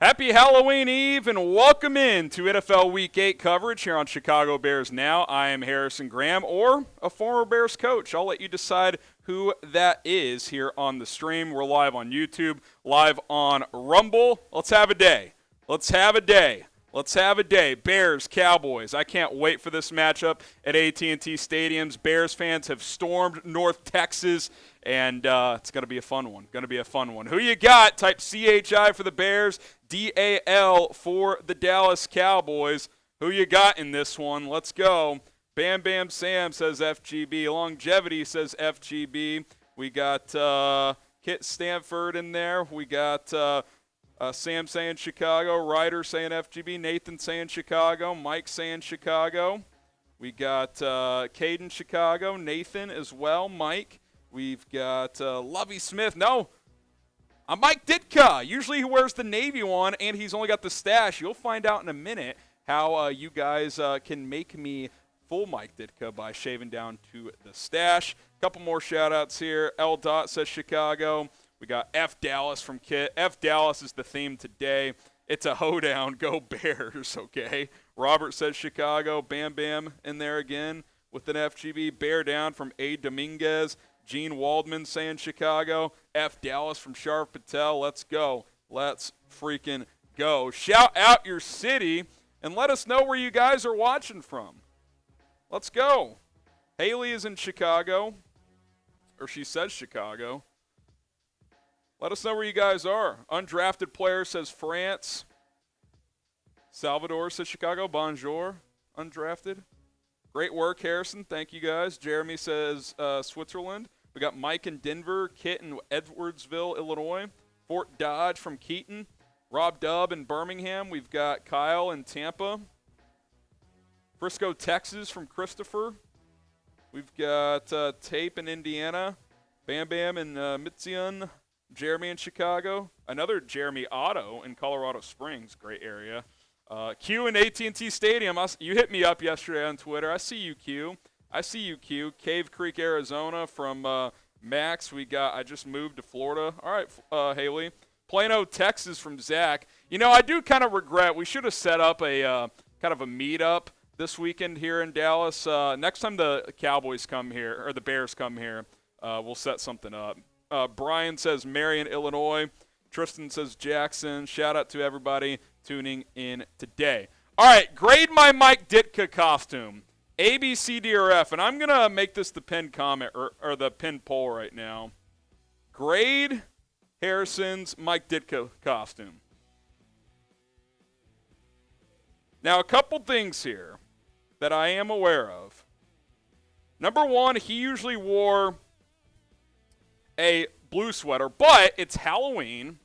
Happy Halloween Eve and welcome in to NFL Week 8 coverage here on Chicago Bears Now. I am Harrison Graham, or a former Bears coach. I'll let you decide who that is here on the stream. We're live on YouTube, live on Rumble. Let's have a day. Let's have a day. Let's have a day. Bears, Cowboys. I can't wait for this matchup at AT&T Stadium. Bears fans have stormed North Texas, and it's going to be a fun one. Going to be a fun one. Who you got? Type CHI for the Bears, DAL for the Dallas Cowboys. Who you got in this one? Let's go. Bam Bam Sam says FGB. Longevity says FGB. We got Kit Stanford in there. We got Sam saying Chicago. Ryder saying FGB. Nathan saying Chicago. Mike saying Chicago. We got Caden Chicago. Nathan as well. Mike. We've got Lovey Smith. No, I'm Mike Ditka. Usually he wears the Navy one, and he's only got the stash. You'll find out in a minute how you guys can make me full Mike Ditka by shaving down to the stash. A couple more shout-outs here. L. Dot says Chicago. We got F. Dallas from Kit. F. Dallas is the theme today. It's a hoedown. Go Bears, okay? Robert says Chicago. Bam Bam in there again with an FGB. Bear down from A. Dominguez. Gene Waldman saying Chicago. F. Dallas from Sharp Patel. Let's go. Let's freaking go. Shout out your city and let us know where you guys are watching from. Let's go. Haley is in Chicago, or she says Chicago. Let us know where you guys are. Undrafted player says France. Salvador says Chicago. Bonjour. Undrafted. Great work, Harrison. Thank you, guys. Jeremy says Switzerland. We got Mike in Denver. Kit in Edwardsville, Illinois. Fort Dodge from Keaton. Rob Dubb in Birmingham. We've got Kyle in Tampa. Frisco, Texas from Christopher. We've got Tape in Indiana. Bam Bam in Mitzion. Jeremy in Chicago. Another Jeremy Otto in Colorado Springs. Great area. Q in AT&T Stadium. You hit me up yesterday on Twitter. I see you, Q. I see you, Q. Cave Creek, Arizona from Max. I just moved to Florida. All right, Haley. Plano, Texas from Zach. You know, I do kind of regret. We should have set up a kind of a meetup this weekend here in Dallas. Next time the Cowboys come here, or the Bears come here, we'll set something up. Brian says Marion, Illinois. Tristan says Jackson. Shout out to everybody tuning in today. All right, grade my Mike Ditka costume. A, B, C, D, or F. And I'm going to make this the pinned comment or the pinned poll right now. Grade Harrison's Mike Ditka costume. Now, a couple things here that I am aware of. Number one, he usually wore a blue sweater, but it's Halloween,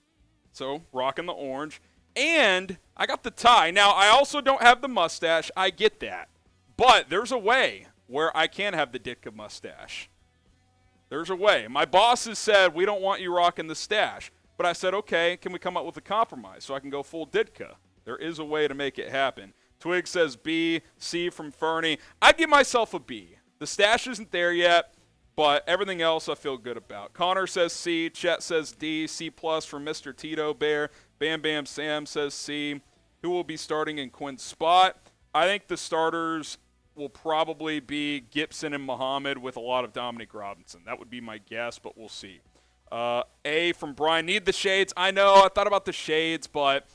so rocking the orange. And I got the tie. Now, I also don't have the mustache. I get that. But there's a way where I can have the Ditka mustache. There's a way. My bosses said, we don't want you rocking the stash. But I said, okay, can we come up with a compromise so I can go full Ditka? There is a way to make it happen. Twig says B, C from Fernie. I'd give myself a B. The stash isn't there yet, but everything else I feel good about. Connor says C. Chet says D. C plus from Mr. Tito Bear. Bam Bam Sam says C. Who will be starting in Quinn's spot? I think the starters will probably be Gibson and Muhammad with a lot of Dominic Robinson. That would be my guess, but we'll see. A from Brian. Need the shades. I know. I thought about the shades, but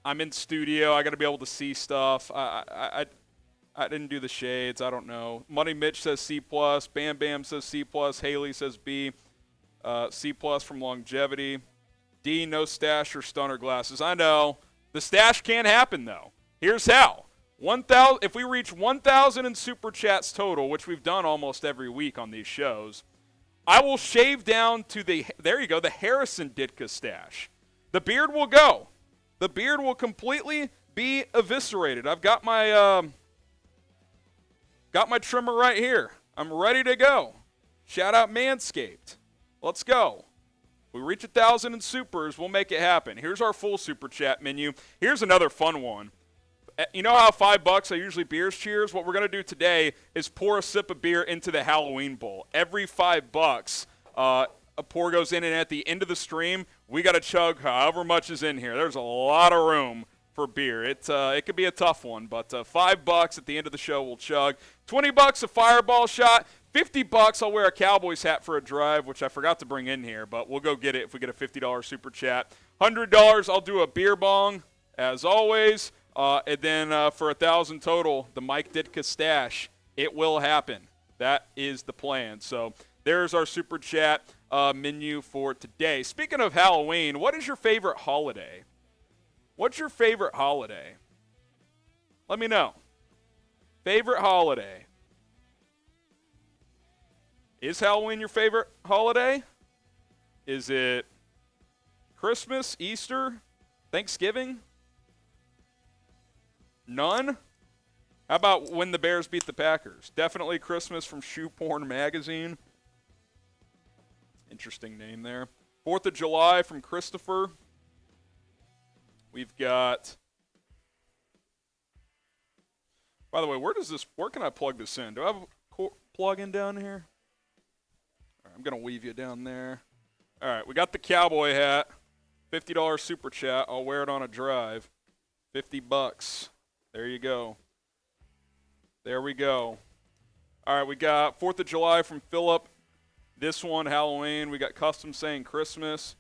I'm in studio. I got to be able to see stuff. I didn't do the shades. I don't know. Money Mitch says C+. Bam Bam says C+. Haley says B. C+ from Longevity. D, no stash or stunner glasses. I know. The stash can't happen, though. Here's how. 1,000. If we reach 1,000 in Super Chats total, which we've done almost every week on these shows, I will shave down to the Harrison Ditka stash. The beard will go. The beard will completely be eviscerated. I've got my trimmer right here. I'm ready to go. Shout out Manscaped. Let's go. We reach 1,000 in supers, we'll make it happen. Here's our full Super Chat menu. Here's another fun one. You know how $5 I usually beers cheers? What we're going to do today is pour a sip of beer into the Halloween bowl. Every $5, a a pour goes in, and at the end of the stream, we got to chug however much is in here. There's a lot of room for beer. It could be a tough one, but $5 at the end of the show we'll chug. $20 a fireball shot. $50 I'll wear a Cowboys hat for a drive, which I forgot to bring in here, but we'll go get it if we get a $50 super chat. $100 I'll do a beer bong, as always. And then for $1,000 total, the Mike Ditka stash. It will happen. That is the plan. So there's our super chat menu for today. Speaking of Halloween, what is your favorite holiday? What's your favorite holiday? Let me know. Favorite holiday. Is Halloween your favorite holiday? Is it Christmas, Easter, Thanksgiving? None? How about when the Bears beat the Packers? Definitely Christmas from Shoe Porn Magazine. Interesting name there. 4th of July from Christopher. We've got, by the way, where can I plug this in? Do I have a plug-in down here? All right, I'm going to weave you down there. All right, we got the cowboy hat. $50 super chat. I'll wear it on a drive. $50. There you go. There we go. All right, we got 4th of July from Philip. This one, Halloween. We got custom saying Christmas.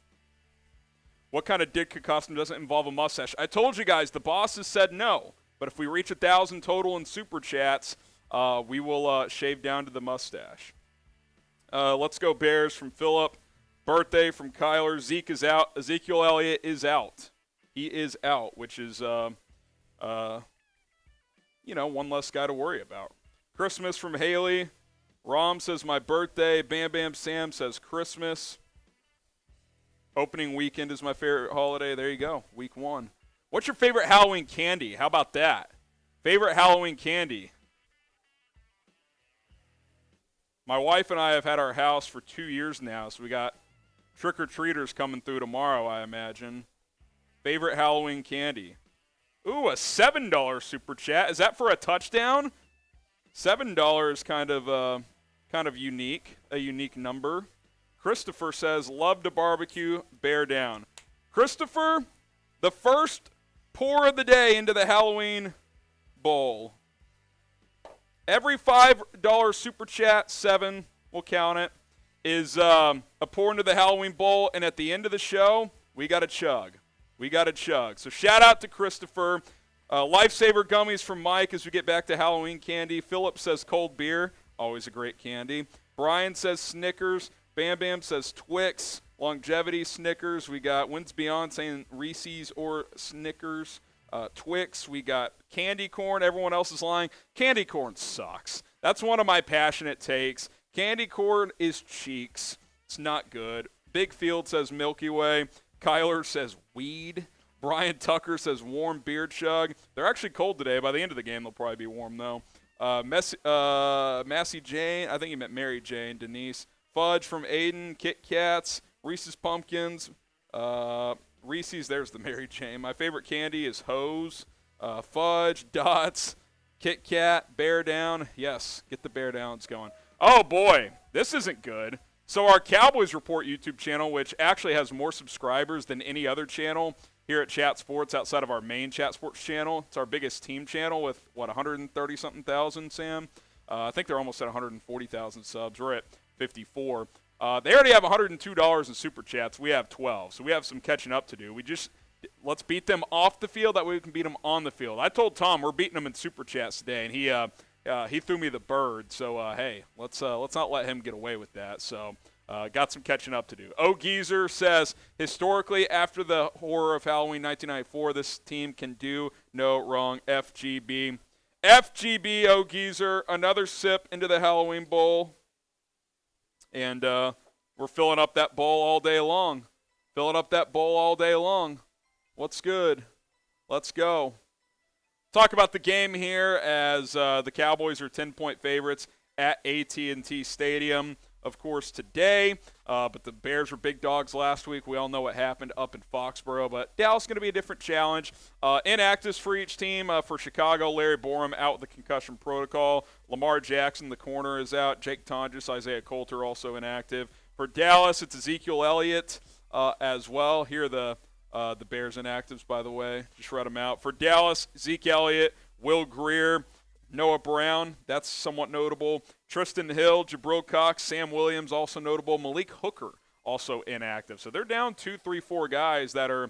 What kind of Ditka costume doesn't involve a mustache? I told you guys, the bosses said no. But if we reach 1,000 total in super chats, we will shave down to the mustache. Let's go Bears from Philip. Birthday from Kyler. Zeke is out. Ezekiel Elliott is out. He is out, which is, one less guy to worry about. Christmas from Haley. Rom says my birthday. Bam Bam Sam says Christmas. Opening weekend is my favorite holiday. There you go. Week 1. What's your favorite Halloween candy? How about that? Favorite Halloween candy? My wife and I have had our house for 2 years now, so we got trick-or-treaters coming through tomorrow, I imagine. Favorite Halloween candy? Ooh, a $7 super chat. Is that for a touchdown? $7 is kind of unique, a unique number. Christopher says, love to barbecue, bear down. Christopher, the first pour of the day into the Halloween bowl. Every $5 super chat, 7, we'll count it, is a pour into the Halloween bowl, and at the end of the show, we got to chug. We got to chug. So shout out to Christopher. Lifesaver gummies from Mike as we get back to Halloween candy. Philip says cold beer, always a great candy. Brian says Snickers. Bam Bam says Twix. Longevity Snickers. We got Wins Beyond saying Reese's or Snickers. Twix. We got candy corn. Everyone else is lying. Candy corn sucks. That's one of my passionate takes. Candy corn is cheeks. It's not good. Big Field says Milky Way. Kyler says weed. Brian Tucker says warm beer chug. They're actually cold today. By the end of the game, they'll probably be warm, though. Massey Jane. I think he meant Mary Jane. Denise. Fudge from Aiden. Kit Kats. Reese's Pumpkins. Reese's. There's the Mary Jane. My favorite candy is Hose. Fudge. Dots. Kit Kat. Bear Down. Yes, get the Bear Downs going. Oh, boy. This isn't good. So our Cowboys Report YouTube channel, which actually has more subscribers than any other channel here at Chat Sports outside of our main Chat Sports channel. It's our biggest team channel with, 130-something thousand, Sam? I think they're almost at 140,000 subs. We're at 54. They already have $102 in Super Chats. We have 12, so we have some catching up to do. Let's beat them off the field. That way we can beat them on the field. I told Tom we're beating them in Super Chats today, and he threw me the bird. So, hey, let's not let him get away with that. So, got some catching up to do. O Geezer says, historically, after the horror of Halloween 1994, this team can do no wrong. FGB. FGB, O Geezer. Another sip into the Halloween bowl. And we're filling up that bowl all day long. Filling up that bowl all day long. What's good? Let's go. Talk about the game here as the Cowboys are 10-point favorites at AT&T Stadium, of course, today. But the Bears were big dogs last week. We all know what happened up in Foxborough. But Dallas is going to be a different challenge. Inactives for each team. For Chicago, Larry Borom out with the concussion protocol. Lamar Jackson, the corner, is out. Jake Tonjes, Isaiah Coulter also inactive. For Dallas, it's Ezekiel Elliott as well. Here are the Bears inactives, by the way. Just read them out. For Dallas, Zeke Elliott, Will Grier, Noah Brown. That's somewhat notable. Tristan Hill, Jabril Cox, Sam Williams, also notable. Malik Hooker, also inactive. So they're down 2, 3, 4 guys that are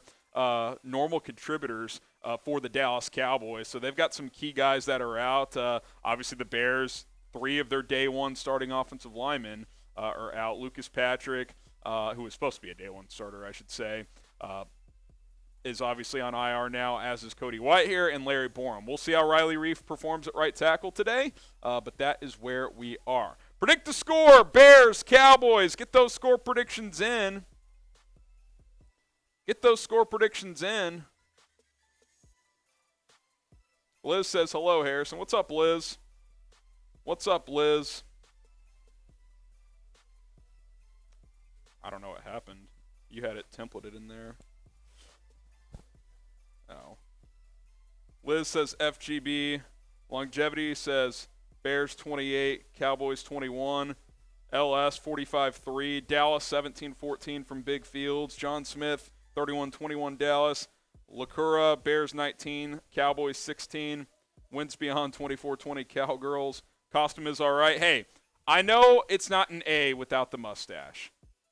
normal contributors for the Dallas Cowboys. So they've got some key guys that are out. Obviously, the Bears, 3 of their day one starting offensive linemen are out. Lucas Patrick, who was supposed to be a day one starter, I should say, is obviously on IR now, as is Cody Whitehair and Larry Borom. We'll see how Riley Reif performs at right tackle today, but that is where we are. Predict the score, Bears, Cowboys. Get those score predictions in. Get those score predictions in. Liz says hello, Harrison. What's up, Liz? What's up, Liz? I don't know what happened. You had it templated in there. Oh. Liz says FGB. Longevity says Bears 28, Cowboys 21. LS 45-3. Dallas 17-14 from Big Fields. John Smith 31-21 Dallas. LaCura, Bears 19, Cowboys 16. Wins beyond 24-20 Cowgirls. Costume is all right. Hey, I know it's not an A without the mustache,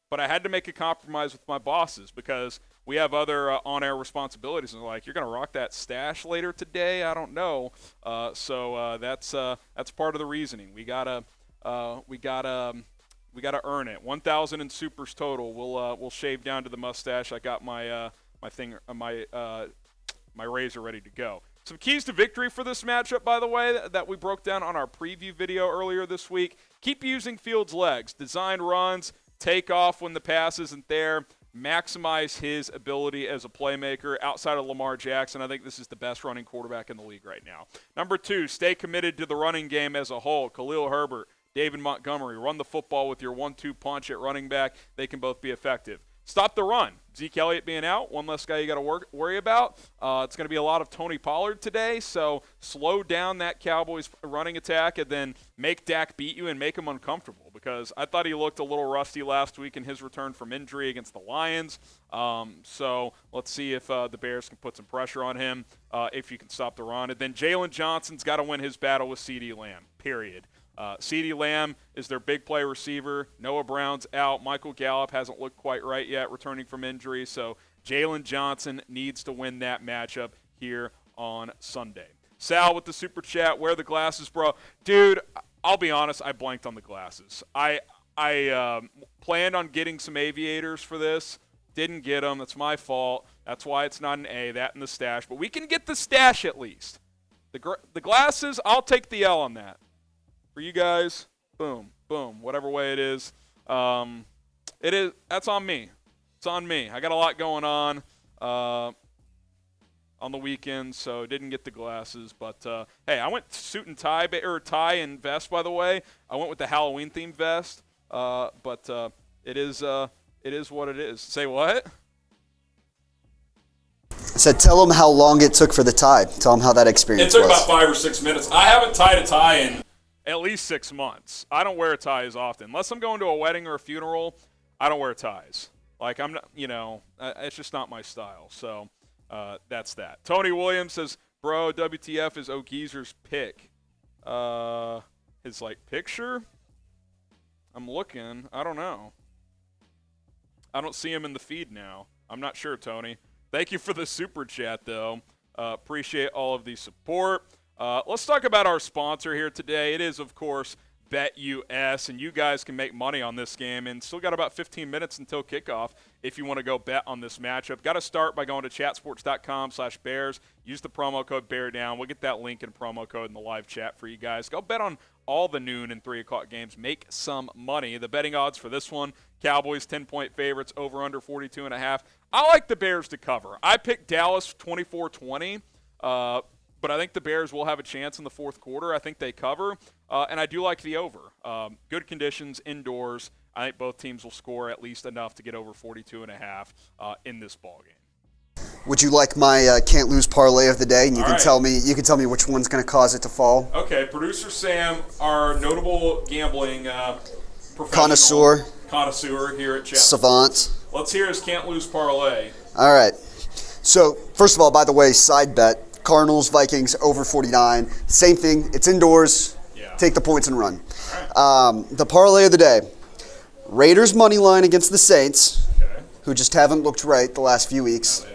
but I had to make a compromise with my bosses because we have other on-air responsibilities. And they're like, you're going to rock that stash later today? I don't know. So that's part of the reasoning. We gotta earn it. 1,000 in supers total. We'll shave down to the mustache. I got my my razor ready to go. Some keys to victory for this matchup, by the way, that we broke down on our preview video earlier this week. Keep using Fields' legs. Design runs. Take off when the pass isn't there. Maximize his ability as a playmaker. Outside of Lamar Jackson, I think this is the best running quarterback in the league right now. Number 2, stay committed to the running game as a whole. Khalil Herbert, David Montgomery, run the football with your 1-2 punch at running back. They can both be effective. Stop the run. Zeke Elliott being out, one less guy you got to worry about. It's going to be a lot of Tony Pollard today, so slow down that Cowboys running attack and then make Dak beat you and make him uncomfortable, because I thought he looked a little rusty last week in his return from injury against the Lions. So let's see if the Bears can put some pressure on him if you can stop the run. And then Jalen Johnson's got to win his battle with CeeDee Lamb, period. CeeDee Lamb is their big play receiver. Noah Brown's out. Michael Gallup hasn't looked quite right yet, returning from injury. So Jalen Johnson needs to win that matchup here on Sunday. Sal with the super chat. Wear the glasses, bro. Dude, I'll be honest. I blanked on the glasses. I planned on getting some aviators for this. Didn't get them. That's my fault. That's why it's not an A. That and the stash. But we can get the stash at least. The glasses, I'll take the L on that. For you guys, boom, boom, whatever way it is. That's on me. It's on me. I got a lot going on the weekend, so didn't get the glasses. But, hey, I went suit and tie, or tie and vest, by the way. I went with the Halloween-themed vest, but it is what it is. Say what? I said, tell them how long it took for the tie. Tell them how that experience was. It took about 5 or 6 minutes. I haven't tied a tie in at least 6 months. I don't wear ties often. Unless I'm going to a wedding or a funeral, I don't wear ties. Like, I'm not, it's just not my style. So that's that. Tony Williams says, bro, WTF is O'Geezer's pick. His, picture? I'm looking. I don't know. I don't see him in the feed now. I'm not sure, Tony. Thank you for the super chat, though. Appreciate all of the support. Let's talk about our sponsor here today. It is, of course, BetUS, and you guys can make money on this game. And still got about 15 minutes until kickoff if you want to go bet on this matchup. Got to start by going to chatsports.com/Bears. Use the promo code BEARDOWN. We'll get that link and promo code in the live chat for you guys. Go bet on all the noon and 3 o'clock games. Make some money. The betting odds for this one, Cowboys 10-point favorites, over under 42.5. I like the Bears to cover. I picked Dallas 24-20. But I think the Bears will have a chance in the fourth quarter. I think they cover, and I do like the over. Good conditions, indoors. I think both teams will score at least enough to get over 42.5 in this ballgame. Would you like my can't lose parlay of the day? And you can tell me which one's going to cause it to fall. Okay, producer Sam, our notable gambling professional, connoisseur here at Chat. Savant. Let's hear his can't lose parlay. All right. So, first of all, by the way, side bet, Cardinals, Vikings, over 49. Same thing. It's indoors. Yeah. Take the points and run. All right. The parlay of the day, Raiders money line against the Saints, Okay. who just haven't looked right the last few weeks.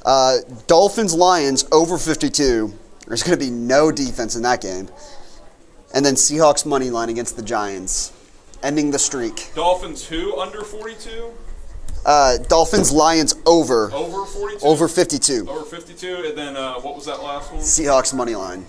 Yeah. Dolphins, Lions, over 52. There's going to be no defense in that game. And then Seahawks money line against the Giants, ending the streak. Dolphins who? Under 42? Dolphins, Lions, over. Over 42? Over 52. Over 52. And then what was that last one? Seahawks money line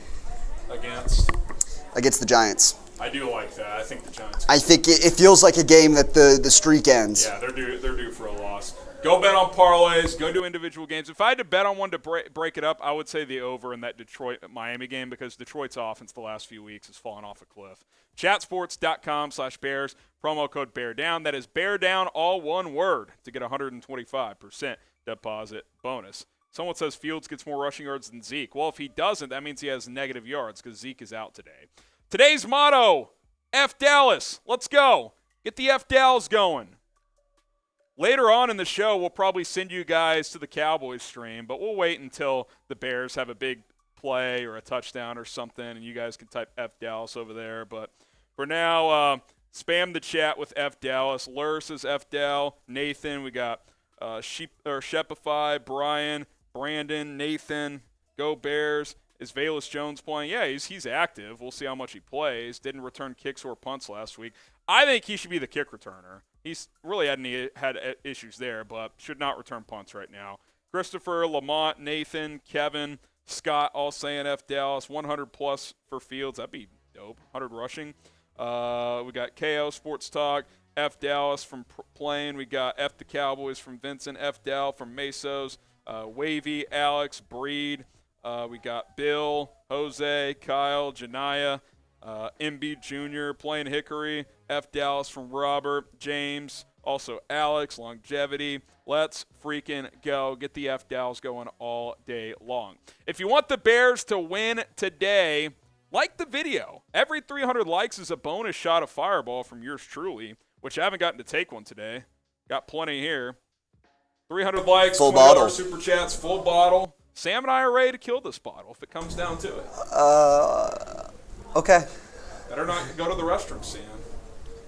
Against the Giants. I do like that. I think the Giants. I think it feels like a game that the streak ends. Yeah, they're due for a loss. Go bet on parlays. Go do individual games. If I had to bet on one to break it up, I would say the over in that Detroit-Miami game because Detroit's offense the last few weeks has fallen off a cliff. Chatsports.com/Bears. Promo code BEARDOWN. That is BEARDOWN, all one word, to get 125% deposit bonus. Someone says Fields gets more rushing yards than Zeke. Well, if he doesn't, that means he has negative yards because Zeke is out today. Today's motto, F Dallas. Let's go. Get the F Dallas going. Later on in the show, we'll probably send you guys to the Cowboys stream, but we'll wait until the Bears have a big play or a touchdown or something, and you guys can type F Dallas over there. But for now, spam the chat with F Dallas. Lur says F Dal. Nathan, we got Shepify, Brian, Brandon, Nathan, Go Bears. Is Velus Jones playing? Yeah, he's active. We'll see how much he plays. Didn't return kicks or punts last week. I think he should be the kick returner. He's really had issues there, but should not return punts right now. Christopher, Lamont, Nathan, Kevin, Scott all saying F Dallas. 100 plus for Fields. That'd be dope. 100 rushing. We got KO Sports Talk. F Dallas from Plain. We got F the Cowboys from Vincent. F Dal from Mesos. Wavy, Alex, Breed. We got Bill, Jose, Kyle, Janaya, MB Jr. playing Hickory, F Dallas from Robert, James, also Alex, Longevity. Let's freaking go. Get the F Dallas going all day long. If you want the Bears to win today, like the video. Every 300 likes is a bonus shot of Fireball from yours truly, which I haven't gotten to take one today. Got plenty here. 300 likes, full bottle. Super Chats, full bottle. Sam and I are ready to kill this bottle if it comes down to it. Okay. Better not go to the restroom, Sam.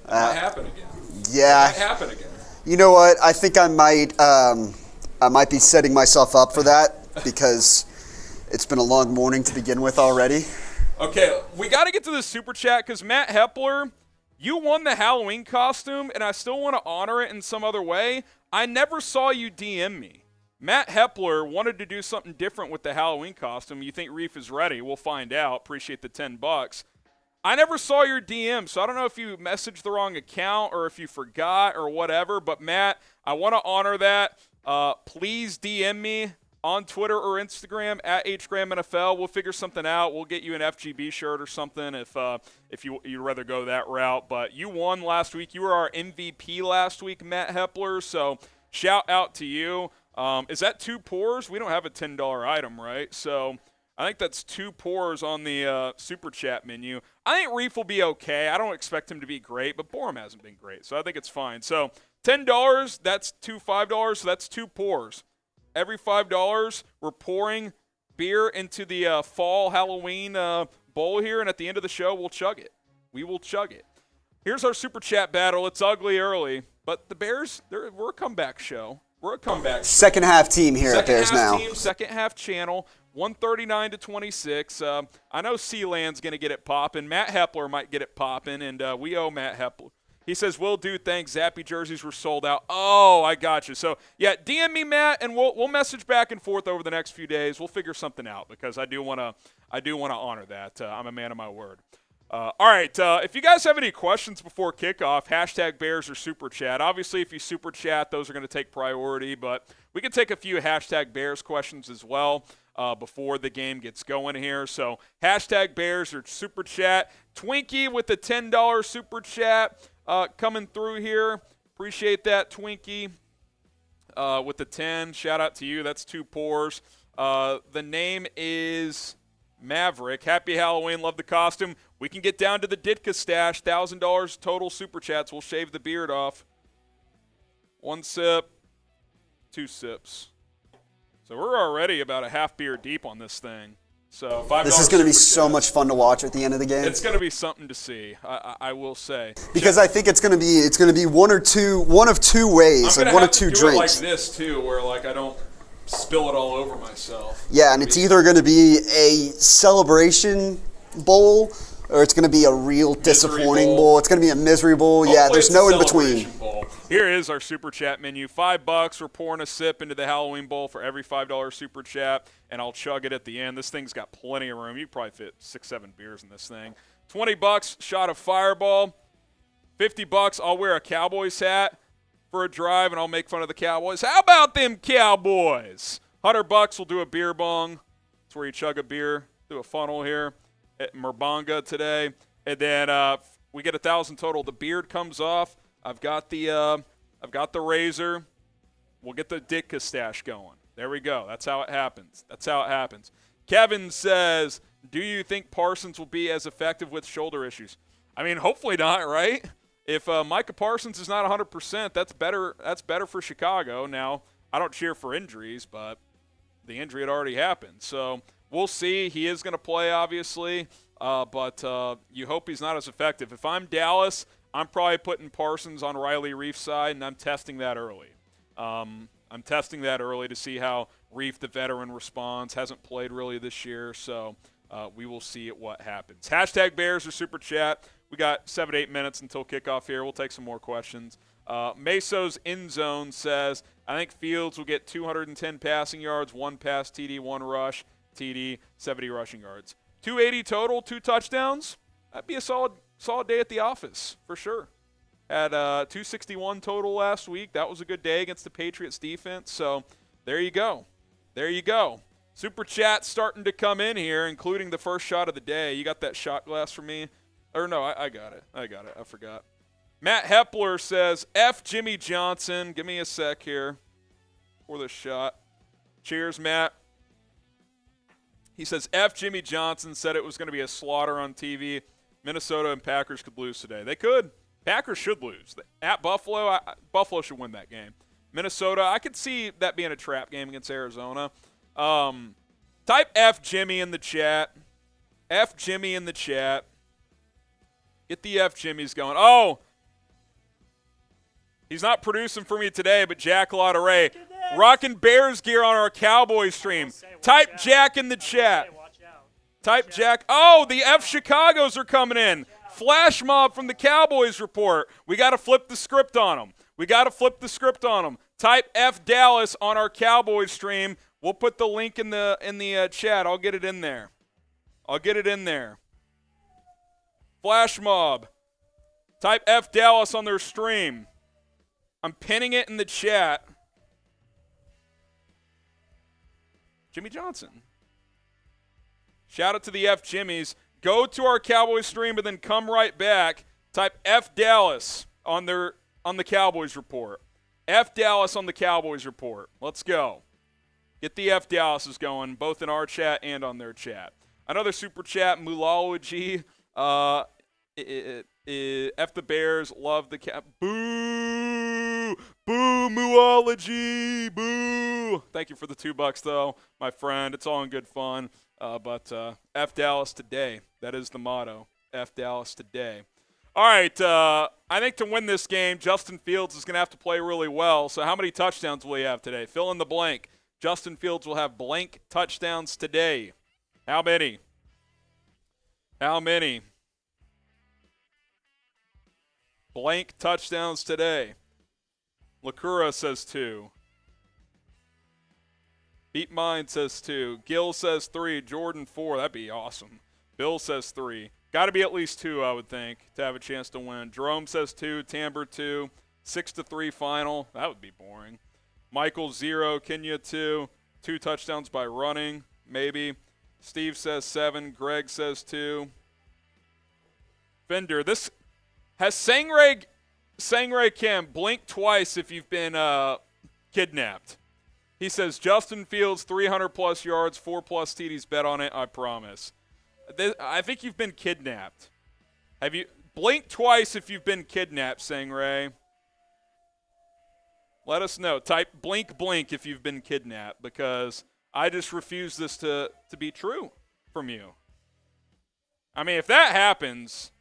That might happen again. Yeah. That might happen again. You know what? I think I might be setting myself up for that because it's been a long morning to begin with already. Okay, we got to get to the Super Chat because Matt Hepler, you won the Halloween costume, and I still want to honor it in some other way. I never saw you DM me. Matt Hepler wanted to do something different with the Halloween costume. You think Reef is ready? We'll find out. Appreciate the $10. I never saw your DM, so I don't know if you messaged the wrong account or if you forgot or whatever. But, Matt, I want to honor that. Please DM me on Twitter or Instagram at HGramNFL. We'll figure something out. We'll get you an FGB shirt or something if you'd rather go that route. But you won last week. You were our MVP last week, Matt Hepler. So shout out to you. Is that 2 pours? We don't have a $10 item, right? So I think that's 2 pours on the Super Chat menu. I think Reef will be okay. I don't expect him to be great, but Borom hasn't been great, so I think it's fine. So $10, that's $2 $5, so that's 2 pours. Every $5, we're pouring beer into the fall Halloween bowl here, and at the end of the show, we'll chug it. We will chug it. Here's our Super Chat battle. It's ugly early, but the Bears, we're a comeback show. We're a comeback. Second half team here at Bears Now. Second half channel, 139-26. I know Sealand's going to get it popping. Matt Hepler might get it popping, and we owe Matt Hepler. He says, will do, thanks. Zappy jerseys were sold out. Oh, I got you. So, yeah, DM me, Matt, and we'll message back and forth over the next few days. We'll figure something out because I do want to honor that. I'm a man of my word. All right, if you guys have any questions before kickoff, hashtag Bears or Super Chat. Obviously, if you Super Chat, those are going to take priority, but we can take a few hashtag Bears questions as well before the game gets going here. So hashtag Bears or Super Chat. Twinkie with the $10 Super Chat coming through here. Appreciate that, Twinkie, with the 10. Shout out to you. That's 2 pours. The name is Maverick. Happy Halloween. Love the costume. We can get down to the Ditka stash, $1,000 total super chats. We'll shave the beard off. 1 sip, 2 sips. So we're already about a half beer deep on this thing. So $5 This is going to be super so chat. much fun to watch at the end of the game. It's going to be something to see. I will say, because I think it's going to be one of two ways, like one of two do drinks. it like this too, where like I don't spill it all over myself. Yeah, and it's either going to be a celebration bowl or it's going to be a real disappointing bowl. It's going to be a misery bowl. Yeah, there's no in between. Bowl. Here is our super chat menu. $5. We're pouring a sip into the Halloween bowl for every $5 super chat, and I'll chug it at the end. This thing's got plenty of room. You probably fit 6-7 beers in this thing. $20, shot of Fireball. $50, I'll wear a Cowboys hat for a drive, and I'll make fun of the Cowboys. How about them Cowboys? $100, we'll do a beer bong. That's where you chug a beer. Do a funnel here at Merbonga today. And then we get 1,000 total. The beard comes off. I've got the razor. We'll get the Ditka stash going. There we go. That's how it happens. Kevin says, do you think Parsons will be as effective with shoulder issues? I mean, hopefully not, right? If Micah Parsons is not 100%, that's better for Chicago. Now, I don't cheer for injuries, but the injury had already happened. So we'll see. He is going to play, obviously, but you hope he's not as effective. If I'm Dallas, I'm probably putting Parsons on Riley Reif's side, and I'm testing that early. I'm testing that early to see how Reif, the veteran, responds. Hasn't played really this year, so we will see what happens. Hashtag Bears or Super Chat. We got 7 to 8 minutes until kickoff here. We'll take some more questions. Meso's in zone says, I think Fields will get 210 passing yards, 1 pass TD, 1 rush TD, 70 rushing yards. 280 total, 2 touchdowns. That'd be a solid day at the office for sure. Had 261 total last week. That was a good day against the Patriots defense. So there you go. Super chat starting to come in here, including the first shot of the day. You got that shot glass for me? Or no, I got it. I forgot. Matt Hepler says, F Jimmy Johnson. Give me a sec here for the shot. Cheers, Matt. He says, F Jimmy Johnson said it was going to be a slaughter on TV. Minnesota and Packers could lose today. They could. Packers should lose. At Buffalo, Buffalo should win that game. Minnesota, I could see that being a trap game against Arizona. Type F Jimmy in the chat. F Jimmy in the chat. Get the F Jimmys going. Oh, he's not producing for me today, but Jack Lotteray. Rocking Bears gear on our Cowboys stream. Type Jack in the chat. Type Jack. Oh, the F Chicagos are coming in. Flash mob from the Cowboys report. We got to flip the script on them. Type F Dallas on our Cowboys stream. We'll put the link in the chat. I'll get it in there. Flash mob. Type F Dallas on their stream. I'm pinning it in the chat. Jimmy Johnson. Shout out to the F Jimmies. Go to our Cowboys stream, but then come right back. Type F Dallas on the Cowboys report. F Dallas on the Cowboys report. Let's go. Get the F Dallases going, both in our chat and on their chat. Another super chat, Mulology. F the Bears, love the Boo! Boo, Muology! Boo! Thank you for the $2, though, my friend. It's all in good fun. But F Dallas today. That is the motto. F Dallas today. All right, I think to win this game, Justin Fields is going to have to play really well. So how many touchdowns will he have today? Fill in the blank. Justin Fields will have blank touchdowns today. How many? Blank touchdowns today. Lakura says 2. Beat Mind says 2. Gil says 3. Jordan 4. That'd be awesome. Bill says 3. Got to be at least 2, I would think, to have a chance to win. Jerome says 2. Tamber 2. 6-3 final. That would be boring. Michael 0. Kenya 2. 2 touchdowns by running, maybe. Steve says 7. Greg says 2. Fender, this has Sangray Kim blink twice if you've been kidnapped. He says Justin Fields 300+ yards, 4+ TDs. Bet on it, I promise. I think you've been kidnapped. Have you blink twice if you've been kidnapped, Sangray? Let us know. Type blink if you've been kidnapped, because I just refuse this to be true from you. I mean, if that happens,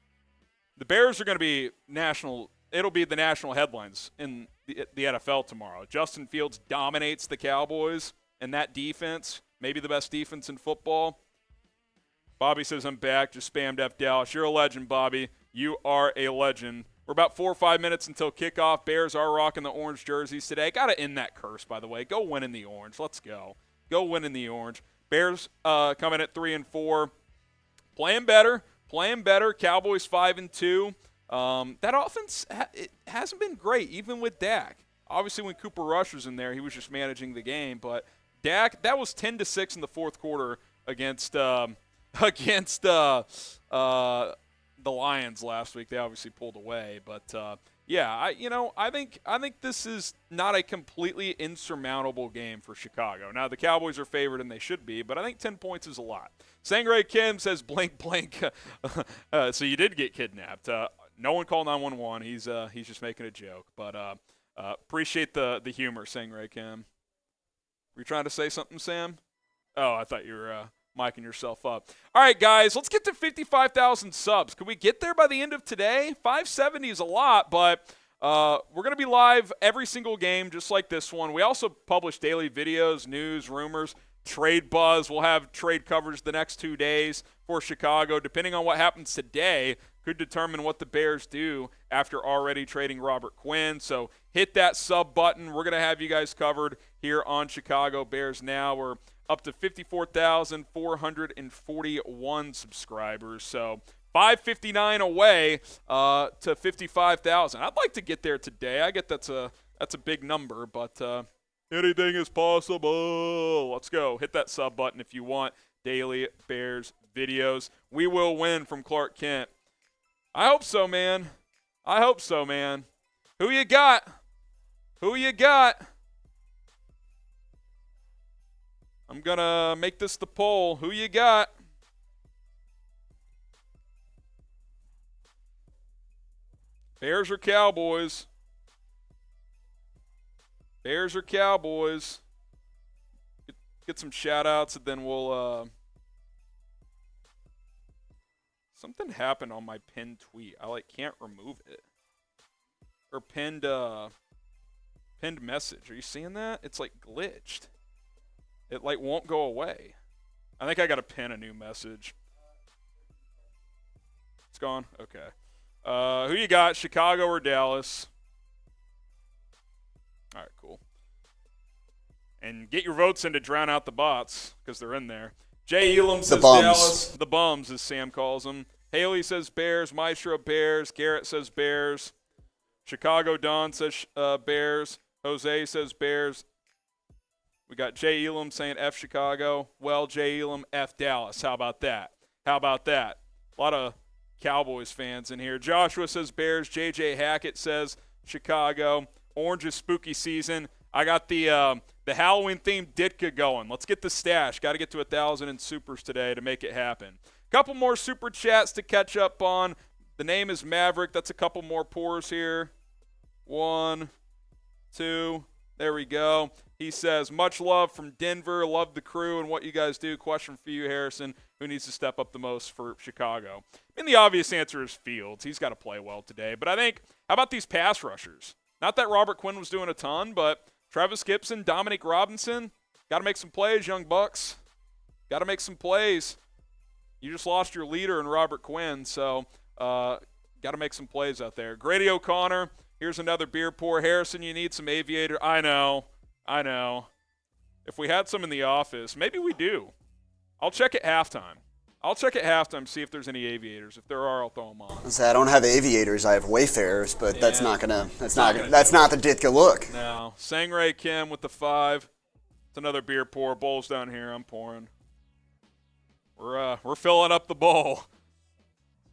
the Bears are going to be national. It'll be the national headlines in the NFL tomorrow. Justin Fields dominates the Cowboys and that defense, maybe the best defense in football. Bobby says, I'm back. Just spammed F Dallas. You're a legend, Bobby. You are a legend. We're about 4 or 5 minutes until kickoff. Bears are rocking the orange jerseys today. Got to end that curse, by the way. Go win in the orange. Let's go. Go win in the orange. Bears coming at 3-4. Playing better. Cowboys 5-2. That offense it hasn't been great, even with Dak. Obviously, when Cooper Rush was in there, he was just managing the game. But Dak, that was 10-6 in the fourth quarter against the Lions last week. They obviously pulled away, but I think this is not a completely insurmountable game for Chicago. Now the Cowboys are favored and they should be, but I think 10 points is a lot. Sangray Kim says blink. So you did get kidnapped. No one called 911. He's just making a joke, but appreciate the humor, Sangray Kim. Were you trying to say something, Sam? Oh, I thought you were micing yourself up. All right, guys, let's get to 55,000 subs. Can we get there by the end of today? 570 is a lot, but we're going to be live every single game just like this one. We also publish daily videos, news, rumors, trade buzz. We'll have trade coverage the next 2 days for Chicago. Depending on what happens today, could determine what the Bears do after already trading Robert Quinn. So hit that sub button. We're going to have you guys covered here on Chicago Bears Now. We're up to 54,441 subscribers. So 559 away to 55,000. I'd like to get there today. I get that's a big number, but anything is possible. Let's go. Hit that sub button if you want daily Bears videos. We will win from Clark Kent. I hope so, man. Who you got? I'm going to make this the poll. Who you got? Bears or Cowboys? Get some shout-outs, and then we'll something happened on my pinned tweet. I can't remove it. Or pinned message. Are you seeing that? It's glitched. It won't go away. I think I got to pin a new message. It's gone? Okay. Who you got, Chicago or Dallas? All right, cool. And get your votes in to drown out the bots, because they're in there. Jay Elam says Dallas. The bums, as Sam calls them. Haley says Bears. Maestro Bears. Garrett says Bears. Chicago Don says Bears. Jose says Bears. We got Jay Elam saying F Chicago. Well, Jay Elam, F Dallas. How about that? A lot of Cowboys fans in here. Joshua says Bears. JJ Hackett says Chicago. Orange is spooky season. I got the Halloween-themed Ditka going. Let's get the stash. Got to get to 1,000 in supers today to make it happen. Couple more super chats to catch up on. The name is Maverick. That's a couple more pours here. 1, 2. There we go. He says, much love from Denver. Love the crew and what you guys do. Question for you, Harrison. Who needs to step up the most for Chicago? And the obvious answer is Fields. He's got to play well today. But I think, how about these pass rushers? Not that Robert Quinn was doing a ton, but Travis Gibson, Dominic Robinson, got to make some plays, young bucks. Got to make some plays. You just lost your leader in Robert Quinn, so got to make some plays out there. Grady O'Connor, here's another beer pour. Harrison, you need some aviator. I know. If we had some in the office, maybe we do. I'll check at halftime. See if there's any aviators. If there are, I'll throw them on. I don't have aviators. I have Wayfarers, but that's not the Ditka look. No. Sangray Kim with the 5. It's another beer pour. Bowl's down here. I'm pouring. We're filling up the bowl.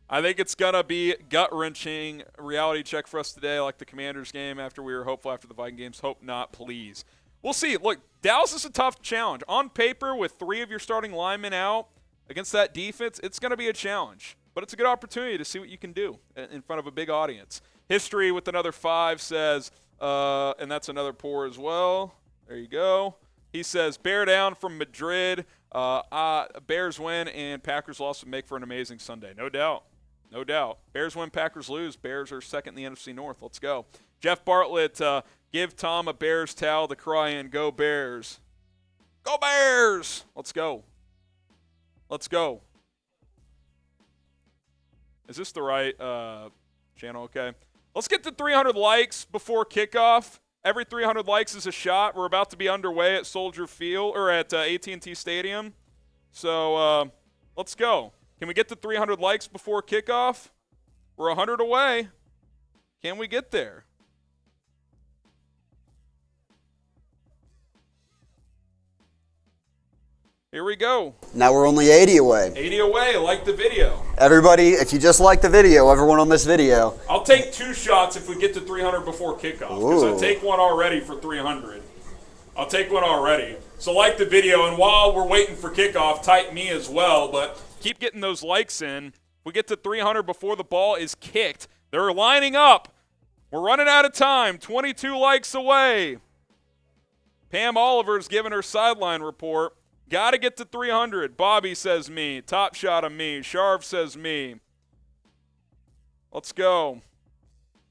I think it's gonna be gut-wrenching reality check for us today, like the Commanders game after we were hopeful after the Viking games. Hope not, please. We'll see. Look, Dallas is a tough challenge. On paper, with 3 of your starting linemen out against that defense, it's going to be a challenge. But it's a good opportunity to see what you can do in front of a big audience. History with another 5 says, and that's another pour as well. There you go. He says, bear down from Madrid. Bears win and Packers loss would make for an amazing Sunday. No doubt. No doubt. Bears win, Packers lose. Bears are second in the NFC North. Let's go. Jeff Bartlett, give Tom a Bears towel to cry in. Go Bears. Go Bears. Let's go. Let's go. Is this the right channel? Okay. Let's get to 300 likes before kickoff. Every 300 likes is a shot. We're about to be underway at Soldier Field or at AT&T Stadium. So let's go. Can we get to 300 likes before kickoff? We're 100 away. Can we get there? Here we go. Now we're only 80 away. 80 away. Like the video. Everybody, if you just like the video, everyone on this video. I'll take 2 shots if we get to 300 before kickoff. Because I take one already for 300. I'll take one already. So like the video, and while we're waiting for kickoff, type me as well. But keep getting those likes in. If we get to 300 before the ball is kicked, they're lining up. We're running out of time. 22 likes away. Pam Oliver's giving her sideline report. Got to get to 300. Bobby says me. Top shot of me. Sharv says me. Let's go.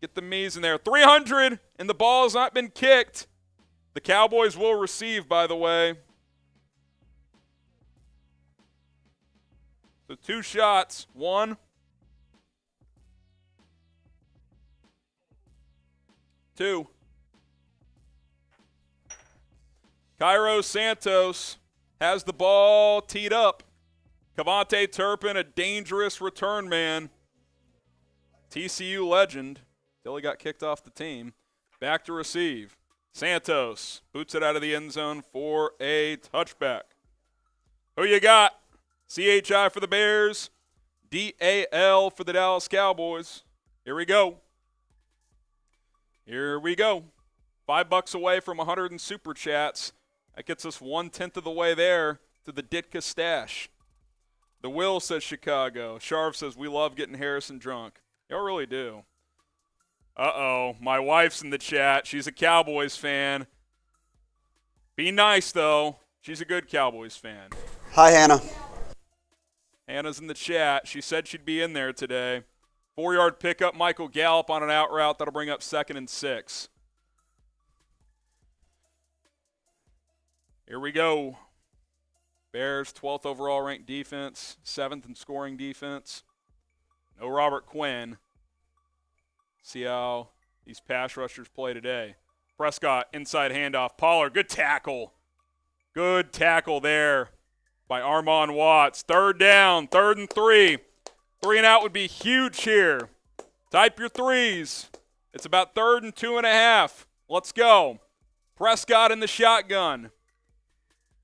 Get the me's in there. 300, and the ball has not been kicked. The Cowboys will receive, by the way. So 2 shots. 1. 2. Cairo Santos has the ball teed up. Cavante Turpin, a dangerous return man. TCU legend. Till he got kicked off the team. Back to receive. Santos boots it out of the end zone for a touchback. Who you got? CHI for the Bears. DAL for the Dallas Cowboys. Here we go. Here we go. $5 away from 100 in Super Chats. That gets us 1/10 of the way there to the Ditka stash. The Will says Chicago. Sharv says we love getting Harrison drunk. Y'all really do. Uh-oh. My wife's in the chat. She's a Cowboys fan. Be nice, though. She's a good Cowboys fan. Hi, Hannah. Hannah's in the chat. She said she'd be in there today. 4-yard pickup. Michael Gallup on an out route. That'll bring up 2nd and 6. Here we go. Bears, 12th overall ranked defense, 7th in scoring defense. No Robert Quinn. See how these pass rushers play today. Prescott, inside handoff. Pollard, good tackle. Good tackle there by Armon Watts. 3rd down, 3rd and 3. 3 and out would be huge here. Type your 3s. It's about 3rd and 2.5. Let's go. Prescott in the shotgun.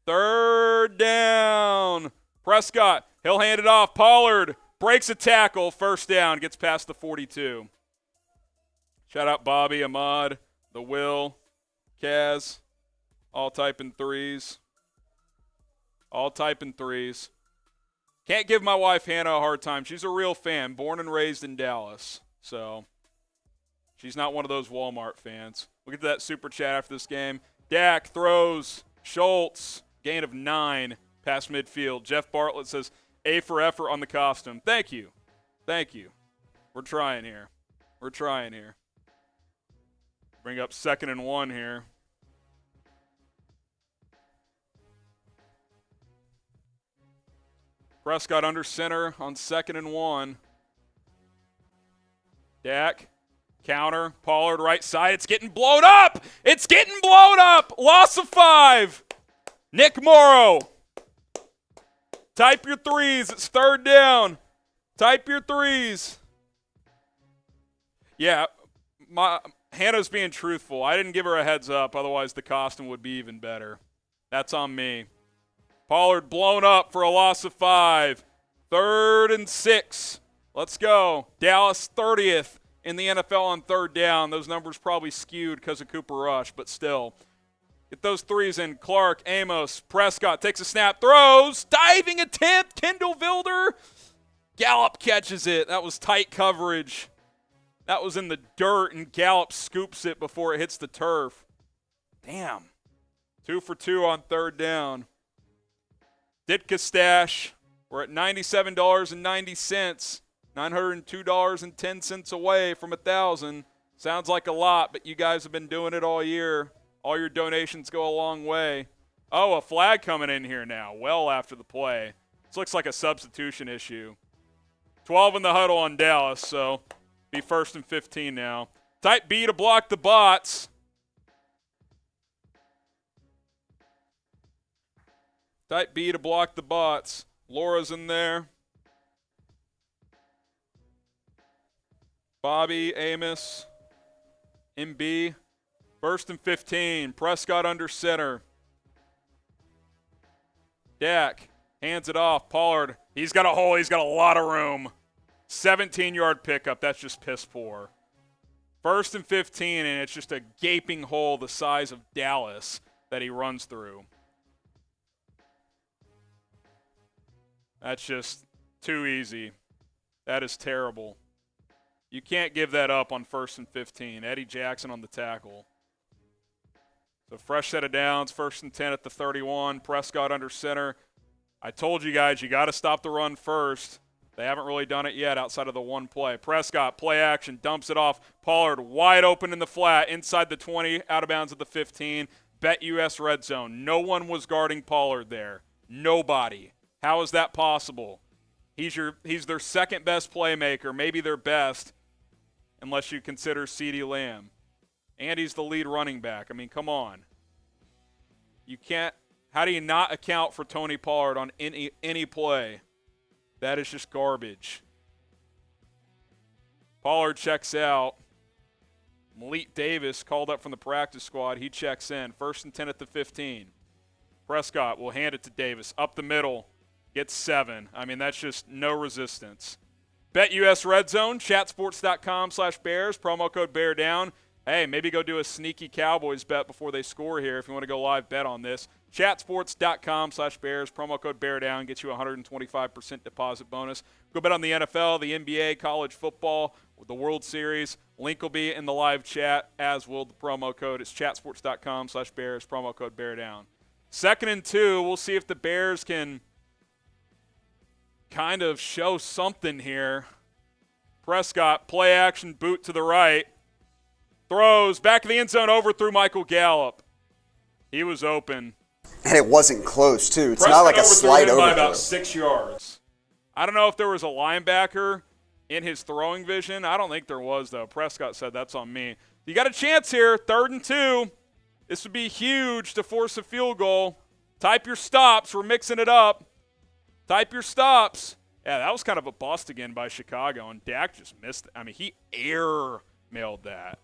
3rd down. Prescott, he'll hand it off. Pollard breaks a tackle. 1st down, gets past the 42. Shout out Bobby, Ahmad, the Will, Kaz, all typing 3s. All typing 3s. Can't give my wife Hannah a hard time. She's a real fan, born and raised in Dallas. So she's not one of those Walmart fans. We'll get to that super chat after this game. Dak throws. Schultz. Gain of 9 past midfield. Jeff Bartlett says, A for effort on the costume. Thank you. Thank you. We're trying here. We're trying here. Bring up 2nd and 1 here. Prescott under center on 2nd and 1. Dak. Counter. Pollard right side. It's getting blown up. It's getting blown up. Loss of 5. Nick Morrow. Type your 3s. It's 3rd down. Type your 3s. Yeah, Hannah's being truthful. I didn't give her a heads up. Otherwise, the costume would be even better. That's on me. Pollard blown up for a loss of 5. 3rd and 6. Let's go. Dallas 30th in the NFL on 3rd down. Those numbers probably skewed because of Cooper Rush, but still. Get those threes in. Clark, Amos, Prescott takes a snap, throws, diving attempt, Kendall Vilder. Gallup catches it. That was tight coverage. That was in the dirt, and Gallup scoops it before it hits the turf. Damn. 2 for 2 on third down. Ditka stash. We're at $97.90. $902.10 away from 1,000. Sounds like a lot, but you guys have been doing it all year. All your donations go a long way. Oh, a flag coming in here now, well after the play. This looks like a substitution issue. 12 in the huddle on Dallas, so be 1st and 15 now. Type B to block the bots. Type B to block the bots. Laura's in there. Bobby, Amos, MB. 1st and 15. Prescott under center. Dak hands it off. Pollard. He's got a hole. He's got a lot of room. 17-yard pickup. That's just piss poor. 1st and 15, and it's just a gaping hole the size of Dallas that he runs through. That's just too easy. That is terrible. You can't give that up on 1st and 15. Eddie Jackson on the tackle. So fresh set of downs, 1st and 10 at the 31. Prescott under center. I told you guys, you got to stop the run first. They haven't really done it yet outside of the one play. Prescott, play action, dumps it off. Pollard wide open in the flat, inside the 20, out of bounds at the 15. Bet US red zone. No one was guarding Pollard there. Nobody. How is that possible? He's their second best playmaker, maybe their best, unless you consider CeeDee Lamb. And he's the lead running back. I mean, come on. You can't – how do you not account for Tony Pollard on any play? That is just garbage. Pollard checks out. Malik Davis called up from the practice squad. He checks in. 1st and 10 at the 15. Prescott will hand it to Davis. Up the middle. Gets 7. I mean, that's just no resistance. Bet US Red Zone, chatsports.com/Bears, promo code BEARDOWN. Hey, maybe go do a sneaky Cowboys bet before they score here if you want to go live bet on this. Chatsports.com/Bears, promo code BEARDOWN, gets you a 125% deposit bonus. Go bet on the NFL, the NBA, college football, the World Series. Link will be in the live chat, as will the promo code. It's chatsports.com/Bears, promo code BEARDOWN. 2nd and 2, we'll see if the Bears can kind of show something here. Prescott, play action, boot to the right. Throws, back of the end zone, overthrew Michael Gallup. He was open. And it wasn't close, too. It's Prescott not like a slight overthrew him by overthrow. about 6 yards. I don't know if there was a linebacker in his throwing vision. I don't think there was, though. Prescott said, that's on me. You got a chance here, 3rd and 2. This would be huge to force a field goal. Type your stops. We're mixing it up. Type your stops. Yeah, that was kind of a bust again by Chicago, and Dak just missed it. I mean, he air-mailed that.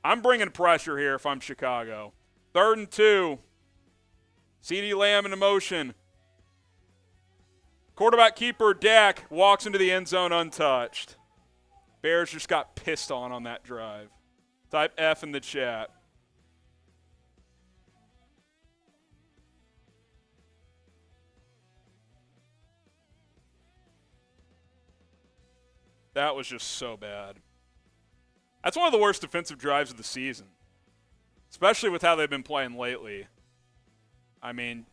I'm bringing pressure here if I'm Chicago. 3rd and 2. CeeDee Lamb in motion. Quarterback keeper Dak walks into the end zone untouched. Bears just got pissed on that drive. Type F in the chat. That was just so bad. That's one of the worst defensive drives of the season, especially with how they've been playing lately. I mean,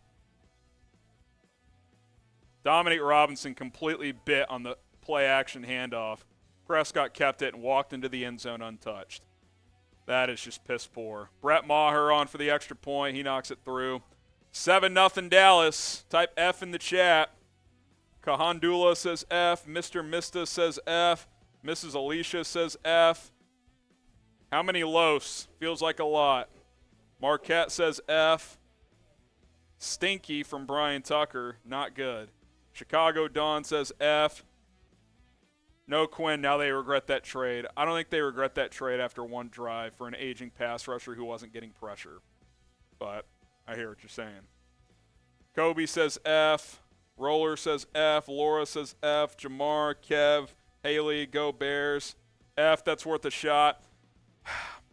Dominique Robinson completely bit on the play-action handoff. Prescott kept it and walked into the end zone untouched. That is just piss poor. Brett Maher on for the extra point. He knocks it through. 7-0 Dallas. Type F in the chat. Kahandula says F. Mr. Mista says F. Mrs. Alicia says F. How many Los? Feels like a lot. Marquette says F. Stinky from Brian Tucker. Not good. Chicago Dawn says F. No Quinn. Now they regret that trade. I don't think they regret that trade after one drive for an aging pass rusher who wasn't getting pressure. But I hear what you're saying. Kobe says F. Roller says F. Laura says F. Jamar, Kev, Haley, go Bears. F, that's worth a shot.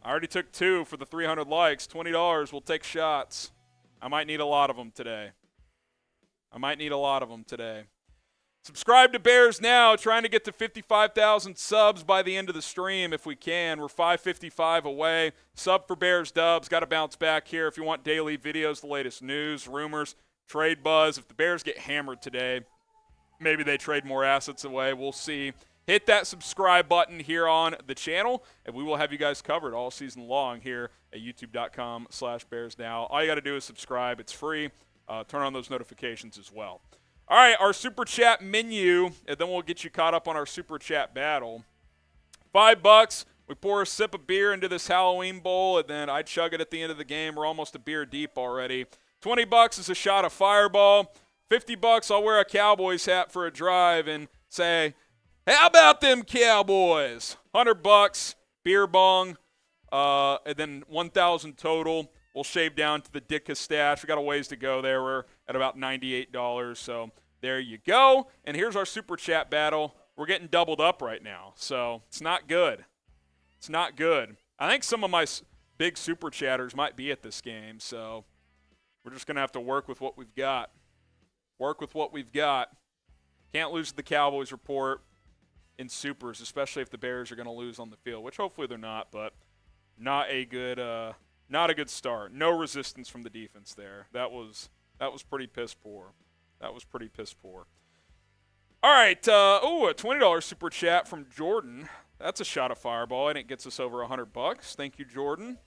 I already took 2 for the 300 likes. $20. We'll take shots. I might need a lot of them today. Subscribe to Bears Now. Trying to get to 55,000 subs by the end of the stream if we can. We're 555 away. Sub for Bears Dubs. Got to bounce back here if you want daily videos, the latest news, rumors, trade buzz. If the Bears get hammered today, maybe they trade more assets away. We'll see. Hit that subscribe button here on the channel, and we will have you guys covered all season long here at youtube.com/BearsNow. All you got to do is subscribe. It's free. Turn on those notifications as well. All right, our Super Chat menu, and then we'll get you caught up on our Super Chat battle. $5, we pour a sip of beer into this Halloween bowl, and then I chug it at the end of the game. We're almost a beer deep already. $20 is a shot of Fireball. $50, I'll wear a Cowboys hat for a drive and say, how about them Cowboys? $100, beer bong, and then $1,000 total. We'll shave down to the Ditka stash. We got a ways to go there. We're at about $98, so there you go. And here's our Super Chat battle. We're getting doubled up right now, so it's not good. I think some of my big Super Chatters might be at this game, so we're just going to have to work with what we've got. Can't lose the Cowboys report in Supers, especially if the Bears are going to lose on the field, which hopefully they're not, but not a good start. No resistance from the defense there. That was pretty piss poor. All right. A $20 Super Chat from Jordan. That's a shot of Fireball, and it gets us over $100. Thank you, Jordan.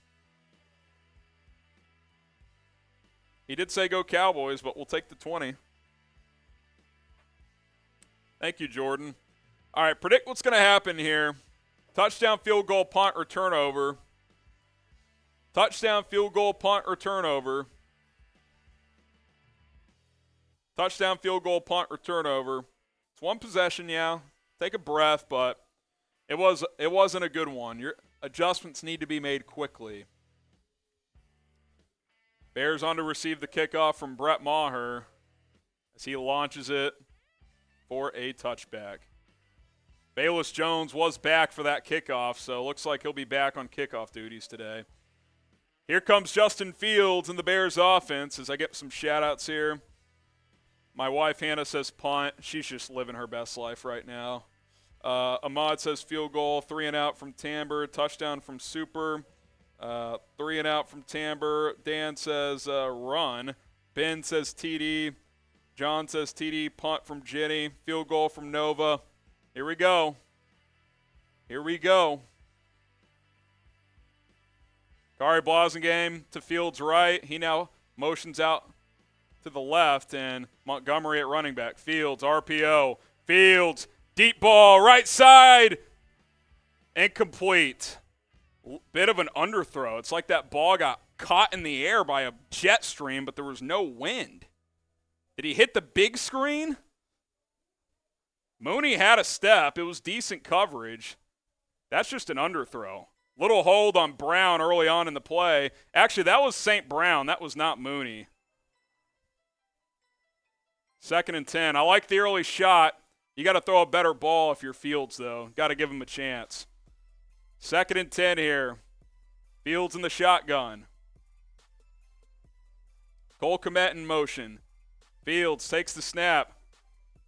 He did say go Cowboys, but we'll take the 20. Thank you, Jordan. All right, predict what's going to happen here. Touchdown, field goal, punt, or turnover. Touchdown, field goal, punt, or turnover. Touchdown, field goal, punt, or turnover. It's one possession, yeah. Take a breath, but it wasn't a good one. Your adjustments need to be made quickly. Bears on to receive the kickoff from Brett Maher as he launches it for a touchback. Bayless Jones was back for that kickoff, so it looks like he'll be back on kickoff duties today. Here comes Justin Fields and the Bears offense as I get some shout-outs here. My wife, Hannah, says punt. She's just living her best life right now. Ahmad says field goal, 3 and out from Tamber, touchdown from Super. 3 and out from Tamber. Dan says run. Ben says TD. John says TD, punt from Jenny. Field goal from Nova. Here we go. Kari Blasingame to Fields' right. He now motions out to the left, and Montgomery at running back. Fields, RPO. Fields, deep ball, right side. Incomplete. Bit of an underthrow. It's like that ball got caught in the air by a jet stream, but there was no wind. Did he hit the big screen? Mooney had a step. It was decent coverage. That's just an underthrow. Little hold on Brown early on in the play. Actually, that was St. Brown. That was not Mooney. 2nd and 10. I like the early shot. You got to throw a better ball if you're Fields, though. Got to give him a chance. 2nd and 10 here. Fields in the shotgun. Cole Kmet in motion. Fields takes the snap.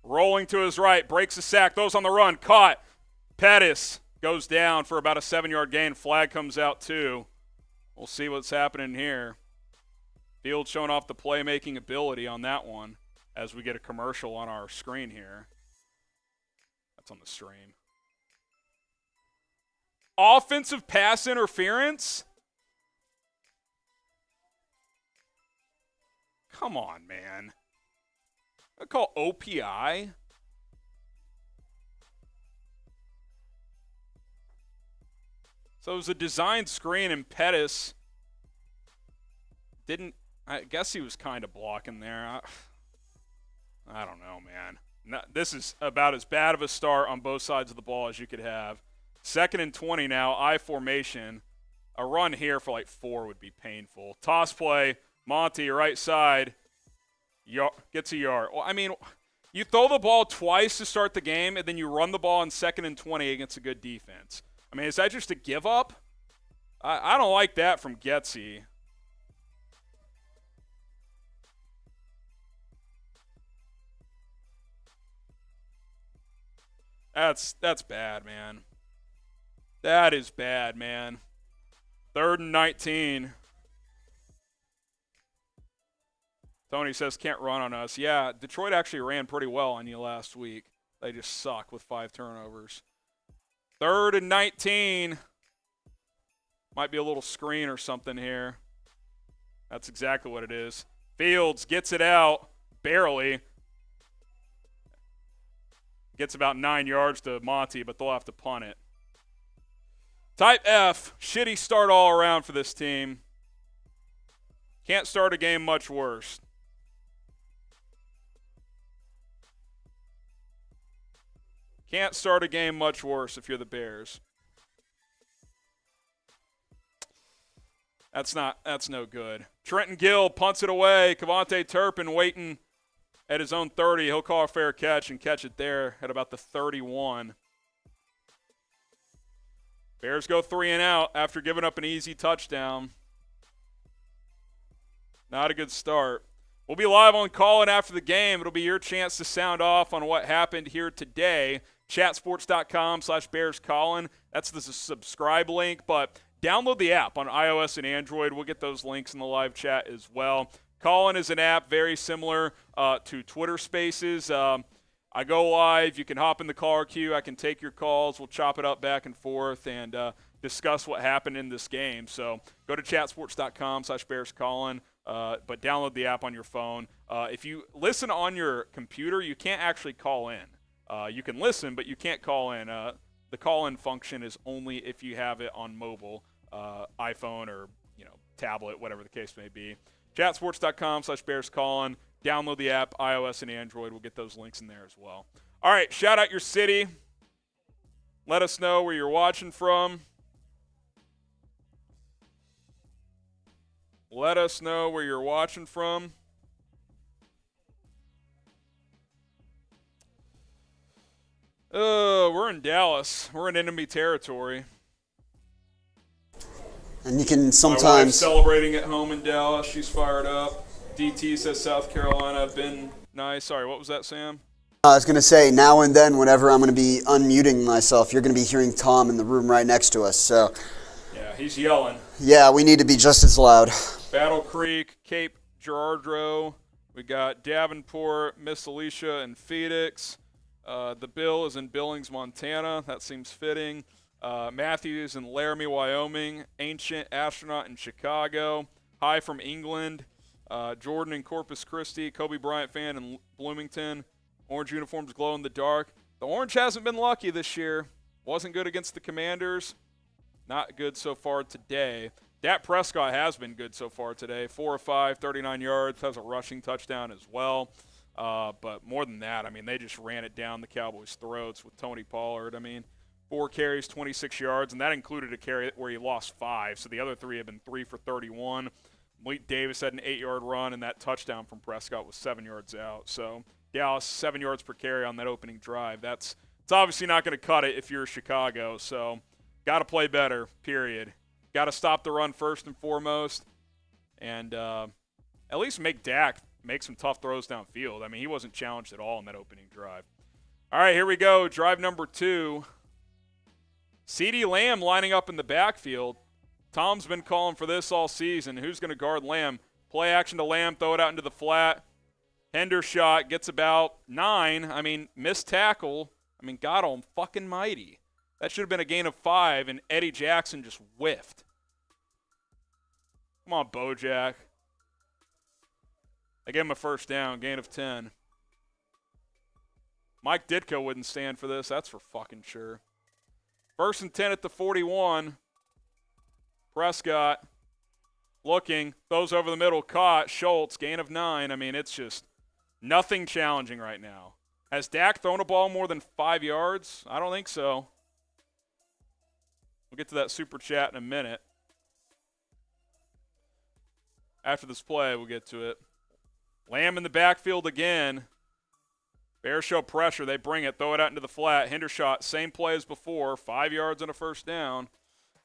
Rolling to his right. Breaks a sack. Those on the run. Caught. Pettis goes down for about a 7-yard gain. Flag comes out too. We'll see what's happening here. Fields showing off the playmaking ability on that one as we get a commercial on our screen here. That's on the stream. Offensive pass interference? Come on, man. I call OPI. So it was a design screen, and Pettis didn't. I guess he was kind of blocking there. I don't know, man. This is about as bad of a start on both sides of the ball as you could have. 2nd and 20 now, I formation. A run here for like 4 would be painful. Toss play, Monty, right side. Gets a yard. Well, I mean, you throw the ball twice to start the game, and then you run the ball in 2nd and 20 against a good defense. I mean, is that just a give up? I don't like that from Getsy. That's bad, man. That is bad, man. 3rd and 19. Tony says can't run on us. Yeah, Detroit actually ran pretty well on you last week. They just suck with 5 turnovers. 3rd and 19. Might be a little screen or something here. That's exactly what it is. Fields gets it out. Barely. Gets about 9 yards to Monty, but they'll have to punt it. Type F. Shitty start all around for this team. Can't start a game much worse. Can't start a game much worse if you're the Bears. That's no good. Trenton Gill punts it away. Kevontae Turpin waiting at his own 30. He'll call a fair catch and catch it there at about the 31. Bears go 3 and out after giving up an easy touchdown. Not a good start. We'll be live on Call-In after the game. It'll be your chance to sound off on what happened here today. Chatsports.com/BearsCallin. That's the subscribe link, but download the app on iOS and Android. We'll get those links in the live chat as well. Call-In is an app very similar to Twitter Spaces. I go live. You can hop in the caller queue. I can take your calls. We'll chop it up back and forth and discuss what happened in this game. So go to chatsports.com/BearsCallin, but download the app on your phone. If you listen on your computer, you can't actually call in. You can listen, but you can't call in. The call-in function is only if you have it on mobile, iPhone or tablet, whatever the case may be. Chatsports.com/BearsCallin. Download the app, iOS and Android. We'll get those links in there as well. All right, shout out your city. Let us know where you're watching from. Let us know where you're watching from. We're in Dallas. We're in enemy territory. And you can My sometimes wife's celebrating at home in Dallas. She's fired up. DT says South Carolina have been nice. Sorry, what was that, Sam? I was going to say, now and then, whenever I'm going to be unmuting myself, you're going to be hearing Tom in the room right next to us. So, Yeah, he's yelling. yeah, we need to be just as loud. Battle Creek, Cape Girardeau. We got Davenport, Miss Alicia, and Phoenix. The Bill is in Billings, Montana. That seems fitting. Matthews in Laramie, Wyoming. Ancient Astronaut in Chicago. Hi from England. Jordan in Corpus Christi. Kobe Bryant fan in Bloomington. Orange uniforms glow in the dark. The Orange hasn't been lucky this year. Wasn't good against the Commanders. Not good so far today. Dak Prescott has been good so far today. 4 of 5, 39 yards. Has a rushing touchdown as well. But more than that, I mean, they just ran it down the Cowboys' throats with Tony Pollard. I mean, 4 carries, 26 yards, and that included a carry where he lost 5. So the other 3 have been 3 for 31. Malik Davis had an 8-yard run, and that touchdown from Prescott was 7 yards out. So Dallas, 7 yards per carry on that opening drive. It's obviously not going to cut it if you're Chicago. So got to play better, period. Got to stop the run first and foremost, and at least make Dak make some tough throws downfield. I mean, he wasn't challenged at all in that opening drive. All right, here we go. Drive number 2. CeeDee Lamb lining up in the backfield. Tom's been calling for this all season. Who's going to guard Lamb? Play action to Lamb, throw it out into the flat. Hendershot gets about 9. I mean, missed tackle. I mean, God fucking mighty. That should have been a gain of 5, and Eddie Jackson just whiffed. Come on, Bojack. They gave him a first down, gain of 10. Mike Ditka wouldn't stand for this, that's for fucking sure. 1st and 10 at the 41. Prescott looking, throws over the middle, caught. Schultz, gain of 9. I mean, it's just nothing challenging right now. Has Dak thrown a ball more than 5 yards? I don't think so. We'll get to that super chat in a minute. After this play, we'll get to it. Lamb in the backfield again. Bears show pressure. They bring it, throw it out into the flat. Hendershot, same play as before. 5 yards and a first down.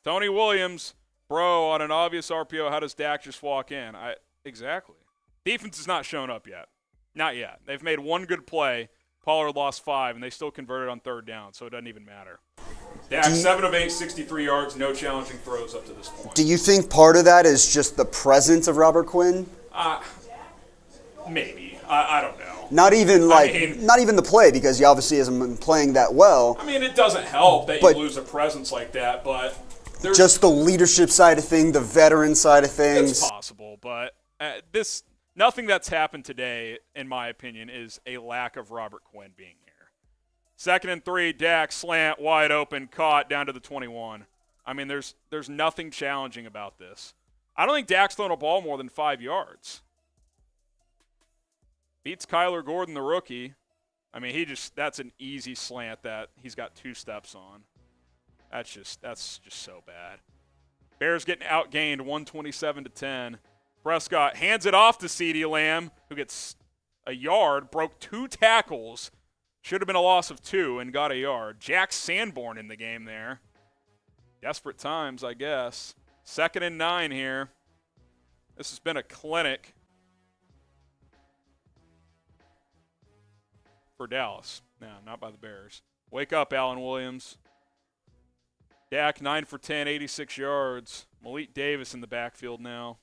Tony Williams Bro, on an obvious RPO, how does Dak just walk in? Exactly. Defense has not shown up yet. Not yet. They've made one good play. Pollard lost 5, and they still converted on 3rd down, so it doesn't even matter. Dak, 7 of 8, 63 yards, no challenging throws up to this point. Do you think part of that is just the presence of Robert Quinn? Maybe. I don't know. Not even not even the play, because he obviously hasn't been playing that well. I mean, it doesn't help that you lose a presence like that, but there's just the leadership side of things, the veteran side of things. It's possible, but nothing that's happened today, in my opinion, is a lack of Robert Quinn being here. 2nd and 3, Dak slant, wide open, caught down to the 21. I mean, there's nothing challenging about this. I don't think Dak's thrown a ball more than 5 yards. Beats Kyler Gordon, the rookie. I mean, that's an easy slant that he's got 2 steps on. That's just so bad. Bears getting outgained 127-10. Prescott hands it off to CeeDee Lamb, who gets a yard, broke 2 tackles. Should have been a loss of 2 and got a yard. Jack Sanborn in the game there. Desperate times, I guess. 2nd and 9 here. This has been a clinic for Dallas. No, not by the Bears. Wake up, Allen Williams. Dak, 9 for 10, 86 yards. Malik Davis in the backfield now.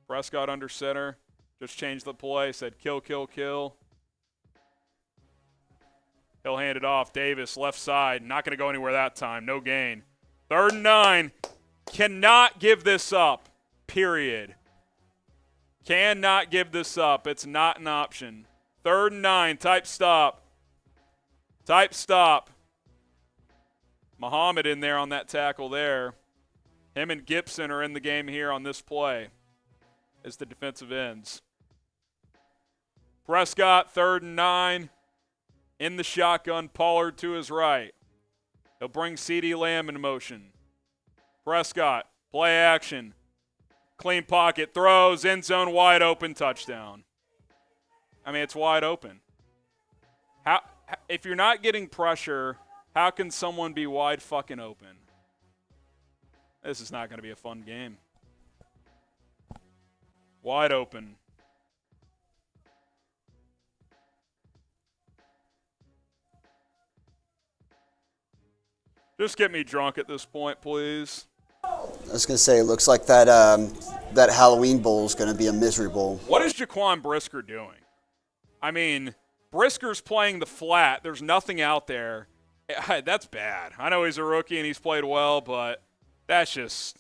Prescott under center. Just changed the play. Said kill, kill, kill. He'll hand it off. Davis, left side. Not going to go anywhere that time. No gain. 3rd and 9. Cannot give this up. Period. Cannot give this up. It's not an option. 3rd and 9. Type stop. Type stop. Muhammad in there on that tackle there. Him and Gibson are in the game here on this play as the defensive ends. Prescott, 3rd and 9. In the shotgun, Pollard to his right. He'll bring CeeDee Lamb into motion. Prescott, play action. Clean pocket, throws, end zone, wide open, touchdown. I mean, it's wide open. If you're not getting pressure, how can someone be wide fucking open? This is not going to be a fun game. Wide open. Just get me drunk at this point, please. I was going to say, it looks like that Halloween Bowl is going to be a misery bowl. What is Jaquan Brisker doing? I mean, Brisker's playing the flat. There's nothing out there. That's bad. I know he's a rookie and he's played well, but that's just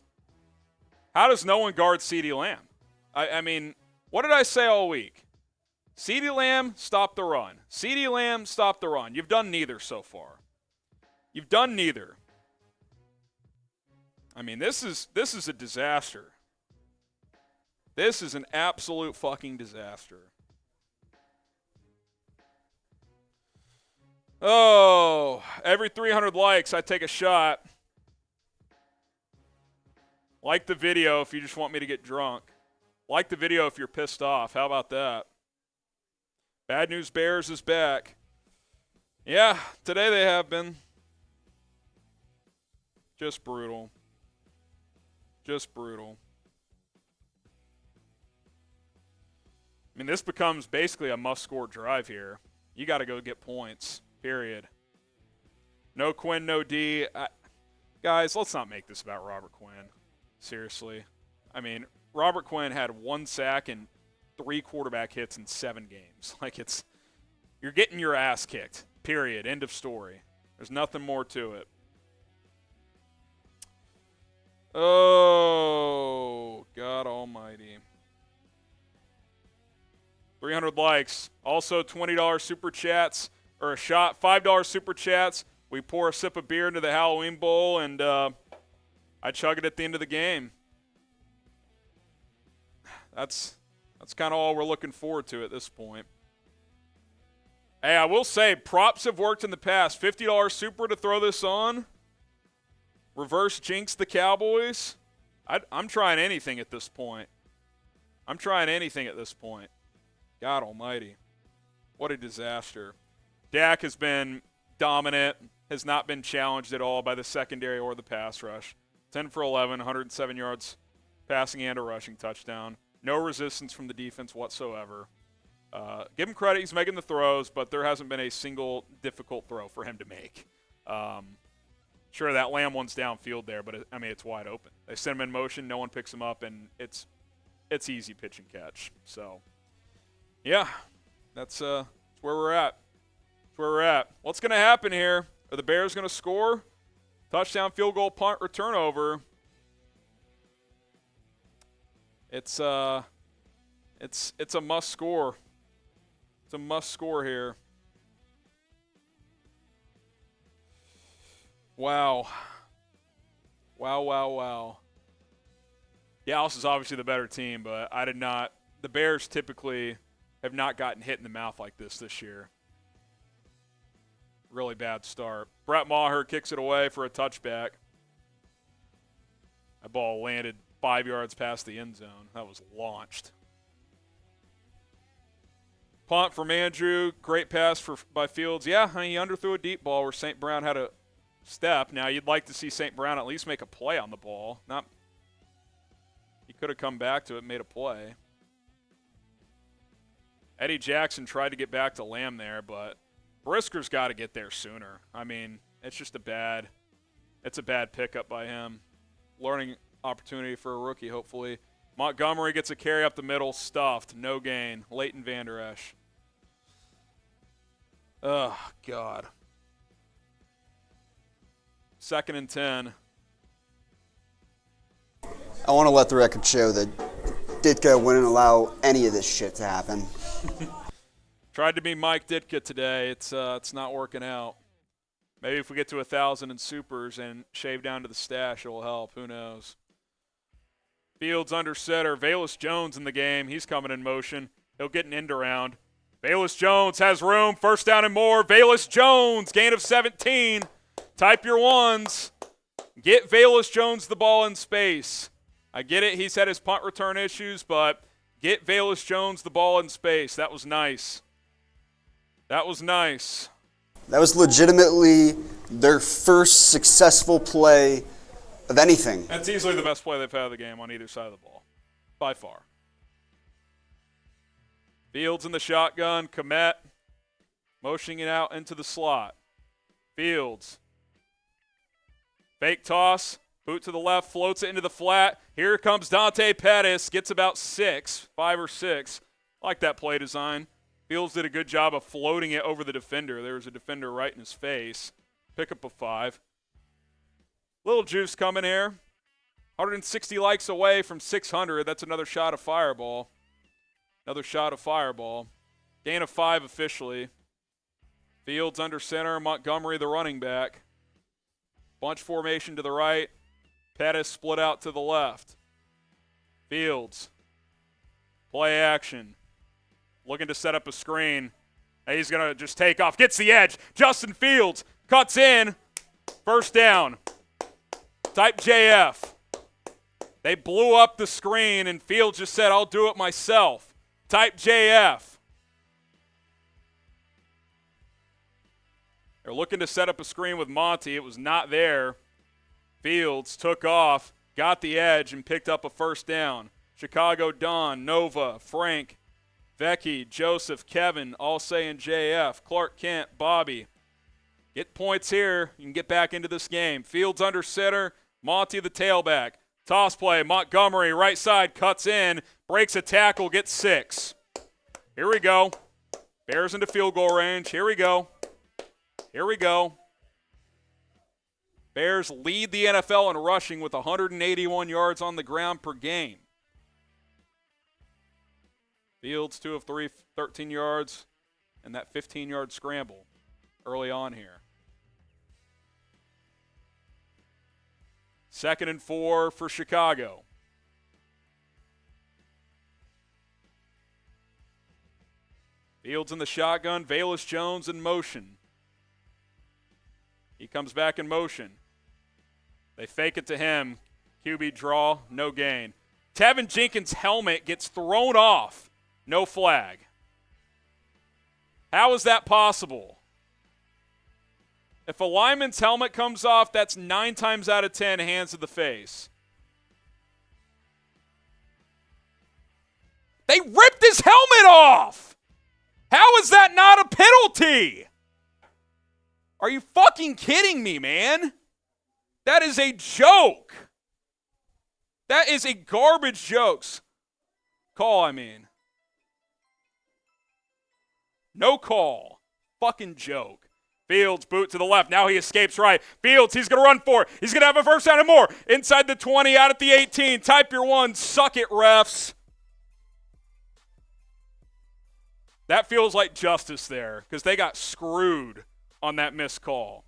– how does no one guard CeeDee Lamb? I mean, what did I say all week? CeeDee Lamb, stop the run. CeeDee Lamb, stop the run. You've done neither so far. You've done neither. I mean, this is a disaster. This is an absolute fucking disaster. Oh, every 300 likes, I take a shot. Like the video if you just want me to get drunk. Like the video if you're pissed off. How about that? Bad News Bears is back. Yeah, today they have been. Just brutal. Just brutal. I mean, this becomes basically a must-score drive here. You got to go get points, period. No Quinn, no D. Guys, let's not make this about Robert Quinn. Seriously. I mean, Robert Quinn had 1 sack and 3 quarterback hits in 7 games. Like, you're getting your ass kicked, period. End of story. There's nothing more to it. Oh, God almighty. 300 likes. Also, $20 super chats, or a shot, $5 super chats. We pour a sip of beer into the Halloween Bowl, and I chug it at the end of the game. That's kind of all we're looking forward to at this point. Hey, I will say, props have worked in the past. $50 super to throw this on. Reverse jinx the Cowboys. I'm trying anything at this point. I'm trying anything at this point. God almighty. What a disaster. Dak has been dominant. has not been challenged at all by the secondary or the pass rush. 10 for 11, 107 yards passing and a rushing touchdown. No resistance from the defense whatsoever. Give him credit, he's making the throws, but there hasn't been a single difficult throw for him to make. Sure, that Lamb one's downfield there, but it's wide open. They send him in motion, no one picks him up, and it's easy pitch and catch. So, yeah, that's where we're at. That's where we're at. What's going to happen here? Are the Bears going to score? Touchdown, field goal, punt, or turnover? It's a must score. It's a must score here. Wow. Wow. Dallas is obviously the better team, but the Bears typically have not gotten hit in the mouth like this year. Really bad start. Brett Maher kicks it away for a touchback. That ball landed 5 yards past the end zone. That was launched. Punt from Andrew. Great pass by Fields. Yeah, he underthrew a deep ball where St. Brown had a step. Now, you'd like to see St. Brown at least make a play on the ball. He could have come back to it and made a play. Eddie Jackson tried to get back to Lamb there, but Brisker's got to get there sooner. It's just a bad pickup by him. Learning opportunity for a rookie, hopefully. Montgomery gets a carry up the middle, stuffed, no gain. Leighton Vander Esch. Oh, God. 2nd and 10. I want to let the record show that Ditka wouldn't allow any of this shit to happen. Tried to be Mike Ditka today. It's not working out. Maybe if we get to 1,000 in supers and shave down to the stash, it will help. Who knows? Fields under center. Velus Jones in the game. He's coming in motion. He'll get an end around. Velus Jones has room. 1st down and more. Velus Jones, gain of 17. Type your ones. Get Velus Jones the ball in space. I get it. He's had his punt return issues, but get Velus Jones the ball in space. That was nice. That was nice. That was legitimately their first successful play of anything. That's easily the best play they've had of the game on either side of the ball, by far. Fields in the shotgun. Kmet motioning it out into the slot. Fields. Fake toss. Boot to the left. Floats it into the flat. Here comes Dante Pettis. Gets about 5 or 6. I like that play design. Fields did a good job of floating it over the defender. There was a defender right in his face. Pick up a 5. Little juice coming here. 160 likes away from 600. That's another shot of fireball. Another shot of fireball. Gain of 5 officially. Fields under center. Montgomery the running back. Bunch formation to the right. Pettis split out to the left. Fields. Play action. Looking to set up a screen. He's going to just take off. Gets the edge. Justin Fields cuts in. 1st down. Type JF. They blew up the screen, and Fields just said, I'll do it myself. Type JF. They're looking to set up a screen with Monty. It was not there. Fields took off, got the edge, and picked up a 1st down. Chicago, Don, Nova, Frank, Vecchi, Joseph, Kevin, all saying JF. Clark Kent, Bobby. Get points here. You can get back into this game. Fields under center. Monty the tailback. Toss play. Montgomery, right side, cuts in. Breaks a tackle, gets 6. Here we go. Bears into field goal range. Here we go. Here we go. Bears lead the NFL in rushing with 181 yards on the ground per game. Fields, 2 of 3, 13 yards, and that 15-yard scramble early on here. 2nd and 4 for Chicago. Fields in the shotgun. Velus Jones in motion. He comes back in motion. They fake it to him. QB draw, no gain. Tevin Jenkins' helmet gets thrown off. No flag. How is that possible? If a lineman's helmet comes off, that's 9 times out of 10 hands to the face. They ripped his helmet off! How is that not a penalty? Are you fucking kidding me, man? That is a joke. That is a garbage jokes. Call, I mean. No call. Fucking joke. Fields, boot to the left. Now he escapes right. Fields, he's going to run for it. He's going to have a first down and more. Inside the 20, out at the 18. Type your one. Suck it, refs. That feels like justice there because they got screwed on that missed call.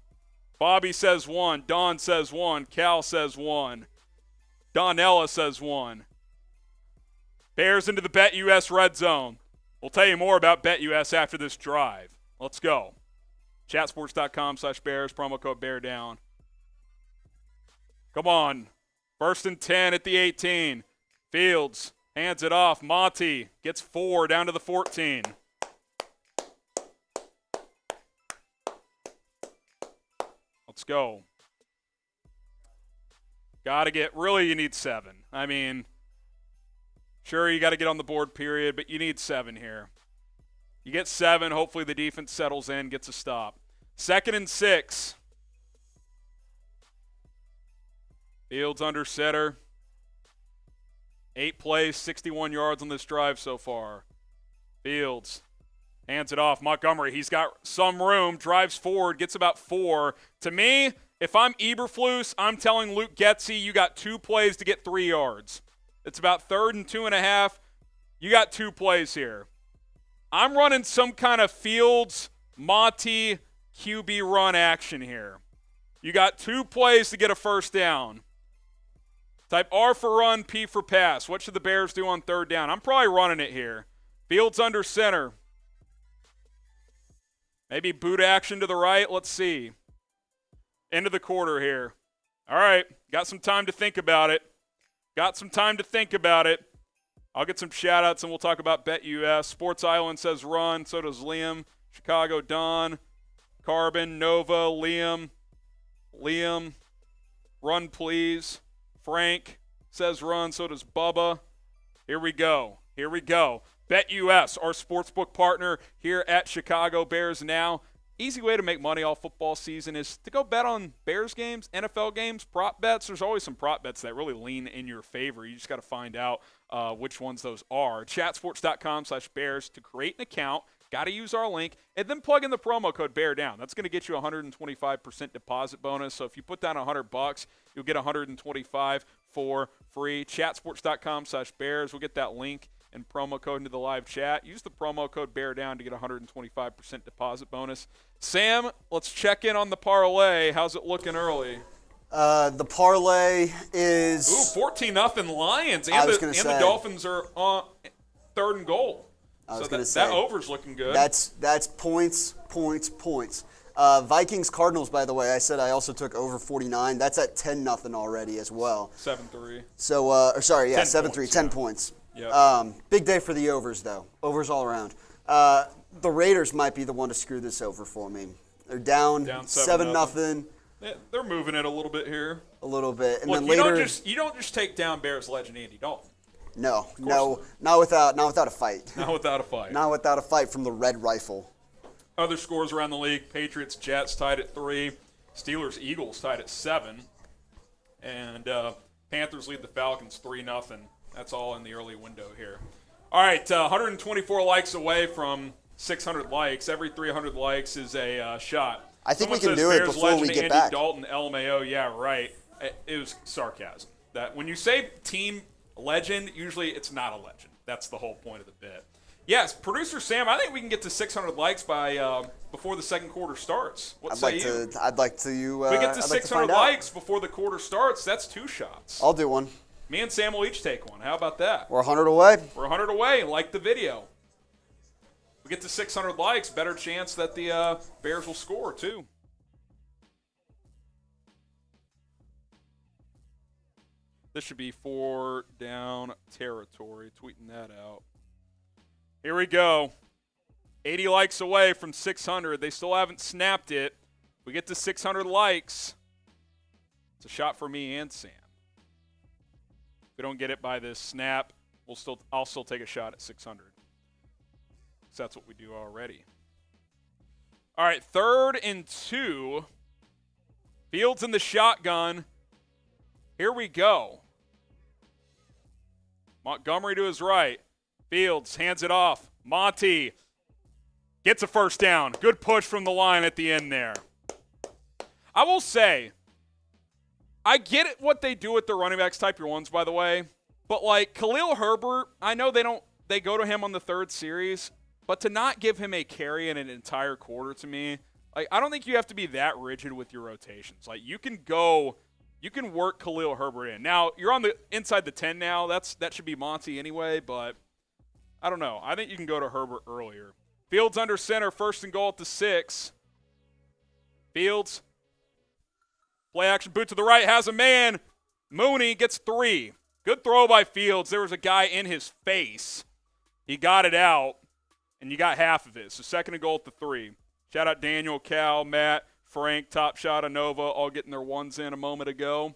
Bobby says 1. Don says 1. Cal says 1. Donella says 1. Bears into the BetUS red zone. We'll tell you more about BetUS after this drive. Let's go. Chatsports.com/Bears, promo code BEARDOWN. Come on. 1st and 10 at the 18. Fields hands it off. Monty gets 4 down to the 14. Let's go. Got to get, really, you need 7. I mean, sure, you got to get on the board, period, but you need 7 here. You get 7, hopefully the defense settles in, gets a stop. 2nd and 6. Fields under center. 8 plays, 61 yards on this drive so far. Fields hands it off. Montgomery, he's got some room, drives forward, gets about 4. To me, if I'm Eberflus, I'm telling Luke Getsy, you got 2 plays to get 3 yards. It's about 3rd and 2.5. You got 2 plays here. I'm running some kind of Fields, Monty, QB run action here. You got 2 plays to get a first down. Type R for run, P for pass. What should the Bears do on 3rd down? I'm probably running it here. Fields under center. Maybe boot action to the right. Let's see. End of the quarter here. All right. Got some time to think about it. I'll get some shout-outs, and we'll talk about BetUS. Sports Island says run. So does Liam. Chicago Don. Carbon. Nova. Liam. Run, please. Frank says run. So does Bubba. Here we go. BetUS, our sportsbook partner here at Chicago Bears Now. Easy way to make money all football season is to go bet on Bears games, NFL games, prop bets. There's always some prop bets that really lean in your favor. You just got to find out which ones those are. Chatsports.com/Bears to create an account. Got to use our link and then plug in the promo code BEARDOWN. That's going to get you a 125% deposit bonus. So if you put down $100, you'll get $125 for free. Chatsports.com/Bears. We'll get that link and promo code into the live chat. Use the promo code BEARDOWN to get a 125% deposit bonus. Sam, let's check in on the parlay. How's it looking early? The parlay is 14-0 Lions, and the Dolphins are on 3rd and goal. That over's looking good. That's points. Vikings Cardinals, by the way, I said I also took over 49. That's at 10-0 already as well. 7-3. So 7-3, 10 points. Yep. Big day for the overs, though. Overs all around. The Raiders might be the one to screw this over for me. They're down 7-0. They're moving it a little bit here. A little bit, and Look, then later you don't just take down Bears legend Andy Dalton. No, not without a fight. Not without a fight. Not without a fight from the Red Rifle. Other scores around the league: Patriots, Jets tied at 3, Steelers, Eagles tied at 7, and Panthers lead the Falcons 3-0. That's all in the early window here. All right, 124 likes away from 600 likes. Every 300 likes is a shot. I think Someone we can says do it Bears before legend we get Andy back. Dalton, LMAO, yeah, right. It was sarcasm. That when you say team legend, usually it's not a legend. That's the whole point of the bit. Yes, producer Sam, I think we can get to 600 likes by before the second quarter starts. What say you? I'd like to. If we get to 600 likes before the quarter starts, that's 2 shots. I'll do one. Me and Sam will each take one. How about that? We're 100 away. We're 100 away. Like the video. If we get to 600 likes, better chance that the Bears will score, too. This should be 4 down territory. Tweeting that out. Here we go. 80 likes away from 600. They still haven't snapped it. we get to 600 likes, it's a shot for me and Sam. If we don't get it by this snap, I'll still take a shot at 600. So that's what we do already. All right, 3rd and 2. Fields in the shotgun. Here we go. Montgomery to his right. Fields hands it off. Monty gets a first down. Good push from the line at the end there. I will say, I get it what they do with their running backs, type your ones, by the way. But, like, Khalil Herbert, I know they go to him on the 3rd series. But to not give him a carry in an entire quarter to me, like, I don't think you have to be that rigid with your rotations. Like, you can work Khalil Herbert in. Now, you're on the inside the 10 now. That should be Monty anyway, but I don't know. I think you can go to Herbert earlier. Fields under center, 1st and goal at the 6. Fields, play action, boot to the right, has a man. Mooney gets 3. Good throw by Fields. There was a guy in his face. He got it out. And you got half of it. So 2nd and goal at the 3. Shout out Daniel, Cal, Matt, Frank, Top Shot, Nova, all getting their ones in a moment ago.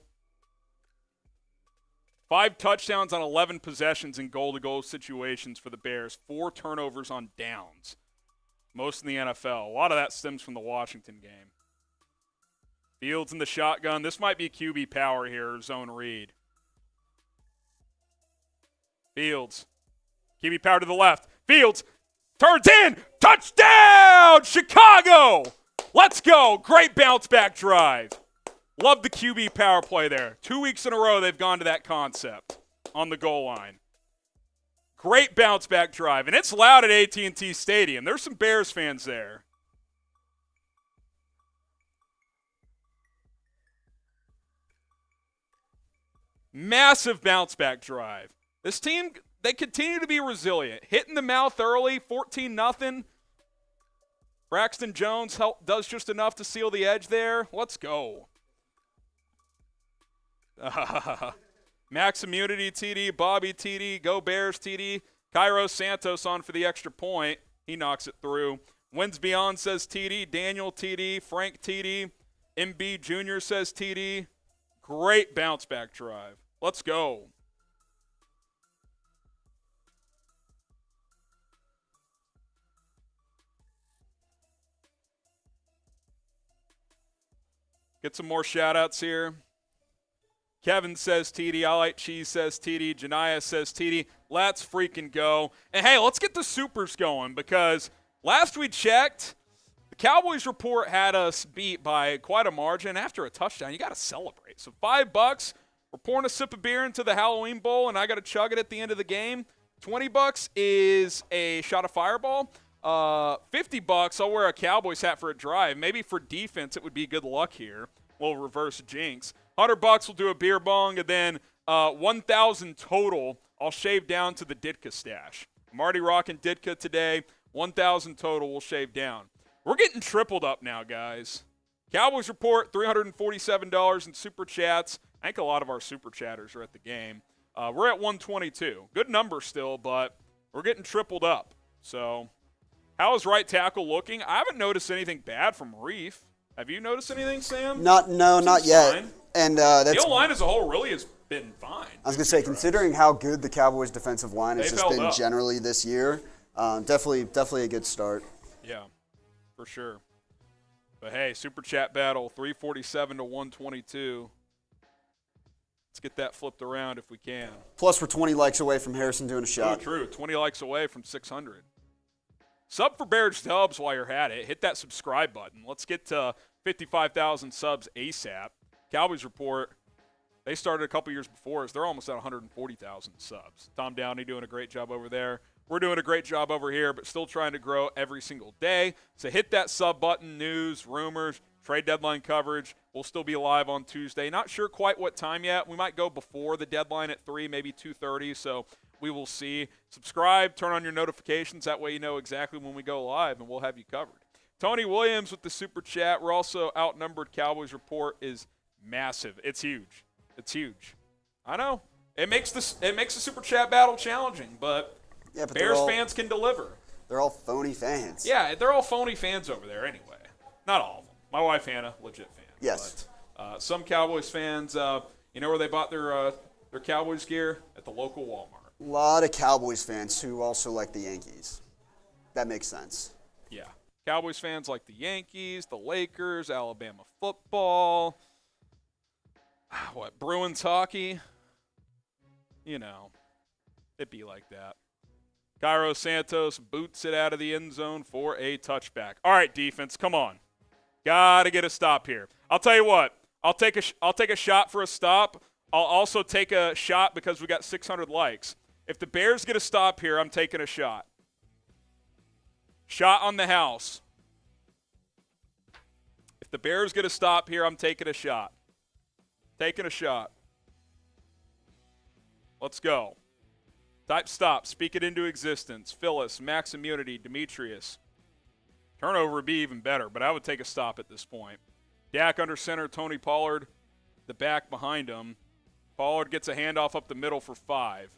5 touchdowns on 11 possessions in goal-to-goal situations for the Bears. 4 turnovers on downs. Most in the NFL. A lot of that stems from the Washington game. Fields in the shotgun. This might be QB power here, zone read. Fields. QB power to the left. Fields. Turns in, touchdown, Chicago! Let's go, great bounce back drive. Love the QB power play there. 2 weeks in a row they've gone to that concept on the goal line. Great bounce back drive, and it's loud at AT&T Stadium. There's some Bears fans there. Massive bounce back drive. This team, they continue to be resilient. Hitting the mouth early, 14-0. Braxton Jones does just enough to seal the edge there. Let's go. Max Immunity TD, Bobby TD, Go Bears TD. Cairo Santos on for the extra point. He knocks it through. Wins Beyond says TD. Daniel TD. Frank TD. MB Jr. says TD. Great bounce back drive. Let's go. Get some more shout-outs here. Kevin says TD. I Like Cheese says TD. Janiyah says TD. Let's freaking go. And, hey, let's get the supers going because last we checked, the Cowboys report had us beat by quite a margin. After a touchdown, you got to celebrate. So $5, we're pouring a sip of beer into the Halloween Bowl, and I got to chug it at the end of the game. $20 is a shot of Fireball. $50, I'll wear a Cowboys hat for a drive. Maybe for defense, it would be good luck here. We'll reverse jinx. $100 will do a beer bong, and then $1,000 total. I'll shave down to the Ditka stash. I'm already rocking Ditka today. $1,000 total will shave down. We're getting tripled up now, guys. Cowboys report $347 in super chats. I think a lot of our super chatters are at the game. We're at 122. Good number still, but we're getting tripled up. So, how is right tackle looking? I haven't noticed anything bad from Reef. Have you noticed anything, Sam? Not yet. Fine. And that's the O-line as a whole really has been fine. I was going to say, considering how good the Cowboys' defensive line has just been generally this year, definitely a good start. Yeah, for sure. But hey, super chat battle, 347 to 122. Let's get that flipped around if we can. Plus, we're 20 likes away from Harrison doing a shot. True. 20 likes away from 600. Sub for Bears Dubs while you're at it. Hit that subscribe button. Let's get to 55,000 subs ASAP. Cowboys report, they started a couple years before us. They're almost at 140,000 subs. Tom Downey doing a great job over there. We're doing a great job over here, but still trying to grow every single day. So hit that sub button, news, rumors, trade deadline coverage. We'll still be live on Tuesday. Not sure quite what time yet. We might go before the deadline at 3, maybe 2:30, so we will see. Subscribe, turn on your notifications. That way you know exactly when we go live, and we'll have you covered. Tony Williams with the super chat. We're also outnumbered. Cowboys report is massive. It's huge. It's huge. I know. It makes the super chat battle challenging, but Bears fans can deliver. They're all phony fans. Yeah, they're all phony fans over there anyway. Not all of them. My wife, Hannah, legit fan. Yes. But, some Cowboys fans, you know where they bought their Cowboys gear? At the local Walmart. A lot of Cowboys fans who also like the Yankees. That makes sense. Yeah. Cowboys fans like the Yankees, the Lakers, Alabama football. What, Bruins hockey? You know, it'd be like that. Cairo Santos boots it out of the end zone for a touchback. All right, defense, come on. Got to get a stop here. I'll tell you what. I'll take a shot for a stop. I'll also take a shot because we got 600 likes. If the Bears get a stop here, I'm taking a shot. Shot on the house. If the Bears get a stop here, I'm taking a shot. Taking a shot. Let's go. Type stop. Speak it into existence. Phyllis, max immunity, Demetrius. Turnover would be even better, but I would take a stop at this point. Dak under center, Tony Pollard, the back behind him. Pollard gets a handoff up the middle for 5.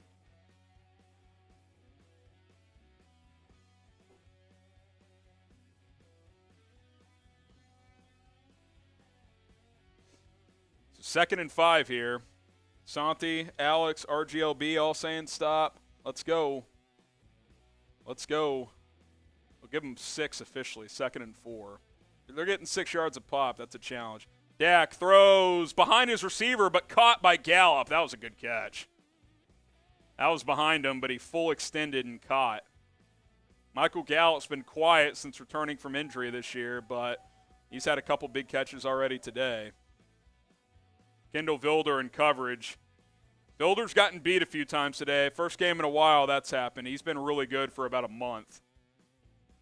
So 2nd and 5 here. Santi, Alex, RGLB all saying stop. Let's go. Let's go. We'll give them 6 officially, 2nd and 4. They're getting 6 yards a pop. That's a challenge. Dak throws behind his receiver, but caught by Gallup. That was a good catch. That was behind him, but he full extended and caught. Michael Gallup's been quiet since returning from injury this year, but he's had a couple big catches already today. Kendall Vilder in coverage. Vilder's gotten beat a few times today. First game in a while that's happened. He's been really good for about a month.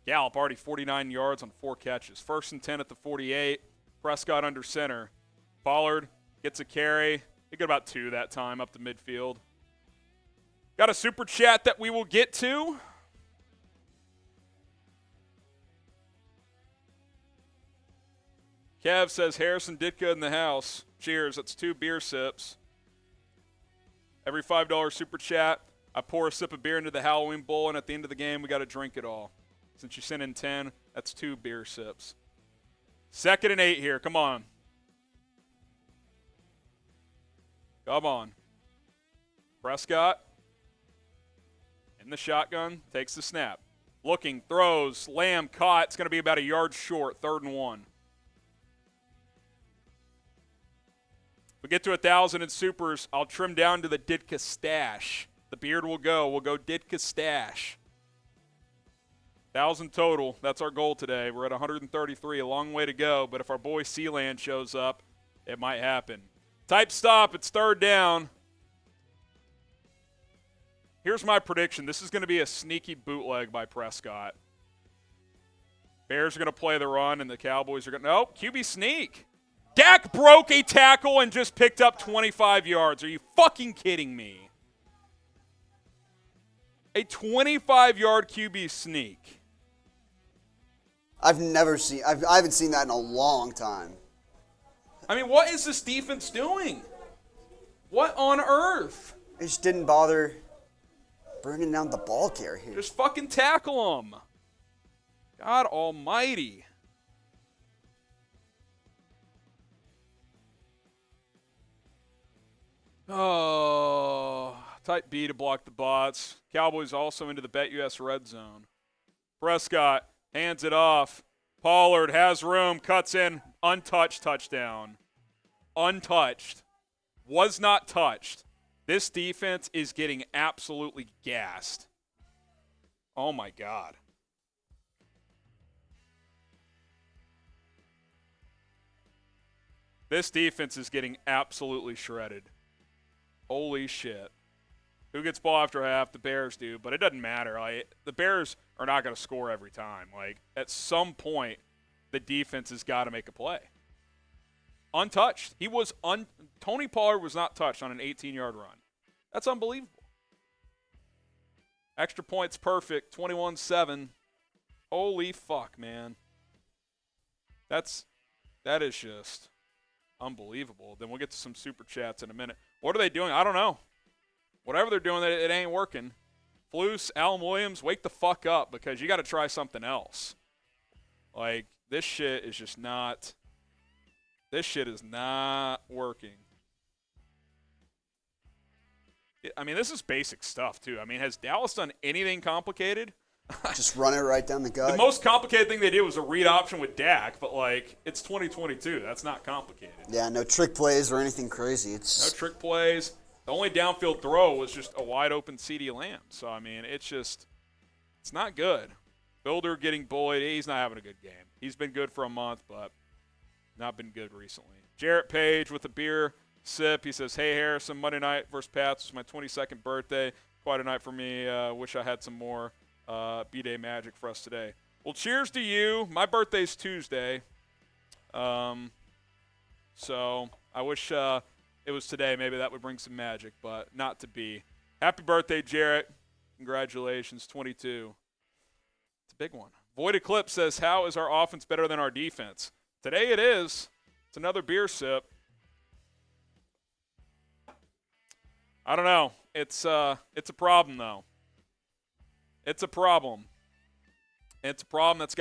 Gallup already 49 yards on 4 catches. 1st and 10 at the 48. Prescott under center. Pollard gets a carry. He got about 2 that time up the midfield. Got a super chat that we will get to. Kev says Harrison Ditka in the house. Cheers. That's 2 beer sips. Every $5 super chat, I pour a sip of beer into the Halloween bowl, and at the end of the game, we got to drink it all. Since you sent in 10, that's 2 beer sips. 2nd and 8 here. Come on. Come on. Prescott in the shotgun, takes the snap. Looking, throws, Lamb caught. It's going to be about a yard short, 3rd and 1. We get to 1,000 in supers, I'll trim down to the Ditka stash. The beard will go. We'll go Ditka stash. 1,000 total. That's our goal today. We're at 133. A long way to go, but if our boy Sealand shows up, it might happen. Type stop. It's 3rd down. Here's my prediction. This is going to be a sneaky bootleg by Prescott. Bears are going to play the run, and the Cowboys are going to – nope, QB sneak. Dak broke a tackle and just picked up 25 yards. Are you fucking kidding me? A 25-yard QB sneak. I haven't seen that in a long time. I mean, what is this defense doing? What on earth? They just didn't bother bringing down the ball carrier. Just fucking tackle him. God almighty. Oh, type B to block the bots. Cowboys also into the BetUS red zone. Prescott hands it off. Pollard has room, cuts in, untouched touchdown. Untouched. Was not touched. This defense is getting absolutely gassed. Oh, my God. This defense is getting absolutely shredded. Holy shit. Who gets ball after half? The Bears do, but it doesn't matter. Like, the Bears are not going to score every time. Like, at some point, the defense has got to make a play. Untouched. Tony Pollard was not touched on an 18-yard run. That's unbelievable. Extra points perfect, 21-7. Holy fuck, man. That is just unbelievable. Then we'll get to some super chats in a minute. What are they doing? I don't know. Whatever they're doing, it ain't working. Flus, Alan Williams, wake the fuck up because you got to try something else. Like, this shit is just not This shit is not working. I mean, this is basic stuff, too. I mean, has Dallas done anything complicated? Just run it right down the gut. The most complicated thing they did was a read option with Dak, but, like, it's 2022. That's not complicated. Yeah, no trick plays or anything crazy. No trick plays. The only downfield throw was just a wide-open CeeDee Lamb. So, I mean, it's not good. Builder getting bullied. He's not having a good game. He's been good for a month, but not been good recently. Jarrett Page with a beer sip. He says, hey, Harrison, Monday night versus Pats was my 22nd birthday. Quite a night for me. Wish I had some more B-Day magic for us today. Well, cheers to you. My birthday's Tuesday. So I wish it was today. Maybe that would bring some magic, but not to be. Happy birthday, Jarrett. Congratulations, 22. It's a big one. Void Eclipse says, how is our offense better than our defense? Today it is. It's another beer sip. I don't know. It's a problem, though. It's a problem. It's a problem that's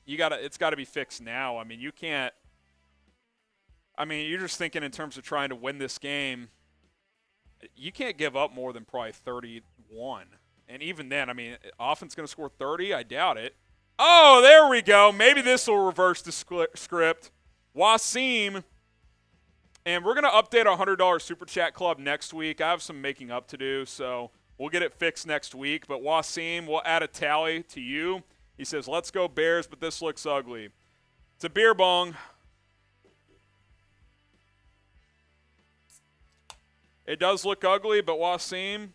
it's gotta be fixed now. I mean, you can't. I mean, you're just thinking in terms of trying to win this game. You can't give up more than probably 31. And even then, I mean, offense going to score 30? I doubt it. Oh, there we go. Maybe this will reverse the script. Wasim. And we're going to update our $100 Super Chat Club next week. I have some making up to do, so we'll get it fixed next week. But Wasim, we'll add a tally to you. He says, let's go Bears, but this looks ugly. It's a beer bong. It does look ugly, but Wasim,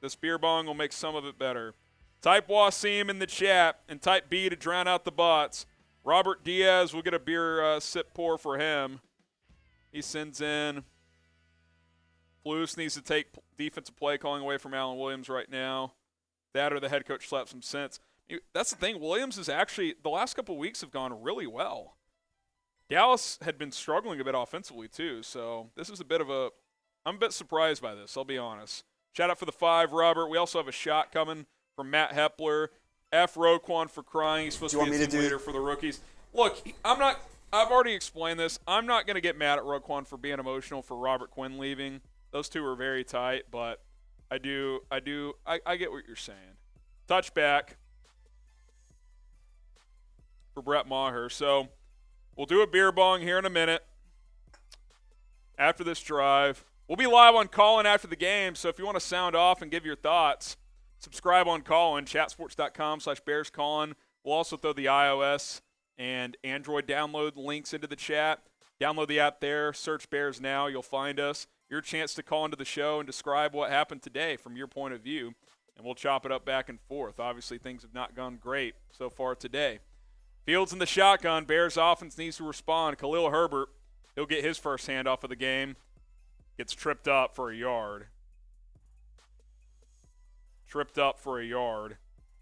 this beer bong will make some of it better. Type Wasim in the chat and type B to drown out the bots. Robert Diaz will get a beer sip pour for him. He sends in. Flus needs to take defensive play calling away from Alan Williams right now. That or the head coach slaps some sense. That's the thing. Williams is actually, the last couple of weeks have gone really well. Dallas had been struggling a bit offensively too, so this is I'm a bit surprised by this, I'll be honest. Shout out for the 5, Robert. We also have a shot coming from Matt Hepler. F. Roquan for crying. He's supposed to be a team leader for the rookies. Look, I've already explained this. I'm not going to get mad at Roquan for being emotional for Robert Quinn leaving. Those two are very tight, but I get what you're saying. Touchback for Brett Maher. So we'll do a beer bong here in a minute after this drive. We'll be live on Callin after the game, so if you want to sound off and give your thoughts, subscribe on Callin, chatsports.com/BearsCallin. We'll also throw the iOS and Android download links into the chat. Download the app there, search Bears Now, you'll find us. Your chance to call into the show and describe what happened today from your point of view, and we'll chop it up back and forth. Obviously, things have not gone great so far today. Fields in the shotgun. Bears offense needs to respond. Khalil Herbert, he'll get his first handoff of the game. Gets tripped up for a yard. Tripped up for a yard.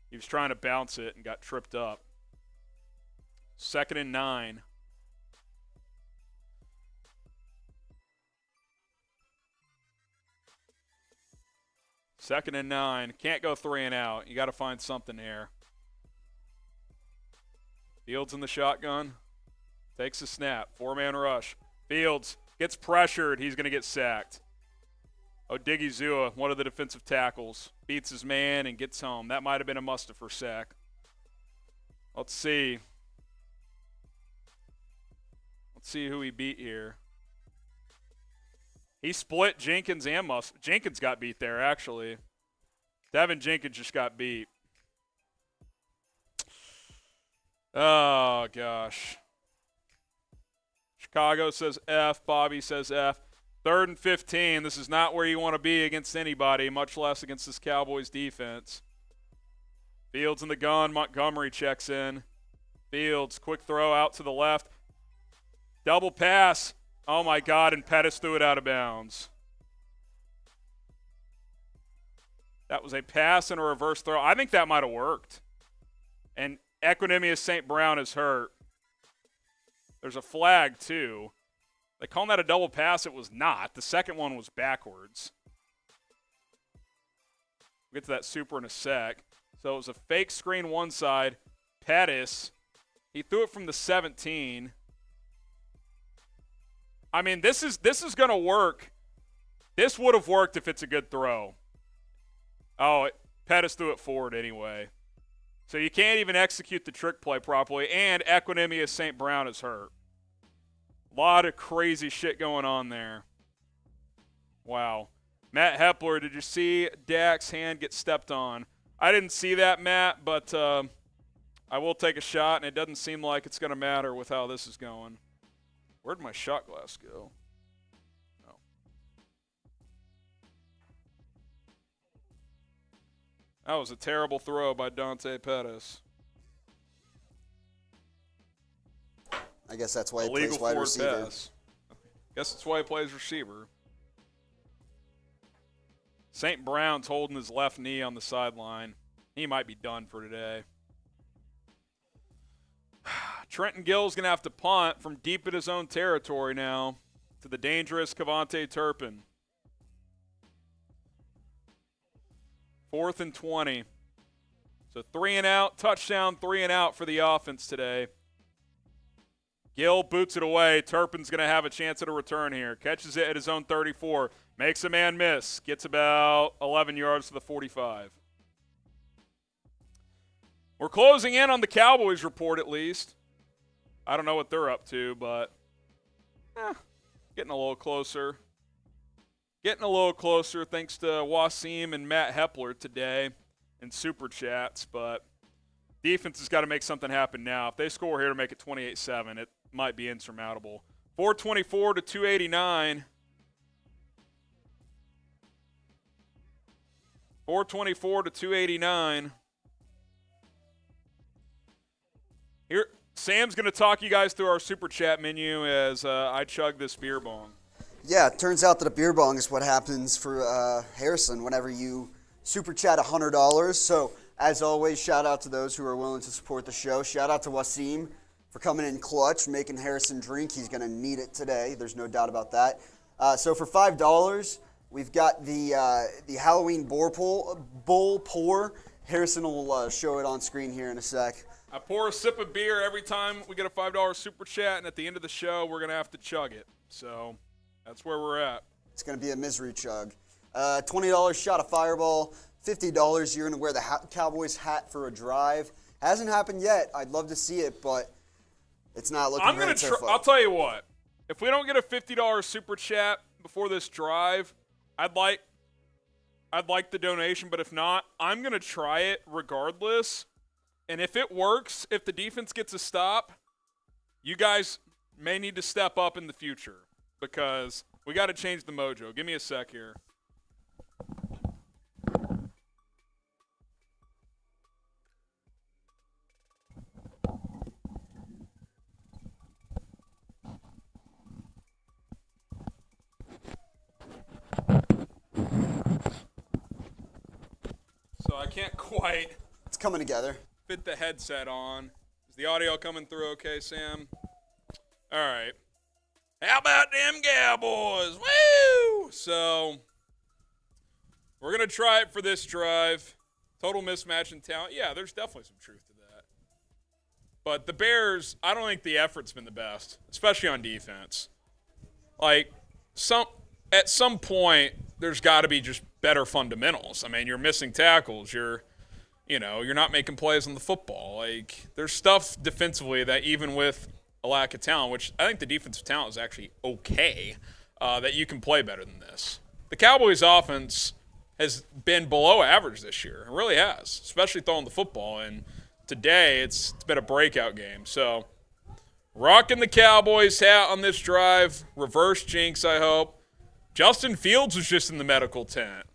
He was trying to bounce it and got tripped up. 2nd and 9. Second and 9. Can't go 3 and out. You got to find something there. Fields in the shotgun. Takes a snap. 4-man rush. Fields gets pressured. He's going to get sacked. Odigizua, one of the defensive tackles, beats his man and gets home. That might have been a Mustafa sack. Let's see. Let's see who he beat here. He split Jenkins and Mustafa. Jenkins got beat there, actually. Devin Jenkins just got beat. Oh, gosh. Chicago says F. Bobby says F. 3rd and 15. This is not where you want to be against anybody, much less against this Cowboys defense. Fields in the gun. Montgomery checks in. Fields, quick throw out to the left. Double pass. Oh, my God, and Pettis threw it out of bounds. That was a pass and a reverse throw. I think that might have worked. And Equanimous St. Brown is hurt. There's a flag, too. They call that a double pass. It was not. The second one was backwards. We'll get to that super in a sec. So it was a fake screen one side. Pettis, he threw it from the 17. I mean, this is going to work. This would have worked if it's a good throw. Oh, Pettis threw it forward anyway. So you can't even execute the trick play properly, and Equanimous St. Brown is hurt. A lot of crazy shit going on there. Wow. Matt Hepler, did you see Dak's hand get stepped on? I didn't see that, Matt, but I will take a shot, and it doesn't seem like it's going to matter with how this is going. Where'd my shot glass go? Oh. That was a terrible throw by Dante Pettis. I guess that's why he plays wide receiver. Pass. Guess that's why he plays receiver. St. Brown's holding his left knee on the sideline. He might be done for today. Trenton Gill's going to have to punt from deep in his own territory now to the dangerous Cavante Turpin. 4th and 20. So 3 and out, touchdown, 3 and out for the offense today. Gill boots it away. Turpin's going to have a chance at a return here. Catches it at his own 34. Makes a man miss. Gets about 11 yards to the 45. We're closing in on the Cowboys report at least. I don't know what they're up to, but getting a little closer. Getting a little closer thanks to Wasim and Matt Hepler today in Super Chats, but defense has got to make something happen now. If they score here to make it 28-7, it might be insurmountable. 424 to 289. 424 to 289. Here, Sam's going to talk you guys through our Super Chat menu as I chug this beer bong. Yeah, it turns out that a beer bong is what happens for Harrison whenever you Super Chat $100. So, as always, shout out to those who are willing to support the show. Shout out to Wasim for coming in clutch, making Harrison drink. He's going to need it today. There's no doubt about that. So for $5, we've got the Halloween bowl pour. Harrison will show it on screen here in a sec. I pour a sip of beer every time we get a $5 Super Chat, and at the end of the show, we're going to have to chug it. So that's where we're at. It's going to be a misery chug. $20 shot of Fireball. $50 you're going to wear the Cowboys hat for a drive. Hasn't happened yet. I'd love to see it, but it's not looking great so far. I'll tell you what. If we don't get a $50 Super Chat before this drive, I'd like the donation, but if not, I'm going to try it regardless. And if it works, if the defense gets a stop, you guys may need to step up in the future because we got to change the mojo. Give me a sec here. So I can't quite. It's coming together. Fit the headset on. Is the audio coming through okay, Sam? All right. How about them Cowboys? Woo! So we're going to try it for this drive. Total mismatch in talent. Yeah, there's definitely some truth to that. But the Bears, I don't think the effort's been the best, especially on defense. Like, at some point, there's got to be just better fundamentals. I mean, you're missing tackles. You're not making plays on the football. Like, there's stuff defensively that even with a lack of talent, which I think the defensive talent is actually okay, that you can play better than this. The Cowboys' offense has been below average this year. It really has, especially throwing the football. And today, it's been a breakout game. So, rocking the Cowboys hat on this drive. Reverse jinx, I hope. Justin Fields was just in the medical tent.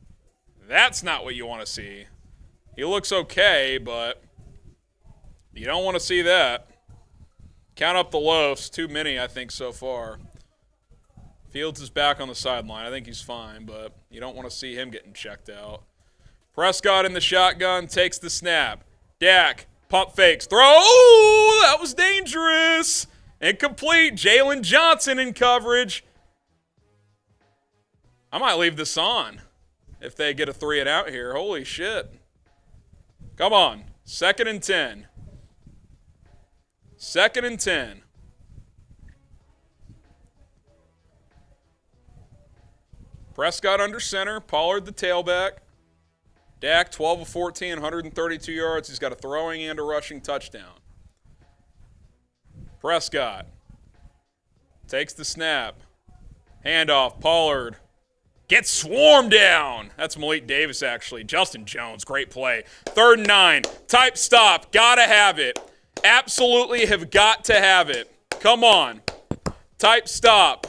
That's not what you want to see. He looks okay, but you don't want to see that. Count up the loafs. Too many, I think, so far. Fields is back on the sideline. I think he's fine, but you don't want to see him getting checked out. Prescott in the shotgun takes the snap. Dak, pump fakes. Throw. Oh, that was dangerous. Incomplete. Jalen Johnson in coverage. I might leave this on if they get a 3 and out here. Holy shit. Come on. 2nd and 10. 2nd and 10. Prescott under center. Pollard the tailback. Dak 12 of 14, 132 yards. He's got a throwing and a rushing touchdown. Prescott takes the snap. Handoff. Pollard gets swarmed down. That's Malik Davis, actually. Justin Jones, great play. 3rd and 9. Type stop. Gotta have it. Absolutely have got to have it. Come on. Type stop.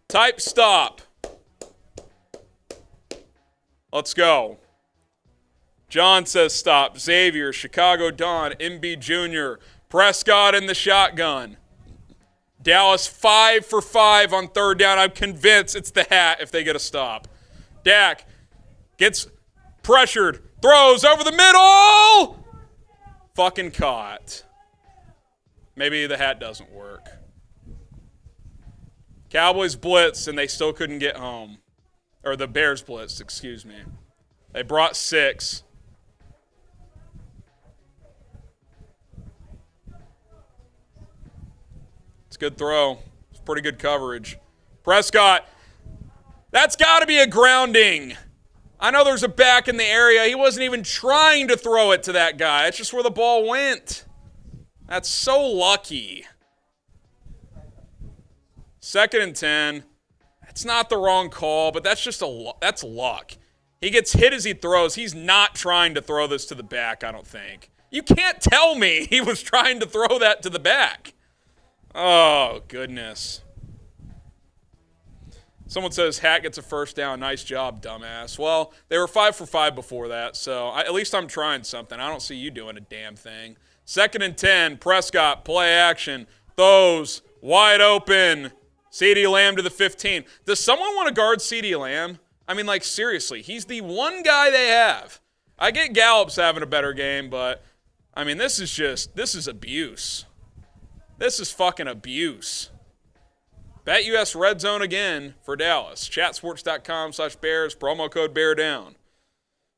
Type stop. Let's go. John says stop. Xavier, Chicago Don, MB Jr., Prescott in the shotgun. Dallas 5 for 5 on 3rd down. I'm convinced it's the hat if they get a stop. Dak gets pressured, throws over the middle. Fucking caught. Maybe the hat doesn't work. Cowboys blitz, and they still couldn't get home. Or the Bears blitz, excuse me. They brought 6. It's a good throw. It's pretty good coverage. Prescott, that's got to be a grounding. I know there's a back in the area. He wasn't even trying to throw it to that guy. It's just where the ball went. That's so lucky. 2nd and 10. It's not the wrong call, but that's just that's luck. He gets hit as he throws. He's not trying to throw this to the back, I don't think. You can't tell me he was trying to throw that to the back. Oh, goodness. Someone says Hat gets a 1st down. Nice job, dumbass. Well, they were 5 for 5 before that, so at least I'm trying something. I don't see you doing a damn thing. 2nd and 10. Prescott, play action. Throws wide open. CeeDee Lamb to the 15. Does someone want to guard CeeDee Lamb? I mean, like, seriously, he's the one guy they have. I get Gallup's having a better game, but, I mean, this is abuse. This is fucking abuse. BetUS Red Zone again for Dallas. Chatsports.com/Bears, promo code BEARDOWN.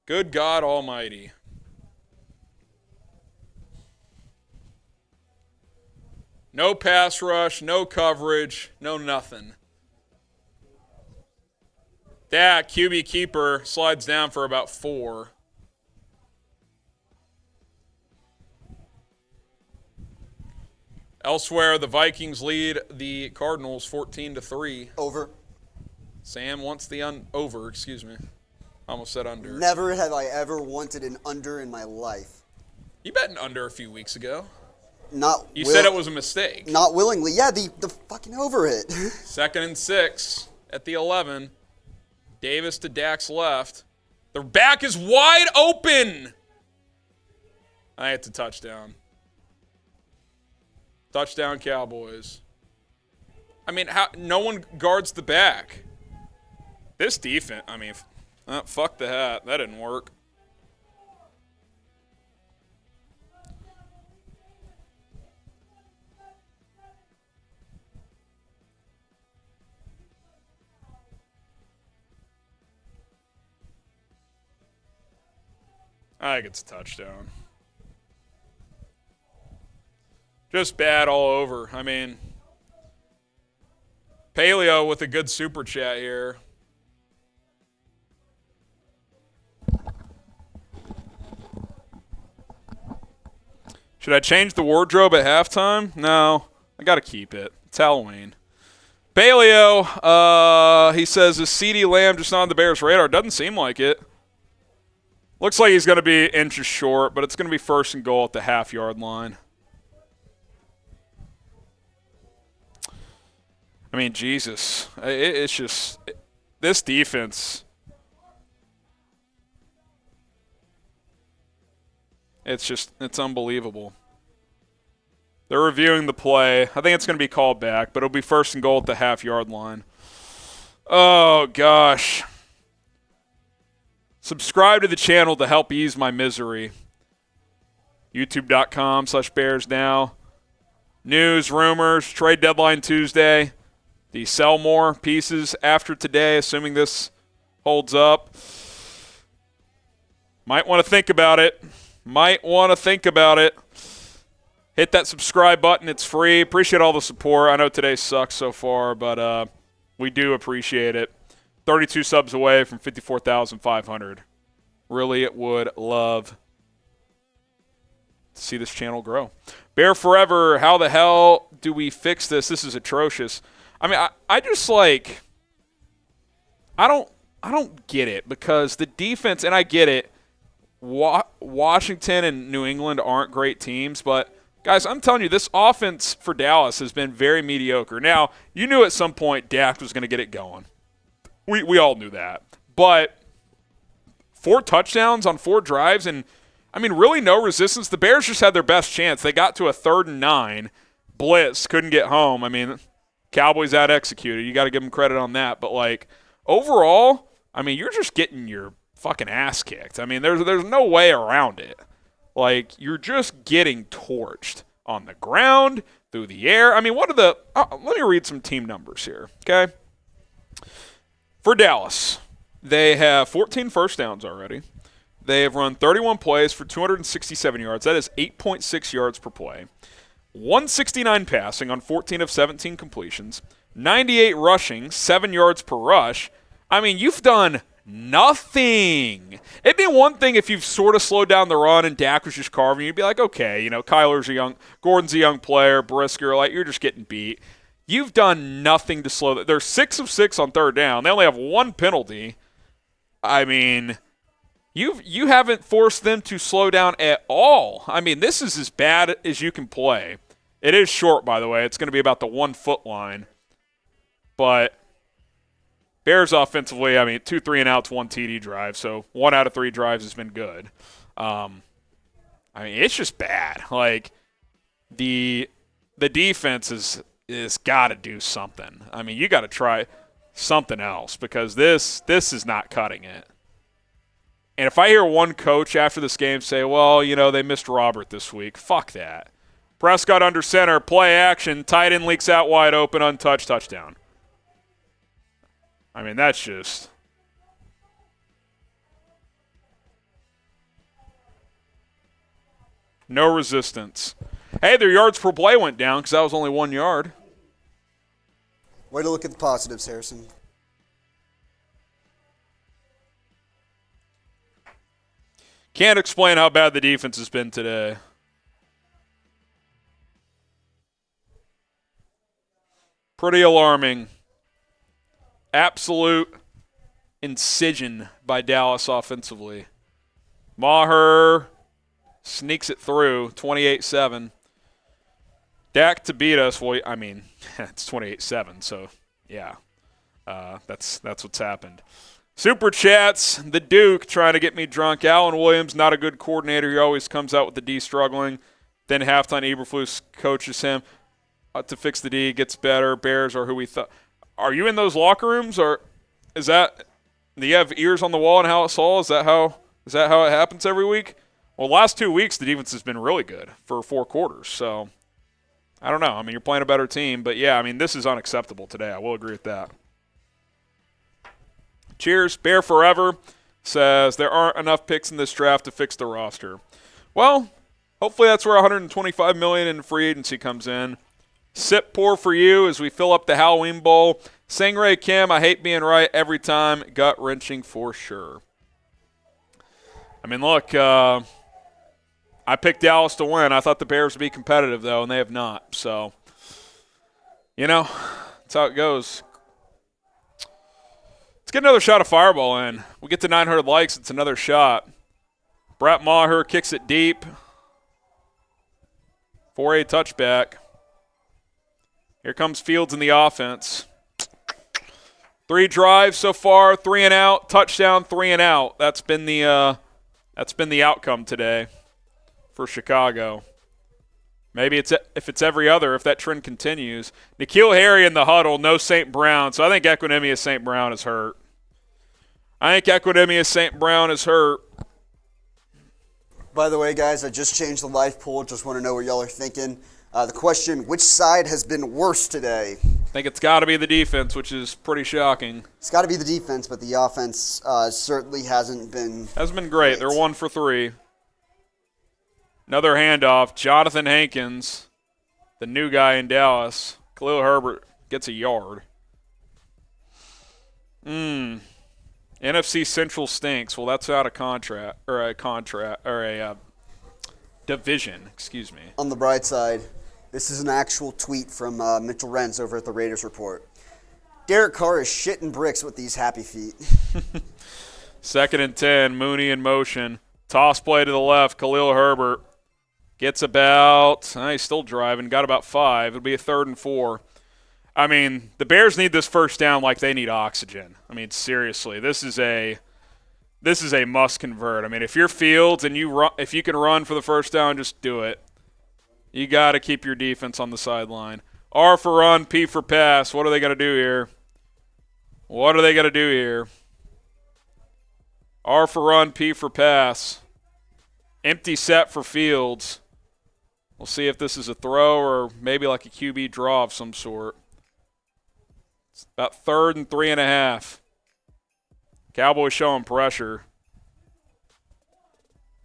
Good God almighty. No pass rush, no coverage, no nothing. Dak, QB keeper, slides down for about 4. Elsewhere, the Vikings lead the Cardinals 14-3. Over. Sam wants the over, excuse me. I almost said under. Never have I ever wanted an under in my life. You bet an under a few weeks ago. You said it was a mistake. Not willingly. Yeah, the fucking over it. 2nd and 6 at the 11. Davis to Dak's left. The back is wide open. I hit the touchdown. Touchdown Cowboys. I mean, no one guards the back. This defense, I mean, fuck the hat. That didn't work. I think it's a touchdown. Just bad all over. I mean, Paleo with a good super chat here. Should I change the wardrobe at halftime? No, I got to keep it. It's Halloween. Paleo, he says, is CeeDee Lamb just on the Bears' radar? Doesn't seem like it. Looks like he's going to be inches short, but it's going to be 1st and goal at the half-yard line. I mean, Jesus. It's just – this defense – it's unbelievable. They're reviewing the play. I think it's going to be called back, but it'll be 1st and goal at the half-yard line. Oh, gosh. Subscribe to the channel to help ease my misery. YouTube.com/BearsNow. News, rumors, trade deadline Tuesday. Do you sell more pieces after today, assuming this holds up? Might want to think about it. Hit that subscribe button. It's free. Appreciate all the support. I know today sucks so far, but we do appreciate it. 32 subs away from 54,500. Really would love to see this channel grow. Bear Forever, how the hell do we fix this? This is atrocious. I mean, I just like, I don't get it, because the defense, and I get it, Washington and New England aren't great teams, but guys, I'm telling you, this offense for Dallas has been very mediocre. Now, you knew at some point Dak was going to get it going. We all knew that. But 4 touchdowns on 4 drives, and I mean, really no resistance. The Bears just had their best chance. They got to a 3rd and 9. Blitz, couldn't get home. I mean, Cowboys out-executed. You got to give them credit on that. But, like, overall, I mean, you're just getting your fucking ass kicked. I mean, there's no way around it. Like, you're just getting torched on the ground, through the air. I mean, what are the let me read some team numbers here, okay? For Dallas, they have 14 first downs already. They have run 31 plays for 267 yards. That is 8.6 yards per play. 169 passing on 14 of 17 completions. 98 rushing, 7 yards per rush. I mean, you've done nothing. It'd be one thing if you've sort of slowed down the run and Dak was just carving you. You'd be like, okay, you know, Gordon's a young player, Brisker, like, you're just getting beat. You've done nothing to slow that. They're 6 of 6 on 3rd down. They only have 1 penalty. I mean, you haven't forced them to slow down at all. I mean, this is as bad as you can play. It is short, by the way. It's going to be about the 1 foot line. But Bears offensively, I mean, 2 3-and-outs, 1 TD drive. So 1 out of 3 drives has been good. I mean, it's just bad. Like, the defense is got to do something. I mean, you got to try something else, because this is not cutting it. And if I hear one coach after this game say, well, you know, they missed Robert this week, fuck that. Prescott under center, play action, tight end leaks out wide open, untouched, touchdown. I mean, that's just no resistance. Hey, their yards per play went down because that was only 1 yard. Way to look at the positives, Harrison. Can't explain how bad the defense has been today. Pretty alarming. Absolute incision by Dallas offensively. Maher sneaks it through, 28-7. Dak to beat us. Well, I mean, it's 28-7, so yeah, that's what's happened. Super Chats, the Duke trying to get me drunk. Alan Williams, not a good coordinator. He always comes out with the D struggling. Then halftime, Eberflus coaches him to fix the D, gets better. Bears are who we thought. Are you in those locker rooms, or is that – do you have ears on the wall and how it's all? Is that how it happens every week? Well, last 2 weeks, the defense has been really good for 4 quarters. So, I don't know. I mean, you're playing a better team. But, yeah, I mean, this is unacceptable today. I will agree with that. Cheers. Bear Forever says there aren't enough picks in this draft to fix the roster. Well, hopefully that's where $125 million in free agency comes in. Sip pour for you as we fill up the Halloween Bowl. Sangray Kim, I hate being right every time. Gut-wrenching for sure. I mean, look, I picked Dallas to win. I thought the Bears would be competitive, though, and they have not. So, you know, that's how it goes. Let's get another shot of Fireball in. We get to 900 likes. It's another shot. Brett Maher kicks it deep. 4A touchback. Here comes Fields in the offense. 3 drives so far, 3 and out, touchdown, 3 and out. That's been the outcome today for Chicago. Maybe if it's every other, if that trend continues. N'Keal Harry in the huddle, no St. Brown. So I think Equinemius St. Brown is hurt. By the way, guys, I just changed the live poll. Just want to know what y'all are thinking. The question, which side has been worse today? I think it's got to be the defense, which is pretty shocking. It's got to be the defense, but the offense certainly hasn't been great. They're 1 for 3. Another handoff. Jonathan Hankins, the new guy in Dallas. Khalil Herbert gets a yard. NFC Central stinks. Well, that's out of division. Excuse me. On the bright side, this is an actual tweet from Mitchell Rentz over at the Raiders Report. Derek Carr is shitting bricks with these happy feet. 2nd and 10, Mooney in motion. Toss play to the left, Khalil Herbert gets about, he's still driving, got about 5. It'll be a 3rd and 4. I mean, the Bears need this first down like they need oxygen. I mean, seriously, this is a must convert. I mean, if you're Fields and if you can run for the first down, just do it. You got to keep your defense on the sideline. R for run, P for pass. What are they going to do here? R for run, P for pass. Empty set for Fields. We'll see if this is a throw or maybe like a QB draw of some sort. It's about 3rd and 3.5. Cowboys showing pressure.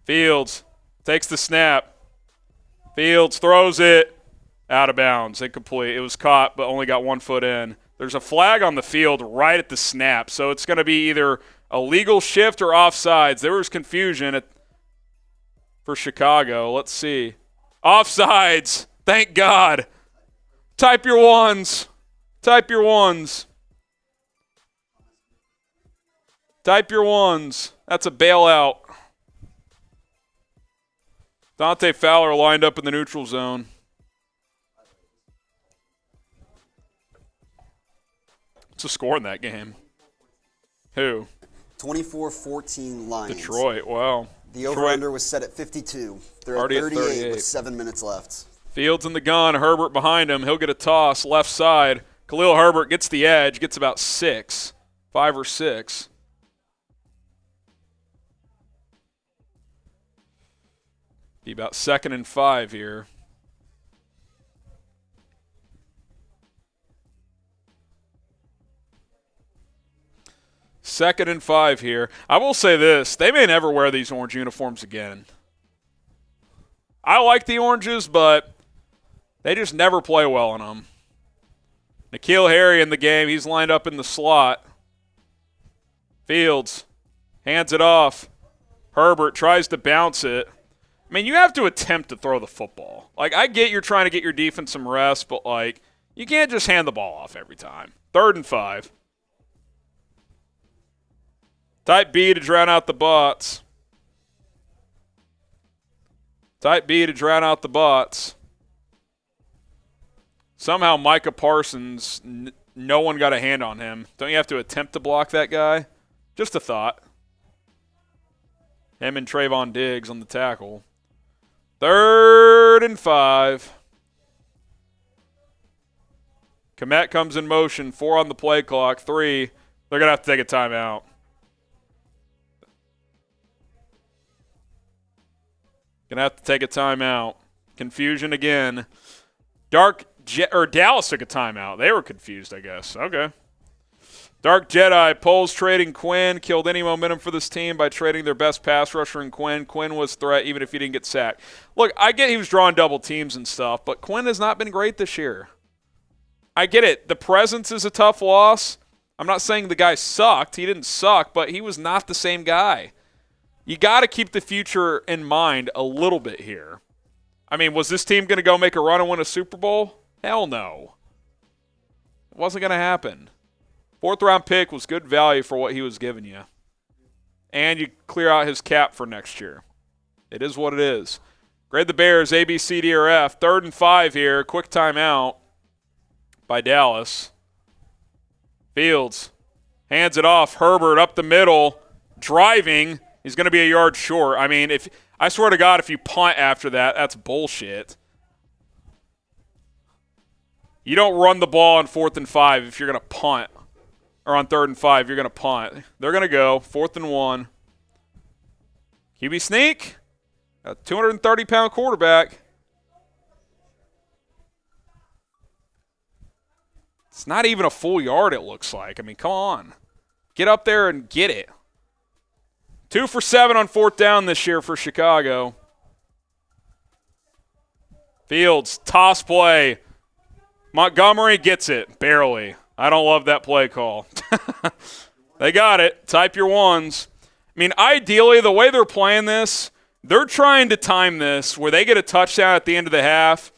Fields takes the snap. Fields throws it. Out of bounds. Incomplete. It was caught but only got 1 foot in. There's a flag on the field right at the snap, so it's going to be either a legal shift or offsides. There was confusion for Chicago. Let's see. Offsides. Thank God. Type your ones. Type your ones. That's a bailout. Dante Fowler lined up in the neutral zone. What's the score in that game? Who? 24-14 Lions. Detroit, wow. The over-under was set at 52. They're Already at at 38 with 7 minutes left. Fields in the gun, Herbert behind him. He'll get a toss, left side. Khalil Herbert gets the edge, gets about 6, 5 or 6. Be about 2nd and 5 here. Second and 5 here. I will say this. They may never wear these orange uniforms again. I like the oranges, but they just never play well in them. N'Keal Harry in the game. He's lined up in the slot. Fields hands it off. Herbert tries to bounce it. I mean, you have to attempt to throw the football. Like, I get you're trying to get your defense some rest, but, like, you can't just hand the ball off every time. 3rd and 5. Type B to drown out the bots. Somehow Micah Parsons, no one got a hand on him. Don't you have to attempt to block that guy? Just a thought. Him and Trayvon Diggs on the tackle. 3rd and 5. Komet comes in motion. 4 on the play clock. 3. They're going to have to take a timeout. Confusion again. Dallas took a timeout. They were confused, I guess. Okay. Dark Jedi pulls trading Quinn. Killed any momentum for this team by trading their best pass rusher in Quinn. Quinn was threat even if he didn't get sacked. Look, I get he was drawing double teams and stuff, but Quinn has not been great this year. I get it. The presence is a tough loss. I'm not saying the guy sucked. He didn't suck, but he was not the same guy. You got to keep the future in mind a little bit here. I mean, was this team going to go make a run and win a Super Bowl? Hell no. It wasn't going to happen. 4th-round pick was good value for what he was giving you. And you clear out his cap for next year. It is what it is. Grade the Bears, A, B, C, D, or F. 3rd and 5 here. Quick timeout by Dallas. Fields hands it off. Herbert up the middle. Driving. He's going to be a yard short. I mean, I swear to God, if you punt after that, that's bullshit. You don't run the ball on 4th and 5 if you're going to punt. Or on 3rd and 5, you're going to punt. They're going to go 4th and 1. QB sneak. A 230-pound quarterback. It's not even a full yard, it looks like. I mean, come on. Get up there and get it. 2 for 7 on 4th down this year for Chicago. Fields, toss play. Montgomery gets it, barely. I don't love that play call. They got it. Type your ones. I mean, ideally, the way they're playing this, they're trying to time this where they get a touchdown at the end of the half.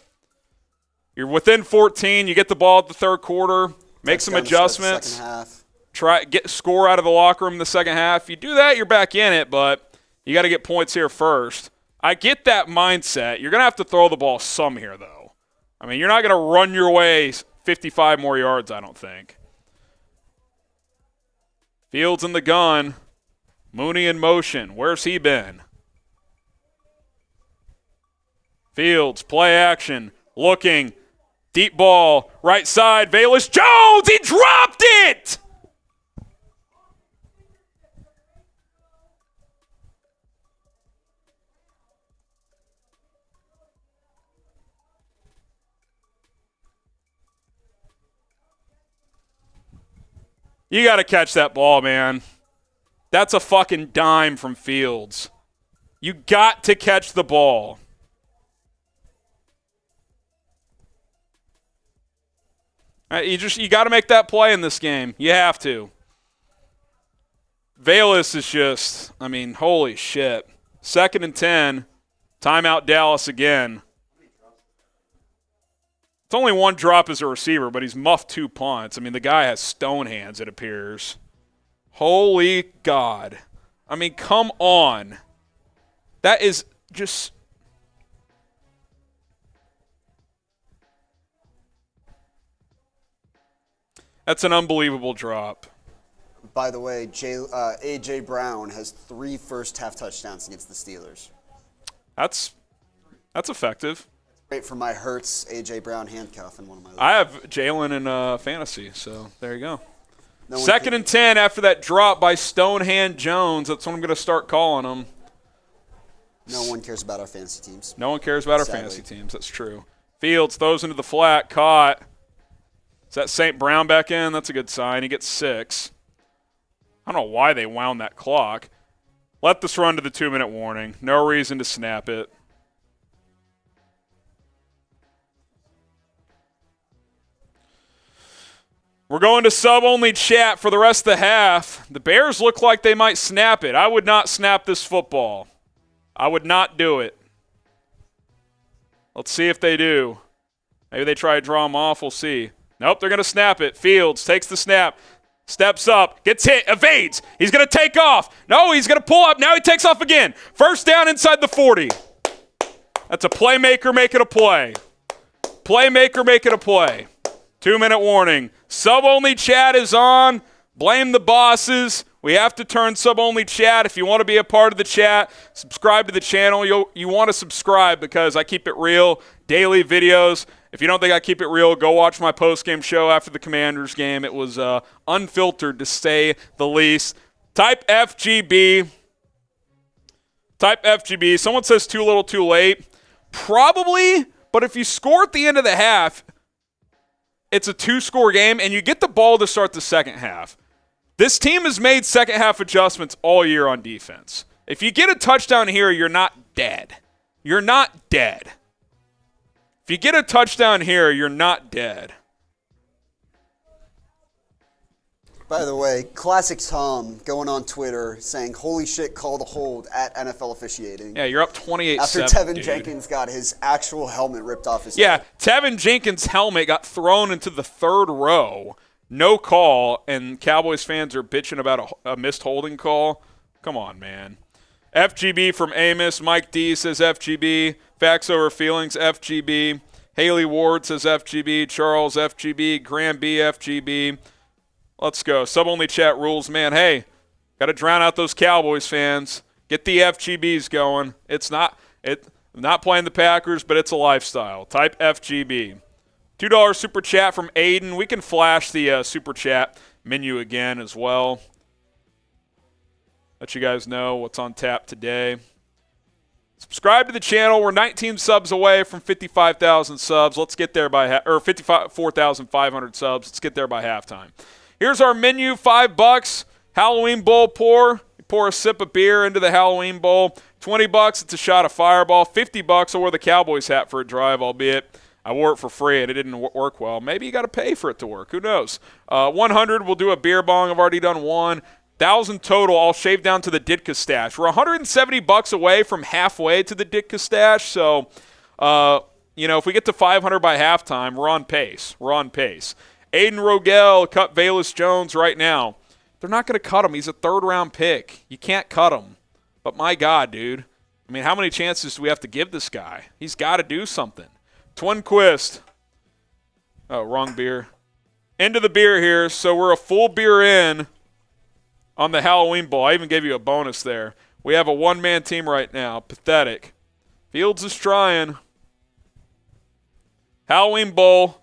You're within 14. You get the ball at the third quarter. Make some adjustments. Second half. Score out of the locker room in the second half. If you do that, you're back in it, but you got to get points here first. I get that mindset. You're going to have to throw the ball some here, though. I mean, you're not going to run your way 55 more yards, I don't think. Fields in the gun. Mooney in motion. Where's he been? Fields, play action, looking. Deep ball, right side, Velus Jones, he dropped it! You got to catch that ball, man. That's a fucking dime from Fields. You got to catch the ball. You got to make that play in this game. You have to. Velus is just, I mean, holy shit. 2nd and 10. Timeout Dallas again. It's only one drop as a receiver, but he's muffed 2 punts. I mean, the guy has stone hands, it appears. Holy God. I mean, come on. That is just... That's an unbelievable drop. By the way, A.J. Brown has 3 first-half touchdowns against the Steelers. That's effective. Great for my Hurts A.J. Brown handcuff in one of my leagues. I have Jalen in fantasy, so there you go. 2nd and 10 after that drop by Stonehand Jones. That's what I'm going to start calling him. No one cares about our fantasy teams. No one cares about our fantasy teams. That's true. Fields throws into the flat, caught. Is that St. Brown back in? That's a good sign. He gets 6. I don't know why they wound that clock. Let this run to the 2-minute warning. No reason to snap it. We're going to sub-only chat for the rest of the half. The Bears look like they might snap it. I would not snap this football. I would not do it. Let's see if they do. Maybe they try to draw them off. We'll see. Nope, they're going to snap it. Fields takes the snap, steps up, gets hit, evades. He's going to take off. No, he's going to pull up. Now he takes off again. First down inside the 40. That's a playmaker making a play. Playmaker making a play. 2-minute warning. Sub-only chat is on. Blame the bosses. We have to turn sub-only chat. If you want to be a part of the chat, subscribe to the channel. You want to subscribe because I keep it real. Daily videos. If you don't think I keep it real, go watch my post-game show after the Commanders game. It was unfiltered, to say the least. Type FGB. Type FGB. Someone says too little, too late. Probably, but if you score at the end of the half, it's a 2-score game, and you get the ball to start the second half. This team has made second-half adjustments all year on defense. If you get a touchdown here, you're not dead. You're not dead. If you get a touchdown here, you're not dead. By the way, classic Tom going on Twitter saying, holy shit, call the hold at NFL officiating. Yeah, you're up 28-7, after Tevin Jenkins got his actual helmet ripped off his head. Tevin Jenkins' helmet got thrown into the 3rd row. No call, and Cowboys fans are bitching about a missed holding call. Come on, man. FGB from Amos. Mike D says FGB. Facts over feelings, FGB. Haley Ward says FGB. Charles, FGB. Graham B, FGB. Let's go. Sub-only chat rules, man. Hey, got to drown out those Cowboys fans. Get the FGBs going. Not playing the Packers, but it's a lifestyle. Type FGB. $2 super chat from Aiden. We can flash the super chat menu again as well. Let you guys know what's on tap today. Subscribe to the channel. We're 19 subs away from 55,000 subs. Let's get there by 54,500 subs. Let's get there by halftime. Here's our menu. $5. Halloween bowl pour. You pour a sip of beer into the Halloween bowl. $20. It's a shot of Fireball. $50. I'll wear the Cowboys hat for a drive, albeit I wore it for free and it didn't work well. Maybe you got to pay for it to work. Who knows? 100, we'll do a beer bong. I've already done one. 1,000 total, all shaved down to the Ditka stash. We're $170 away from halfway to the Ditka stash. So, if we get to 500 by halftime, we're on pace. Aiden Rogel cut Velus Jones right now. They're not going to cut him. He's a third-round pick. You can't cut him. But my God, dude. I mean, how many chances do we have to give this guy? He's got to do something. Twinquist. Oh, wrong beer. Into the beer here. So we're a full beer in on the Halloween Bowl. I even gave you a bonus there. We have a one-man team right now. Pathetic. Fields is trying. Halloween Bowl.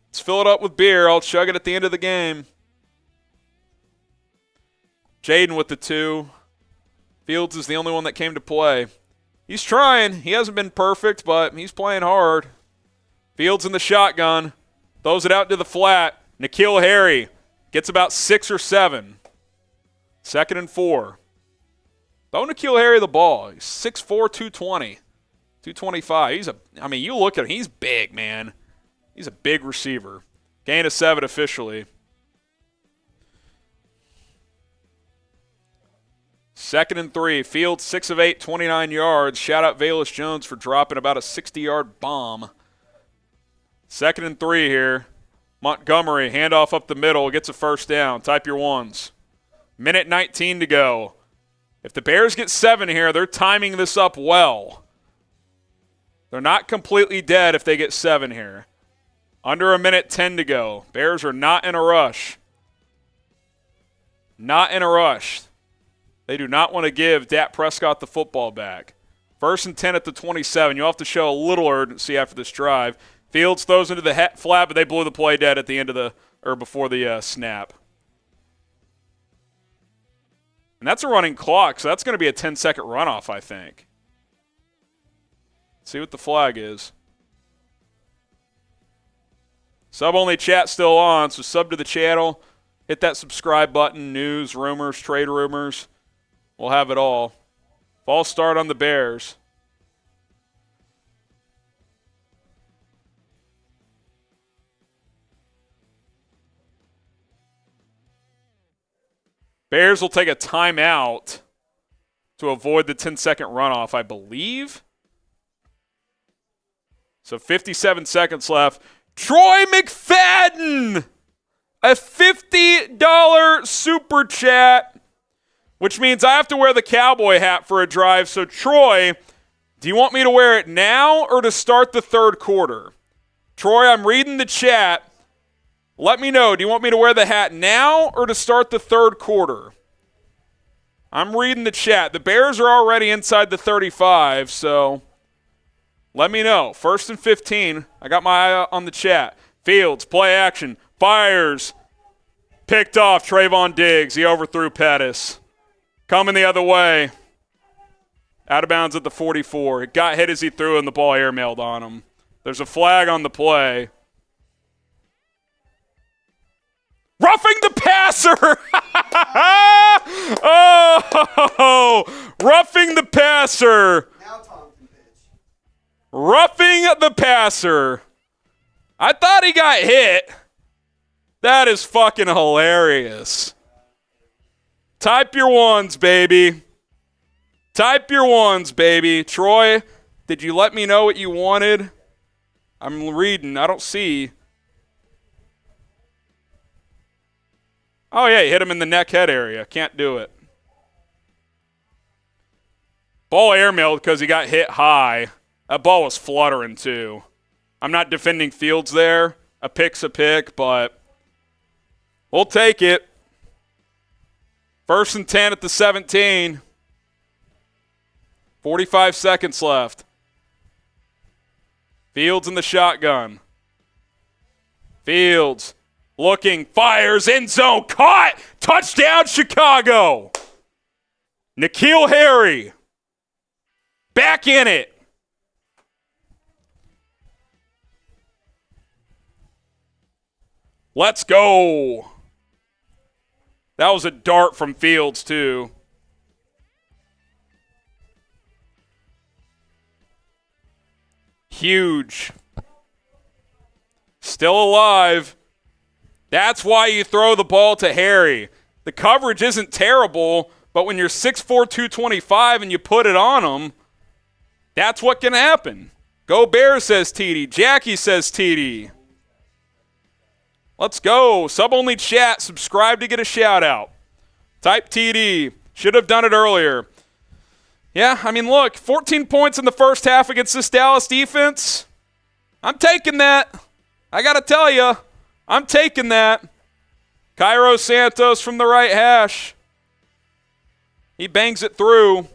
Let's fill it up with beer. I'll chug it at the end of the game. Jaden with the 2. Fields is the only one that came to play. He's trying. He hasn't been perfect, but he's playing hard. Fields in the shotgun. Throws it out to the flat. N'Keal Harry gets about 6 or 7. 2nd and 4. Throw N'Keal Harry the ball. He's 6'4", 220. 225. You look at him. He's big, man. He's a big receiver. Gain of 7 officially. 2nd and 3. Fields 6 of 8, 29 yards. Shout out Velus Jones for dropping about a 60-yard bomb. 2nd and 3 here. Montgomery, handoff up the middle, gets a first down. Type your ones. Minute 19 to go. If the Bears get 7 here, they're timing this up well. They're not completely dead if they get 7 here. Under a minute 10 to go. Bears are not in a rush. Not in a rush. They do not want to give Dak Prescott the football back. 1st and 10 at the 27. You'll have to show a little urgency after this drive. Fields throws into the flat, but they blew the play dead at the end of before the snap. And that's a running clock, so that's going to be a 10-second runoff, I think. Let's see what the flag is. Sub-only chat still on, so sub to the channel. Hit that subscribe button. News, rumors, trade rumors. We'll have it all. False start on the Bears. Bears will take a timeout to avoid the 10-second runoff, I believe. So 57 seconds left. Troy McFadden, a $50 super chat, which means I have to wear the cowboy hat for a drive. So, Troy, do you want me to wear it now or to start the third quarter? Troy, I'm reading the chat. Let me know. Do you want me to wear the hat now or to start the third quarter? I'm reading the chat. The Bears are already inside the 35, so let me know. 1st and 15. I got my eye on the chat. Fields, play action, fires. Picked off Trayvon Diggs. He overthrew Pettis. Coming the other way. Out of bounds at the 44. It got hit as he threw and the ball airmailed on him. There's a flag on the play. Roughing the passer! Oh! Roughing the passer. Now Tom can pitch. Roughing the passer. I thought he got hit. That is fucking hilarious. Type your ones, baby. Type your ones, baby. Troy, did you let me know what you wanted? I'm reading. I don't see. Oh, yeah, he hit him in the neck-head area. Can't do it. Ball airmailed because he got hit high. That ball was fluttering, too. I'm not defending Fields there. A pick's a pick, but we'll take it. 1st and 10 at the 17. 45 seconds left. Fields in the shotgun. Fields looking, fires, end zone, caught! Touchdown, Chicago! N'Keal Harry. Back in it. Let's go. That was a dart from Fields, too. Huge. Still alive. That's why you throw the ball to Harry. The coverage isn't terrible, but when you're 6'4", 225 and you put it on him, that's what can happen. Go Bears, says TD. Jackie says TD. Let's go. Sub-only chat. Subscribe to get a shout-out. Type TD. Should have done it earlier. Yeah, I mean, look, 14 points in the first half against this Dallas defense. I'm taking that. I got to tell you, I'm taking that. Cairo Santos from the right hash. He bangs it through.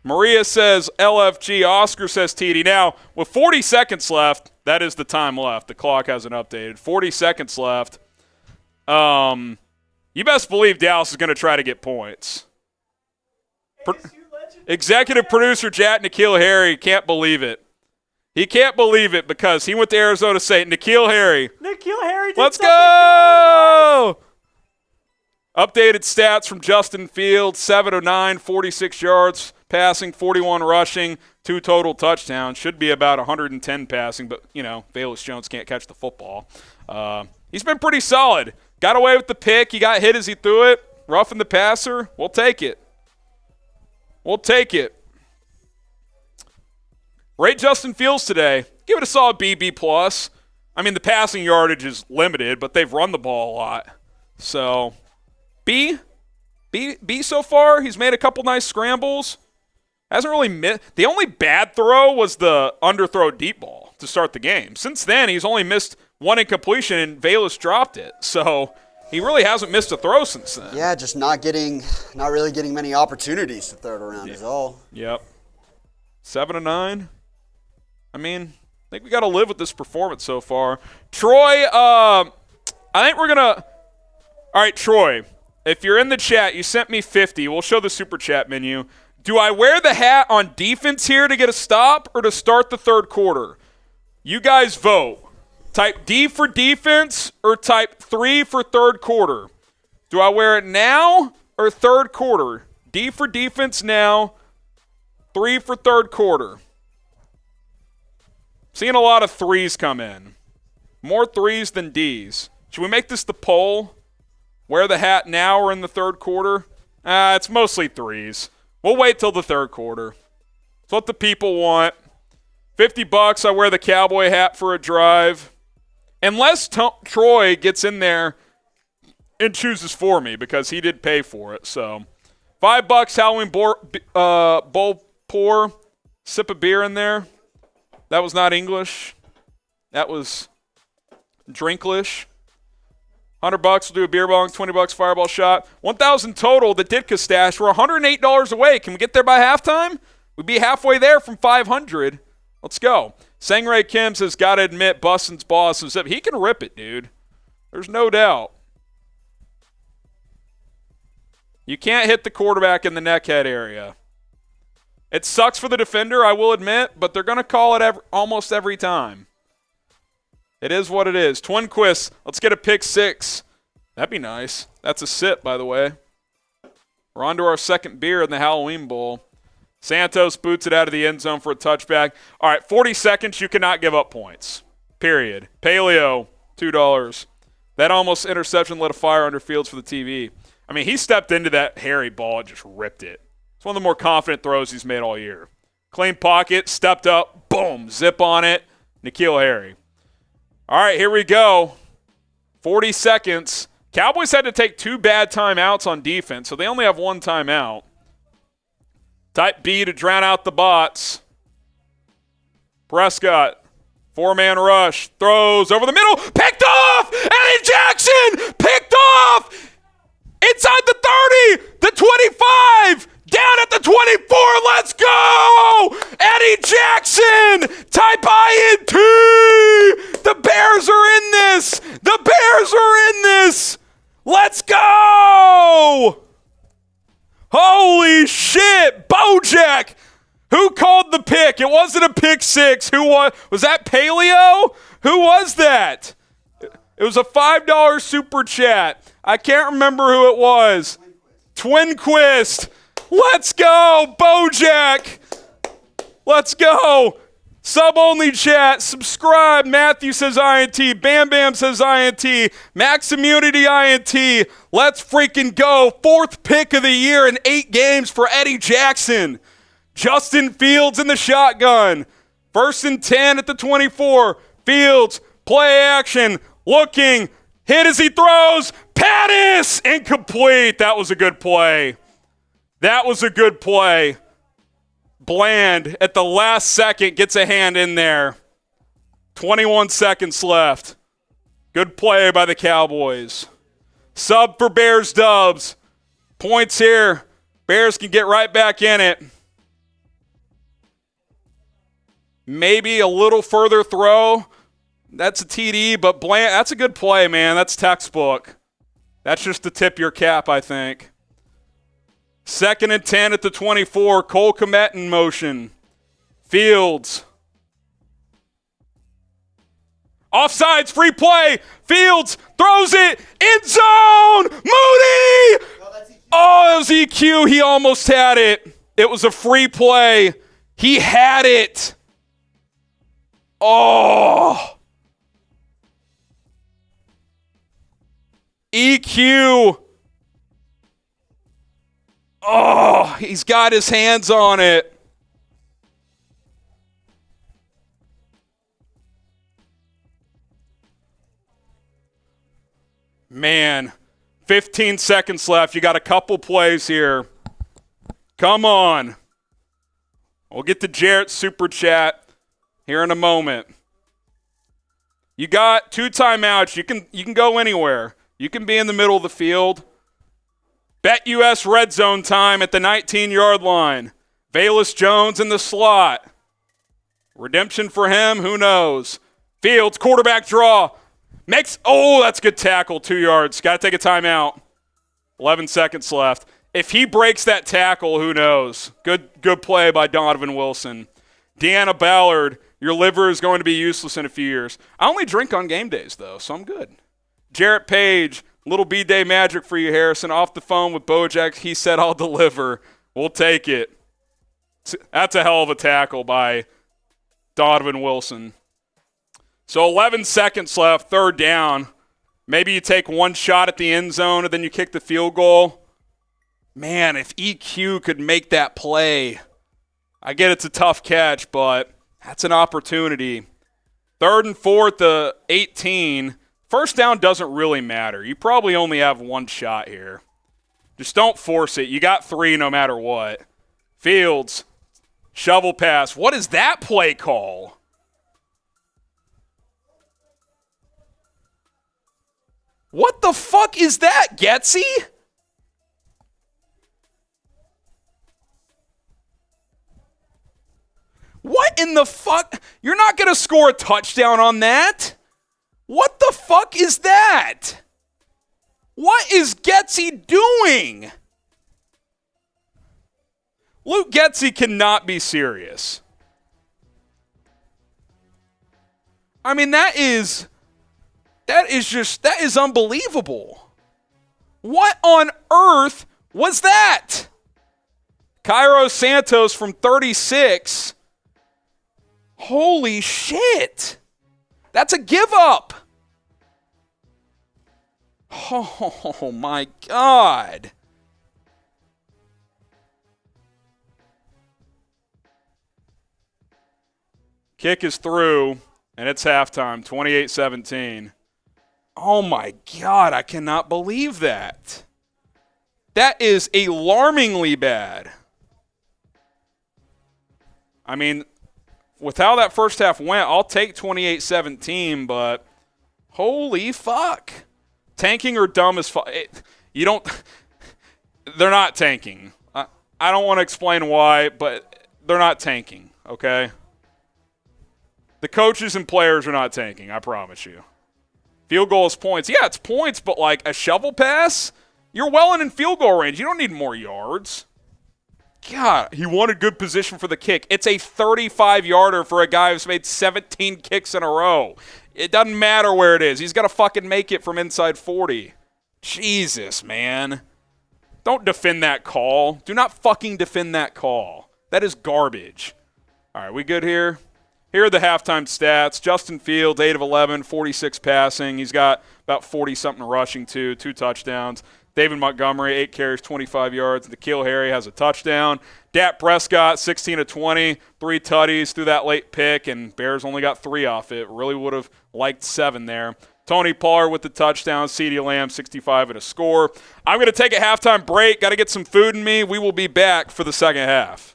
Maria says LFG. Oscar says TD. Now, with 40 seconds left, that is the time left. The clock hasn't updated. 40 seconds left. You best believe Dallas is going to try to get points. Executive producer Jat N'Keal Harry can't believe it. He can't believe it because he went to Arizona State. N'Keal Harry. Let's go! Updated stats from Justin Fields. 7 of 9, 46 yards passing, 41 rushing, 2 total touchdowns. Should be about 110 passing, but, Velus Jones can't catch the football. He's been pretty solid. Got away with the pick. He got hit as he threw it. Roughing the passer. We'll take it. We'll take it. Rate Justin Fields today. Give it a solid B+. I mean, the passing yardage is limited, but they've run the ball a lot. So, B so far. He's made a couple nice scrambles. Hasn't really missed. The only bad throw was the underthrow deep ball to start the game. Since then, he's only missed one incompletion, and Velus dropped it. So, he really hasn't missed a throw since then. Yeah, just not really getting many opportunities to throw it around is all. Yep. 7 of 9. I mean, I think we got to live with this performance so far. Troy, I think we're going to – all right, Troy, if you're in the chat, you sent me 50. We'll show the super chat menu. Do I wear the hat on defense here to get a stop or to start the third quarter? You guys vote. Type D for defense or type 3 for third quarter. Do I wear it now or third quarter? D for defense now, 3 for third quarter. Seeing a lot of 3s come in. More 3s than Ds. Should we make this the poll? Wear the hat now or in the third quarter? It's mostly 3s. We'll wait till the third quarter. It's what the people want. $50, I wear the cowboy hat for a drive. Unless Troy gets in there and chooses for me because he did pay for it. So, $5 Halloween bowl pour. Sip a beer in there. That was not English. That was Drinklish. $100 will do a beer bong. $20 fireball shot. $1,000 total. The Ditka stash. We're $108 away. Can we get there by halftime? We'd be halfway there from $500. Let's go. Sangray Kim says, gotta admit, Bustin's boss. He can rip it, dude. There's no doubt. You can't hit the quarterback in the neckhead area. It sucks for the defender, I will admit, but they're going to call it almost every time. It is what it is. Twinquist, let's get a pick 6. That'd be nice. That's a sip, by the way. We're on to our second beer in the Halloween Bowl. Santos boots it out of the end zone for a touchback. All right, 40 seconds, you cannot give up points. Period. Paleo, $2. That almost interception lit a fire under Fields for the TV. I mean, he stepped into that hairy ball and just ripped it. It's one of the more confident throws he's made all year. Clean pocket, stepped up, boom, zip on it. N'Keal Harry. All right, here we go. 40 seconds. Cowboys had to take 2 bad timeouts on defense, so they only have 1 timeout. Type B to drown out the bots. Prescott, 4-man rush, throws over the middle, picked off! Eddie Jackson, picked off! Inside the 30, the 25, down at the 24, let's go! Eddie Jackson, type INT! The Bears are in this! The Bears are in this! Let's go! Holy shit, Bojack! Who called the pick? It wasn't a pick 6. Who was that Paleo? Who was that? It was a $5 super chat. I can't remember who it was. Twinquist. Let's go, Bojack. Let's go. Sub-only chat, subscribe. Matthew says INT. Bam Bam says INT. Max Immunity INT. Let's freaking go. 4th pick of the year in 8 games for Eddie Jackson. Justin Fields in the shotgun. 1st and 10 at the 24. Fields, play action, looking, hit as he throws. Pattis, incomplete. That was a good play. That was a good play. Bland at the last second gets a hand in there. 21 seconds left. Good play by the Cowboys. Sub for Bears dubs. Points here. Bears can get right back in it. Maybe a little further throw. That's a TD, but Bland, that's a good play, man. That's textbook. That's just to tip your cap, I think. 2nd and 10 at the 24. Cole Kmet in motion. Fields. Offsides, free play. Fields throws it. End zone. Moody. Oh, it was EQ. He almost had it. It was a free play. He had it. Oh. EQ. Oh, he's got his hands on it. Man, 15 seconds left. You got a couple plays here. Come on. We'll get to Jarrett's super chat here in a moment. You got 2 timeouts. You can go anywhere. You can be in the middle of the field. BetUS red zone time at the 19-yard line. Velus Jones in the slot. Redemption for him, who knows? Fields, quarterback draw. That's a good tackle, 2 yards. Got to take a timeout. 11 seconds left. If he breaks that tackle, who knows? Good play by Donovan Wilson. Deanna Ballard, your liver is going to be useless in a few years. I only drink on game days, though, so I'm good. Jarrett Page, little B-Day magic for you, Harrison. Off the phone with Bojack. He said, I'll deliver. We'll take it. That's a hell of a tackle by Donovan Wilson. So 11 seconds left, 3rd down. Maybe you take one shot at the end zone and then you kick the field goal. Man, if EQ could make that play, I get it's a tough catch, but that's an opportunity. 3rd and 4th, 18. 1st down doesn't really matter. You probably only have one shot here. Just don't force it. You got 3 no matter what. Fields, shovel pass. What is that play call? What the fuck is that, Getsy? What in the fuck? You're not going to score a touchdown on that. What the fuck is that? What is Getsy doing? Luke Getsy cannot be serious. I mean, that is unbelievable. What on earth was that? Cairo Santos from 36. Holy shit. That's a give up. Oh my God. Kick is through, and it's halftime, 28-17. Oh my God, I cannot believe that. That is alarmingly bad. I mean, with how that first half went, I'll take 28-17, but holy fuck. Tanking or dumb as fuck. They're not tanking. I don't want to explain why, but they're not tanking, okay? The coaches and players are not tanking, I promise you. Field goal is points. Yeah, it's points, but like a shovel pass, you're well in field goal range. You don't need more yards. God, he wanted good position for the kick. It's a 35-yarder for a guy who's made 17 kicks in a row. It doesn't matter where it is. He's got to fucking make it from inside 40. Jesus, man. Don't defend that call. Do not fucking defend that call. That is garbage. All right, we good here? Here are the halftime stats. Justin Fields, 8 of 11, 46 passing. He's got about 40-something rushing, too, 2 touchdowns. David Montgomery, 8 carries, 25 yards. N'Keal Harry has a touchdown. Dak Prescott, 16 of 20, 3 tutties through that late pick, and Bears only got 3 off it. Really would have liked 7 there. Tony Pollard with the touchdown. CeeDee Lamb, 65 and a score. I'm going to take a halftime break. Got to get some food in me. We will be back for the second half.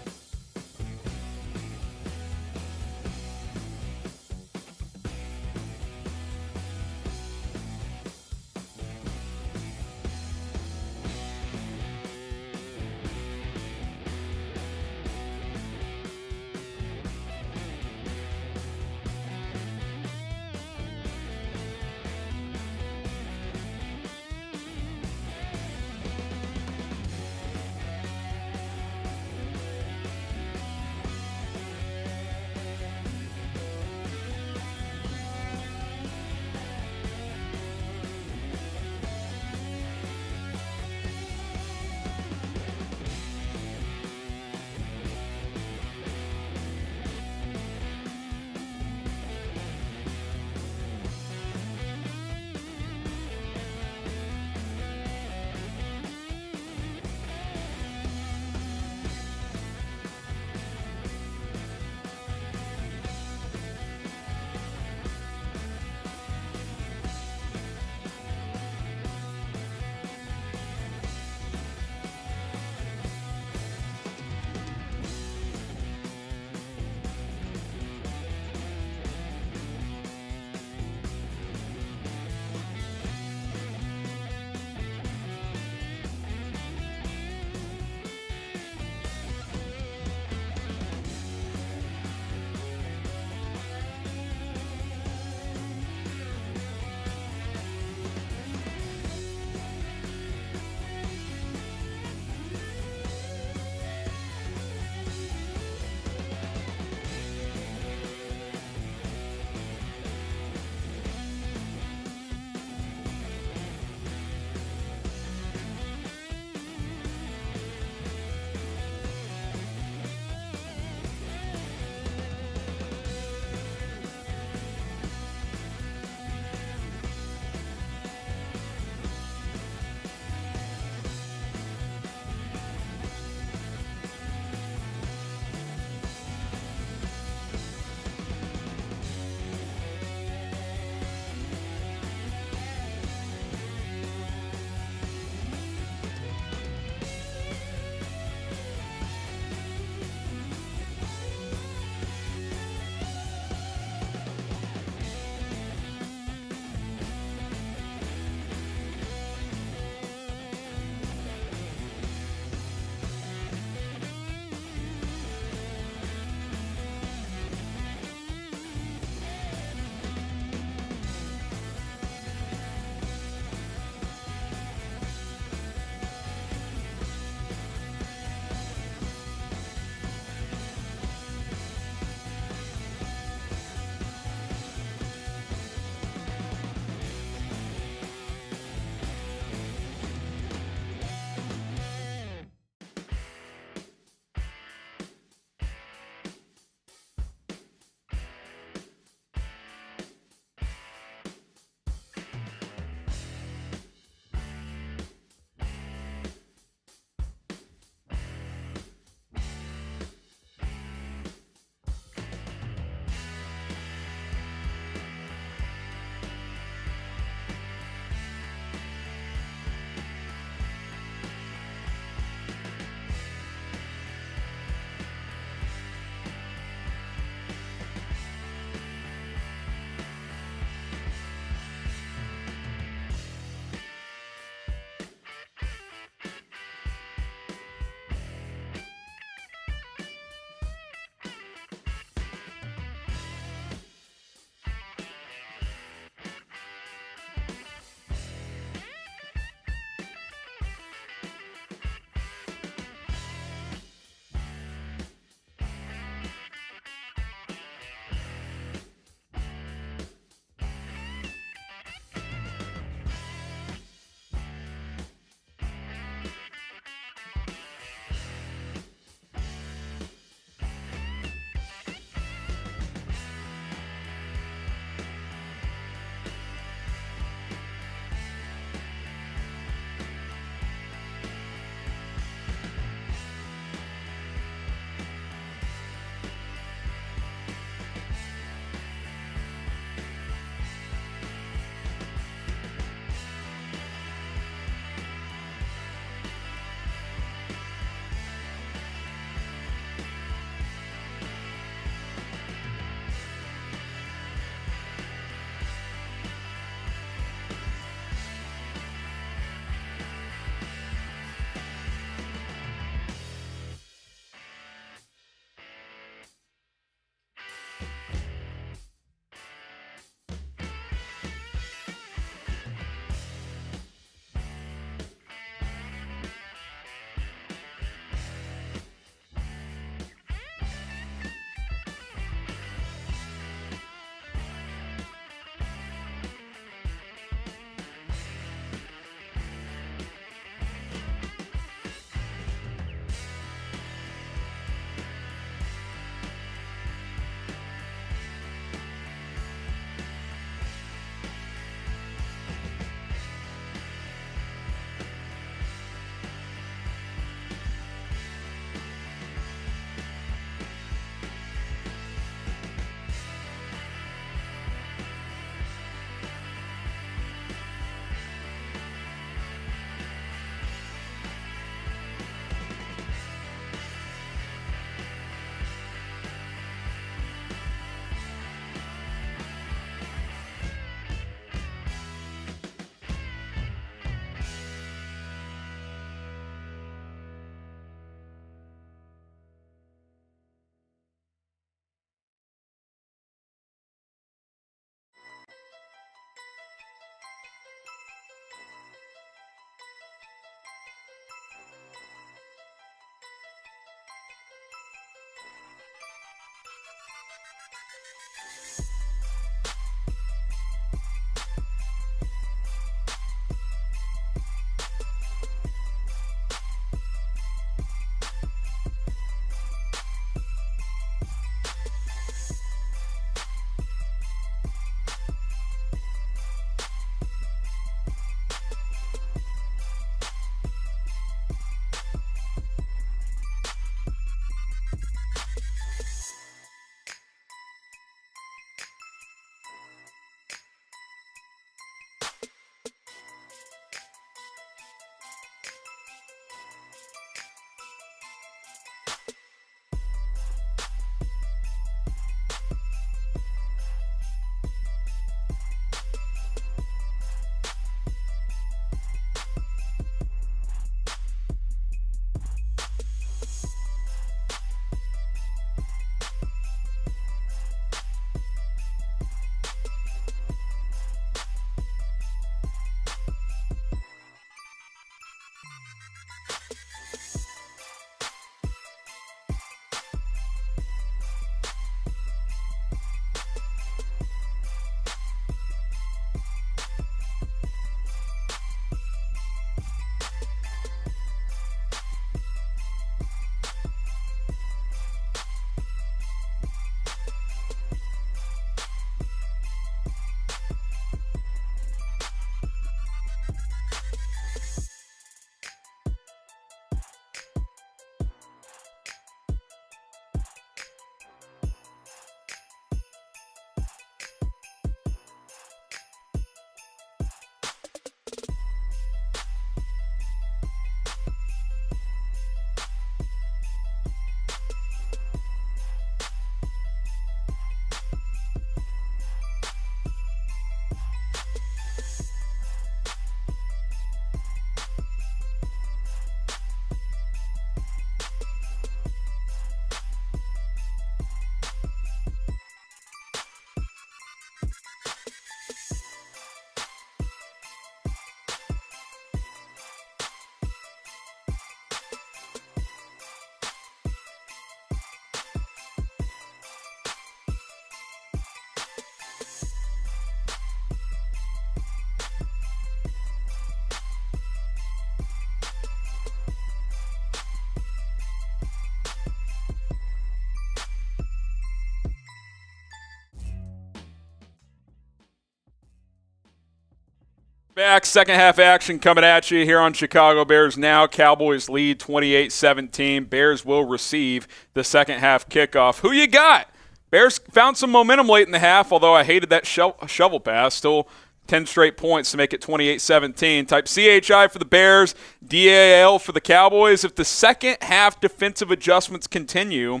Back, second half action coming at you here on Chicago Bears Now. Cowboys lead 28-17. Bears will receive the second half kickoff. Who you got? Bears found some momentum late in the half, although I hated that shovel pass. Still 10 straight points to make it 28-17. Type CHI for the Bears, DAL for the Cowboys. If the second half defensive adjustments continue,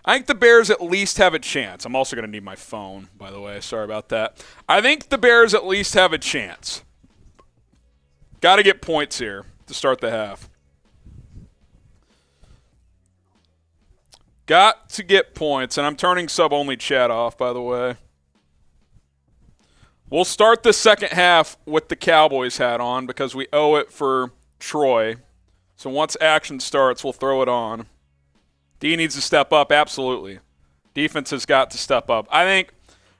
I think the Bears at least have a chance. I'm also going to need my phone, by the way. Sorry about that. I think the Bears at least have a chance. Got to get points here to start the half. Got to get points, and I'm turning sub-only chat off, by the way. We'll start the second half with the Cowboys hat on because we owe it for Troy. So once action starts, we'll throw it on. D needs to step up, absolutely. Defense has got to step up. I think,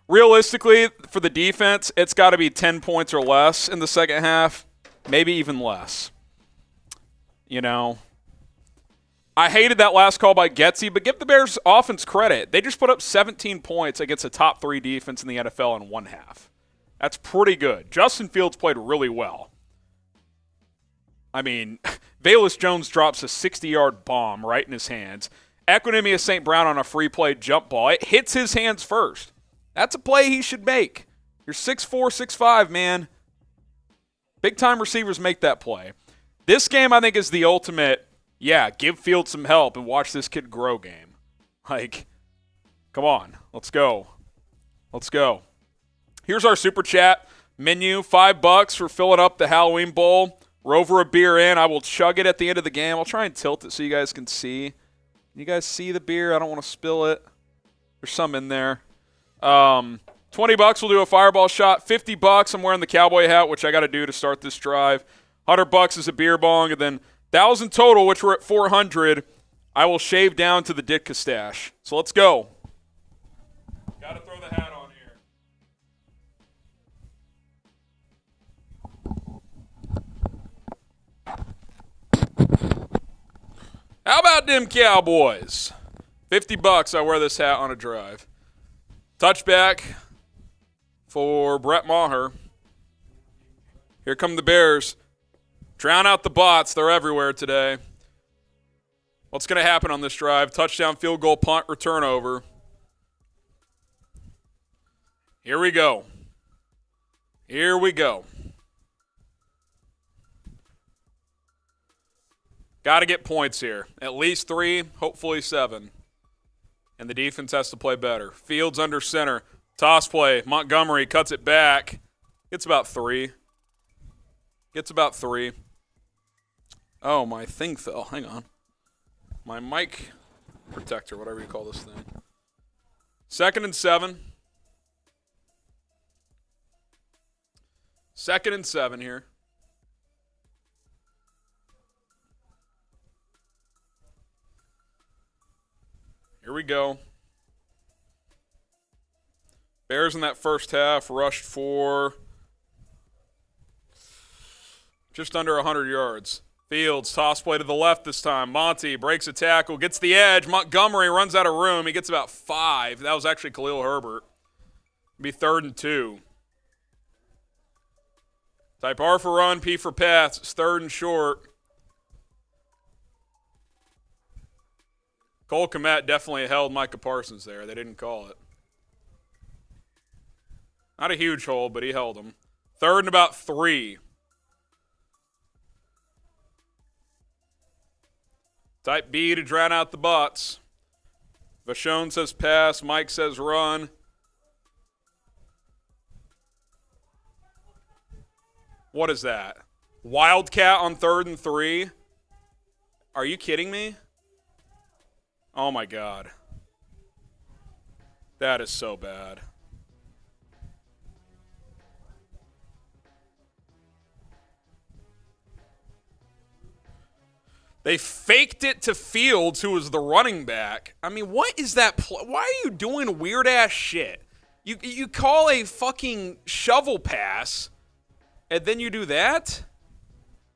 realistically, for the defense, it's got to be 10 points or less in the second half, maybe even less. You know, I hated that last call by Getsy, but give the Bears offense credit. They just put up 17 points against a top 3 defense in the NFL in one half. That's pretty good. Justin Fields played really well. I mean, Velus Jones drops a 60-yard bomb right in his hands. Equinemius St. Brown on a free play jump ball. It hits his hands first. That's a play he should make. You're 6'4", 6'5", man. Big-time receivers make that play. This game, I think, is the ultimate, give Fields some help and watch this kid grow game. Like, come on. Let's go. Let's go. Here's our Super Chat menu. $5 for filling up the Halloween Bowl. Rover a beer in. I will chug it at the end of the game. I'll try and tilt it so you guys can see. You guys see the beer? I don't want to spill it. There's some in there. $20 we'll do a fireball shot. $50 I'm wearing the cowboy hat, which I got to do to start this drive. $100 is a beer bong, and then $1,000 total, which we're at $400. I will shave down to the Ditka stash. So let's go. Got to throw the hat on here. How about them Cowboys? $50 I wear this hat on a drive. Touchback for Brett Maher. Here come the Bears. Drown out the bots. They're everywhere today. What's going to happen on this drive? Touchdown, field goal, punt, return over. Here we go. Here we go. Got to get points here. At least 3, hopefully 7. And the defense has to play better. Fields under center. Toss play. Montgomery cuts it back. Gets about 3. Gets about 3. Oh, my thing fell. Hang on. My mic protector, whatever you call this thing. 2nd and 7. 2nd and 7 here. Here we go. Bears in that first half rushed for just under 100 yards. Fields, toss play to the left this time. Monty breaks a tackle, gets the edge. Montgomery runs out of room. He gets about 5. That was actually Khalil Herbert. It'll be 3rd and 2. Type R for run, P for pass. It's 3rd and short. Cole Kmet definitely held Micah Parsons there. They didn't call it. Not a huge hold, but he held him. 3rd and about 3. Type B to drown out the bots. Vachon says pass. Mike says run. What is that? Wildcat on 3rd and 3? Are you kidding me? Oh, my God. That is so bad. They faked it to Fields, who was the running back. I mean, what is that? Why are you doing weird-ass shit? You call a fucking shovel pass, and then you do that?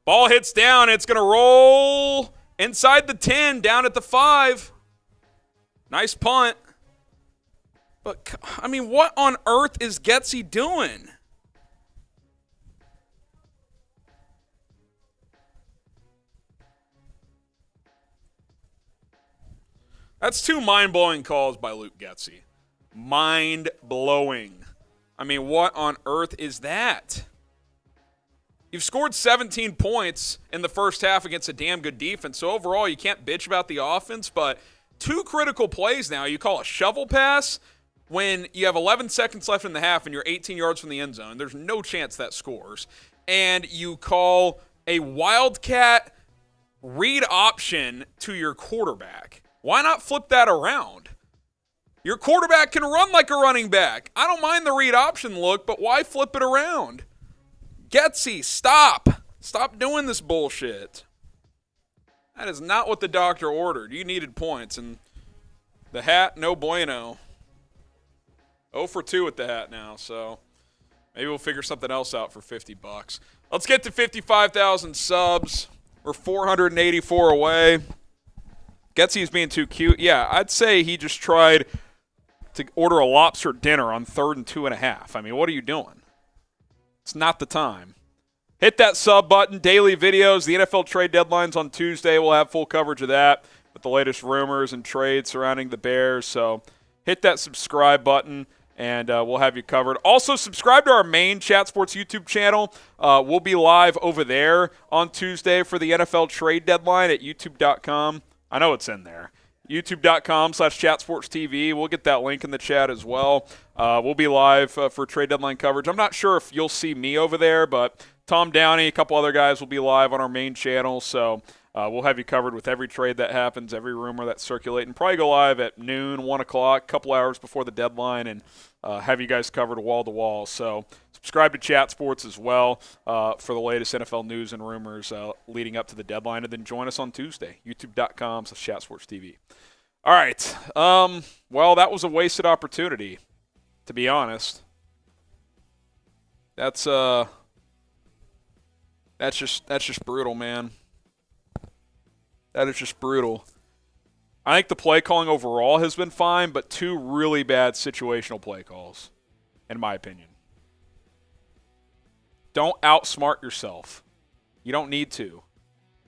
Ball hits down. It's going to roll inside the 10, down at the 5. Nice punt. But, I mean, what on earth is Getsy doing? That's 2 mind-blowing calls by Luke Getsy. Mind-blowing. I mean, what on earth is that? You've scored 17 points in the first half against a damn good defense, so overall you can't bitch about the offense, but 2 critical plays now. You call a shovel pass when you have 11 seconds left in the half and you're 18 yards from the end zone. There's no chance that scores. And you call a wildcat read option to your quarterback. Why not flip that around? Your quarterback can run like a running back. I don't mind the read option look, but why flip it around? Getsy, stop. Stop doing this bullshit. That is not what the doctor ordered. You needed points, and the hat, no bueno. 0 for 2 with the hat now, so maybe we'll figure something else out for $50. Let's get to 55,000 subs. We're 484 away. Getsy's being too cute. Yeah, I'd say he just tried to order a lobster dinner on 3rd and 2.5. I mean, what are you doing? It's not the time. Hit that sub button. Daily videos. The NFL trade deadline's on Tuesday. We'll have full coverage of that with the latest rumors and trades surrounding the Bears. So hit that subscribe button, and we'll have you covered. Also, subscribe to our main Chat Sports YouTube channel. We'll be live over there on Tuesday for the NFL trade deadline at youtube.com. I know it's in there. youtube.com/chatsportstv. We'll get that link in the chat as well. We'll be live for trade deadline coverage. I'm not sure if you'll see me over there, but Tom Downey, a couple other guys will be live on our main channel. So we'll have you covered with every trade that happens, every rumor that's circulating. Probably go live at noon, 1 o'clock, a couple hours before the deadline, and have you guys covered wall to wall. So subscribe to Chat Sports as well for the latest NFL news and rumors leading up to the deadline, and then join us on Tuesday, youtube.com/chatsportstv. All right. Well, that was a wasted opportunity, to be honest. That's just brutal, man. That is just brutal. I think the play calling overall has been fine, but 2 really bad situational play calls, in my opinion. Don't outsmart yourself. You don't need to.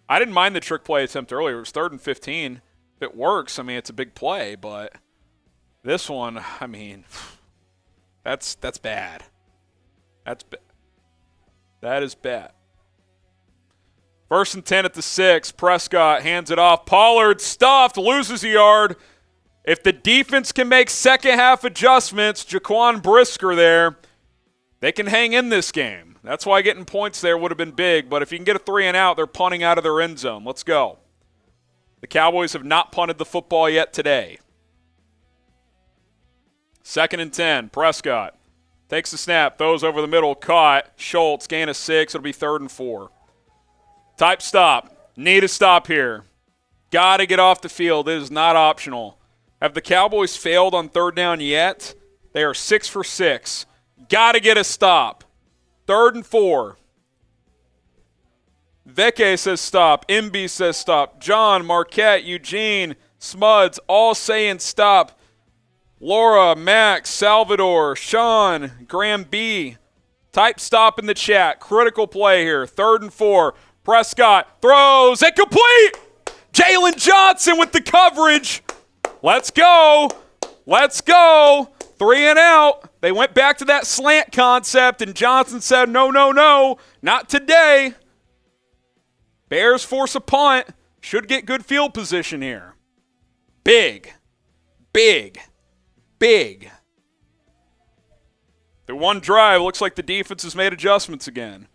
I didn't mind the trick play attempt earlier. It was 3rd and 15. If it works, I mean, it's a big play, but this one, I mean, that's bad. That is bad. 1st and 10 at the 6. Prescott hands it off. Pollard stuffed, loses a yard. If the defense can make second half adjustments, Jaquan Brisker there, they can hang in this game. That's why getting points there would have been big. But if you can get a 3 and out, they're punting out of their end zone. Let's go. The Cowboys have not punted the football yet today. 2nd and 10. Prescott takes the snap, throws over the middle, caught. Schultz, gain of 6. It'll be 3rd and 4. Type stop. Need a stop here. Got to get off the field. It is not optional. Have the Cowboys failed on 3rd down yet? They are 6 for 6. Got to get a stop. 3rd and 4. Veke says stop. MB says stop. John, Marquette, Eugene, Smuds, all saying stop. Laura, Max, Salvador, Sean, Graham B. Type stop in the chat. Critical play here. 3rd and 4. Prescott throws it complete. Jalen Johnson with the coverage. Let's go. Let's go. 3 and out. They went back to that slant concept, and Johnson said, no, not today. Bears force a punt. Should get good field position here. Big. The one drive, looks like the defense has made adjustments again.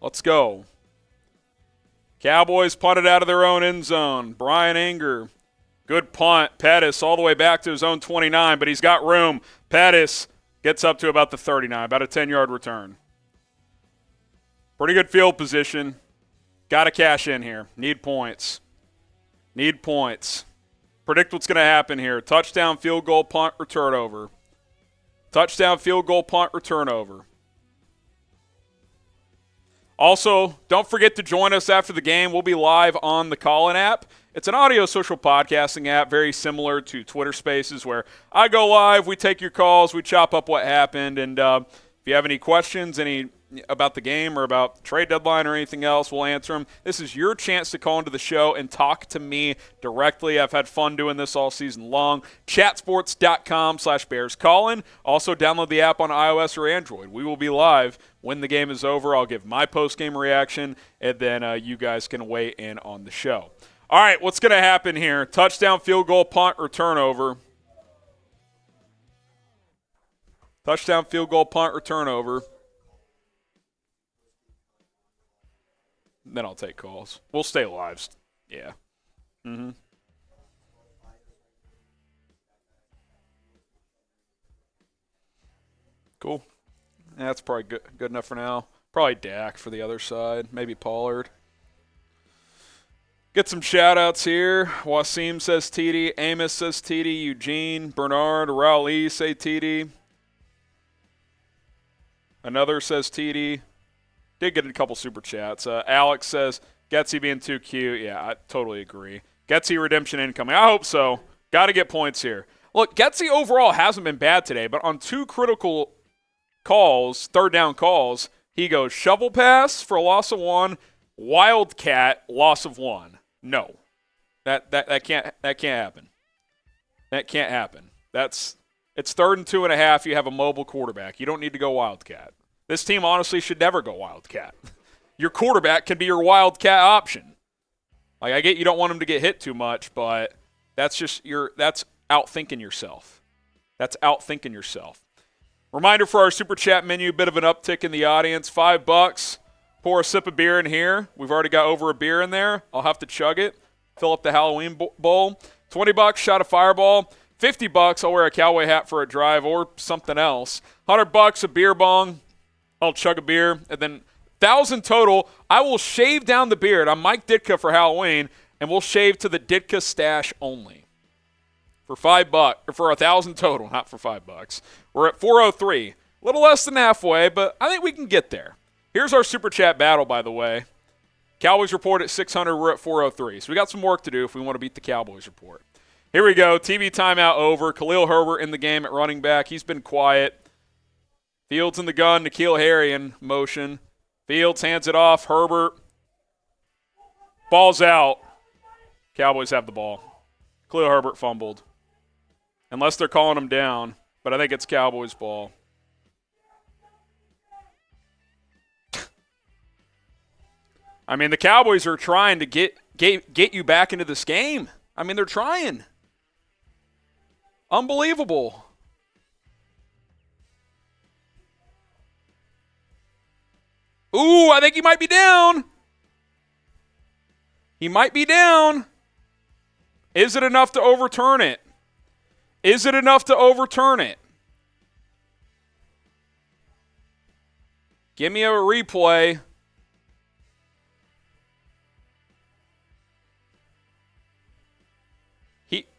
Let's go. Cowboys punted out of their own end zone. Brian Anger. Good punt. Pettis all the way back to his own 29, but he's got room. Pettis gets up to about the 39, about a 10-yard return. Pretty good field position. Got to cash in here. Need points. Predict what's going to happen here. Touchdown, field goal, punt, or turnover. Touchdown, field goal, punt, or turnover. Also, don't forget to join us after the game. We'll be live on the Callin app. It's an audio social podcasting app, very similar to Twitter Spaces, where I go live, we take your calls, we chop up what happened, and If you have any questions, about the game or about trade deadline or anything else, we'll answer them. This is your chance to call into the show and talk to me directly. I've had fun doing this all season long. Chatsports.com/BearsCallin. Also, download the app on iOS or Android. We will be live when the game is over. I'll give my post-game reaction, and then you guys can weigh in on the show. All right, what's going to happen here? Touchdown, field goal, punt, or turnover. Touchdown, field goal, punt, or turnover. Then I'll take calls. We'll stay live. Yeah. Mm-hmm. Cool. Yeah, that's probably good enough for now. Probably Dak for the other side. Maybe Pollard. Get some shout-outs here. Wasim says TD. Amos says TD. Eugene, Bernard, Raleigh say TD. Another says TD. Did get a couple super chats. Alex says, Getsy being too cute. Yeah, I totally agree. Getsy redemption incoming. I hope so. Got to get points here. Look, Getsy overall hasn't been bad today, but on 2 critical calls, third down calls, he goes shovel pass for a loss of 1, wildcat, loss of 1. No. That can't happen. That can't happen. It's 3rd and 2.5. You have a mobile quarterback. You don't need to go wildcat. This team honestly should never go wildcat. Your quarterback can be your wildcat option. Like, I get you don't want him to get hit too much, but that's outthinking yourself. That's outthinking yourself. Reminder for our Super Chat menu, bit of an uptick in the audience. $5. Pour a sip of beer in here. We've already got over a beer in there. I'll have to chug it. Fill up the Halloween bowl. $20, shot of Fireball. $50, I'll wear a cowboy hat for a drive or something else. $100, a beer bong. I'll chug a beer. And then $1,000 total, I will shave down the beard. I'm Mike Ditka for Halloween, and we'll shave to the Ditka stash only. For $5, or for $1,000 total, not for $5. We're at 403. A little less than halfway, but I think we can get there. Here's our Super Chat battle, by the way. Cowboys report at 600. We're at 403. So we got some work to do if we want to beat the Cowboys report. Here we go. TV timeout over. Khalil Herbert in the game at running back. He's been quiet. Fields in the gun. N'Keal Harry in motion. Fields hands it off. Herbert. Ball's out. Cowboys have the ball. Khalil Herbert fumbled. Unless they're calling him down. But I think it's Cowboys ball. I mean, the Cowboys are trying to get you back into this game. I mean, they're trying. Unbelievable. Ooh, I think he might be down. He might be down. Is it enough to overturn it? Is it enough to overturn it? Give me a replay.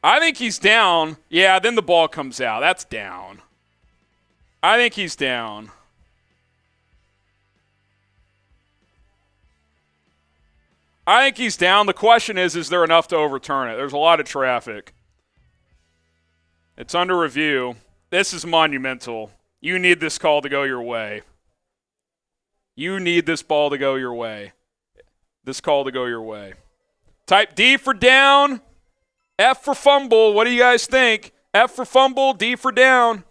I think he's down. Yeah, then the ball comes out. That's down. I think he's down. I think he's down. The question is there enough to overturn it? There's a lot of traffic. It's under review. This is monumental. You need this call to go your way. You need this ball to go your way. This call to go your way. Type D for down. F for fumble. What do you guys think? F for fumble, D for down.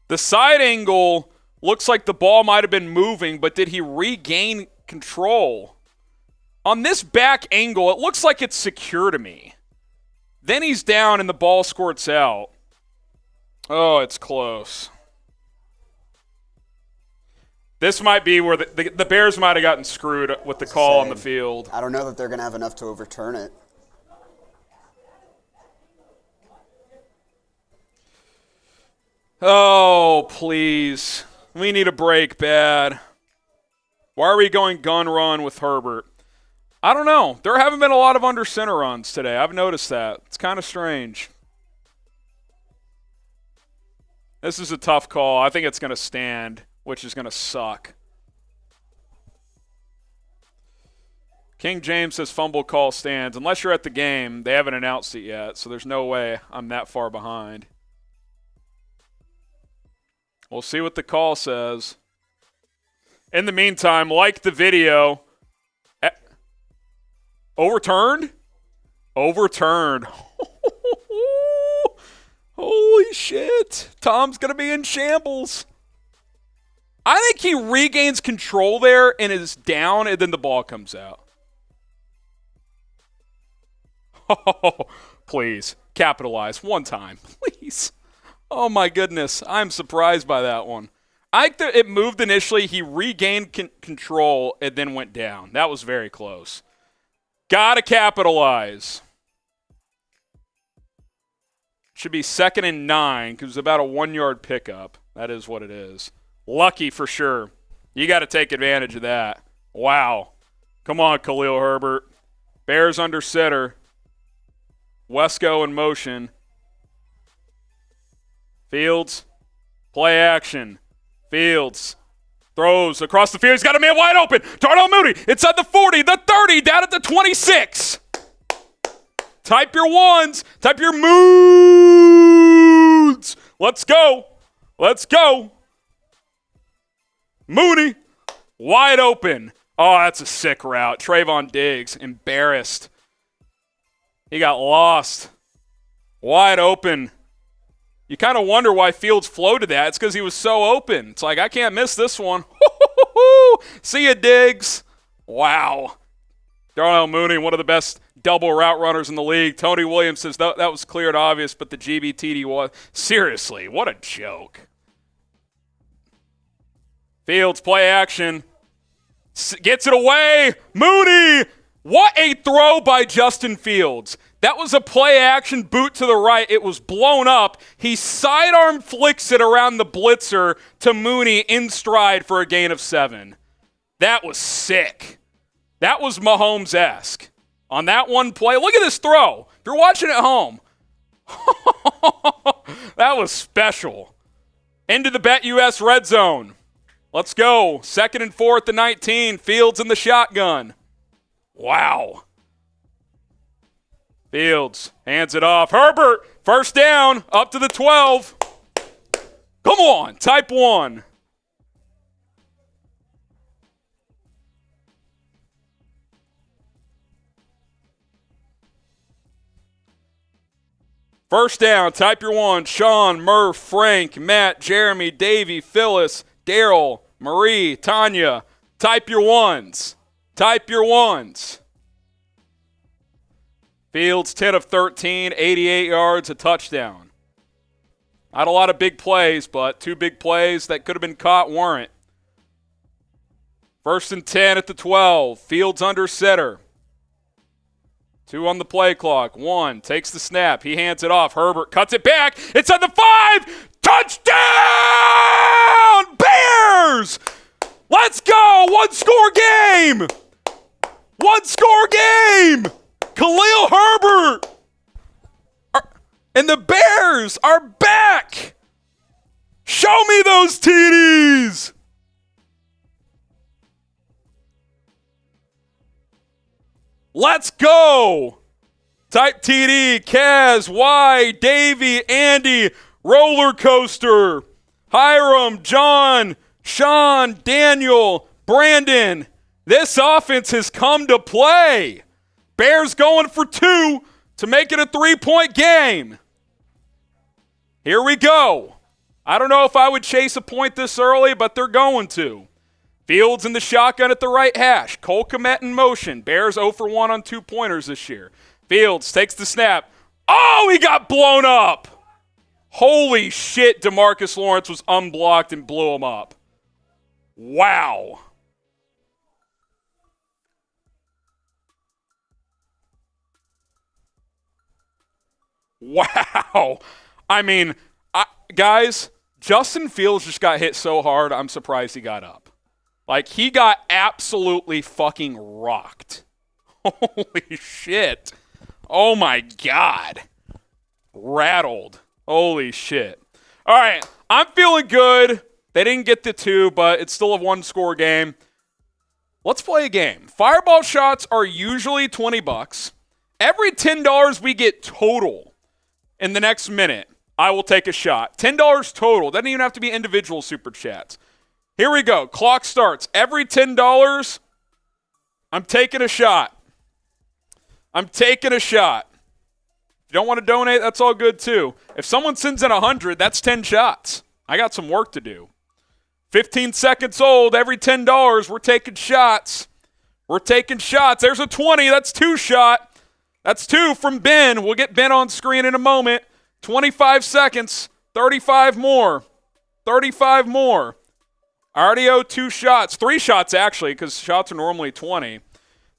The side angle looks like the ball might have been moving, but did he regain control? On this back angle, it looks like it's secure to me. Then he's down and the ball squirts out. Oh, it's close. This might be where the Bears might have gotten screwed with the call on the field. I don't know that they're going to have enough to overturn it. Oh, please. We need a break bad. Why are we going gun run with Herbert? I don't know. There haven't been a lot of under center runs today. I've noticed that. It's kind of strange. This is a tough call. I think it's going to stand, which is going to suck. King James says fumble call stands. Unless you're at the game, they haven't announced it yet, so there's no way I'm that far behind. We'll see what the call says. In the meantime, like the video. Overturned? Overturned. Holy shit. Tom's going to be in shambles. I think he regains control there and is down, and then the ball comes out. Oh, please, capitalize one time, please. Oh, my goodness. I'm surprised by that one. I think that it moved initially. He regained control and then went down. That was very close. Got to capitalize. Should be 2nd and 9 because it's about a 1-yard pickup. That is what it is. Lucky for sure. You got to take advantage of that. Wow. Come on, Khalil Herbert. Bears under center. Wesco in motion. Fields. Play action. Fields. Throws across the field. He's got a man wide open. Darnell Mooney inside the 40, the 30, down at the 26. Type your ones. Type your moods. Let's go. Let's go. Mooney. Wide open. Oh, that's a sick route. Trayvon Diggs. Embarrassed. He got lost. Wide open. You kind of wonder why Fields floated that. It's because he was so open. It's like, I can't miss this one. See ya, Diggs. Wow. Darnell Mooney, one of the best double route runners in the league. Tony Williams says that was clear and obvious, but the GBTD was. Seriously, what a joke. Fields, play action. Gets it away. Mooney. What a throw by Justin Fields. That was a play action boot to the right. It was blown up. He sidearm flicks it around the blitzer to Mooney in stride for a gain of 7. That was sick. That was Mahomes-esque. On that one play, look at this throw. If you're watching at home, that was special. Into the BetUS red zone. Let's go. 2nd and 4 at the 19. Fields in the shotgun. Wow. Fields hands it off. Herbert, first down, up to the 12. Come on, type 1. First down, type your 1. Sean, Murph, Frank, Matt, Jeremy, Davey, Phyllis, Daryl, Marie, Tanya. Type your 1s. Type your 1s. Fields, 10 of 13, 88 yards, a touchdown. Not a lot of big plays, but 2 big plays that could have been caught weren't. 1st and 10 at the 12. Fields under center. 2 on the play clock. 1 takes the snap. He hands it off. Herbert cuts it back. It's at the 5. Touchdown! Bears! Let's go! 1-score game! 1-score game! Khalil Herbert! And the Bears are back! Show me those TDs! Let's go! Type TD, Kaz, Y, Davey, Andy, Roller Coaster, Hiram, John, Sean, Daniel, Brandon. This offense has come to play. Bears going for 2 to make it a 3-point game. Here we go. I don't know if I would chase a point this early, but they're going to. Fields in the shotgun at the right hash. Cole Kmet in motion. Bears 0 for 1 on 2-pointers this year. Fields takes the snap. Oh, he got blown up. Holy shit, DeMarcus Lawrence was unblocked and blew him up. Wow. Wow. I mean, guys, Justin Fields just got hit so hard, I'm surprised he got up. Like, he got absolutely fucking rocked. Holy shit. Oh, my God. Rattled. Holy shit. All right, I'm feeling good. They didn't get the 2, but it's still a 1-score game. Let's play a game. Fireball shots are usually $20. Every $10 we get total in the next minute, I will take a shot. $10 total. Doesn't even have to be individual super chats. Here we go. Clock starts. Every $10, I'm taking a shot. I'm taking a shot. If you don't want to donate, that's all good too. If someone sends in 100, that's 10 shots. I got some work to do. 15 seconds old, every $10, we're taking shots. We're taking shots. There's a 20. That's 2 shot. That's 2 from Ben. We'll get Ben on screen in a moment. 25 seconds. 35 more. 35 more. I already owe 2 shots. 3 shots, actually, because shots are normally 20.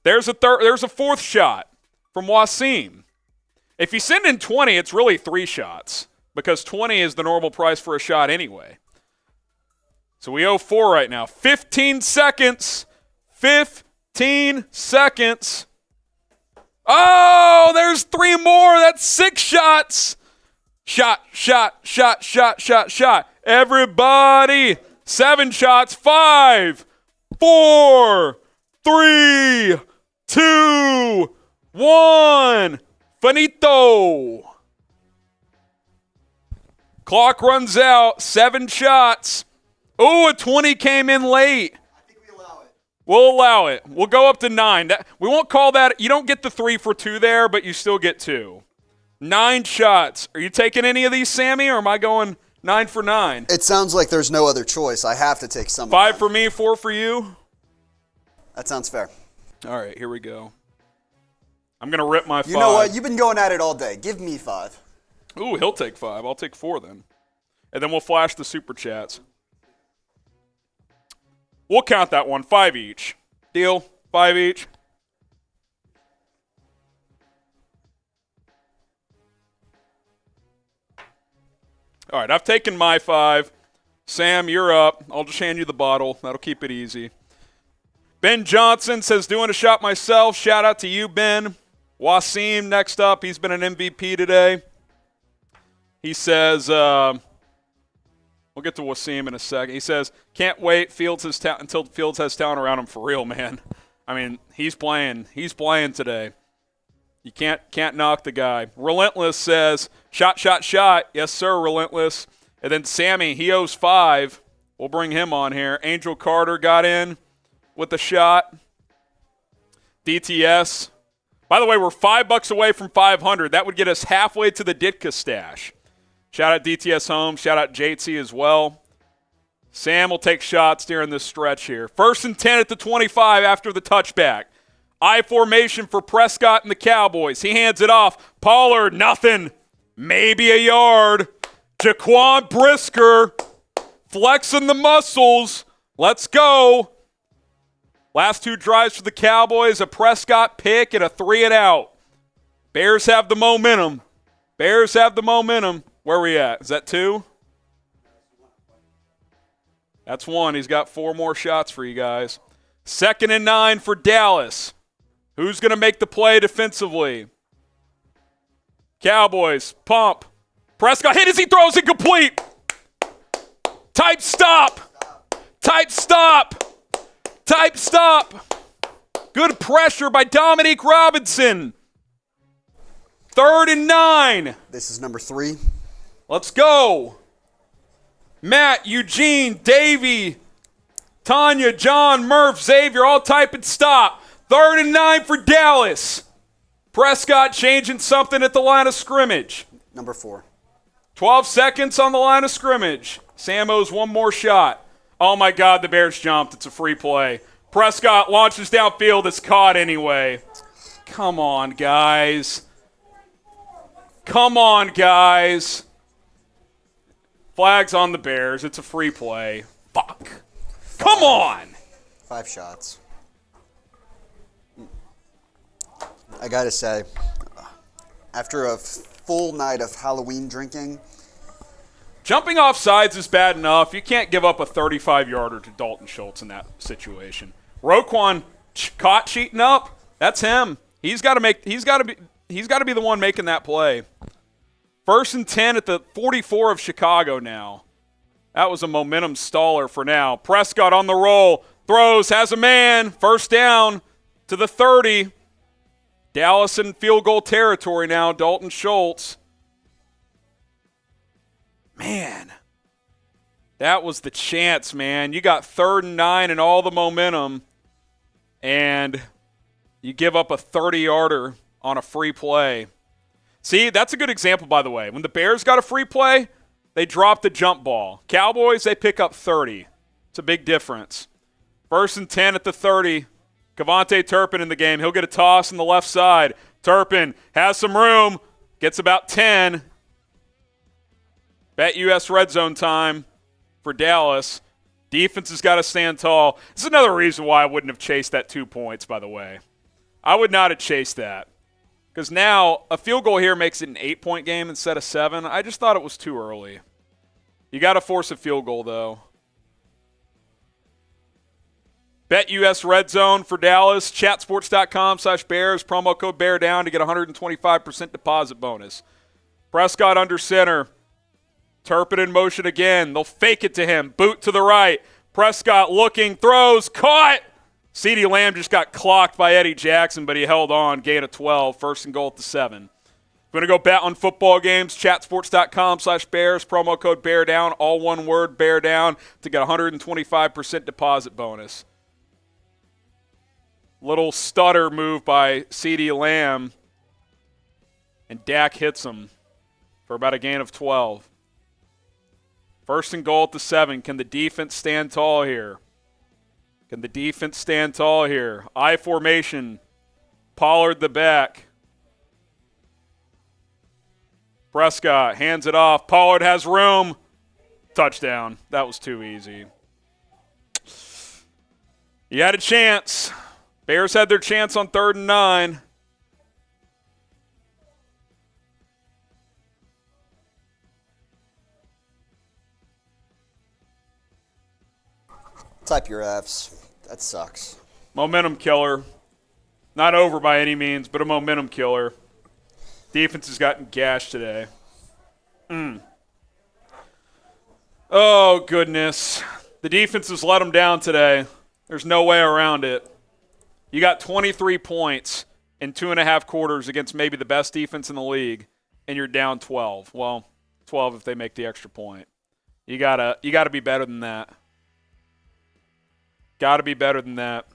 There's a fourth shot from Wasim. If you send in 20, it's really 3 shots because 20 is the normal price for a shot anyway. So we owe 4 right now. 15 seconds. 15 seconds. Oh, there's 3 more. That's 6 shots. Shot, shot, shot, shot, shot, shot. Everybody. 7 shots. 5, 4, 3, 2, 1. Finito. Clock runs out. 7 shots. Oh, a 20 came in late. I think we allow it. We'll allow it. We'll go up to 9. We won't call that. You don't get the 3 for 2 there, but you still get 2. 9 shots. Are you taking any of these, Sammy, or am I going 9 for 9? It sounds like there's no other choice. I have to take some. 5 for me, 4 for you? That sounds fair. All right, here we go. I'm going to rip my 5. You know what? You've been going at it all day. Give me 5. Ooh, he'll take 5. I'll take 4 then. And then we'll flash the super chats. We'll count that one. 5 each. Deal? 5 each. All right, I've taken my 5. Sam, you're up. I'll just hand you the bottle. That'll keep it easy. Ben Johnson says, doing a shot myself. Shout out to you, Ben. Wasim next up. He's been an MVP today. He says, we'll get to Wasim in a second. He says, can't wait until Fields has talent around him for real, man. I mean, he's playing. He's playing today. You can't knock the guy. Relentless says, shot, shot, shot. Yes, sir, Relentless. And then Sammy, he owes 5. We'll bring him on here. Angel Carter got in with a shot. DTS. By the way, we're $5 away from 500. That would get us halfway to the Ditka stash. Shout out DTS Home. Shout out JT as well. Sam will take shots during this stretch here. 1st and 10 at the 25 after the touchback. I formation for Prescott and the Cowboys. He hands it off. Pollard, nothing. Maybe a yard. Jaquan Brisker flexing the muscles. Let's go. Last 2 drives for the Cowboys, a Prescott pick and a 3-and-out. Bears have the momentum. Bears have the momentum. Where are we at? Is that 2? That's 1. He's got 4 more shots for you guys. 2nd and 9 for Dallas. Who's going to make the play defensively? Cowboys, pump. Prescott hit as he throws it complete. Type stop. Type stop. Type stop. Good pressure by Dominique Robinson. 3rd and 9. This is number 3. Let's go. Matt, Eugene, Davey, Tanya, John, Murph, Xavier, all typing stop. 3rd and 9 for Dallas. Prescott changing something at the line of scrimmage. Number 4. 12 seconds on the line of scrimmage. Sam owes 1 more shot. Oh, my God, the Bears jumped. It's a free play. Prescott launches downfield. It's caught anyway. Come on, guys. Come on, guys. Flags on the Bears. It's a free play. Fuck. Come on. 5 shots. I gotta say, after a full night of Halloween drinking, jumping off sides is bad enough. You can't give up a 35-yarder to Dalton Schultz in that situation. Roquan caught cheating up. That's him. He's got to be the one making that play. 1st and 10 at the 44 of Chicago now. That was a momentum staller for now. Prescott on the roll. Throws, has a man. First down to the 30. Dallas in field goal territory now. Dalton Schultz. Man, that was the chance, man. You got 3rd and 9 and all the momentum, and you give up a 30-yarder on a free play. See, that's a good example, by the way. When the Bears got a free play, they dropped the jump ball. Cowboys, they pick up 30. It's a big difference. 1st and 10 at the 30. Kevontae Turpin in the game. He'll get a toss on the left side. Turpin has some room. Gets about 10. Bet US red zone time for Dallas. Defense has got to stand tall. This is another reason why I wouldn't have chased that 2 points, by the way. I would not have chased that. Because now a field goal here makes it an 8-point game instead of 7. I just thought it was too early. You got to force a field goal, though. Bet US red zone for Dallas. Chatsports.com/Bears. Promo code BEARDOWN to get 125% deposit bonus. Prescott under center. Turpin in motion again. They'll fake it to him. Boot to the right. Prescott looking. Throws. Caught. CeeDee Lamb just got clocked by Eddie Jackson, but he held on. Gain of 12. 1st and goal at the 7. If you want to go bet on football games, chatsports.com/Bears. Promo code BEARDOWN. All one word, BEARDOWN, to get 125% deposit bonus. Little stutter move by CeeDee Lamb, and Dak hits him for about a gain of 12. 1st and goal at the 7. Can the defense stand tall here? Can the defense stand tall here? I formation. Pollard the back. Prescott hands it off. Pollard has room. Touchdown. That was too easy. You had a chance. Bears had their chance on 3rd and 9. Type your Fs. That sucks. Momentum killer. Not over by any means, but a momentum killer. Defense has gotten gashed today. Oh, goodness. The defense has let them down today. There's no way around it. You got 23 points in 2.5 quarters against maybe the best defense in the league, and you're down 12. Well, 12 if they make the extra point. You gotta be better than that. Got to be better than that. At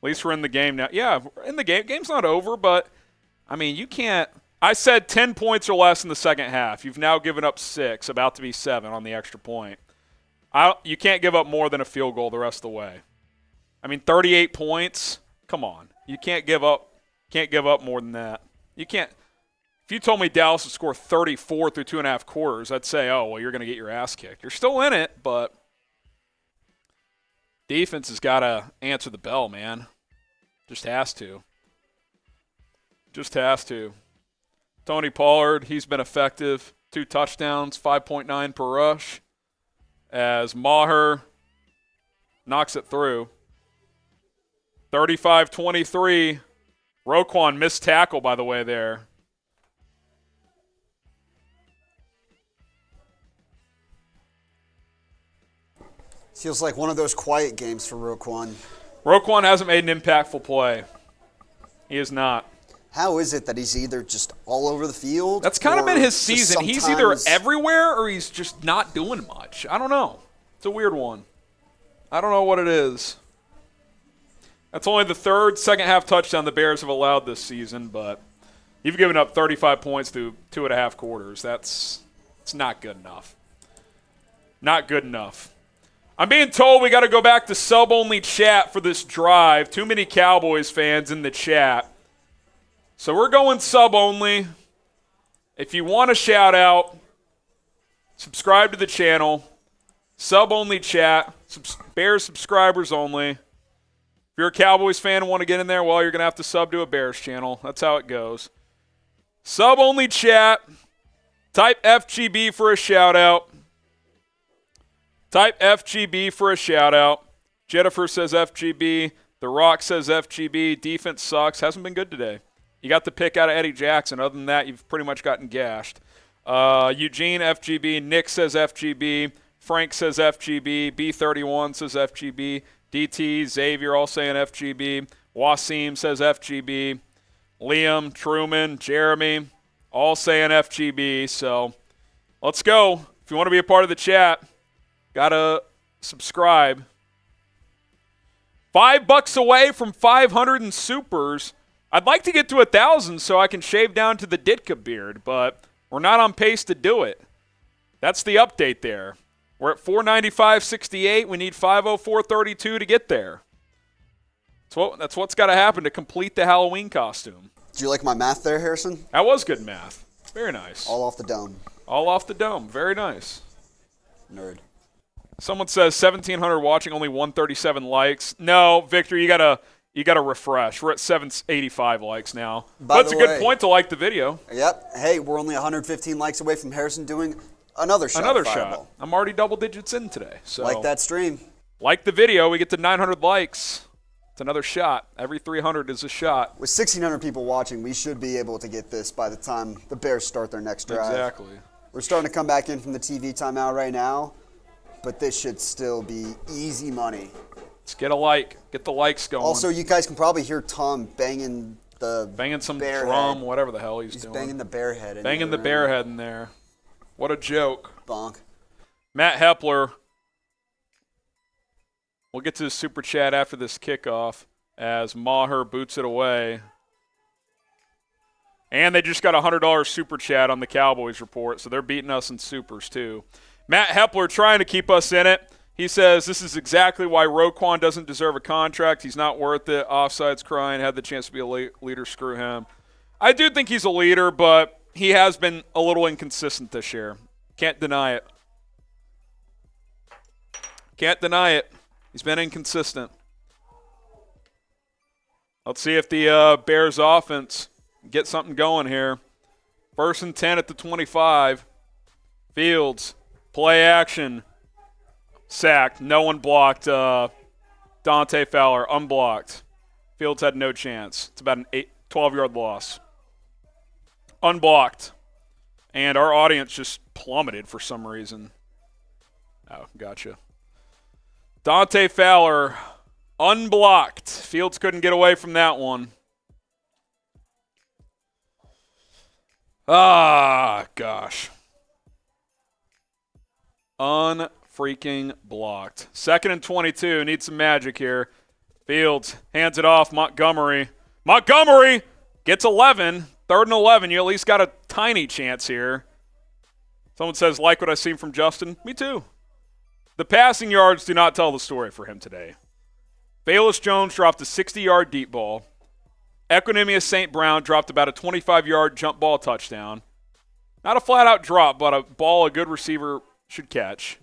least we're in the game now. Yeah, we're in the game. Game's not over, but, I mean, you can't. I said 10 points or less in the second half. You've now given up 6, about to be 7 on the extra point. You can't give up more than a field goal the rest of the way. I mean, 38 points. Come on. You can't give up more than that. You can't. If you told me Dallas would score 34 through 2.5 quarters, I'd say, oh, well, you're going to get your ass kicked. You're still in it, but defense has got to answer the bell, man. Just has to. Just has to. Tony Pollard, he's been effective. 2 touchdowns, 5.9 per rush. As Maher knocks it through. 35-23. Roquan missed tackle, by the way, there. Feels like one of those quiet games for Roquan. Roquan hasn't made an impactful play. He is not. How is it that he's either just all over the field? That's kind of been his season. He's either everywhere or he's just not doing much. I don't know. It's a weird one. I don't know what it is. That's only the second half touchdown the Bears have allowed this season, but you've given up 35 points through 2.5 quarters. It's not good enough. Not good enough. I'm being told we got to go back to sub-only chat for this drive. Too many Cowboys fans in the chat. So we're going sub-only. If you want a shout-out, subscribe to the channel. Sub-only chat. Bears subscribers only. If you're a Cowboys fan and want to get in there, well, you're going to have to sub to a Bears channel. That's how it goes. Sub-only chat. Type FGB for a shout-out. Type FGB for a shout-out. Jennifer says FGB. The Rock says FGB. Defense sucks. Hasn't been good today. You got the pick out of Eddie Jackson. Other than that, you've pretty much gotten gashed. Eugene, FGB. Nick says FGB. Frank says FGB. B31 says FGB. DT, Xavier all saying FGB. Wasim says FGB. Liam, Truman, Jeremy all saying FGB. So let's go. If you want to be a part of the chat, got to subscribe. $5 away from 500 in supers. I'd like to get to 1,000 so I can shave down to the Ditka beard, but we're not on pace to do it. That's the update there. We're at 495.68. We need 504.32 to get there. That's what's got to happen to complete the Halloween costume. Do you like my math there, Harrison? That was good math. Very nice. All off the dome. All off the dome. Very nice. Nerd. Someone says 1,700 watching, only 137 likes. No, Victor, you gotta refresh. We're at 785 likes now. But it's a good point to like the video. Yep. Hey, we're only 115 likes away from Harrison doing another shot. Another shot. I'm already double digits in today. So like that stream. Like the video. We get to 900 likes. It's another shot. Every 300 is a shot. With 1,600 people watching, we should be able to get this by the time the Bears start their next drive. Exactly. We're starting to come back in from the TV timeout right now, but this should still be easy money. Let's get a like. Get the likes going. Also, you guys can probably hear Tom banging some bear drum, head. whatever the hell he's doing. He's banging the bear head. Banging the bear head in there. What a joke. Bonk. Matt Hepler. We'll get to the super chat after this kickoff as Maher boots it away. And they just got a $100 super chat on the Cowboys report, so they're beating us in supers too. Matt Hepler trying to keep us in it. He says this is exactly why Roquan doesn't deserve a contract. He's not worth it. Offside's crying. Had the chance to be a leader. Screw him. I do think he's a leader, but he has been a little inconsistent this year. Can't deny it. Can't deny it. He's been inconsistent. Let's see if the Bears offense get something going here. 1st and 10 at the 25. Fields, play action. Sacked. No one blocked. Dante Fowler, unblocked. Fields had no chance. It's about an 12-yard loss. Unblocked. And our audience just plummeted for some reason. Oh, gotcha. Dante Fowler, unblocked. Fields couldn't get away from that one. Ah, gosh. Unfreaking blocked. 2nd and 22. Need some magic here. Fields hands it off. Montgomery. Montgomery gets 11. 3rd and 11. You at least got a tiny chance here. Someone says, like what I seen from Justin. Me too. The passing yards do not tell the story for him today. Bayless Jones dropped a 60-yard deep ball. Equanimous St. Brown dropped about a 25-yard jump ball touchdown. Not a flat-out drop, but a ball a good receiver should catch.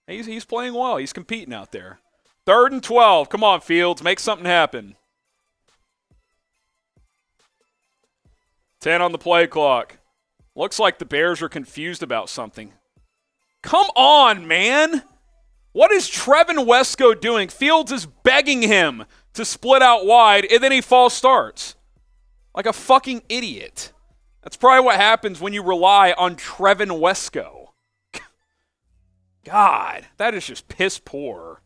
He's playing well. He's competing out there. 3rd and 12. Come on, Fields. Make something happen. 10 on the play clock. Looks like the Bears are confused about something. Come on, man. What is Trevin Wesco doing? Fields is begging him to split out wide, and then he false starts. Like a fucking idiot. That's probably what happens when you rely on Trevin Wesco. God, that is just piss poor.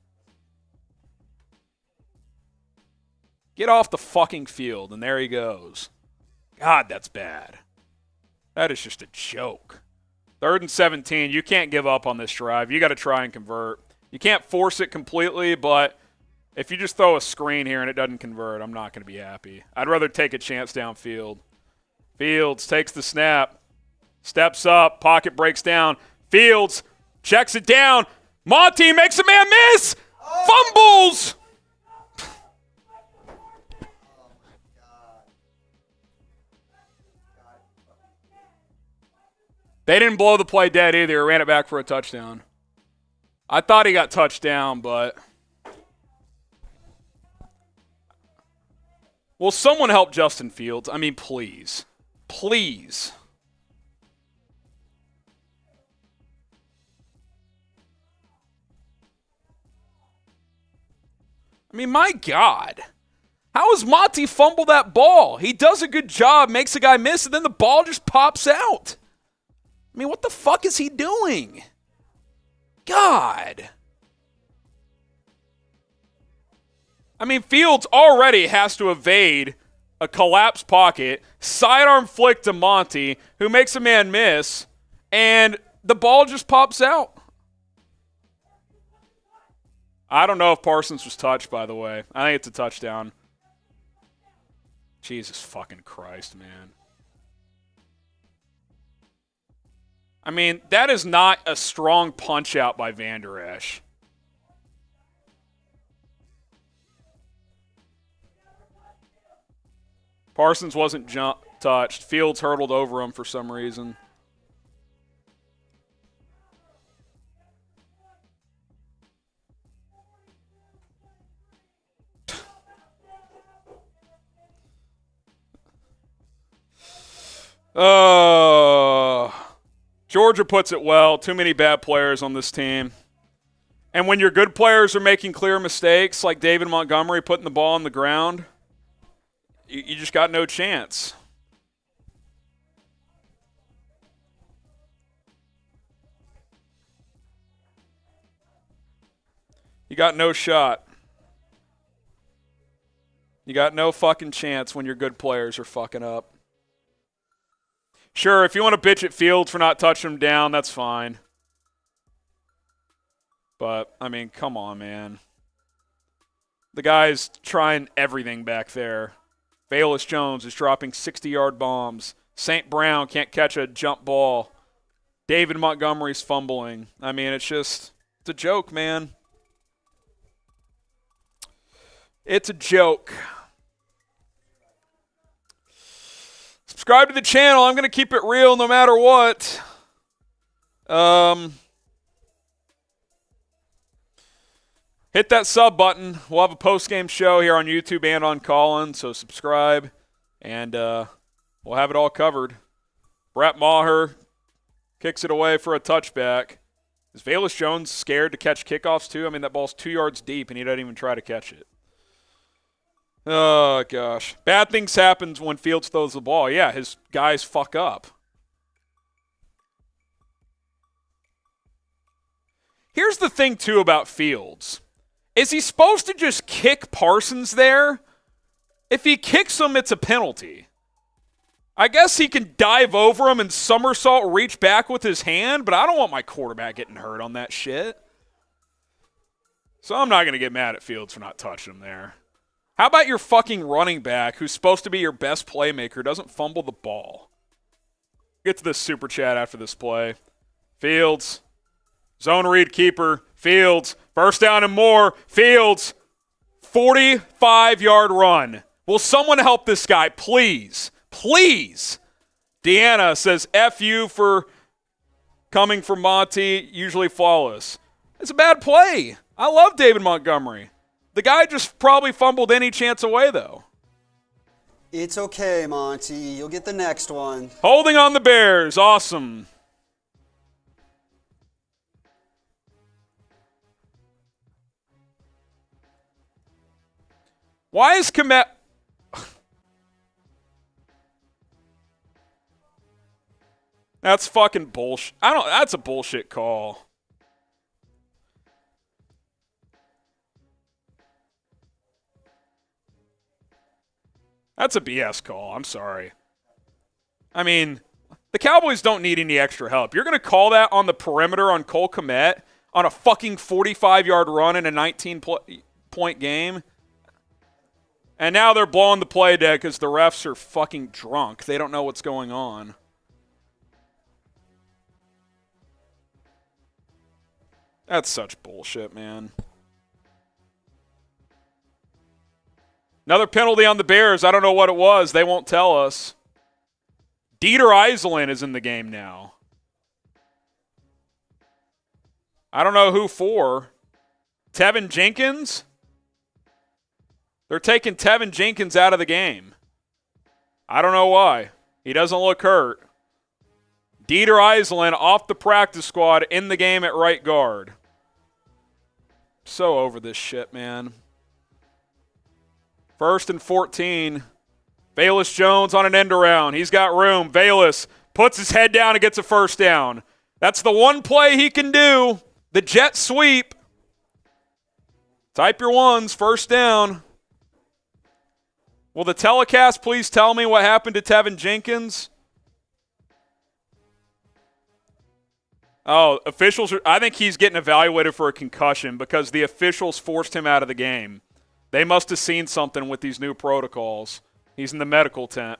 Get off the fucking field, and there he goes. God, that's bad. That is just a joke. 3rd and 17. You can't give up on this drive. You got to try and convert. You can't force it completely, but if you just throw a screen here and it doesn't convert, I'm not going to be happy. I'd rather take a chance downfield. Fields takes the snap. Steps up. Pocket breaks down. Fields checks it down. Monty makes a man miss. Fumbles. They didn't blow the play dead either. Ran it back for a touchdown. I thought he got touched down, but will someone help Justin Fields? I mean, please. Please. I mean, my God. How has Monty fumbled that ball? He does a good job, makes a guy miss, and then the ball just pops out. I mean, what the fuck is he doing? God. I mean, Fields already has to evade a collapsed pocket, sidearm flick to Monty, who makes a man miss, and the ball just pops out. I don't know if Parsons was touched, by the way. I think it's a touchdown. Jesus fucking Christ, man. I mean, that is not a strong punch out by Van Der Esch. Parsons wasn't touched. Fields hurdled over him for some reason. Georgia puts it well. Too many bad players on this team. And when your good players are making clear mistakes, like David Montgomery putting the ball on the ground, you just got no chance. You got no shot. You got no fucking chance when your good players are fucking up. Sure, if you want to bitch at Fields for not touching him down, that's fine. But, I mean, come on, man. The guy's trying everything back there. Velus Jones is dropping 60-yard bombs. St. Brown can't catch a jump ball. David Montgomery's fumbling. I mean, it's a joke, man. It's a joke. Subscribe to the channel. I'm going to keep it real no matter what. Hit that sub button. We'll have a post-game show here on YouTube and on Callin, so subscribe, and we'll have it all covered. Brett Maher kicks it away for a touchback. Is Velus Jones scared to catch kickoffs too? I mean, that ball's 2 yards deep, and he doesn't even try to catch it. Oh, gosh. Bad things happen when Fields throws the ball. Yeah, his guys fuck up. Here's the thing, too, about Fields. Is he supposed to just kick Parsons there? If he kicks him, it's a penalty. I guess he can dive over him and somersault reach back with his hand, but I don't want my quarterback getting hurt on that shit. So I'm not going to get mad at Fields for not touching him there. How about your fucking running back who's supposed to be your best playmaker doesn't fumble the ball? Get to this super chat after this play. Fields. Zone read keeper. Fields. First down and more. Fields. 45-yard run. Will someone help this guy, please? Please. Deanna says, F you for coming from Monty, usually flawless. It's a bad play. I love David Montgomery. The guy just probably fumbled any chance away, though. It's okay, Monty. You'll get the next one. Holding on the Bears. Awesome. Why is Komet... That's fucking bullshit. That's a bullshit call. That's a BS call. I'm sorry. I mean, the Cowboys don't need any extra help. You're going to call that on the perimeter on Cole Kmet on a fucking 45-yard run in a 19-point game? And now they're blowing the play dead because the refs are fucking drunk. They don't know what's going on. That's such bullshit, man. Another penalty on the Bears. I don't know what it was. They won't tell us. Dieter Iselin is in the game now. I don't know who for. Tevin Jenkins? They're taking Tevin Jenkins out of the game. I don't know why. He doesn't look hurt. Dieter Iselin off the practice squad in the game at right guard. So over this shit, man. 1st and 14. Velus Jones on an end around. He's got room. Velus puts his head down and gets a first down. That's the one play he can do. The jet sweep. Type your ones, first down. Will the telecast please tell me what happened to Tevin Jenkins? Oh, officials I think he's getting evaluated for a concussion because the officials forced him out of the game. They must have seen something with these new protocols. He's in the medical tent.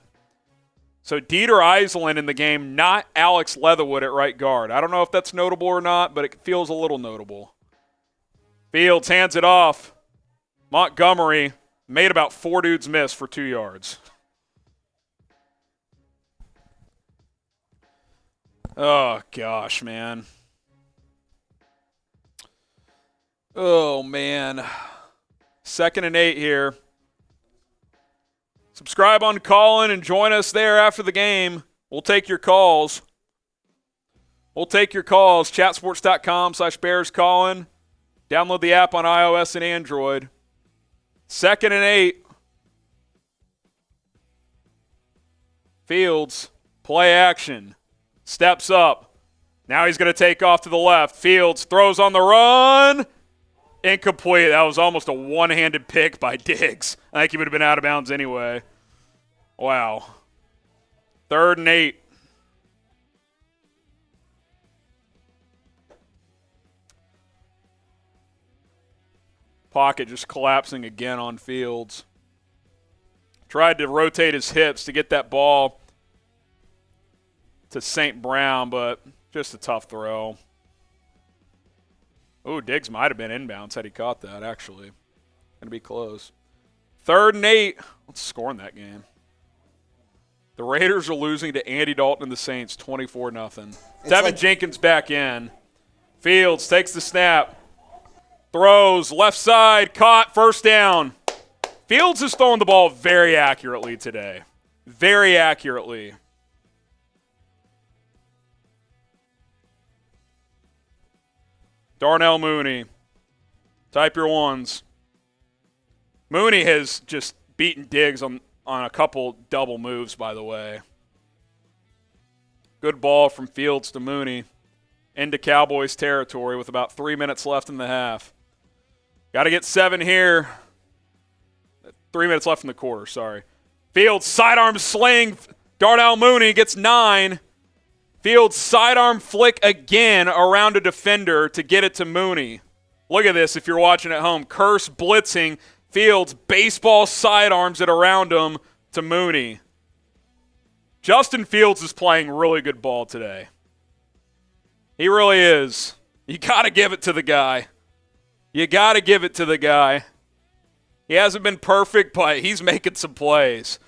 So Dieter Eiselen in the game, not Alex Leatherwood at right guard. I don't know if that's notable or not, but it feels a little notable. Fields hands it off. Montgomery made about 4 dudes miss for 2 yards. Oh, gosh, man. Oh, man. 2nd and 8 here. Subscribe on Callin and join us there after the game. We'll take your calls. Chatsports.com/BearsCallin. Download the app on iOS and Android. 2nd and 8. Fields, play action. Steps up. Now he's going to take off to the left. Fields throws on the run. Incomplete. That was almost a one-handed pick by Diggs. I think he would have been out of bounds anyway. Wow. 3rd and 8. Pocket just collapsing again on Fields. Tried to rotate his hips to get that ball to St. Brown, but just a tough throw. Ooh, Diggs might have been inbounds had he caught that, actually. Going to be close. 3rd and 8. Let's score in that game. The Raiders are losing to Andy Dalton and the Saints 24-0. Tevin Jenkins back in. Fields takes the snap. Throws, left side, caught, first down. Fields is throwing the ball very accurately today. Very accurately. Darnell Mooney. Type your ones. Mooney has just beaten Diggs on a couple double moves, by the way. Good ball from Fields to Mooney into Cowboys territory with about 3 minutes left in the half. Got to get 7 here. 3 minutes left in the quarter, sorry. Fields sidearm sling. Darnell Mooney gets 9. Fields sidearm flick again around a defender to get it to Mooney. Look at this if you're watching at home. Curse blitzing. Fields baseball sidearms it around him to Mooney. Justin Fields is playing really good ball today. He really is. You got to give it to the guy. You got to give it to the guy. He hasn't been perfect, but he's making some plays.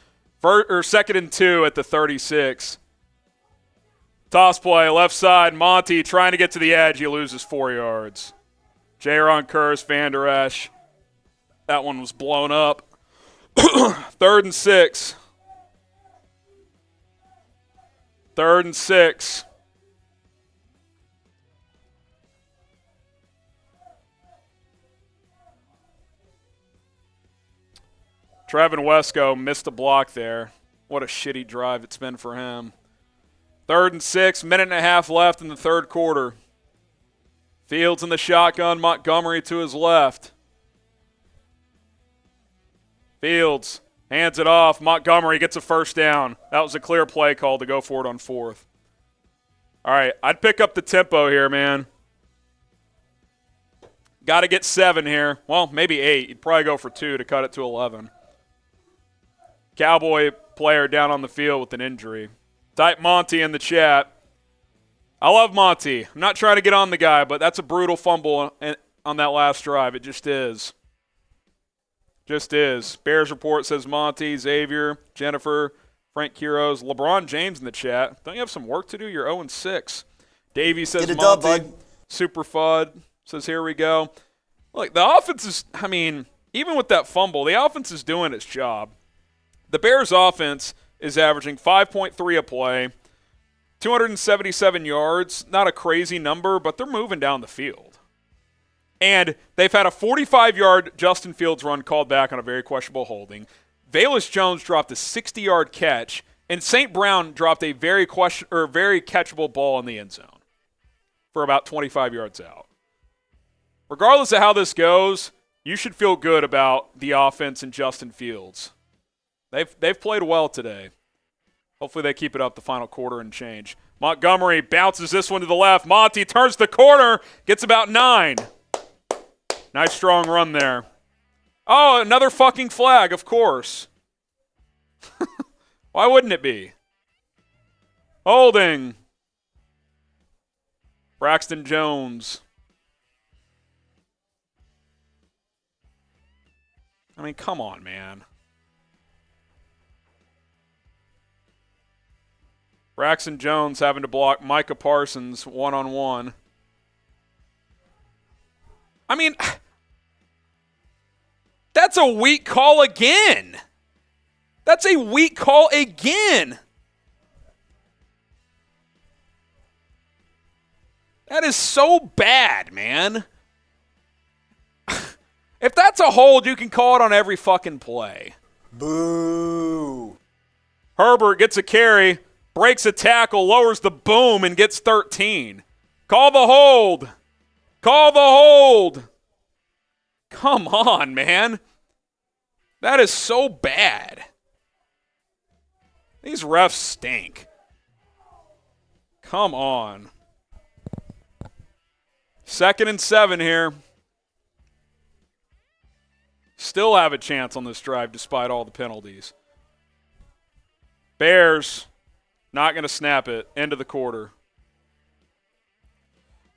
2nd and 2 at the 36. Toss play, left side, Monty trying to get to the edge. He loses 4 yards. Jaron Curse, Van Der Esch. That one was blown up. 3rd and 6. 3rd and 6. Trevin Wesco missed a block there. What a shitty drive it's been for him. 3rd and 6, minute and a half left in the 3rd quarter. Fields in the shotgun, Montgomery to his left. Fields hands it off. Montgomery gets a first down. That was a clear play call to go for it on 4th. All right, I'd pick up the tempo here, man. Got to get 7 here. Well, maybe 8. You'd probably go for 2 to cut it to 11. Cowboy player down on the field with an injury. Type Monty in the chat. I love Monty. I'm not trying to get on the guy, but that's a brutal fumble on that last drive. It just is. Just is. Bears Report says Monty, Xavier, Jennifer, Frank Quiros, LeBron James in the chat. Don't you have some work to do? You're 0-6. Davey says Get it Monty. done, bud. Super Fud says here we go. Look, the offense is, even with that fumble, the offense is doing its job. The Bears offense is averaging 5.3 a play, 277 yards. Not a crazy number, but they're moving down the field. And they've had a 45-yard Justin Fields run called back on a very questionable holding. Velus Jones dropped a 60-yard catch, and St. Brown dropped a very catchable ball in the end zone for about 25 yards out. regardless of how this goes, you should feel good about the offense and Justin Fields. They've played well today. Hopefully they keep it up the final quarter and change. Montgomery bounces this one to the left. Monty turns the corner, gets about 9. Nice strong run there. Oh, another fucking flag, of course. Why wouldn't it be? Holding. Braxton Jones. I mean, come on, man. Braxton Jones having to block Micah Parsons one-on-one. I mean, that's a weak call again. That's a weak call again. That is so bad, man. If that's a hold, you can call it on every fucking play. Boo. Herbert gets a carry, breaks a tackle, lowers the boom, and gets 13. Call the hold. Call the hold. Come on, man. That is so bad. These refs stink. Come on. 2nd and 7 here. Still have a chance on this drive despite all the penalties. Bears not going to snap it. End of the quarter.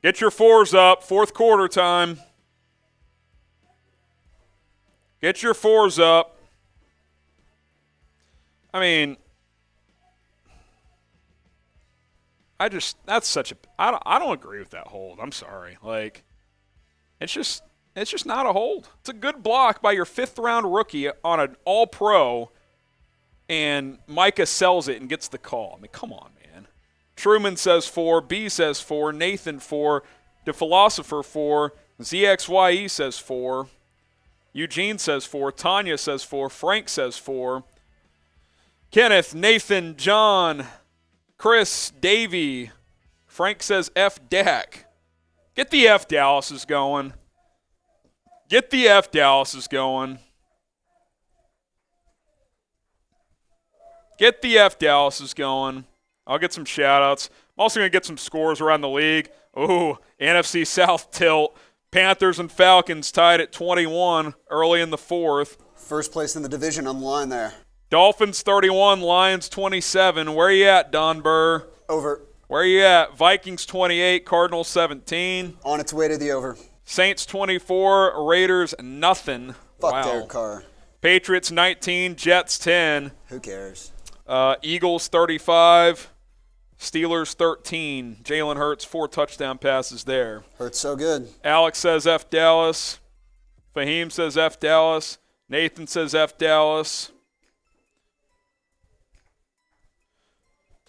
Get your 4s up. 4th quarter time. Get your 4s up. I mean, that's such a, I don't agree with that hold. I'm sorry. Like, it's just not a hold. It's a good block by your 5th-round rookie on an all-pro, and Micah sells it and gets the call. I mean, come on, man. Truman says 4, B says 4, Nathan 4, the Philosopher 4, ZXYE says 4, Eugene says 4, Tanya says 4, Frank says 4, Kenneth, Nathan, John, Chris, Davey, Frank says F Dak. Get the F Dallases going. Get the F Dallases going. Get the F Dallases going. I'll get some shout-outs. I'm also going to get some scores around the league. Ooh, NFC South tilt. Panthers and Falcons tied at 21 early in the 4th. First place in the division on the line there. Dolphins 31, Lions 27. Where you at, Don Burr? Over. Where you at? Vikings 28, Cardinals 17. On its way to the over. Saints 24, Raiders nothing. Fuck Derek Carr. Patriots 19, Jets 10. Who cares? Eagles 35, Steelers 13. Jalen Hurts 4 touchdown passes there. Hurts so good. Alex says F Dallas. Fahim says F Dallas. Nathan says F Dallas.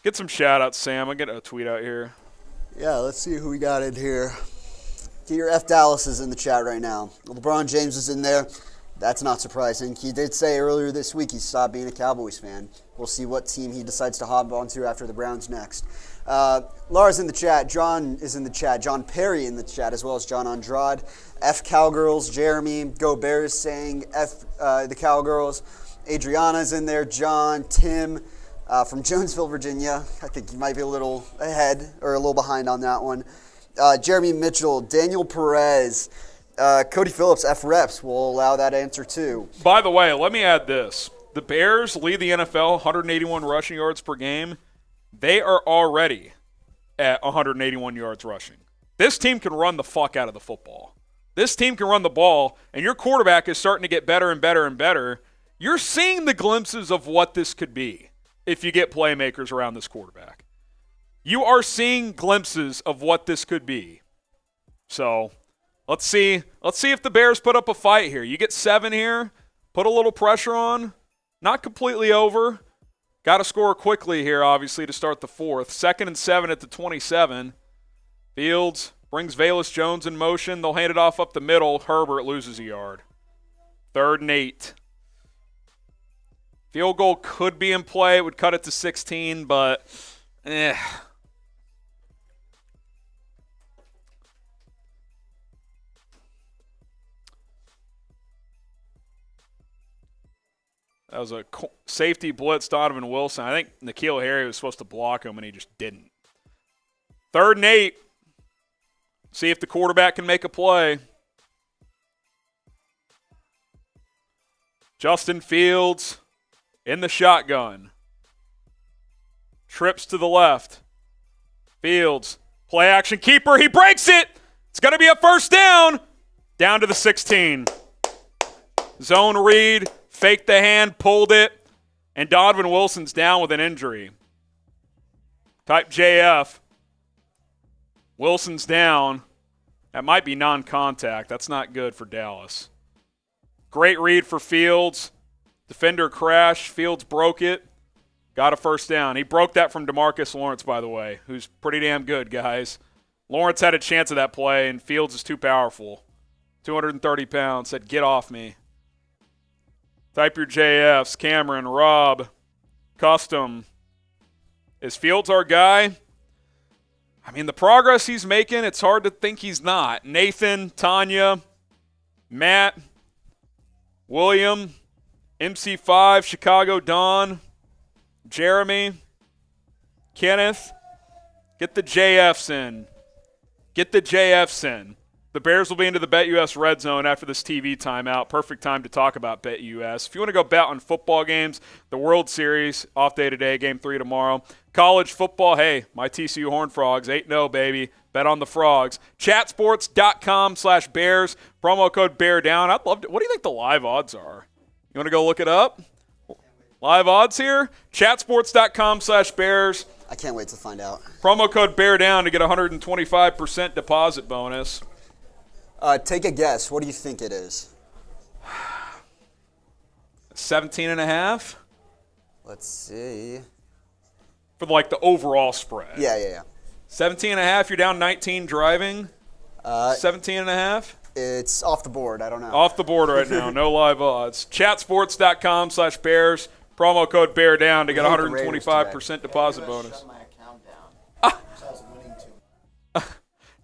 Get some shout-outs, Sam. I'll get a tweet out here. Yeah, let's see who we got in here. Get your F Dallases in the chat right now. LeBron James is in there. That's not surprising. He did say earlier this week he stopped being a Cowboys fan. We'll see what team he decides to hop onto after the Browns next. Laura's in the chat. John is in the chat. John Perry in the chat, as well as John Andrade. F Cowgirls. Jeremy. Go Bears saying F the Cowgirls. Adriana's in there. John. Tim. From Jonesville, Virginia. I think you might be a little ahead or a little behind on that one. Jeremy Mitchell, Daniel Perez, Cody Phillips, F Reps will allow that answer too. By the way, let me add this. The Bears lead the NFL 181 rushing yards per game. They are already at 181 yards rushing. This team can run the fuck out of the football. This team can run the ball, and your quarterback is starting to get better and better and better. You're seeing the glimpses of what this could be if you get playmakers around this quarterback. You are seeing glimpses of what this could be. So, let's see if the Bears put up a fight here. You get 7 here, put a little pressure on, not completely over. Got to score quickly here, obviously, to start the 4th. 2nd and 7 at the 27. Fields brings Velus Jones in motion. They'll hand it off up the middle. Herbert loses a yard. 3rd and 8. Field goal could be in play. It would cut it to 16, but That was a safety blitz, Donovan Wilson. I think N'Keal Harry was supposed to block him, and he just didn't. 3rd and 8. See if the quarterback can make a play. Justin Fields in the shotgun. Trips to the left. Fields, play action keeper. He breaks it. It's going to be a 1st down. Down to the 16. Zone read, faked the hand, pulled it, and Donovan Wilson's down with an injury. Type JF. Wilson's down. That might be non-contact. That's not good for Dallas. Great read for Fields. Defender crashed. Fields broke it. Got a 1st down. He broke that from DeMarcus Lawrence, by the way, who's pretty damn good, guys. Lawrence had a chance of that play, and Fields is too powerful. 230 pounds. Said, get off me. Type your JFs. Cameron, Rob, Custom. Is Fields our guy? I mean, the progress he's making, it's hard to think he's not. Nathan, Tanya, Matt, William, MC5, Chicago Don, Jeremy, Kenneth. Get the JFs in. Get the JFs in. The Bears will be into the BetUS Red Zone after this TV timeout. Perfect time to talk about BetUS. If you want to go bet on football games, the World Series, off day today, Game 3 tomorrow. College football, hey, my TCU Horned Frogs, 8-0, baby. Bet on the Frogs. Chatsports.com/Bears. Promo code BEARDOWN. I'd love to. What do you think the live odds are? You want to go look it up? Live odds here? Chatsports.com/Bears. I can't wait to find out. Promo code BEARDOWN to get a 125% deposit bonus. Take a guess. What do you think it is? 17.5? Let's see. For like the overall spread. Yeah. 17.5, you're down 19 driving. 17.5? It's off the board. I don't know. Off the board right now. No live odds. Chatsports.com/Bears. Promo code BEARDOWN to get a 125% deposit bonus.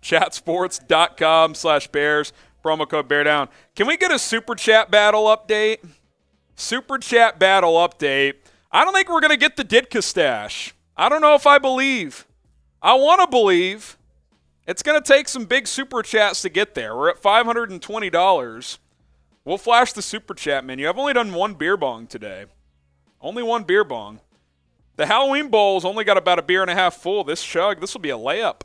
Chatsports.com/Bears. Promo code BEARDOWN. Can we get a Super Chat Battle update? Super Chat Battle update. I don't think we're going to get the Ditka stash. I don't know if I believe. I want to believe. It's going to take some big Super Chats to get there. We're at $520. We'll flash the Super Chat menu. I've only done one beer bong today. Only one beer bong. The Halloween Bowl's only got about a beer and a half full. This will be a layup.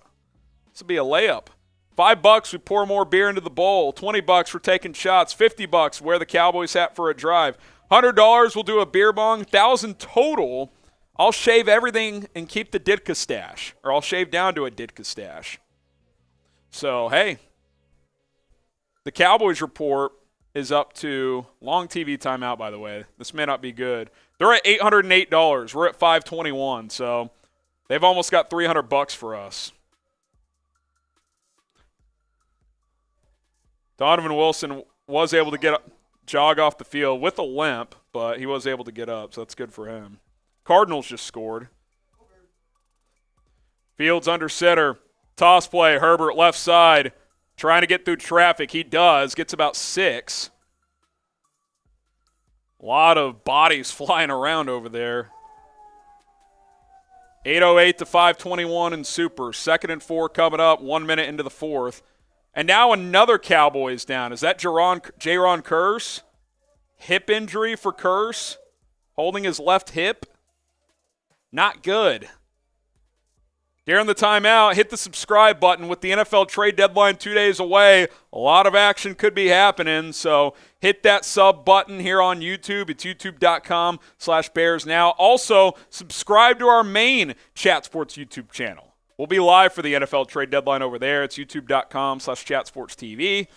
This will be a layup. $5, we pour more beer into the bowl. $20, we're taking shots. $50, wear the Cowboys hat for a drive. $100, we'll do a beer bong. $1,000 total, I'll shave everything and keep the Ditka stash. Or I'll shave down to a Ditka stash. So, hey, the Cowboys report is up to, long TV timeout, by the way. This may not be good. They're at $808. We're at $521. So they've almost got $300 for us. Donovan Wilson was able to jog off the field with a limp, but he was able to get up, so that's good for him. Cardinals just scored. Fields under center. Toss play. Herbert left side. Trying to get through traffic. He does. Gets about 6. A lot of bodies flying around over there. 8:08 to 5:21 in Super. 2nd and 4 coming up. 1 minute into the 4th. And now another Cowboys down. Is that Jaron Kearse? Hip injury for Kearse. Holding his left hip. Not good. During the timeout, hit the subscribe button with the NFL trade deadline 2 days away. A lot of action could be happening, so hit that sub button here on YouTube. It's youtube.com/Bears now. Also, subscribe to our main Chat Sports YouTube channel. We'll be live for the NFL trade deadline over there. It's youtube.com/ChatSportsTV.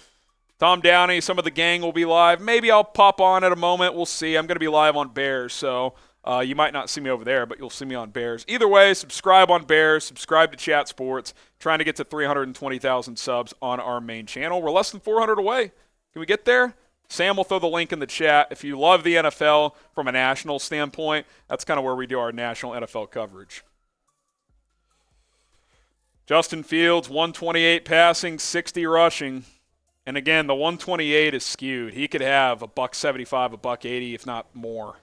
Tom Downey, some of the gang will be live. Maybe I'll pop on at a moment. We'll see. I'm going to be live on Bears, so you might not see me over there, but you'll see me on Bears. Either way, subscribe on Bears, subscribe to Chat Sports, trying to get to 320,000 subs on our main channel. We're less than 400 away. Can we get there? Sam will throw the link in the chat. If you love the NFL from a national standpoint, that's kind of where we do our national NFL coverage. Justin Fields, 128 passing, 60 rushing. And again, the 128 is skewed. He could have a $175, a $180, if not more.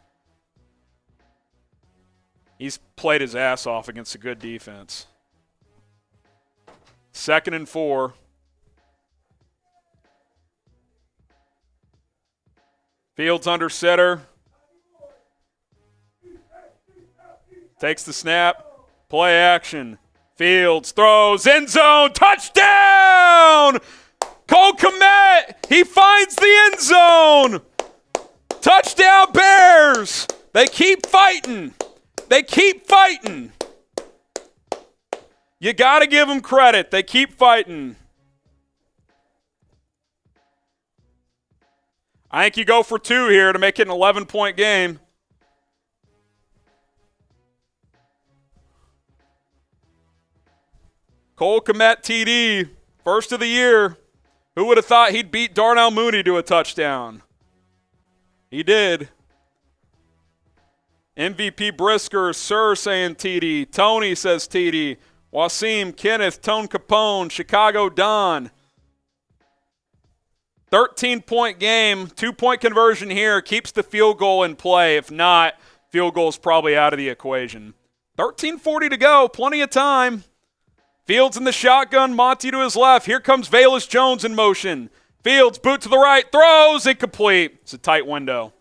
He's played his ass off against a good defense. 2nd and 4. Fields under center. Takes the snap. Play action. Fields throws. End zone. Touchdown! Cole Kmet. He finds the end zone. Touchdown Bears. They keep fighting. They keep fighting. You got to give them credit. They keep fighting. I think you go for 2 here to make it an 11-point game. Cole Kmet TD, first of the year. Who would have thought he'd beat Darnell Mooney to a touchdown? He did. MVP Brisker, Sir saying TD. Tony says TD. Wasim, Kenneth, Tone Capone, Chicago Don. 13-point game, 2-point conversion here. Keeps the field goal in play. If not, field goal's probably out of the equation. 13:40 to go, plenty of time. Fields in the shotgun, Monty to his left. Here comes Velus Jones in motion. Fields, boot to the right, throws, incomplete. It's a tight window.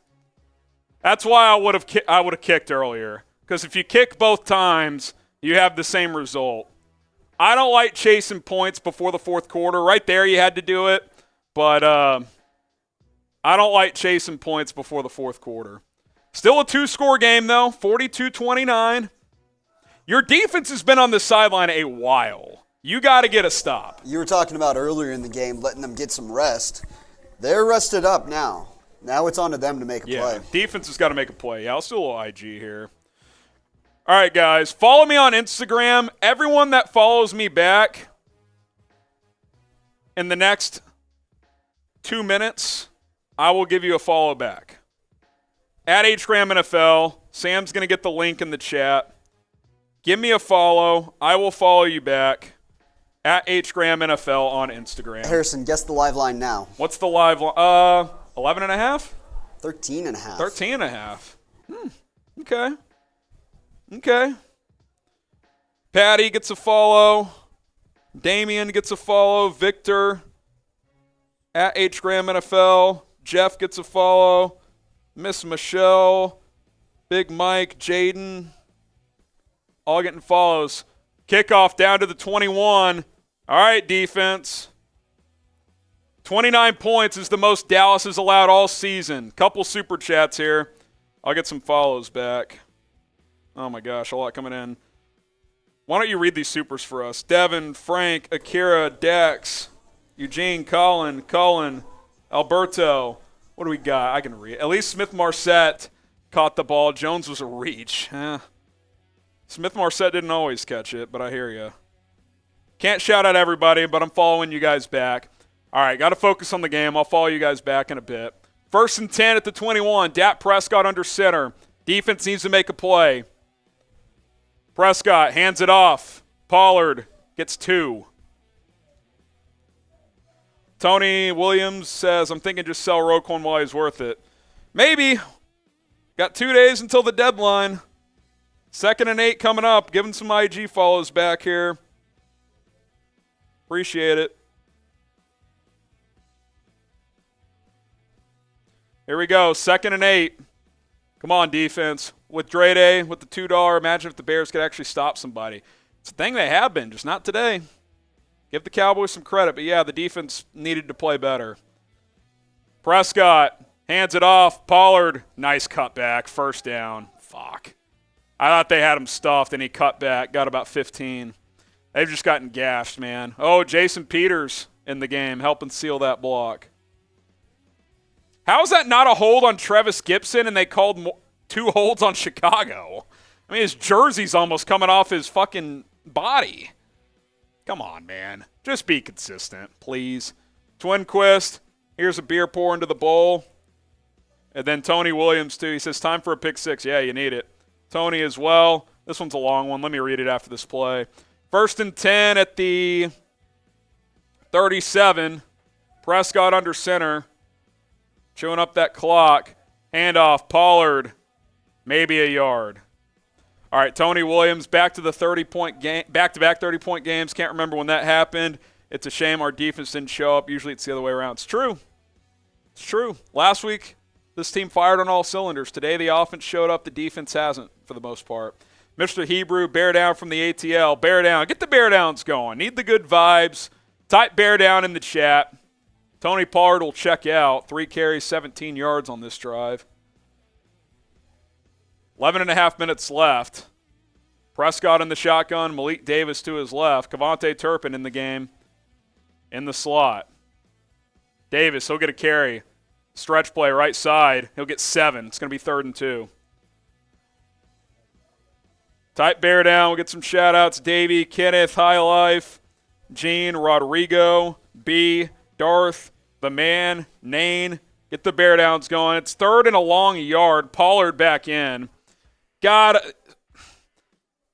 That's why I would have kicked earlier. Because if you kick both times, you have the same result. I don't like chasing points before the fourth quarter. Right there, you had to do it. But I don't like chasing points before the fourth quarter. Still a 2-score game, though, 42-29. Your defense has been on the sideline a while. You got to get a stop. You were talking about earlier in the game letting them get some rest. They're rested up now. Now it's on to them to make a play. Defense has got to make a play. Yeah, I'll still a little IG here. All right, guys. Follow me on Instagram. Everyone that follows me back in the next 2 minutes, I will give you a follow back. At HGramNFL. Sam's going to get the link in the chat. Give me a follow. I will follow you back. At HGramNFL on Instagram. Harrison, guess the live line now. What's the live line? 11 and a half? 13 and a half. 13 and a half. Okay. Patty gets a follow. Damian gets a follow. Victor at HGramNFL. Jeff gets a follow. Miss Michelle. Big Mike. Jaden. All getting follows. Kickoff down to the 21. All right, defense. 29 points is the most Dallas has allowed all season. Couple super chats here. I'll get some follows back. Oh, my gosh, a lot coming in. Why don't you read these supers for us? Devin, Frank, Akira, Dax, Eugene, Colin, Alberto. What do we got? I can read. At least Smith-Marset caught the ball. Jones was a reach. Smith-Marset didn't always catch it, but I hear you. Can't shout out everybody, but I'm following you guys back. All right, got to focus on the game. I'll follow you guys back in a bit. 1st and 10 at the 21. Dak Prescott under center. Defense needs to make a play. Prescott hands it off. Pollard gets 2. Tony Williams says, I'm thinking just sell Roquan while he's worth it. Maybe. Got 2 days until the deadline. 2nd and 8 coming up. Giving some IG follows back here. Appreciate it. Here we go. 2nd and 8. Come on, defense. With Dre Day, with the $2, imagine if the Bears could actually stop somebody. It's a thing they have been, just not today. Give the Cowboys some credit, but yeah, the defense needed to play better. Prescott hands it off. Pollard, nice cutback. 1st down. Fuck. I thought they had him stuffed, and he cut back, got about 15. They've just gotten gashed, man. Oh, Jason Peters in the game, helping seal that block. How is that not a hold on Trevis Gibson, and they called 2 holds on Chicago? I mean, his jersey's almost coming off his fucking body. Come on, man. Just be consistent, please. Twinquist, here's a beer pour into the bowl. And then Tony Williams, too. He says, time for a pick 6. Yeah, you need it. Tony as well. This one's a long one. Let me read it after this play. 1st and 10 at the 37. Prescott under center. Chewing up that clock. Handoff. Pollard. Maybe a yard. All right, Tony Williams back to the 30-point game, back-to-back 30-point games. Can't remember when that happened. It's a shame our defense didn't show up. Usually it's the other way around. It's true. It's true. Last week, this team fired on all cylinders. Today, the offense showed up. The defense hasn't, for the most part. Mr. Hebrew, bear down from the ATL. Bear down. Get the bear downs going. Need the good vibes. Type bear down in the chat. Tony Pollard will check out. 3 carries, 17 yards on this drive. 11.5 minutes left. Prescott in the shotgun. Malik Davis to his left. Kevontae Turpin in the game. In the slot. Davis, he'll get a carry. Stretch play right side. He'll get 7. It's going to be 3rd and 2. Type bear down. We'll get some shout-outs. Davey, Kenneth, High Life, Gene, Rodrigo, B, Darth, the man, Nain. Get the bear downs going. It's 3rd and a long yard. Pollard back in. God,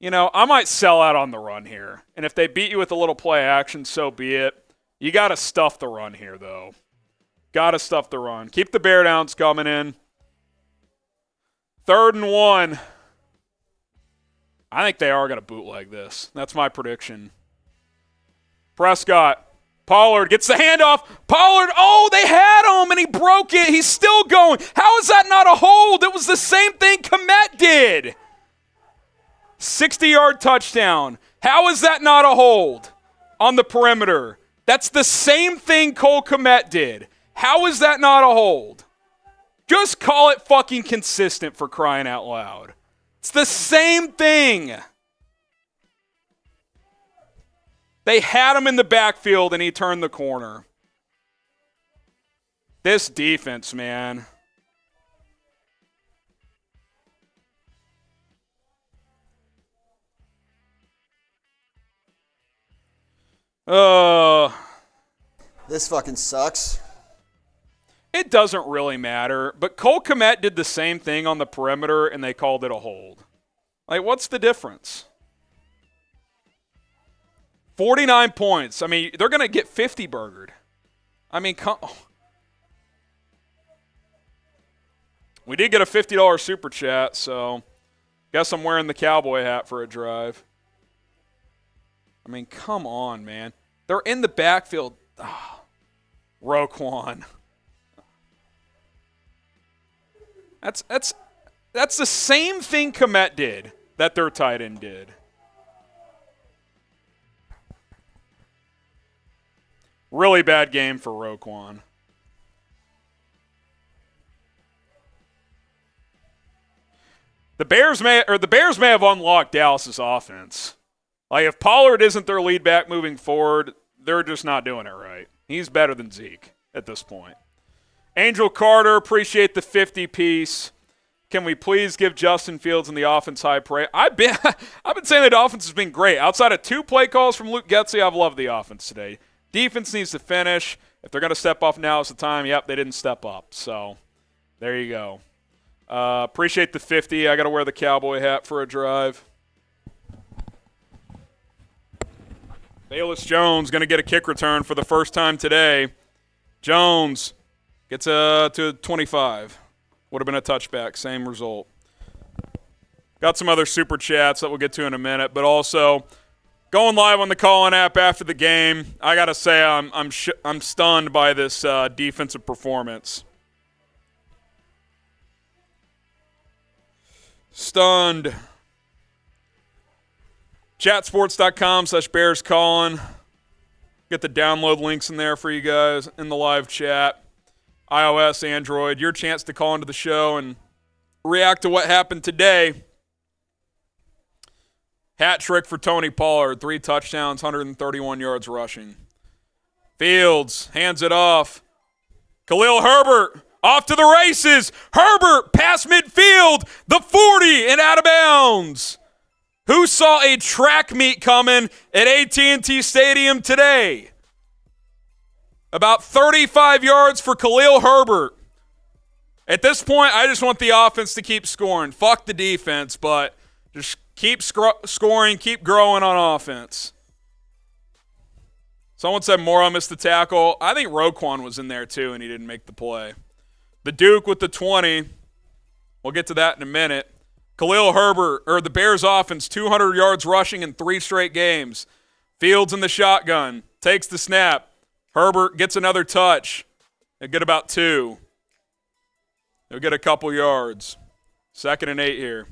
I might sell out on the run here. And if they beat you with a little play action, so be it. You got to stuff the run here, though. Got to stuff the run. Keep the bear downs coming in. 3rd and 1. I think they are going to bootleg this. That's my prediction. Prescott. Pollard gets the handoff. Pollard, they had him, and he broke it. He's still going. How is that not a hold? It was the same thing Kmet did. 60-yard touchdown. How is that not a hold on the perimeter? That's the same thing Cole Kmet did. How is that not a hold? Just call it fucking consistent, for crying out loud. It's the same thing. They had him in the backfield, and he turned the corner. This defense, man. This fucking sucks. It doesn't really matter, but Cole Kmet did the same thing on the perimeter, and they called it a hold. Like, what's the difference? 49 points. I mean, they're going to get 50 burgered. I mean, we did get a $50 super chat, so guess I'm wearing the cowboy hat for a drive. I mean, come on, man. They're in the backfield. Roquan. That's the same thing Kmet did that their tight end did. Really bad game for Roquan. The Bears may have unlocked Dallas's offense. Like, if Pollard isn't their lead back moving forward, they're just not doing it right. He's better than Zeke at this point. Angel Carter, appreciate the 50 piece. Can we please give Justin Fields and the offense high praise? I've been saying the offense has been great. Outside of 2 play calls from Luke Getsy, I've loved the offense today. Defense needs to finish. If they're going to step up, now is the time. Yep, they didn't step up. So there you go. Appreciate the 50. I got to wear the cowboy hat for a drive. Bayless Jones going to get a kick return for the first time today. Jones gets to 25. Would have been a touchback. Same result. Got some other super chats that we'll get to in a minute, but also going live on the Call-In app after the game. I got to say I'm stunned by this defensive performance. Stunned. Chatsports.com/BearsCallin. Get the download links in there for you guys in the live chat. iOS, Android, your chance to call into the show and react to what happened today. Hat trick for Tony Pollard, 3 touchdowns, 131 yards rushing. Fields hands it off. Khalil Herbert off to the races. Herbert past midfield, the 40 and out of bounds. Who saw a track meet coming at AT&T Stadium today? About 35 yards for Khalil Herbert. At this point, I just want the offense to keep scoring. Fuck the defense, but just keep scoring, keep growing on offense. Someone said Borom missed the tackle. I think Roquan was in there too, and he didn't make the play. The Duke with the 20. We'll get to that in a minute. Khalil Herbert, or the Bears offense, 200 yards rushing in 3 straight games. Fields in the shotgun, takes the snap. Herbert gets another touch. He'll get about 2. He'll get a couple yards. 2nd and 8 here.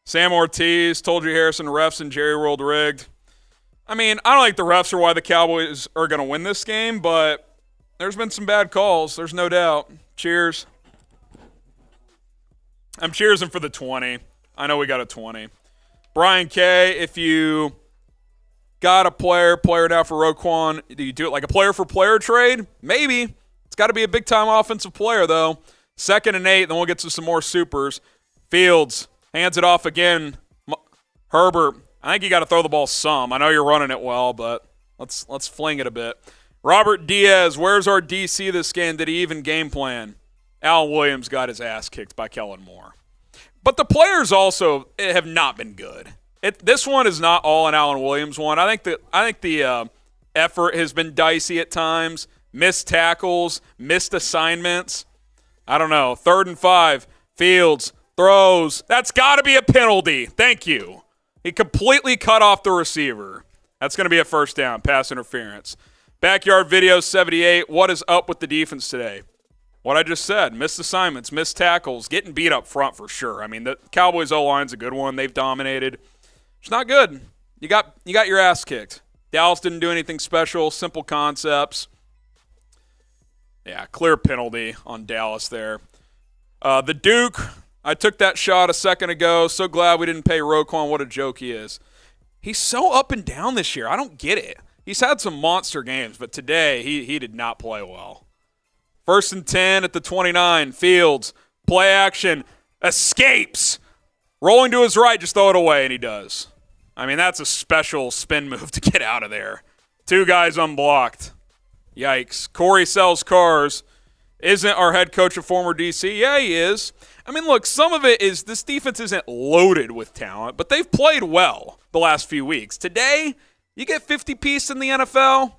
Sam Ortiz, told you Harrison, refs and Jerry World rigged. I mean, I don't think the refs are why the Cowboys are going to win this game, but there's been some bad calls. There's no doubt. Cheers. I'm cheersing for the 20. I know we got a 20. Brian K., if you got a player now for Roquan, do you do it like a player-for-player trade? Maybe. It's got to be a big-time offensive player, though. 2nd and 8, then we'll get to some more supers. Fields hands it off again. Herbert, I think you got to throw the ball some. I know you're running it well, but let's fling it a bit. Robert Diaz, where's our DC this game? Did he even game plan? Alan Williams got his ass kicked by Kellen Moore. But the players also have not been good. This one is not all an Alan Williams one. I think the effort has been dicey at times. Missed tackles, missed assignments. I don't know. 3rd and 5. Fields throws. That's got to be a penalty. Thank you. He completely cut off the receiver. That's going to be a first down, pass interference. Backyard Video 78. What is up with the defense today? What I just said. Missed assignments, missed tackles, getting beat up front for sure. I mean, the Cowboys O-line's a good one. They've dominated. It's not good. You got your ass kicked. Dallas didn't do anything special. Simple concepts. Yeah, clear penalty on Dallas there. The Duke, I took that shot a second ago. So glad we didn't pay Roquan. What a joke he is. He's so up and down this year. I don't get it. He's had some monster games, but today he did not play well. 1st and 10 at the 29. Fields, play action, escapes. Rolling to his right, just throw it away, and he does. I mean, that's a special spin move to get out of there. 2 guys unblocked. Yikes. Corey sells cars. Isn't our head coach a former DC? Yeah, he is. I mean, look, some of it is this defense isn't loaded with talent, but they've played well the last few weeks. Today, you get 50-piece in the NFL.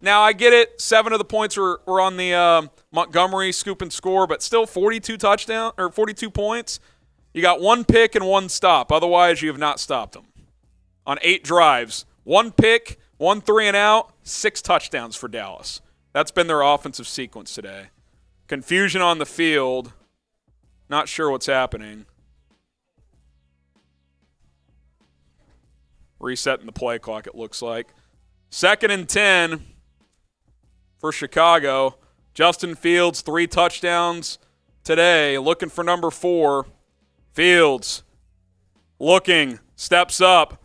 Now, I get it. 7 of the points were on the Montgomery scoop and score, but still 42 points. You got 1 pick and 1 stop. Otherwise, you have not stopped them. On 8 drives, 1 pick, 1 3 and out, 6 touchdowns for Dallas. That's been their offensive sequence today. Confusion on the field. Not sure what's happening. Resetting the play clock, it looks like. 2nd and 10 for Chicago. Justin Fields, 3 touchdowns today. Looking for number 4. Fields looking, steps up.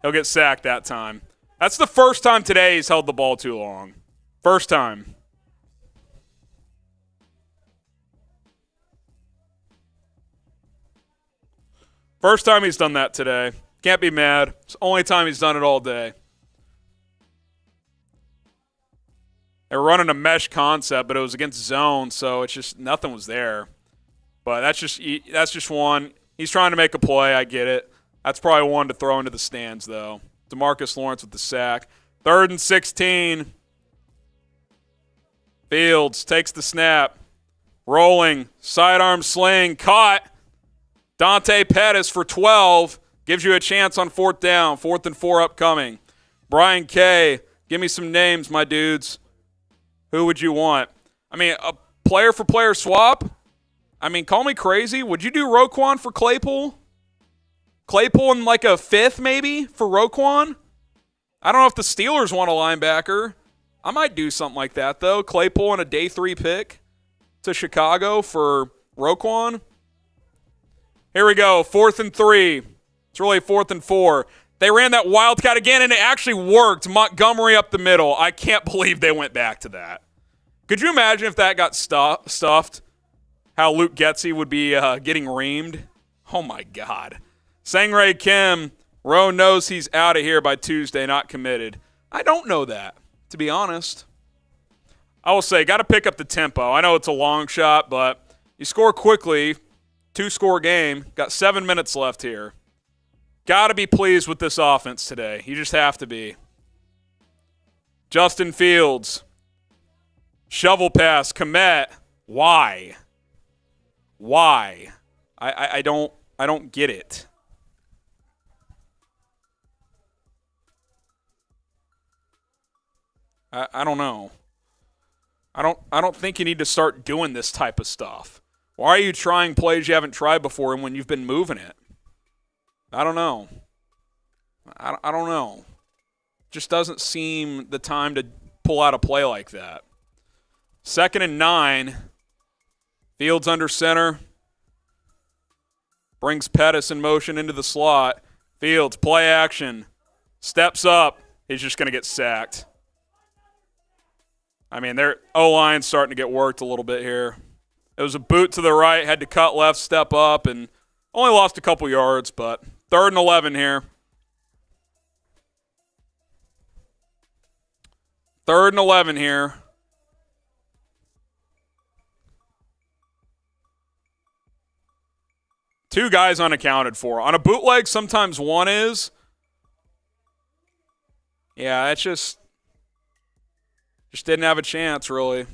He'll get sacked that time. That's the first time today he's held the ball too long. First time. First time he's done that today. Can't be mad. It's the only time he's done it all day. They're running a mesh concept, but it was against zone, so it's just nothing was there. But that's just one. He's trying to make a play. I get it. That's probably one to throw into the stands, though. DeMarcus Lawrence with the sack. 3rd and 16. Fields takes the snap. Rolling. Sidearm sling. Caught. Dante Pettis for 12. Gives you a chance on 4th down. 4th and 4 upcoming. Brian K. Give me some names, my dudes. Who would you want? I mean, a player-for-player swap? I mean, call me crazy. Would you do Roquan for Claypool? Claypool in like a 5th maybe for Roquan? I don't know if the Steelers want a linebacker. I might do something like that, though. Claypool in a day 3 pick to Chicago for Roquan. Here we go. 4th and 3. It's really 4th and 4. They ran that wildcat again, and it actually worked. Montgomery up the middle. I can't believe they went back to that. Could you imagine if that got stuffed? How Luke Getsy would be getting reamed? Oh, my God. Sangray Kim, Rowe knows he's out of here by Tuesday, not committed. I don't know that, to be honest. I will say, got to pick up the tempo. I know it's a long shot, but you score quickly, 2-score game, got 7 minutes left here. Got to be pleased with this offense today. You just have to be. Justin Fields. Shovel pass. Komet. Why? I don't get it. I don't know. I don't think you need to start doing this type of stuff. Why are you trying plays you haven't tried before and when you've been moving it? I don't know. I don't know. Just doesn't seem the time to pull out a play like that. 2nd and 9. Fields under center. Brings Pettis in motion into the slot. Fields, play action. Steps up. He's just going to get sacked. I mean, their O-line's starting to get worked a little bit here. It was a boot to the right, had to cut left, step up, and only lost a couple yards, but 3rd and 11 here. 3rd and 11 here. Two guys unaccounted for. On a bootleg, sometimes one is. Yeah, it's just didn't have a chance, really.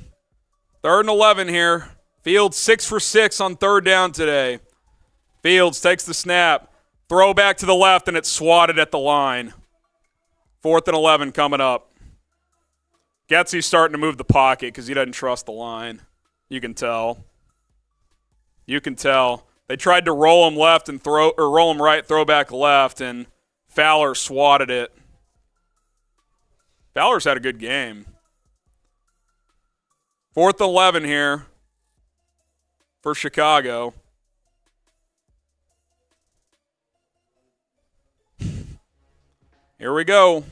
3rd and 11 here. Fields 6 for 6 on 3rd down today. Fields takes the snap. Throw back to the left, and it's swatted at the line. 4th and 11 coming up. Getsy's starting to move the pocket because he doesn't trust the line. You can tell. You can tell. They tried to roll him left and roll him right, throw back left, and Fowler swatted it. Fowler's had a good game. 4th and 11 here for Chicago. Here we go.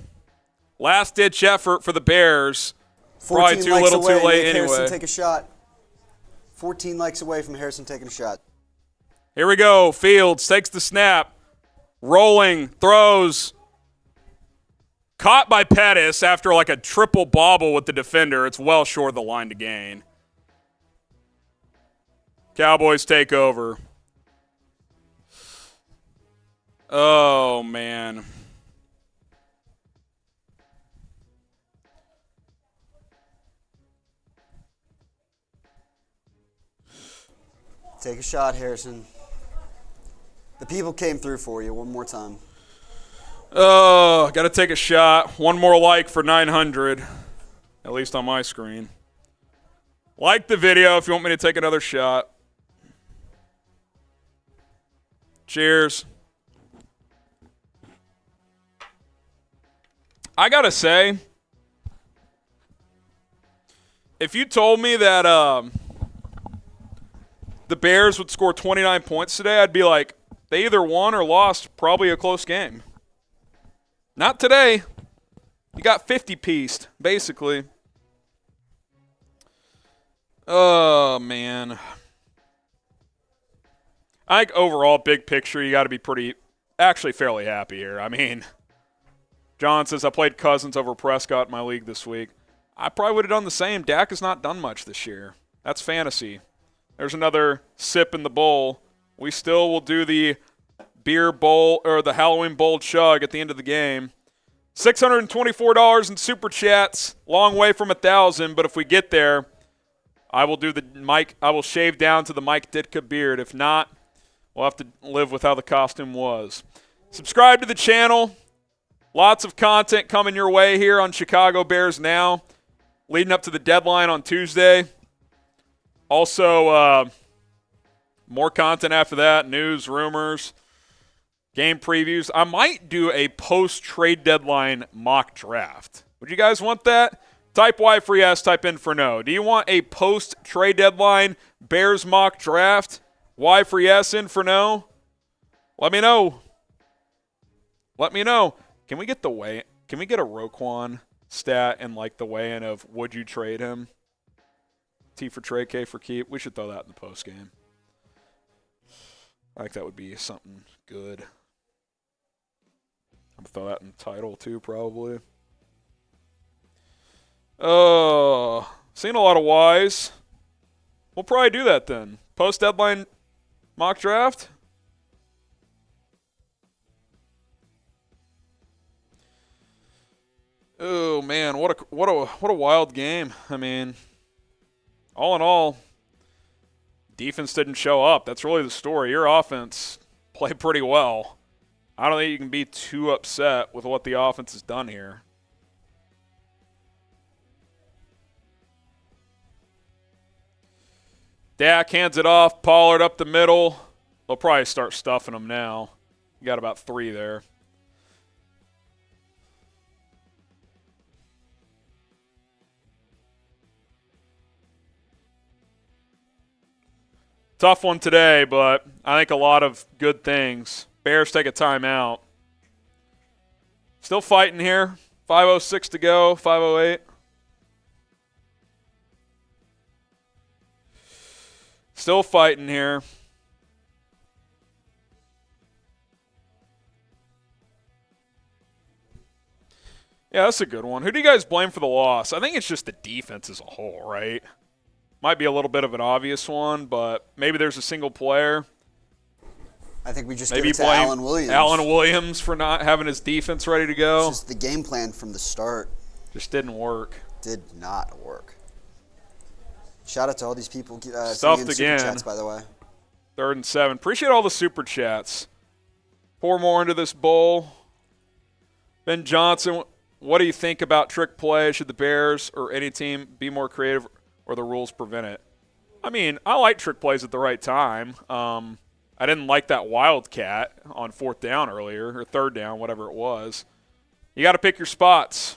Last-ditch effort for the Bears. Probably too little too late anyway. Harrison take a shot. 14 likes away from Harrison taking a shot. Here we go. Fields takes the snap. Rolling. Throws. Caught by Pettis after like a triple bobble with the defender. It's well short of the line to gain. Cowboys take over. Oh, man. Take a shot, Harrison. The people came through for you one more time. Oh, got to take a shot. One more like for 900, at least on my screen. Like the video if you want me to take another shot. Cheers. I got to say, if you told me that the Bears would score 29 points today, I'd be like, they either won or lost, probably a close game. Not today. You got 50-pieced, basically. Oh, man. I think overall, big picture, you got to be actually fairly happy here. I mean, John says, I played Cousins over Prescott in my league this week. I probably would have done the same. Dak has not done much this year. That's fantasy. There's another sip in the bowl. We still will do the beer bowl or the Halloween bowl chug at the end of the game. $624 in super chats. Long way from 1,000, but if we get there, I will do the Mike. I will shave down to the Mike Ditka beard. If not, we'll have to live with how the costume was. Subscribe to the channel. Lots of content coming your way here on Chicago Bears Now, leading up to the deadline on Tuesday. Also, more content after that, news, rumors, game previews. I might do a post-trade deadline mock draft. Would you guys want that? Type Y for yes, type in for no. Do you want a post-trade deadline Bears mock draft? Y for yes, in for no? Let me know. Let me know. Can we get a Roquan stat and like the weigh-in of would you trade him? T for trade, K for keep. We should throw that in the post game. I think that would be something good. I'm going to throw that in the title too, probably. Oh, seen a lot of Ys. We'll probably do that then. Post-deadline mock draft. Oh man, what a wild game. I mean, all in all, defense didn't show up. That's really the story. Your offense played pretty well. I don't think you can be too upset with what the offense has done here. Dak hands it off. Pollard up the middle. They'll probably start stuffing him now. You got about 3 there. Tough one today, but I think a lot of good things. Bears take a timeout. Still fighting here. 5:06 to go, 5:08. Still fighting here. Yeah, that's a good one. Who do you guys blame for the loss? I think it's just the defense as a whole, right? Might be a little bit of an obvious one, but maybe there's a single player. I think we just maybe give it to Allen Williams. Allen Williams for not having his defense ready to go. It's just the game plan from the start. Just didn't work. Did not work. Shout out to all these people Stuffed sending in again. super chats, by the way. 3rd and 7. Appreciate all the super chats. Pour more into this bowl. Ben Johnson, what do you think about trick play? Should the Bears or any team be more creative or the rules prevent it? I mean, I like trick plays at the right time. I didn't like that wildcat on 4th down earlier, or 3rd down, whatever it was. You got to pick your spots.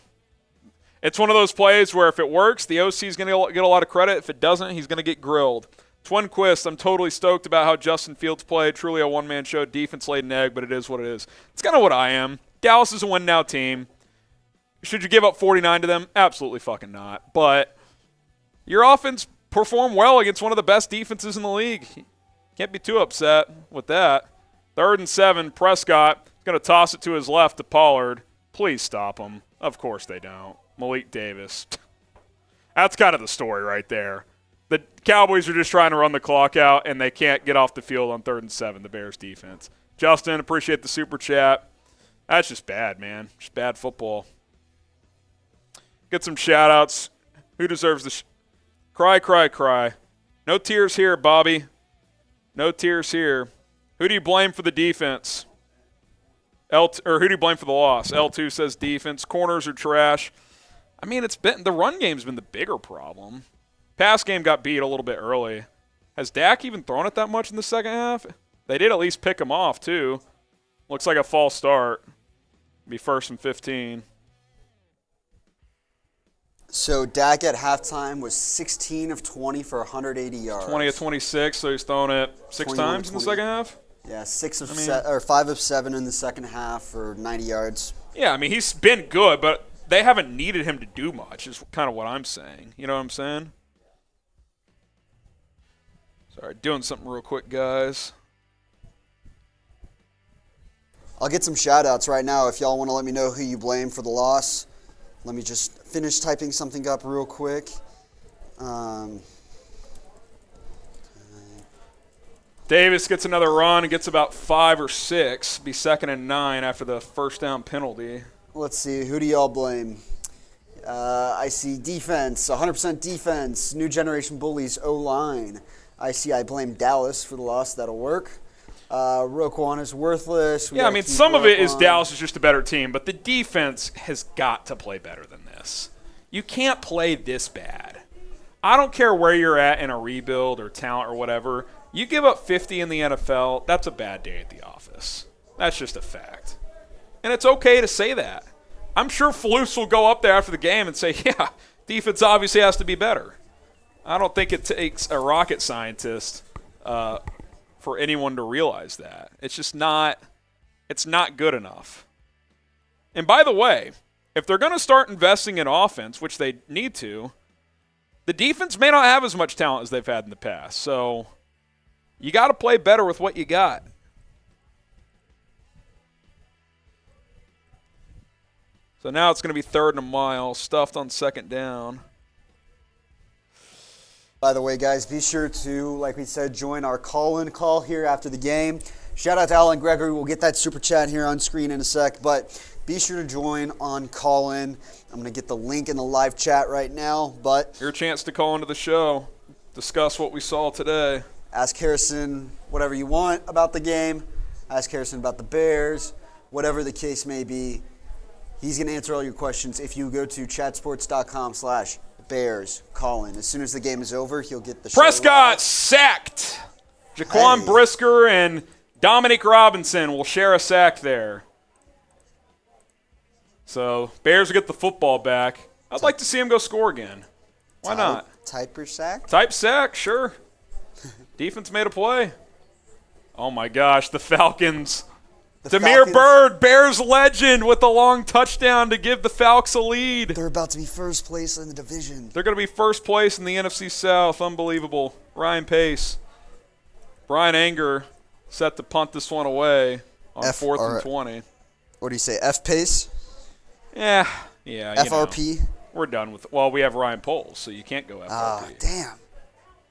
It's one of those plays where if it works, the OC is going to get a lot of credit. If it doesn't, he's going to get grilled. Twinquist, I'm totally stoked about how Justin Fields played. Truly a one-man show. Defense laid an egg, but it is what it is. It's kind of what I am. Dallas is a win-now team. Should you give up 49 to them? Absolutely fucking not. But your offense performed well against one of the best defenses in the league. Can't be too upset with that. 3rd and 7, Prescott is going to toss it to his left to Pollard. Please stop him. Of course they don't. Malik Davis. That's kind of the story right there. The Cowboys are just trying to run the clock out, and they can't get off the field on 3rd and 7, the Bears defense. Justin, appreciate the super chat. That's just bad, man. Just bad football. Get some shout-outs. Who deserves the cry, cry, cry. No tears here, Bobby. No tears here. Who do you blame for the defense? Or who do you blame for the loss? L2 says defense. Corners are trash. I mean, the run game's been the bigger problem. Pass game got beat a little bit early. Has Dak even thrown it that much in the second half? They did at least pick him off, too. Looks like a false start. Be 1st and 15. So Dak at halftime was 16 of 20 for 180 yards. 20 of 26, so he's thrown it 6 times in the second half? Yeah, 5 of 7 in the second half for 90 yards. Yeah, I mean, he's been good, but they haven't needed him to do much is kind of what I'm saying. You know what I'm saying? Sorry, doing something real quick, guys. I'll get some shout-outs right now if y'all want to let me know who you blame for the loss. Let me just finish typing something up real quick. Davis gets another run and gets about 5 or 6. Be 2nd and 9 after the 1st down penalty. Let's see. Who do y'all blame? I see defense, 100% defense. New generation bullies, O-line. I blame Dallas for the loss. That'll work. Roquan is worthless. Yeah, I mean, some of it is Dallas is just a better team, but the defense has got to play better than this. You can't play this bad. I don't care where you're at in a rebuild or talent or whatever. You give up 50 in the NFL, that's a bad day at the office. That's just a fact. And it's okay to say that. I'm sure Flus will go up there after the game and say, yeah, defense obviously has to be better. I don't think it takes a rocket scientist for anyone to realize that. It's just not – it's not good enough. And by the way, if they're going to start investing in offense, which they need to, the defense may not have as much talent as they've had in the past. So you got to play better with what you got. So now it's going to be 3rd and a mile, stuffed on 2nd down. By the way, guys, be sure to, like we said, join our call-in call here after the game. Shout out to Alan Gregory. We'll get that super chat here on screen in a sec, but be sure to join on call-in. I'm going to get the link in the live chat right now, but Your chance to call into the show, discuss what we saw today. Ask Harrison whatever you want about the game. Ask Harrison about the Bears, whatever the case may be. He's going to answer all your questions if you go to chatsports.com/Bears. Call in. As soon as the game is over, he'll get the show Prescott live. sacked. Jaquan Brisker and Dominic Robinson will share a sack there. So Bears will get the football back. I'd like to see him go score again. Why not? Type or sack? Type sack, sure. Defense made a play. Oh, my gosh, the Falcons. Damiere Byrd, Bears legend, with a long touchdown to give the Falcons a lead. They're about to be first place in the division. They're going to be first place in the NFC South. Unbelievable. Ryan Pace. Brian Anger set to punt this one away on 4th and 20. What do you say, F-Pace? Yeah. FRP? We're done with it. Well, we have Ryan Poles, so you can't go FRP. Ah, damn.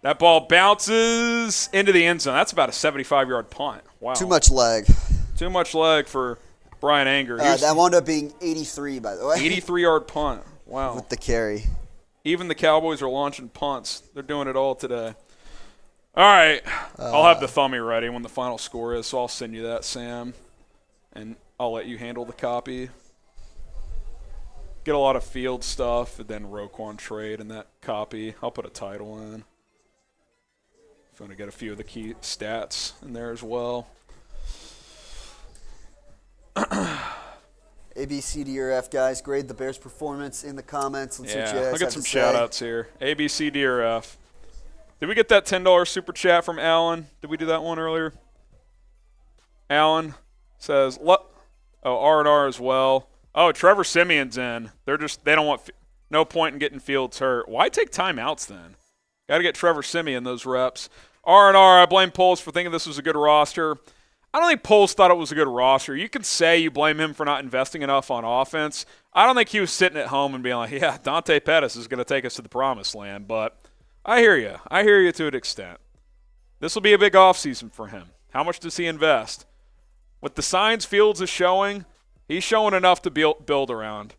That ball bounces into the end zone. That's about a 75-yard punt. Wow. Too much leg. Too much leg for Brian Anger. That wound up being 83, by the way. 83-yard punt. Wow. With the carry. Even the Cowboys are launching punts. They're doing it all today. All right. I'll have the thumbie ready when the final score is, so I'll send you that, Sam. And I'll let you handle the copy. Get a lot of field stuff, and then Roquan trade in that copy. I'll put a title in. If you want to get a few of the key stats in there as well. A, B, C, D, or F, guys. Grade the Bears' performance in the comments. Let's see what you guys I'll get have some to say. shout-outs here. A, B, C, D, or F. Did we get that $10 super chat from Alan? Did we do that one earlier? Alan says, R&R as well. Oh, Trevor Simeon's in. They don't want no point in getting Fields hurt. Why take timeouts then? Got to get Trevor Simeon those reps. R&R, I blame Poles for thinking this was a good roster. I don't think Poles thought it was a good roster. You can say you blame him for not investing enough on offense. I don't think he was sitting at home and being like, yeah, Dante Pettis is going to take us to the promised land. But I hear you. I hear you to an extent. This will be a big offseason for him. How much does he invest? With the signs Fields is showing, he's showing enough to build around.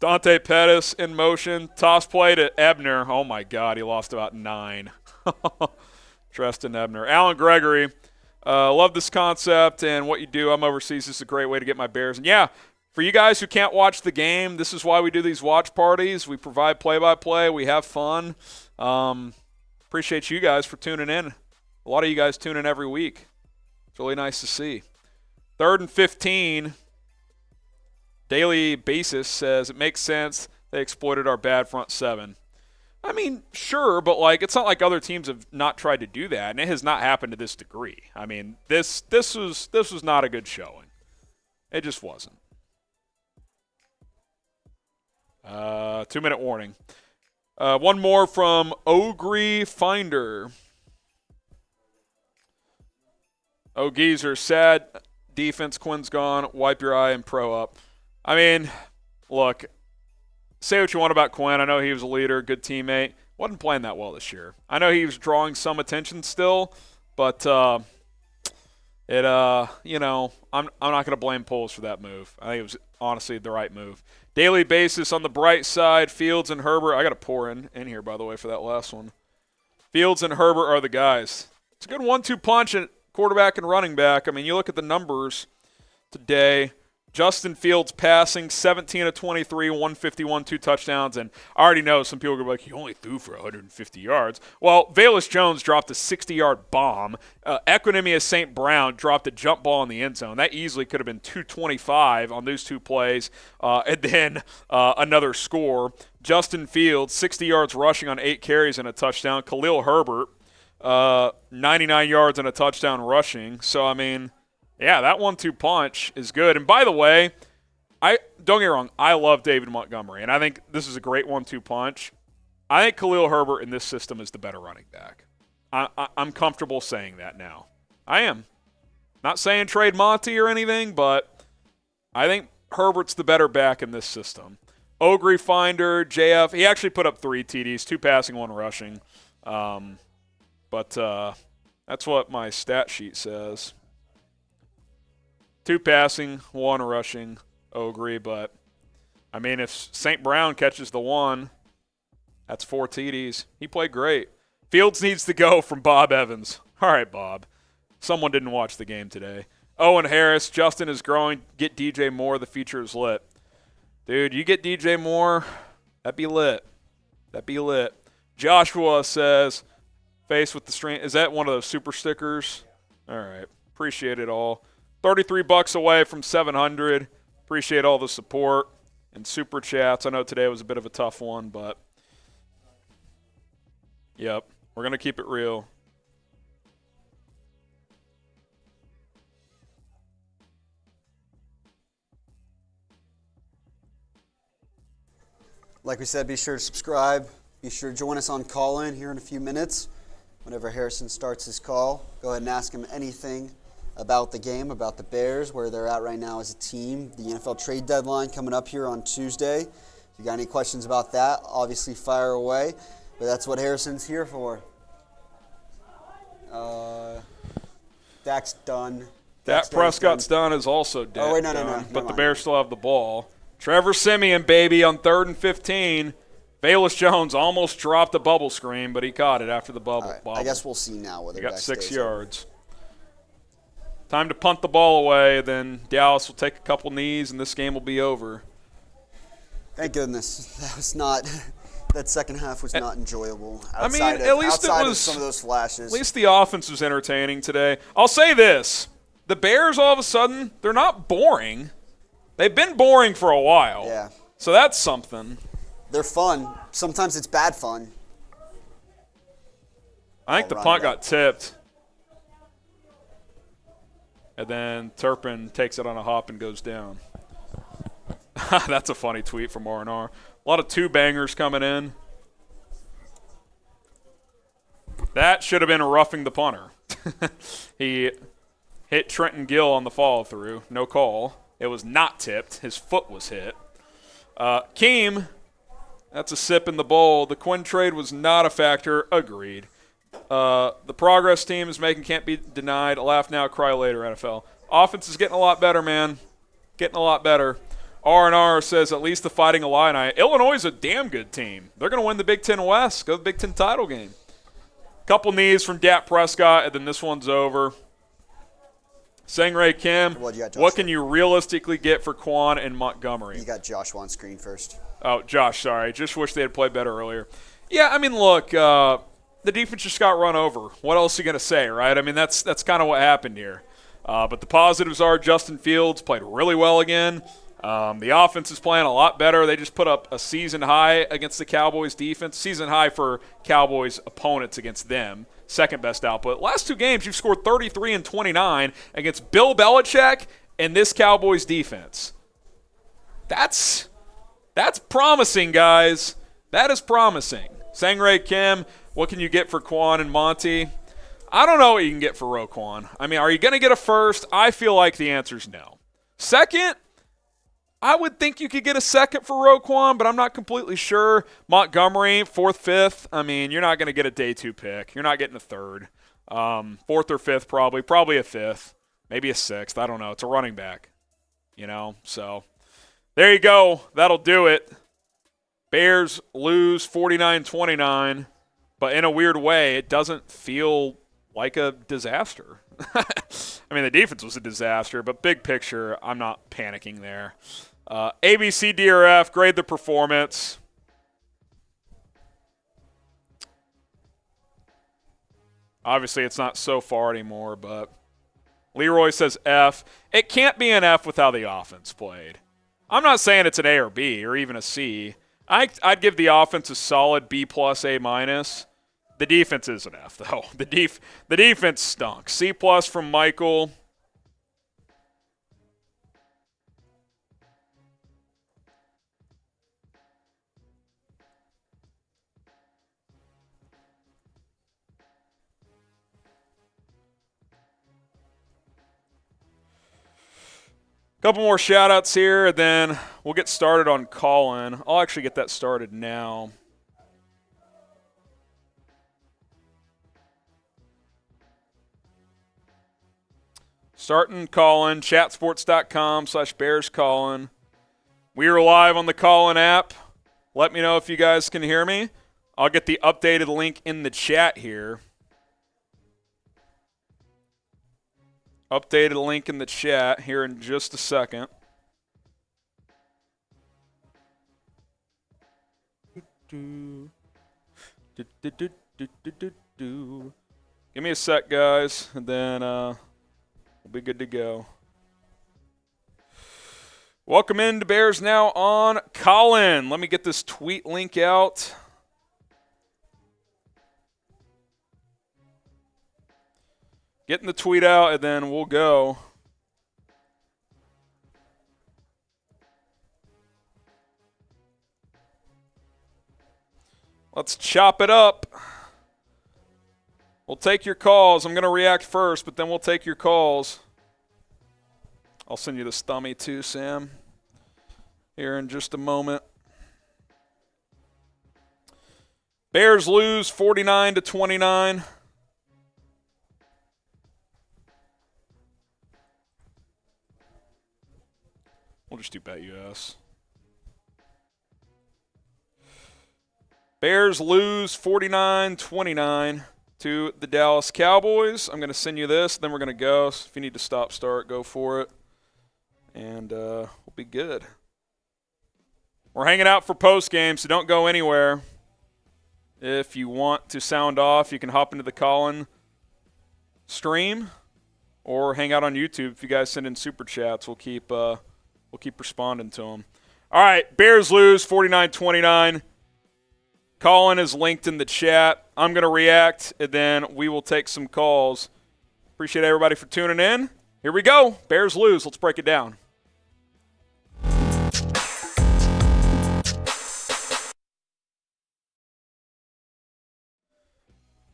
Dante Pettis in motion. Toss play to Ebner. Oh, my God. He lost about 9. Treston Ebner. Alan Gregory. Love this concept and what you do. I'm overseas. This is a great way to get my Bears. And, yeah, for you guys who can't watch the game, this is why we do these watch parties. We provide play-by-play. We have fun. Appreciate you guys for tuning in. A lot of you guys tune in every week. It's really nice to see. 3rd and 15. Daily Basis says it makes sense they exploited our bad front seven. I mean, sure, but it's not like other teams have not tried to do that, and it has not happened to this degree. I mean, this was not a good showing. It just wasn't. 2-minute warning. One more from Ogre Finder. Geezer, sad defense. Quinn's gone. Wipe your eye and pro up. I mean, look, say what you want about Quinn. I know he was a leader, good teammate. Wasn't playing that well this year. I know he was drawing some attention still, but I'm not going to blame Poles for that move. I think it was honestly the right move. Daily Basis on the bright side, Fields and Herbert. I got to pour in here, by the way, for that last one. Fields and Herbert are the guys. It's a good 1-2 punch at quarterback and running back. I mean, you look at the numbers today. Justin Fields passing 17 of 23, 151, 2 touchdowns. And I already know some people are going to be like, he only threw for 150 yards. Well, Velus Jones dropped a 60-yard bomb. Equinemius St. Brown dropped a jump ball in the end zone. That easily could have been 225 on those 2 plays. And then another score. Justin Fields, 60 yards rushing on 8 carries and a touchdown. Khalil Herbert, 99 yards and a touchdown rushing. So, I mean, yeah, that 1-2 punch is good. And by the way, don't get me wrong, I love David Montgomery, and I think this is a great 1-2 punch. I think Khalil Herbert in this system is the better running back. I'm comfortable saying that now. I am. Not saying trade Monty or anything, but I think Herbert's the better back in this system. Ogre Finder, JF, he actually put up 3 TDs, 2 passing, 1 rushing. But that's what my stat sheet says. 2 passing, 1 rushing, Ogre. But, I mean, if St. Brown catches the 1, that's 4 TDs. He played great. Fields needs to go from Bob Evans. All right, Bob. Someone didn't watch the game today. Owen Harris, Justin is growing. Get DJ Moore. The future is lit. Dude, you get DJ Moore, that'd be lit. That'd be lit. Joshua says, face with the string. Is that one of those super stickers? All right. Appreciate it all. $33 away from 700. Appreciate all the support and super chats. I know today was a bit of a tough one, but yep, we're going to keep it real. Like we said, be sure to subscribe. Be sure to join us on call-in here in a few minutes. Whenever Harrison starts his call, go ahead and ask him anything about the game, about the Bears, where they're at right now as a team. The NFL trade deadline coming up here on Tuesday. If you got any questions about that, obviously fire away. But that's what Harrison's here for. Dak's done. Dak Prescott's done is also dead. Oh, wait, no. But the Bears still have the ball. Trevor Siemian, baby, on 3rd and 15. Bayless Jones almost dropped the bubble screen, but he caught it after the bubble. Right, I guess we'll see now whether he got Dak 6 stays yards. Time to punt the ball away, then Dallas will take a couple knees, and this game will be over. Thank goodness. That second half was not enjoyable. At least it was some of those flashes. At least the offense was entertaining today. I'll say this. The Bears, all of a sudden, they're not boring. They've been boring for a while. Yeah. So that's something. They're fun. Sometimes it's bad fun. I think the punt got tipped. And then Turpin takes it on a hop and goes down. That's a funny tweet from R&R. A lot of two-bangers coming in. That should have been roughing the punter. He hit Trenton Gill on the follow-through. No call. It was not tipped. His foot was hit. Keem, that's a sip in the bowl. The Quinn trade was not a factor. Agreed. The progress team is making can't be denied. A laugh now, cry later, NFL. Offense is getting a lot better, man. Getting a lot better. R&R says at least the Fighting Illini. Illinois is a damn good team. They're going to win the Big Ten West. Go to the Big Ten title game. Couple knees from Dak Prescott, and then this one's over. Sangray Kim, what can you realistically get for Quan and Montgomery? You got Joshua on screen first. Oh, Josh, sorry. Just wish they had played better earlier. Yeah, I mean, look, the defense just got run over. What else are you going to say, right? I mean, that's kind of what happened here. But the positives are Justin Fields played really well again. The offense is playing a lot better. They just put up a season high against the Cowboys defense. Season high for Cowboys opponents against them. Second best output. Last 2 games, you've scored 33 and 29 against Bill Belichick and this Cowboys defense. That's promising, guys. That is promising. Sangray Kim, what can you get for Quan and Monty? I don't know what you can get for Roquan. I mean, are you going to get a first? I feel like the answer is no. Second, I would think you could get a second for Roquan, but I'm not completely sure. Montgomery, 4th, 5th. I mean, you're not going to get a day 2 pick. You're not getting a 3rd. 4th or 5th probably. Probably a 5th. Maybe a 6th. I don't know. It's a running back. So there you go. That'll do it. Bears lose 49-29, but in a weird way, it doesn't feel like a disaster. I mean, the defense was a disaster, but big picture, I'm not panicking there. ABC DRF, grade the performance. Obviously, it's not so far anymore, but Leroy says F. It can't be an F with how the offense played. I'm not saying it's an A or B or even a C. I'd give the offense a solid B plus, A minus. The defense is an F, though. The defense stunk. C plus from Michael. Couple more shout-outs here, and then we'll get started on call-in. I'll actually get that started now. Starting call-in, chatsports.com/BearsCallin. We are live on the call-in app. Let me know if you guys can hear me. I'll get the updated link in the chat here. Updated link in the chat here in just a second. Give me a sec, guys, and then we'll be good to go. Welcome into Bears Now on Colin. Let me get this tweet link out. Getting the tweet out, and then we'll go. Let's chop it up. We'll take your calls. I'm going to react first, but then we'll take your calls. I'll send you this thummy too, Sam, here in just a moment. Bears lose 49-29. We'll just do Bet US. Bears lose 49-29 to the Dallas Cowboys. I'm going to send you this, then we're going to go. So if you need to stop, start, go for it. And we'll be good. We're hanging out for postgame, so don't go anywhere. If you want to sound off, you can hop into the Colin stream or hang out on YouTube. If you guys send in super chats, we'll keep responding to them. All right, Bears lose 49-29. Colin is linked in the chat. I'm going to react, and then we will take some calls. Appreciate everybody for tuning in. Here we go. Bears lose. Let's break it down.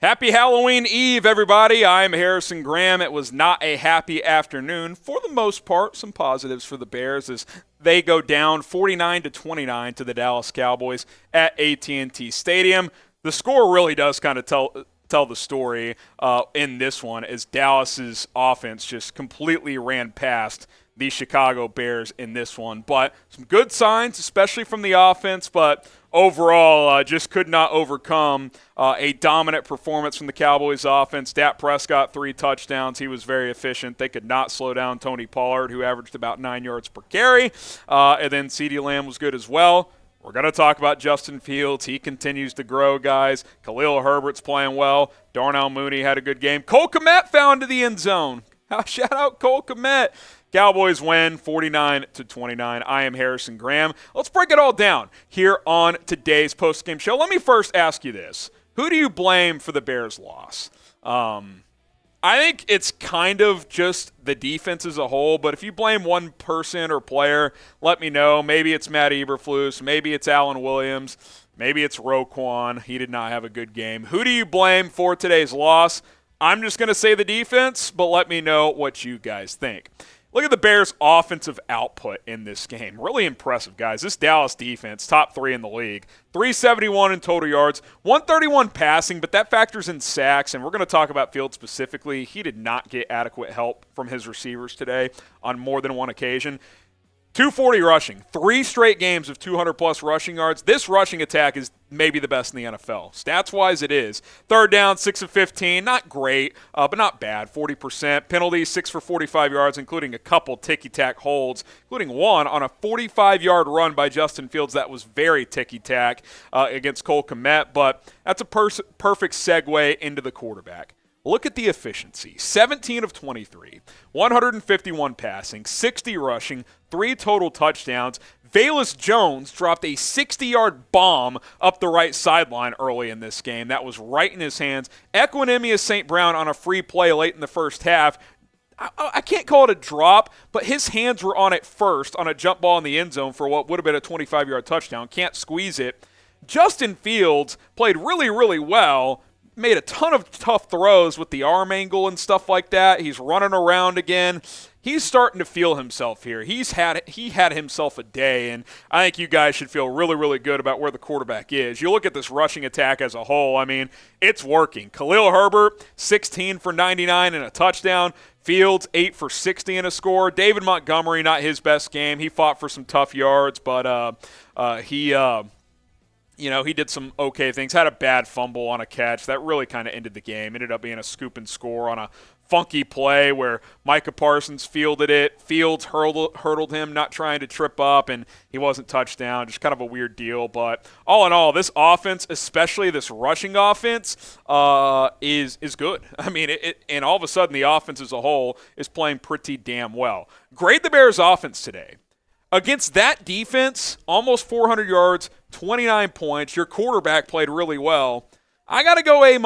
Happy Halloween Eve, everybody. I'm Harrison Graham. It was not a happy afternoon. For the most part, some positives for the Bears as they go down 49-29 to the Dallas Cowboys at AT&T Stadium. The score really does kind of tell the story in this one, as Dallas's offense just completely ran past the Chicago Bears in this one. But some good signs, especially from the offense, but overall just could not overcome a dominant performance from the Cowboys offense. Dak Prescott, 3 touchdowns. He was very efficient. They could not slow down Tony Pollard, who averaged about 9 yards per carry. And then CeeDee Lamb was good as well. We're going to talk about Justin Fields. He continues to grow, guys. Khalil Herbert's playing well. Darnell Mooney had a good game. Cole Kmet found to the end zone. Shout out Cole Kmet. Cowboys win 49-29. I am Harrison Graham. Let's break it all down here on today's postgame show. Let me first ask you this. Who do you blame for the Bears' loss? I think it's kind of just the defense as a whole, but if you blame one person or player, let me know. Maybe it's Matt Eberflus. Maybe it's Alan Williams. Maybe it's Roquan. He did not have a good game. Who do you blame for today's loss? I'm just going to say the defense, but let me know what you guys think. Look at the Bears' offensive output in this game. Really impressive, guys. This Dallas defense, top 3 in the league. 371 in total yards, 131 passing, but that factors in sacks, and we're going to talk about Fields specifically. He did not get adequate help from his receivers today on more than one occasion. 240 rushing, 3 straight games of 200-plus rushing yards. This rushing attack is maybe the best in the NFL. Stats-wise, it is. Third down, 6 of 15. Not great, but not bad, 40%. Penalties, 6 for 45 yards, including a couple ticky-tack holds, including one on a 45-yard run by Justin Fields that was very ticky-tack against Cole Kmet. But that's a perfect segue into the quarterback. Look at the efficiency. 17 of 23, 151 passing, 60 rushing, 3 total touchdowns. Velus Jones dropped a 60-yard bomb up the right sideline early in this game. That was right in his hands. Equanimous St. Brown on a free play late in the first half. I can't call it a drop, but his hands were on it first on a jump ball in the end zone for what would have been a 25-yard touchdown. Can't squeeze it. Justin Fields played really, really well. Made a ton of tough throws with the arm angle and stuff like that. He's running around again. He's starting to feel himself here. He had himself a day, and I think you guys should feel really, really good about where the quarterback is. You look at this rushing attack as a whole, I mean, it's working. Khalil Herbert, 16 for 99 and a touchdown. Fields, 8 for 60 and a score. David Montgomery, not his best game. He fought for some tough yards, but he he did some okay things. Had a bad fumble on a catch. That really kind of ended the game. Ended up being a scoop and score on a funky play where Micah Parsons fielded it. Fields hurdled him, not trying to trip up, and he wasn't touchdown. Just kind of a weird deal. But all in all, this offense, especially this rushing offense, is good. I mean, and all of a sudden the offense as a whole is playing pretty damn well. Grade the Bears' offense today. Against that defense, almost 400 yards, 29 points. Your quarterback played really well. I got to go A-.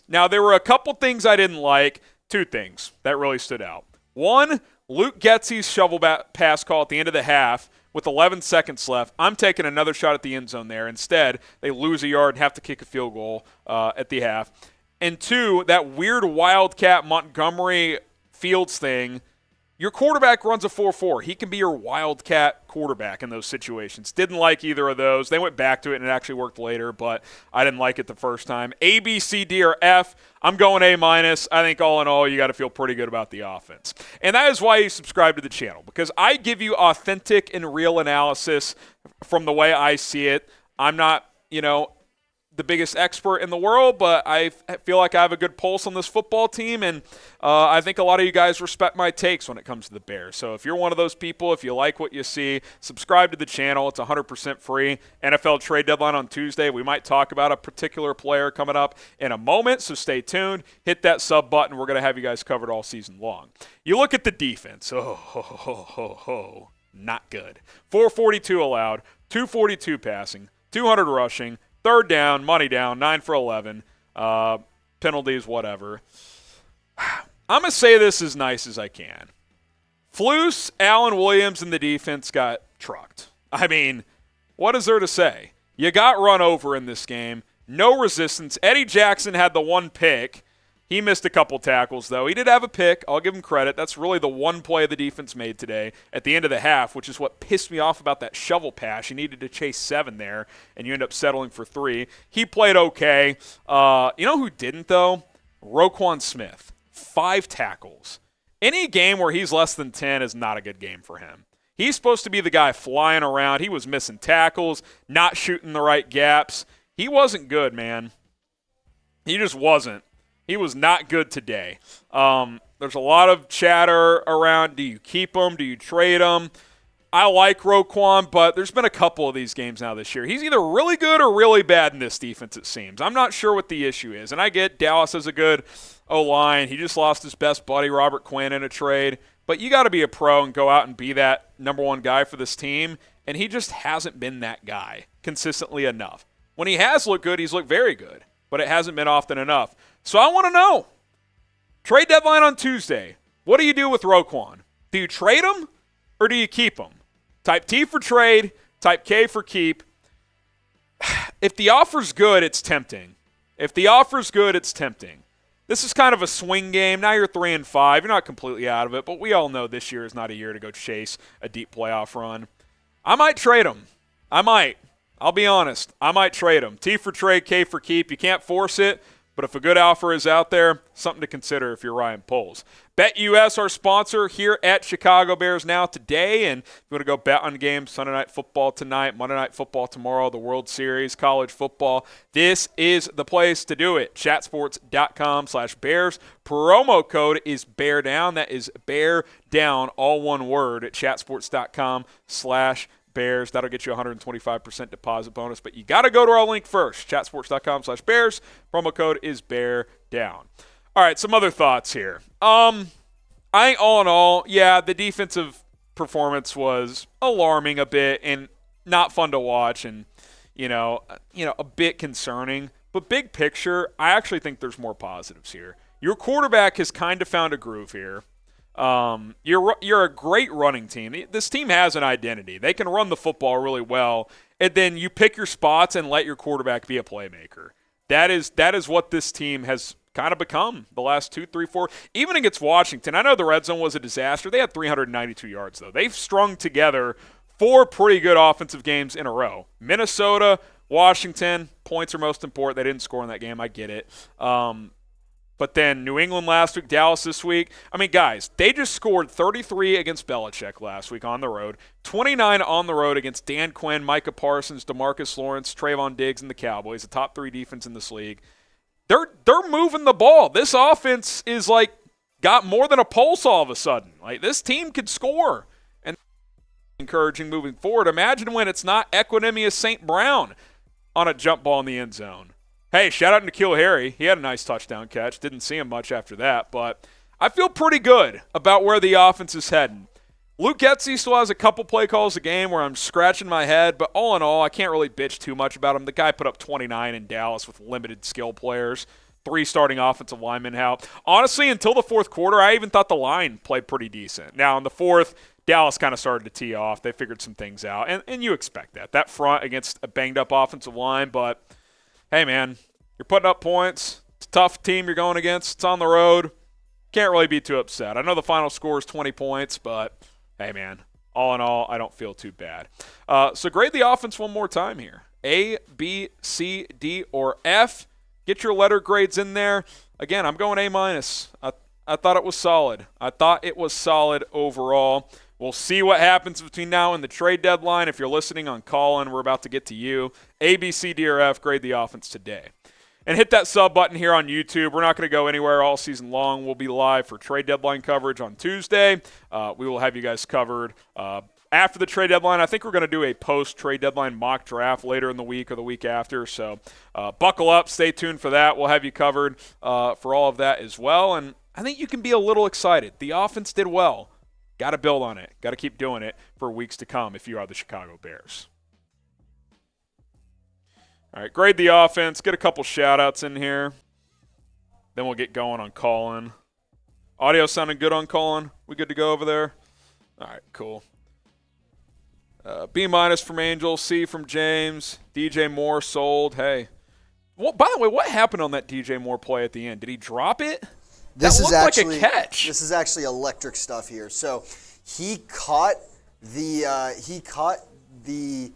Now, there were a couple things I didn't like. Two things that really stood out. One, Luke Getsy's shovel pass call at the end of the half with 11 seconds left. I'm taking another shot at the end zone there. Instead, they lose a yard and have to kick a field goal at the half. And two, that weird Wildcat Montgomery Fields thing. Your quarterback runs a 4-4. He can be your Wildcat quarterback in those situations. Didn't like either of those. They went back to it, and it actually worked later, but I didn't like it the first time. A, B, C, D, or F. I'm going A-. I think all in all, you got to feel pretty good about the offense. And that is why you subscribe to the channel, because I give you authentic and real analysis from the way I see it. I'm not, the biggest expert in the world, but I feel like I have a good pulse on this football team, and I think a lot of you guys respect my takes when it comes to the Bears. So if you're one of those people, if you like what you see, subscribe to the channel. It's 100% free. NFL trade deadline on Tuesday. We might talk about a particular player coming up in a moment, so stay tuned. Hit that sub button. We're going to have you guys covered all season long. You look at the defense. Not good. 442 allowed, 242 passing, 200 rushing, third down, money down, 9 for 11, penalties, whatever. I'm going to say this as nice as I can. Flus, Allen Williams, and the defense got trucked. I mean, what is there to say? You got run over in this game. No resistance. Eddie Jackson had the one pick. He missed a couple tackles, though. He did have a pick. I'll give him credit. That's really the one play the defense made today at the end of the half, which is what pissed me off about that shovel pass. You needed to chase 7 there, and you end up settling for 3. He played okay. You know who didn't, though? Roquan Smith. 5 tackles. Any game where he's less than 10 is not a good game for him. He's supposed to be the guy flying around. He was missing tackles, not shooting the right gaps. He wasn't good, man. He just wasn't. He was not good today. There's a lot of chatter around, do you keep him, do you trade him? I like Roquan, but there's been a couple of these games now this year. He's either really good or really bad in this defense, it seems. I'm not sure what the issue is. And I get Dallas has a good O-line. He just lost his best buddy, Robert Quinn, in a trade. But you got to be a pro and go out and be that number one guy for this team. And he just hasn't been that guy consistently enough. When he has looked good, he's looked very good. But it hasn't been often enough. So I want to know, trade deadline on Tuesday, what do you do with Roquan? Do you trade him or do you keep him? Type T for trade, type K for keep. If the offer's good, it's tempting. If the offer's good, it's tempting. This is kind of a swing game. Now you're 3-5. You're not completely out of it, but we all know this year is not a year to go chase a deep playoff run. I might trade him. I might. I'll be honest. I might trade him. T for trade, K for keep. You can't force it. But if a good offer is out there, something to consider if you're Ryan Poles. BetUS, our sponsor here at Chicago Bears Now today. And if you want to go bet on games, Sunday Night Football tonight, Monday Night Football tomorrow, the World Series, college football, this is the place to do it. Chatsports.com/Bears. Promo code is BEARDOWN. That is Bear Down, all one word, at chatsports.com/Bears. That'll get you a 125% deposit bonus, but you got to go to our link first, chatsports.com/Bears. Promo code is Bear Down. All right, some other thoughts here. I think all in all, yeah, the defensive performance was alarming a bit and not fun to watch, and a bit concerning. But big picture, I actually think there's more positives here. Your quarterback has kind of found a groove here. You're a great running team. This team has an identity. They can run the football really well, and then you pick your spots and let your quarterback be a playmaker. That is what this team has kind of become the last 2, 3, 4. Even against Washington, I know the red zone was a disaster. They had 392 yards, though. They've strung together 4 pretty good offensive games in a row. Minnesota, Washington, points are most important. They didn't score in that game. I get it. But then New England last week, Dallas this week. I mean, guys, they just scored 33 against Belichick last week on the road, 29 on the road against Dan Quinn, Micah Parsons, DeMarcus Lawrence, Trayvon Diggs, and the Cowboys, the top 3 defense in this league. They're moving the ball. This offense is like got more than a pulse all of a sudden. Like this team could score. And encouraging moving forward. Imagine when it's not Equanimous St. Brown on a jump ball in the end zone. Hey, shout out to N'Keal Harry. He had a nice touchdown catch. Didn't see him much after that, but I feel pretty good about where the offense is heading. Luke Getsy still has a couple play calls a game where I'm scratching my head, but all in all, I can't really bitch too much about him. The guy put up 29 in Dallas with limited skill players, 3 starting offensive linemen out. Honestly, until the fourth quarter, I even thought the line played pretty decent. Now, in the fourth, Dallas kind of started to tee off. They figured some things out, and you expect that. That front against a banged-up offensive line, but hey, man, you're putting up points. It's a tough team you're going against. It's on the road. Can't really be too upset. I know the final score is 20 points, but hey, man, all in all, I don't feel too bad. So grade the offense one more time here. A, B, C, D, or F. Get your letter grades in there. Again, I'm going A-. I thought it was solid. I thought it was solid overall. We'll see what happens between now and the trade deadline. If you're listening on call-in, we're about to get to you. A, B, C, D, or F, grade the offense today. And hit that sub button here on YouTube. We're not going to go anywhere all season long. We'll be live for trade deadline coverage on Tuesday. We will have you guys covered after the trade deadline. I think we're going to do a post-trade deadline mock draft later in the week or the week after. So buckle up. Stay tuned for that. We'll have you covered for all of that as well. And I think you can be a little excited. The offense did well. Got to build on it. Got to keep doing it for weeks to come if you are the Chicago Bears. All right, grade the offense. Get a couple shout-outs in here. Then we'll get going on call-in. Audio sounding good on call-in? We good to go over there? All right, cool. B- from Angel, C from James, DJ Moore sold. Hey. Well, by the way, what happened on that DJ Moore play at the end? Did he drop it? This is actually like a catch. This is actually electric stuff here. So he caught the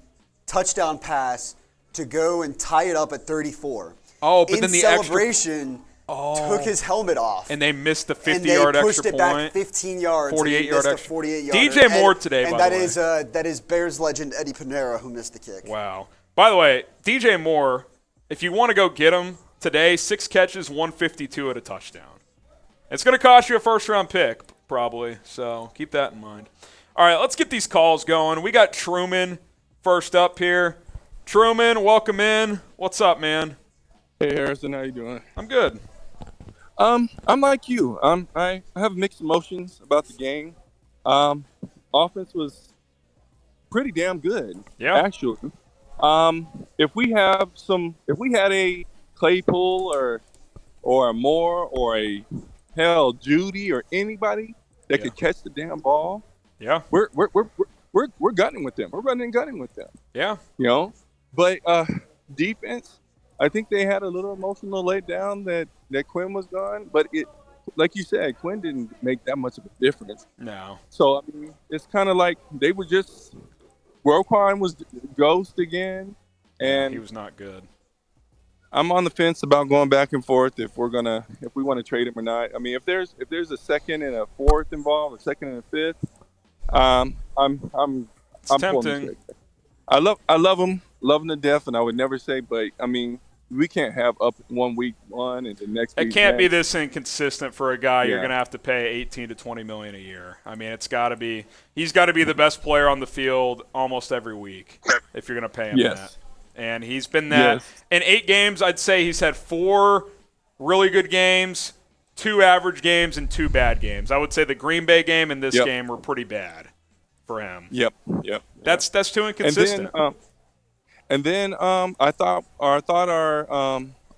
touchdown pass to go and tie it up at 34. Oh, but in then the celebration took his helmet off. And they missed the 50-yard extra point. And they pushed it back 15 yards. 48-yard extra. 48-yarder. DJ Moore today, by the way. And that is Bears legend Eddie Pinera who missed the kick. Wow. By the way, DJ Moore, if you want to go get him today, 6 catches, 152 at a touchdown. It's going to cost you a first-round pick, probably, so keep that in mind. All right, let's get these calls going. We got Truman first up here. Truman, welcome in. What's up, man? Hey, Harrison, how you doing? I'm good. I'm like you. I have mixed emotions about the game. Offense was pretty damn good. Yeah. Actually. If we had a Claypool or a Moore or a Judy or anybody that could catch the damn ball, we're gunning with them. We're running and gunning with them. Yeah. You know? But defense, I think they had a little emotional letdown that Quinn was gone. But it, like you said, Quinn didn't make that much of a difference. No. So, I mean, it's kind of like they were just – Roquan was ghost again. And he was not good. I'm on the fence about going back and forth if we want to trade him or not. I mean, if there's a second and a fourth involved, a second and a fifth, I'm pulling the trigger. I love him to death, and I would never say, but I mean, we can't have up 1 week one and the next week. It can't be this inconsistent for a guy you're Yeah. going to have to pay 18 to 20 million a year. I mean, he's got to be the best player on the field almost every week if you're going to pay him that. And he's been that. Yes. In 8 games, I'd say he's had 4 really good games, 2 average games, and 2 bad games. I would say the Green Bay game and this game were pretty bad for him. Yep. That's too inconsistent. And then I thought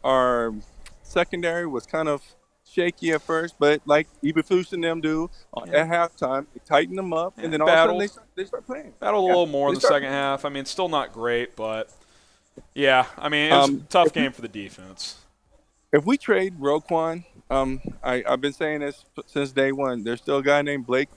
our secondary was kind of shaky at first, but like Eberflus and them do at halftime, they tighten them up, and then all of a sudden they start playing. Battled a little more in the second half. I mean, still not great, but yeah, I mean, it was a tough game for the defense. If we trade Roquan, I've been saying this since day one. There's still a guy named Blake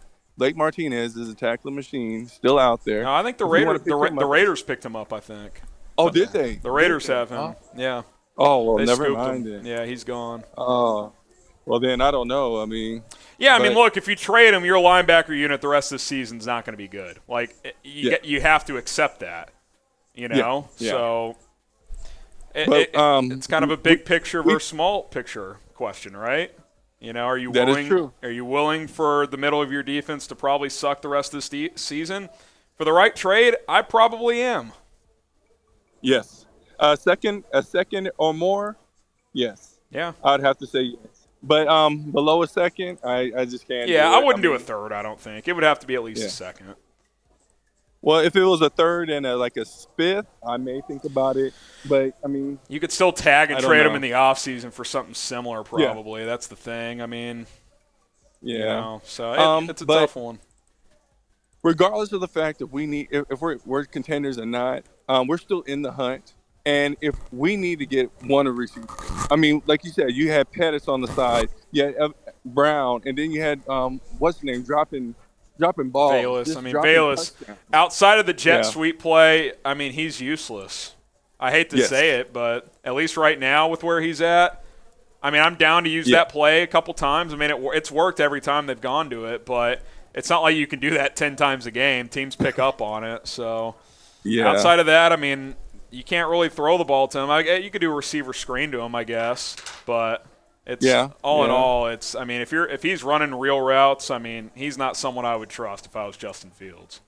Martinez is a tackling machine still out there. No, I think the Raiders picked him up, I think. Oh, did they? The Raiders have him. Yeah. Oh, well, They never scooped mind him. then. Yeah, he's gone. Oh, well, then I don't know. I mean, yeah, I mean, look, if you trade him, your linebacker unit the rest of the season's not going to be good. Like, you have to accept that, you know? Yeah. So it's kind of a big picture versus small picture question, right? You know, are you willing for the middle of your defense to probably suck the rest of the season? For the right trade, I probably am. Yes. A second or more, yes. Yeah. I'd have to say yes. But below a second, I just can't. Yeah, do it. I wouldn't do a third, I don't think. It would have to be at least a second. Well, if it was a third and a fifth, I may think about it. But, I mean. You could still tag and trade them in the offseason for something similar, probably. Yeah. That's the thing. I mean. Yeah. You know, so it's a tough one. Regardless of the fact that if we're contenders or not, we're still in the hunt. And if we need to get one of receivers, I mean, like you said, you had Pettis on the side, you had Brown, and then you had what's his name dropping balls. Bayless. Outside of the jet sweep play, I mean, he's useless. I hate to say it, but at least right now with where he's at, I mean, I'm down to use that play a couple times. I mean, it's worked every time they've gone to it, but it's not like you can do that 10 times a game. Teams pick up on it. So outside of that, I mean, you can't really throw the ball to him. You could do a receiver screen to him, I guess, but it's all in all. It's if he's running real routes, I mean, he's not someone I would trust if I was Justin Fields.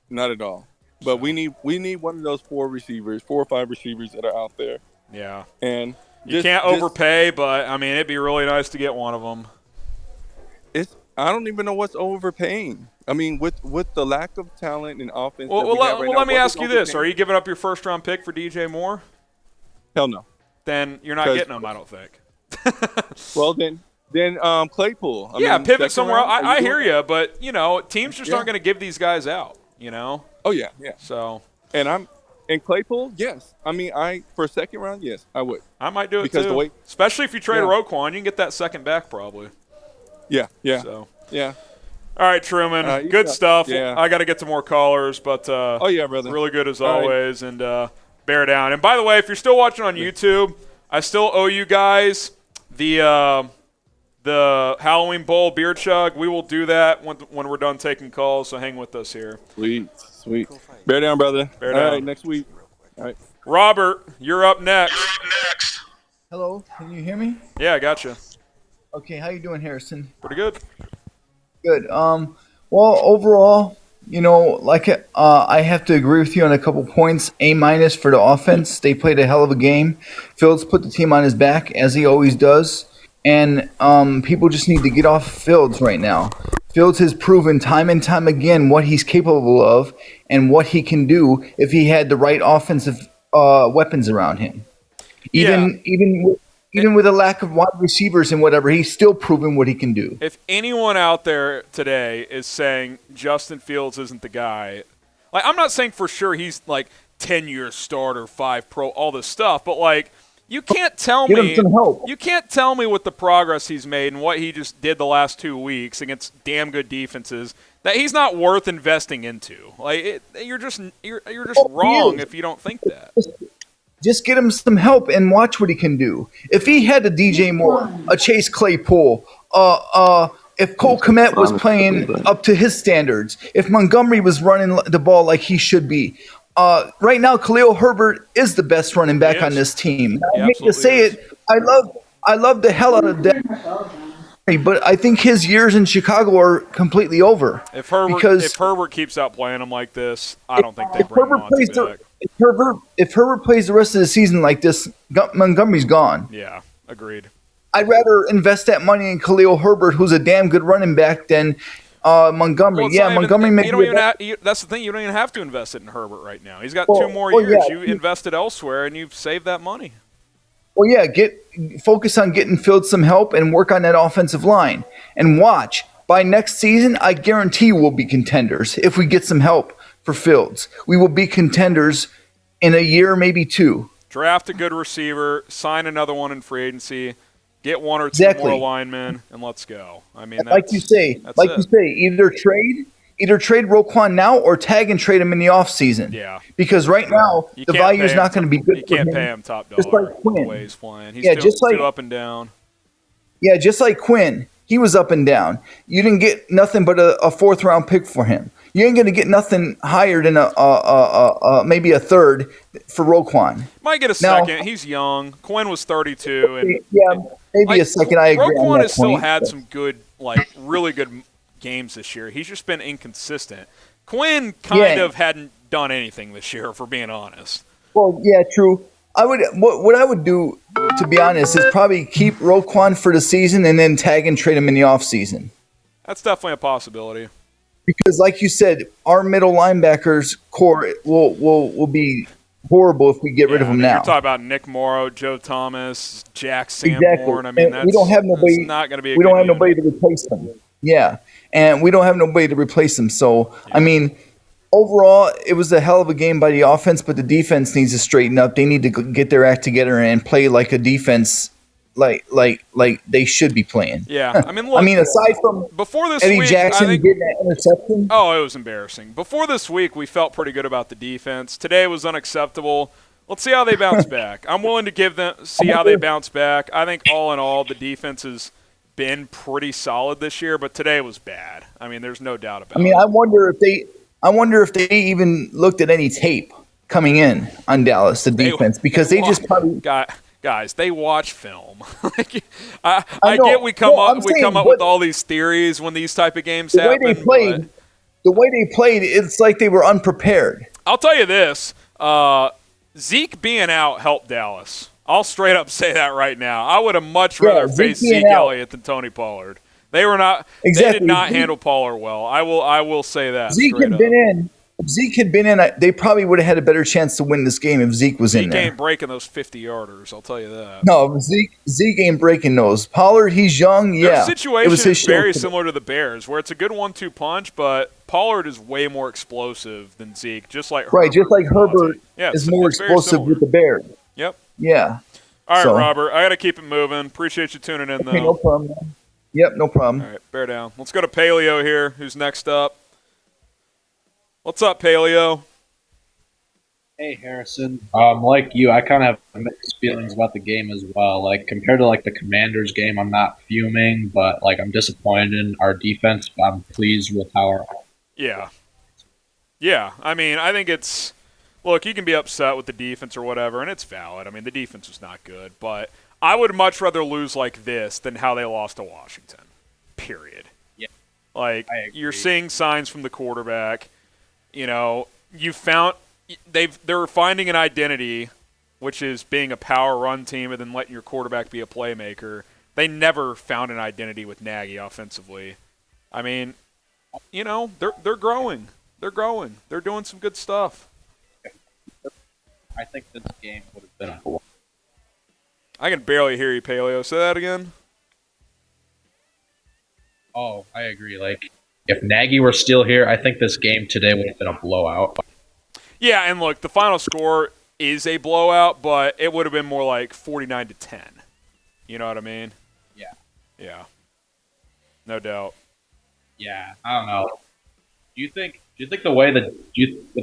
Not at all. But we need one of those 4 or 5 receivers that are out there. Yeah, and you can't overpay, but I mean, it'd be really nice to get one of them. I don't even know what's overpaying. I mean, with the lack of talent and offense. Well, let me ask you this: are you giving up your first-round pick for DJ Moore? Hell no. Then you're not getting him, I don't think. Well, then Claypool. Pivot somewhere else. I hear you, but teams just aren't going to give these guys out. Oh yeah. So. And Claypool, yes. I mean, for a second round, yes, I would. I might do it too. Especially if you trade Roquan, you can get that second back probably. Yeah. So. Yeah. All right, Truman. Good stuff. Yeah. I got to get to more callers, but oh yeah, brother. Really good as always, and bear down. And by the way, if you're still watching on YouTube, I still owe you guys the Halloween Bowl beer chug. We will do that when we're done taking calls. So hang with us here. Sweet. Bear down, brother. Bear down. All right, next week. All right. Robert, you're up next. Hello, can you hear me? Yeah, I got you. Okay, how you doing, Harrison? Pretty good. Good. Well, overall, I have to agree with you on a couple points. A- for the offense. They played a hell of a game. Fields put the team on his back, as he always does. And people just need to get off Fields right now. Fields has proven time and time again what he's capable of and what he can do if he had the right offensive weapons around him. Even with a lack of wide receivers and whatever, he's still proven what he can do. If anyone out there today is saying Justin Fields isn't the guy, I'm not saying for sure he's 10-year starter, 5 pro, all this stuff, but you can't tell me him some help. You can't tell me with the progress he's made and what he just did the last 2 weeks against damn good defenses that he's not worth investing into. You're just wrong if you don't think that. Just get him some help and watch what he can do. If he had a DJ Moore, a Chase Claypool, if Cole Kmet was playing up to his standards, if Montgomery was running the ball like he should be, right now Khalil Herbert is the best running back on this team. I hate to say it, I love the hell out of that. But I think his years in Chicago are completely over. If Herbert keeps out playing him like this, I don't think they bring him on back. If Herbert plays the rest of the season like this, Montgomery's gone. Yeah, agreed. I'd rather invest that money in Khalil Herbert, who's a damn good running back, than Montgomery. Montgomery. That's the thing. You don't even have to invest it in Herbert right now. He's got 2 more years. You invested elsewhere, and you've saved that money. Well, yeah, focus on getting Fields some help and work on that offensive line. And watch, by next season, I guarantee we'll be contenders if we get some help for Fields. We will be contenders in a year, maybe 2. Draft a good receiver, sign another one in free agency, get 1 or 2 more linemen, and let's go. I mean, like you say, either trade Roquan now or tag and trade him in the offseason. Yeah. Because right now, the value is not going to be good. You can't pay him top dollar the way he's playing. He's too up and down. Yeah, just like Quinn, he was up and down. You didn't get nothing but a fourth-round pick for him. You ain't going to get nothing higher than maybe a third for Roquan. Might get a second. He's young. Quinn was 32. And, yeah, maybe a second. I agree. Roquan has still point, had but. some good, really good games this year. He's just been inconsistent. Quinn kind of hadn't done anything this year, if we're being honest. Well, yeah, true. What I would do, to be honest, is probably keep Roquan for the season and then tag and trade him in the offseason. That's definitely a possibility. Because, like you said, our middle linebackers core will be horrible if we get rid of them now. You're talking about Nick Morrow, Joe Thomas, Jack Exactly. Sanborn. I mean, we don't have nobody. That's not going to be. We don't have nobody to replace them. Yeah, and we don't have nobody to replace them. So, I mean, overall, it was a hell of a game by the offense, but the defense needs to straighten up. They need to get their act together and play like a defense, like they should be playing. Yeah, I mean, look, aside from before this Eddie week, Jackson getting that interception. Oh, it was embarrassing. Before this week, we felt pretty good about the defense. Today was unacceptable. Let's see how they bounce back. I'm willing to see how they bounce back. I think all in all, the defense has been pretty solid this year, but today was bad. I mean, there's no doubt about it. I wonder if they even looked at any tape coming in on Dallas, the defense, because they just probably guys, they watch film. I get we come up with all these theories when these type of games happen. The way they played, it's like they were unprepared. I'll tell you this: Zeke being out helped Dallas. I'll straight up say that right now. I would have much rather faced Zeke Elliott than Tony Pollard. They were not. Exactly. They did not handle Pollard well. I will say that. Zeke had been in. If Zeke had been in, they probably would have had a better chance to win this game if Zeke was in there. Zeke ain't breaking those 50-yarders, I'll tell you that. No, Zeke ain't breaking those. Pollard, he's young, yeah. The situation is very similar to the Bears, where it's a good 1-2 punch, but Pollard is way more explosive than Zeke, just like Herbert. Right, just like Herbert is more explosive with the Bears. Yep. Yeah. All right, Robert, I got to keep it moving. Appreciate you tuning in, though. Okay, no problem, man. Yep, no problem. All right, bear down. Let's go to Paleo here, who's next up. What's up, Paleo? Hey, Harrison. Like you, I kind of have mixed feelings about the game as well. Like, compared to, the Commanders game, I'm not fuming, but, I'm disappointed in our defense, but I'm pleased with how our Yeah. Yeah, I mean, I think it's – look, you can be upset with the defense or whatever, and it's valid. I mean, the defense was not good, but I would much rather lose like this than how they lost to Washington, period. Yeah. You're seeing signs from the quarterback. They're finding an identity, which is being a power run team and then letting your quarterback be a playmaker. They never found an identity with Nagy offensively. I mean, they're growing. They're growing. They're doing some good stuff. I think this game would have been a blowout. I can barely hear you, Paleo. Say that again. Oh, I agree. If Nagy were still here, I think this game today would have been a blowout. Yeah, and look, the final score is a blowout, but it would have been more like 49-10. You know what I mean? Yeah. Yeah. No doubt. Yeah, I don't know. Do you think the way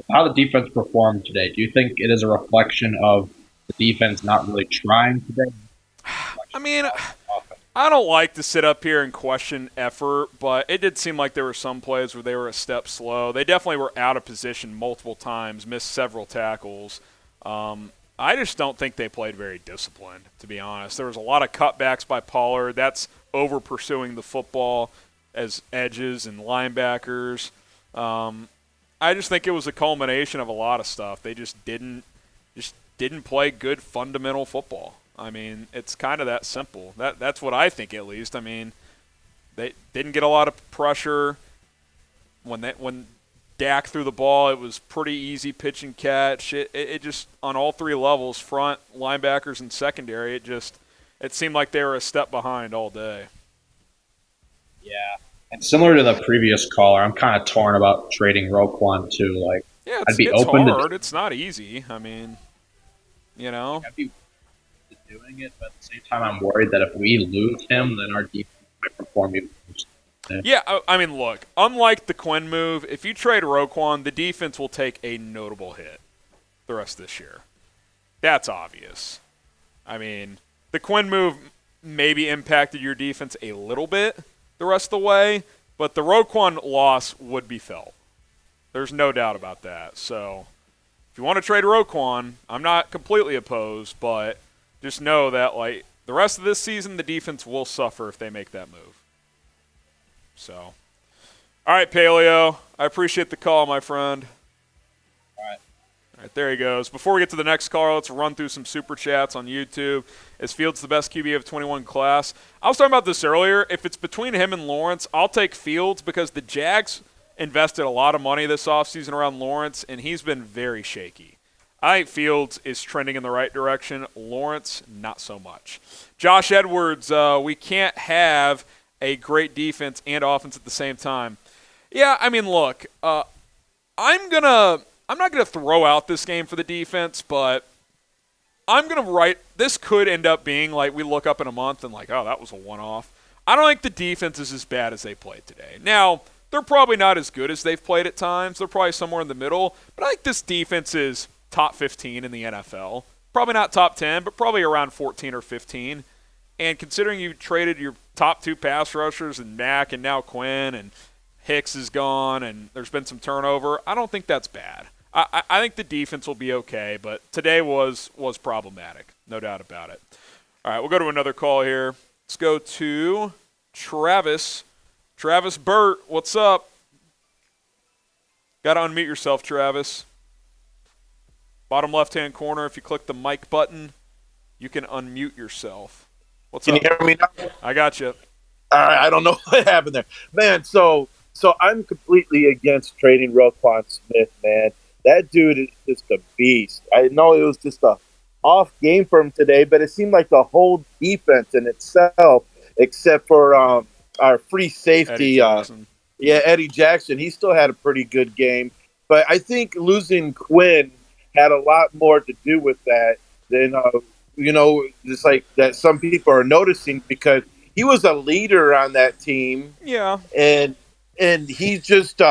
how the defense performed today? Do you think it is a reflection of the defense not really trying today? I mean, I don't like to sit up here and question effort, but it did seem like there were some plays where they were a step slow. They definitely were out of position multiple times, missed several tackles. I just don't think they played very disciplined, to be honest. There was a lot of cutbacks by Pollard. That's over pursuing the football as edges and linebackers. I just think it was a culmination of a lot of stuff. They just didn't play good fundamental football. I mean, it's kind of that simple. That's what I think, at least. I mean, they didn't get a lot of pressure. When Dak threw the ball, it was pretty easy pitch and catch. It just, on all three levels, front, linebackers, and secondary, it seemed like they were a step behind all day. Yeah. And similar to the previous caller, I'm kind of torn about trading Roquan too. I'd be open hard. It's not easy. I mean, I'd be doing it, but at the same time, I'm worried that if we lose him, then our defense might perform even worse. Yeah, I mean, look, unlike the Quinn move, if you trade Roquan, the defense will take a notable hit the rest of this year. That's obvious. I mean, the Quinn move maybe impacted your defense a little bit the rest of the way, but the Roquan loss would be felt. There's no doubt about that. So if you want to trade Roquan, I'm not completely opposed, but just know that like the rest of this season, the defense will suffer if they make that move. So, all right, Paleo, I appreciate the call, my friend. All right, there he goes. Before we get to the next call, let's run through some super chats on YouTube. Is Fields the best QB of 21 class? I was talking about this earlier. If it's between him and Lawrence, I'll take Fields because the Jags invested a lot of money this offseason around Lawrence, and he's been very shaky. I think Fields is trending in the right direction. Lawrence, not so much. Josh Edwards, we can't have a great defense and offense at the same time. Yeah, I mean, look, I'm not going to throw out this game for the defense, but I'm going to write – this could end up being like we look up in a month and like, oh, that was a one-off. I don't think the defense is as bad as they played today. Now, they're probably not as good as they've played at times. They're probably somewhere in the middle. But I think this defense is top 15 in the NFL. Probably not top 10, but probably around 14 or 15. And considering you traded your top two pass rushers and Mack and now Quinn and Hicks is gone and there's been some turnover, I don't think that's bad. I think the defense will be okay, but today was problematic, no doubt about it. All right, we'll go to another call here. Let's go to Travis. Travis Burt, what's up? Got to unmute yourself, Travis. Bottom left-hand corner, if you click the mic button, you can unmute yourself. What's up? Can you hear me now? I got you. I don't know what happened there. Man, so I'm completely against trading Roquan Smith, man. That dude is just a beast. I know it was just a off game for him today, but it seemed like the whole defense in itself, except for our free safety, Eddie Jackson, he still had a pretty good game. But I think losing Quinn had a lot more to do with that than, just like that some people are noticing, because he was a leader on that team. Yeah. And he just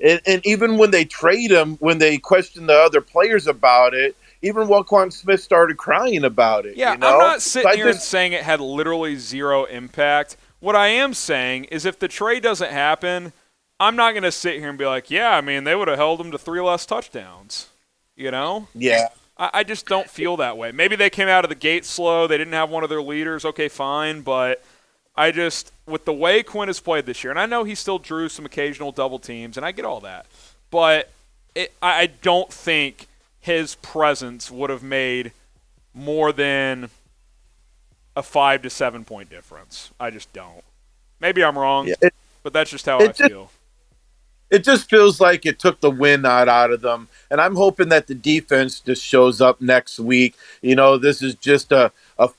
and even when they trade him, when they question the other players about it, even Roquan Smith started crying about it. Yeah, you know? I'm not sitting here and saying it had literally zero impact. What I am saying is if the trade doesn't happen, I'm not going to sit here and be like, yeah, I mean, they would have held him to 3 less touchdowns. You know? Yeah. I just don't feel that way. Maybe they came out of the gate slow. They didn't have one of their leaders. Okay, fine. But I just, with the way Quinn has played this year, and I know he still drew some occasional double teams, and I get all that. But I don't think his presence would have made more than a 5 to 7 point difference. I just don't. Maybe I'm wrong, but that's just how I feel. It just feels like it took the wind out of them. And I'm hoping that the defense just shows up next week. You know, this is just a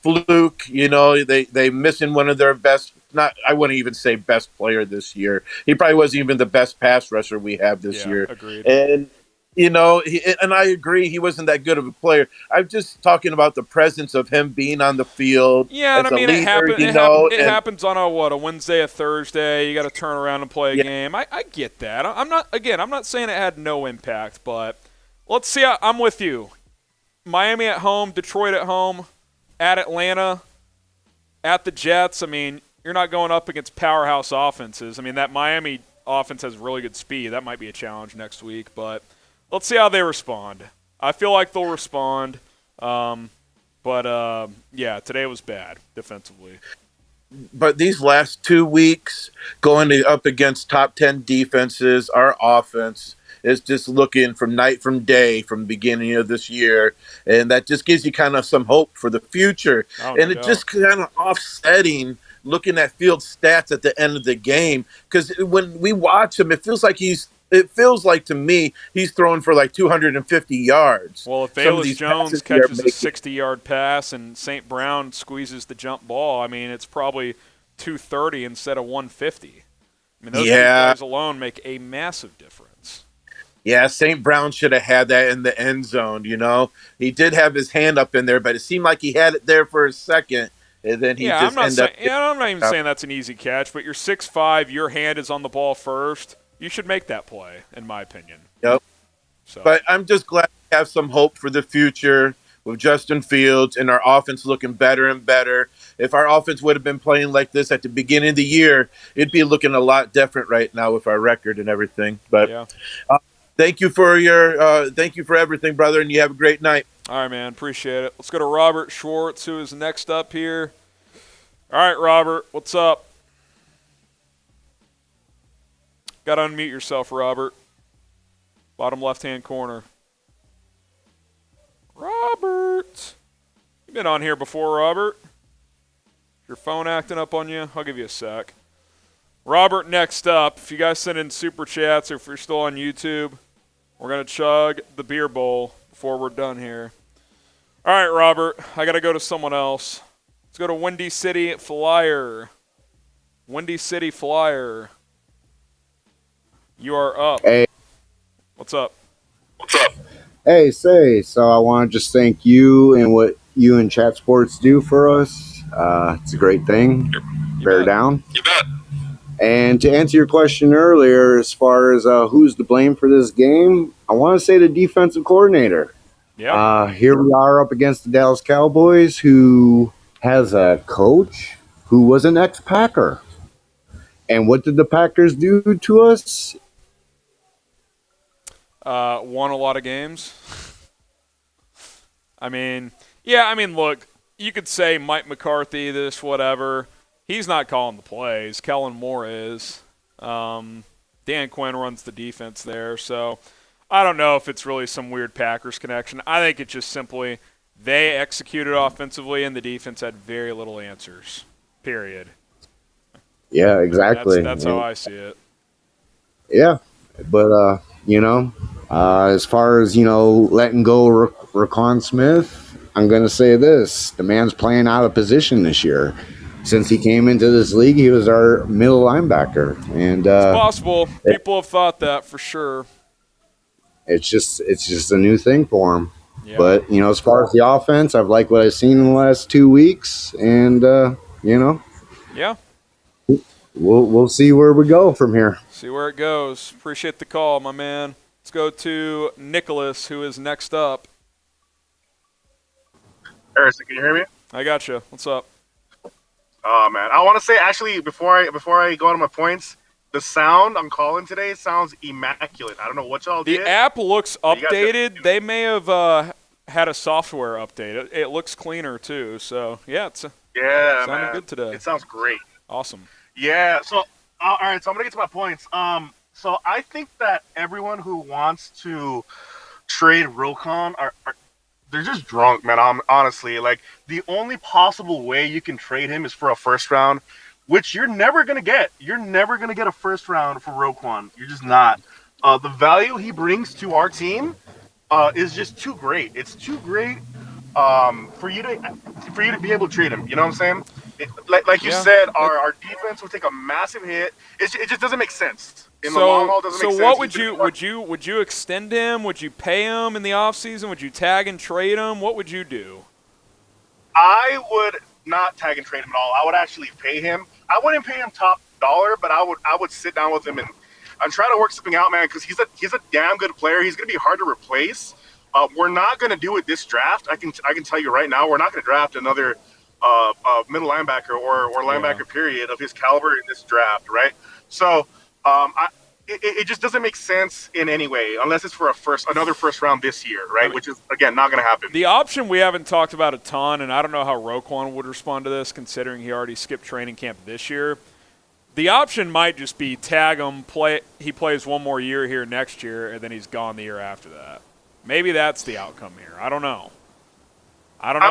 fluke. You know, they missing one of their best, I wouldn't even say best player this year. He probably wasn't even the best pass rusher we have this year. Agreed. And, you know, and I agree he wasn't that good of a player. I'm just talking about the presence of him being on the field. Yeah, and I mean, it happens on a Wednesday, a Thursday. You got to turn around and play a game. I get that. I'm not saying it had no impact, but let's see. I'm with you. Miami at home, Detroit at home, at Atlanta, at the Jets. I mean, you're not going up against powerhouse offenses. I mean, that Miami offense has really good speed. That might be a challenge next week, but let's see how they respond. I feel like they'll respond. But today was bad defensively. But these last 2 weeks, going up against top 10 defenses, our offense is just looking from night from day from the beginning of this year. And that just gives you kind of some hope for the future. Just kind of offsetting looking at field stats at the end of the game. Because when we watch him, it feels like to me he's throwing for like 250 yards. Well, if Velus Jones catches a 60-yard pass and St. Brown squeezes the jump ball, I mean, it's probably 230 instead of 150. I mean, those two guys alone make a massive difference. Yeah, St. Brown should have had that in the end zone, you know. He did have his hand up in there, but it seemed like he had it there for a second. And then I'm not even saying that's an easy catch, but you're 6'5", your hand is on the ball first. You should make that play, in my opinion. Yep. So. But I'm just glad we have some hope for the future. with Justin Fields and our offense looking better and better. If our offense would have been playing like this at the beginning of the year, it'd be looking a lot different right now with our record and everything. But thank you for everything, brother, and you have a great night. All right, man. Appreciate it. Let's go to Robert Schwartz, who is next up here. All right, Robert, what's up? Got to unmute yourself, Robert. Bottom left-hand corner. Robert. You've been on here before, Robert. Your phone acting up on you? I'll give you a sec. Robert, next up. If you guys send in super chats or if you're still on YouTube, we're going to chug the beer bowl before we're done here. All right, Robert. I got to go to someone else. Let's go to Windy City Flyer. Windy City Flyer. You are up. Hey. What's up? Hey, so I want to just thank you and what you and Chat Sports do for us. It's a great thing. Bear down. You bet. And to answer your question earlier, as far as who's to blame for this game, I want to say the defensive coordinator. Yeah. Here we are up against the Dallas Cowboys, who has a coach who was an ex-Packer. And what did the Packers do to us? Won a lot of games. Look, you could say Mike McCarthy, this, whatever. He's not calling the plays. Kellen Moore is. Dan Quinn runs the defense there. So I don't know if it's really some weird Packers connection. I think it's just simply they executed offensively and the defense had very little answers, period. Yeah, exactly. That's how I see it. Yeah, but, as far as, letting go Raquan Smith, I'm going to say this. The man's playing out of position this year. Since he came into this league, he was our middle linebacker. And it's possible. People have thought that for sure. It's just a new thing for him. Yeah. But, as far as the offense, I've liked what I've seen in the last 2 weeks. And, Yeah. We'll see where we go from here. See where it goes. Appreciate the call, my man. Let's go to Nicholas, who is next up. Harrison, can you hear me? I got you. What's up? Oh man, I want to say actually before I go on to my points, the sound I'm calling today sounds immaculate. I don't know what y'all did. The app looks updated. They may have had a software update. It looks cleaner too. So yeah, it's sounding good today. It sounds great. Awesome. Yeah. So all right. So I'm gonna get to my points. So I think that everyone who wants to trade Roquan are they're just drunk, man. Honestly, like the only possible way you can trade him is for a first round, which you're never gonna get. You're never gonna get a first round for Roquan. You're just not. The value he brings to our team is just too great. It's too great for you to be able to trade him. You know what I'm saying? Like you said, our defense would take a massive hit. It just doesn't make sense. In the long haul, it doesn't make sense. So what would you extend him? Would you pay him in the offseason? Would you tag and trade him? What would you do? I would not tag and trade him at all. I would actually pay him. I wouldn't pay him top dollar, but I would sit down with him and try to work something out, man, because he's a damn good player. He's going to be hard to replace. We're not going to do it this draft. I can tell you right now, we're not going to draft another middle linebacker or linebacker period of his caliber in this draft, right? So it just doesn't make sense in any way unless it's for another first round this year, right? Which is, again, not going to happen. The option we haven't talked about a ton, and I don't know how Roquan would respond to this considering he already skipped training camp this year. The option might just be tag him, he plays one more year here next year, and then he's gone the year after that. Maybe that's the outcome here. I don't know. I don't